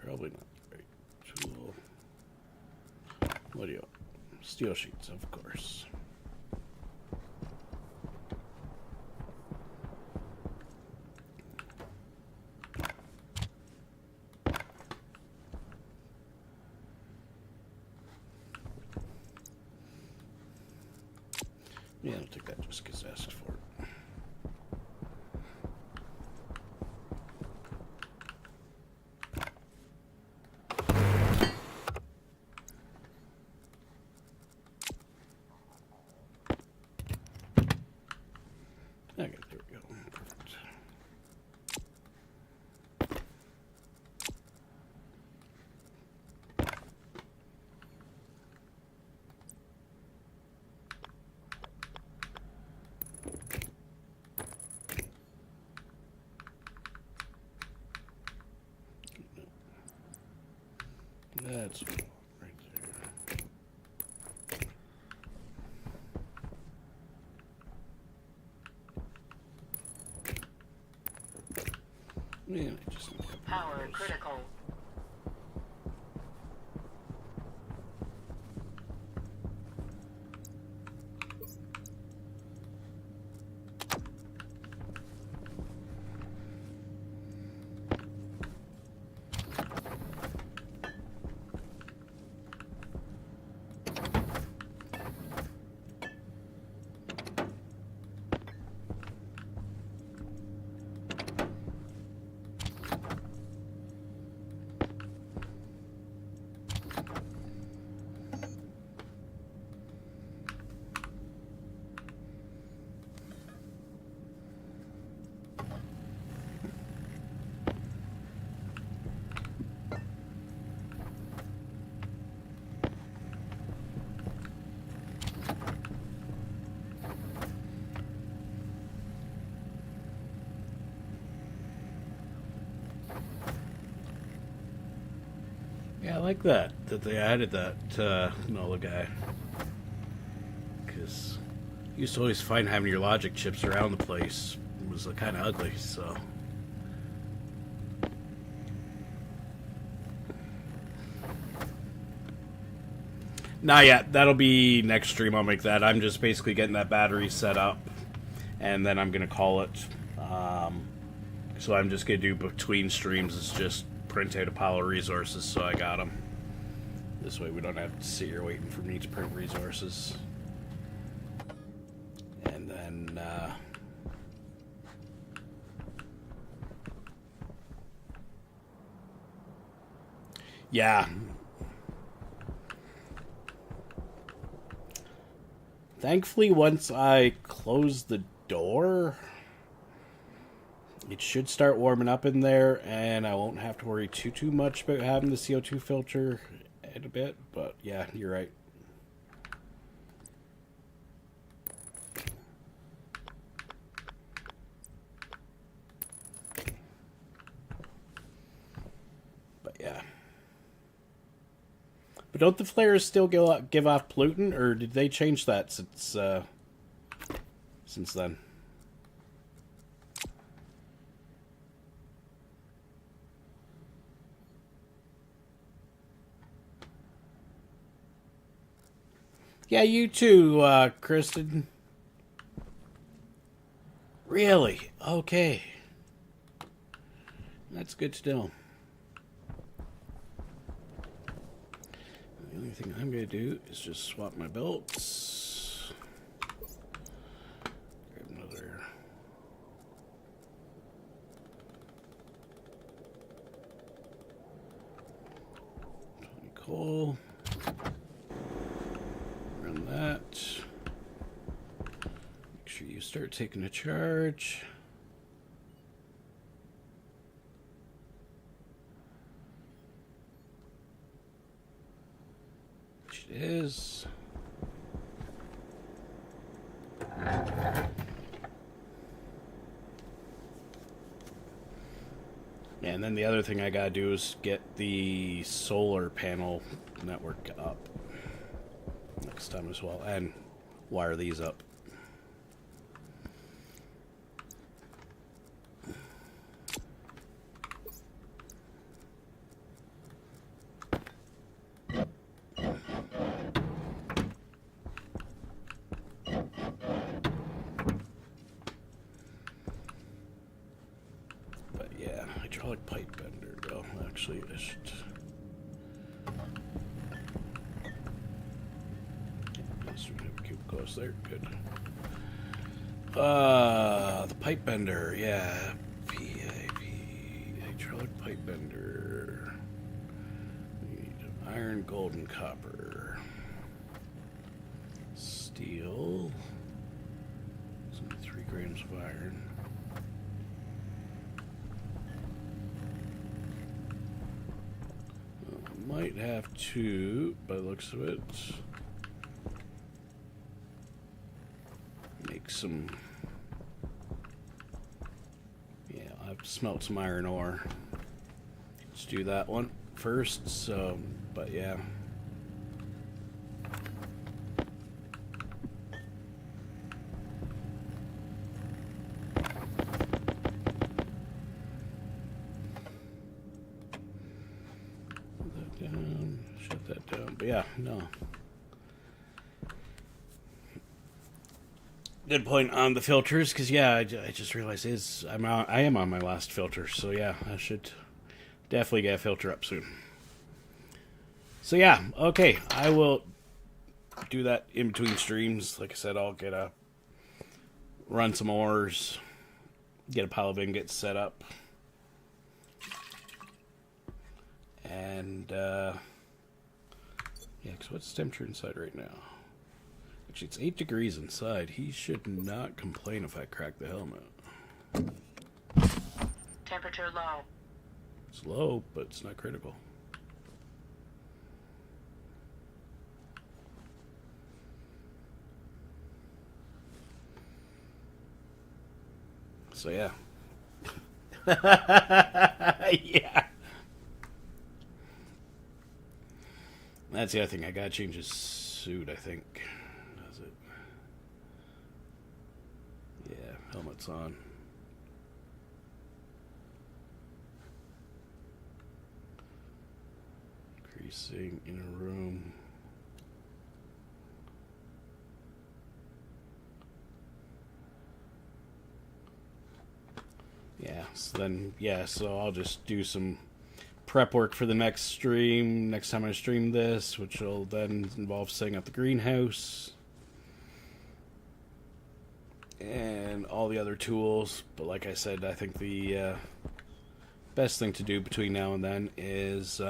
probably not the right tool. What do you want? Steel sheets, of course. Yeah, I'll take that just because I asked for it. Okay, there we go. Perfect. That's what I want right there. Man, I just need to Power critical. Yeah, I like that they added that NOLA guy. Because you used to always find having your logic chips around the place was kind of ugly, so. Not yet. That'll be next stream. I'll make that. I'm just basically getting that battery set up, and then I'm going to call it. So I'm just going to do between streams. It's just print out a pile of resources, so I got them. This way we don't have to sit here waiting for me to print resources. And then, yeah. Thankfully, once I close the door, it should start warming up in there, and I won't have to worry too much about having the CO2 filter in a bit. But yeah, you're right. But yeah. But don't the flares still give off pollutant, or did they change that since then? Yeah, you too, Kristen. Really? Okay. That's good to know. The only thing I'm going to do is just swap my belts. Grab another. Coal. Run that. Make sure you start taking a charge. Which it is. And then the other thing I gotta do is get the solar panel network up next time as well, and wire these up. Hydraulic pipe bender. Well, actually, I should. Keep close there. Good. The pipe bender. Yeah. PIP. Hydraulic pipe bender. We need iron, gold, and copper. Steel. 3 grams of iron. Might have to, by the looks of it, make some. Yeah, I'll have to smelt some iron ore. Let's do that one first. So, but yeah. Shut that down. But yeah, no. Good point on the filters, because yeah, I just realized I am on my last filter, so yeah, I should definitely get a filter up soon. So yeah, okay, I will do that in between streams. Like I said, I'll run some ores, get a pile of ingots set up. And, yeah, because what's the temperature inside right now? Actually, it's 8 degrees inside. He should not complain if I crack the helmet. Temperature low. It's low, but it's not critical. So, yeah. Yeah. That's the other thing. I gotta change his suit, I think. Does it? Yeah, helmet's on. Creasing in a room. Yeah, so then, yeah, so I'll just do some prep work for the next stream, next time I stream this, which will then involve setting up the greenhouse and all the other tools. But like I said, I think the best thing to do between now and then is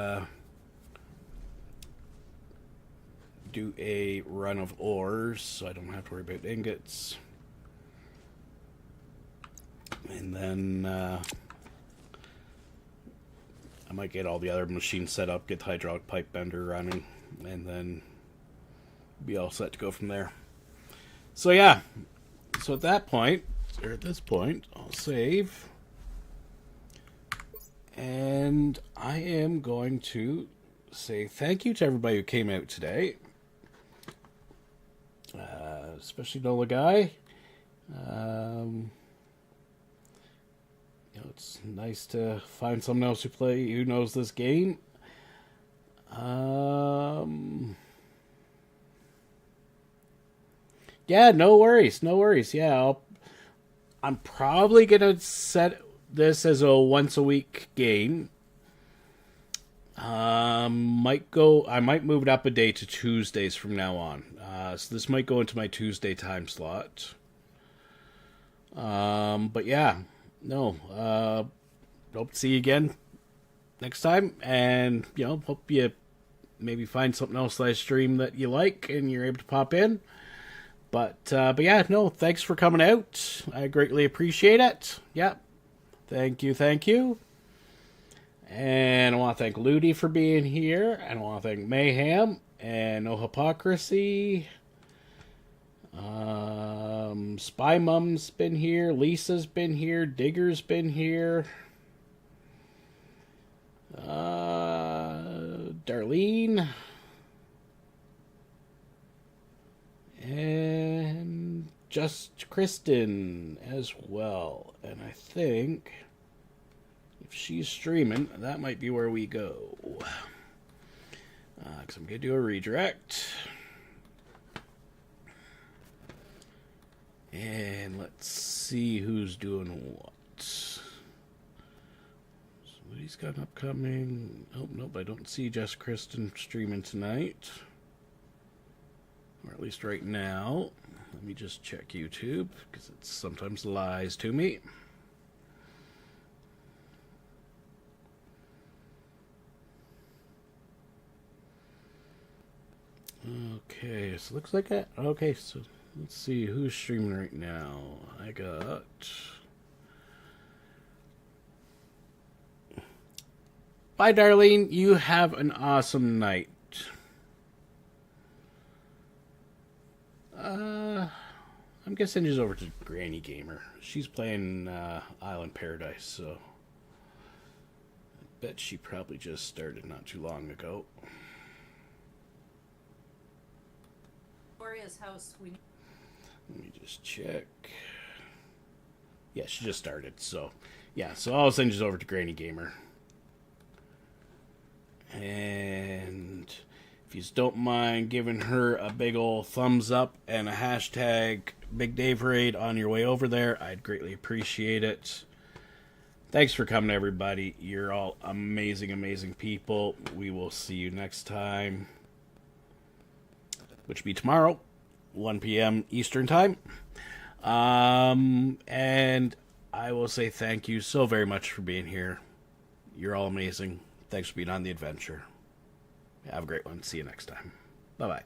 do a run of ores, so I don't have to worry about ingots. And then I might get all the other machines set up, get the hydraulic pipe bender running, and then be all set to go from there. So yeah, so at that point, or at this point, I'll save. And I am going to say thank you to everybody who came out today. Especially Nola Guy. It's nice to find someone else who knows this game. Yeah, no worries. Yeah, I'm probably gonna set this as a once a week game. I might move it up a day to Tuesdays from now on. So this might go into my Tuesday time slot. But yeah. No, hope to see you again next time, and hope you maybe find something else that I stream that you like and you're able to pop in. But yeah, no, thanks for coming out. I greatly appreciate it. Yeah, thank you. And I want to thank Ludi for being here, and I want to thank Mayhem and No Hypocrisy. Spy Mum's been here, Lisa's been here, Digger's been here. Darlene. And just Kristen as well. And I think if she's streaming, that might be where we go. Because I'm going to do a redirect. And let's see who's doing what. Somebody's got an upcoming... Oh, nope, I don't see just Kristen streaming tonight. Or at least right now. Let me just check YouTube, because it sometimes lies to me. Okay, so looks like I... Okay, so let's see who's streaming right now. I got... Bye, Darlene. You have an awesome night. I'm gonna send you over to Granny Gamer. She's playing Island Paradise, so I bet she probably just started not too long ago. Gloria's house. Let me just check. Yeah, she just started, so yeah, so I'll send you over to Granny Gamer. And if you don't mind giving her a big old thumbs up and a hashtag Big Dave Raid on your way over there, I'd greatly appreciate it. Thanks for coming, everybody. You're all amazing, amazing people. We will see you next time, which will be tomorrow, 1 p.m. Eastern Time. And I will say thank you so very much for being here. You're all amazing. Thanks for being on the adventure. Have a great one. See you next time. Bye-bye.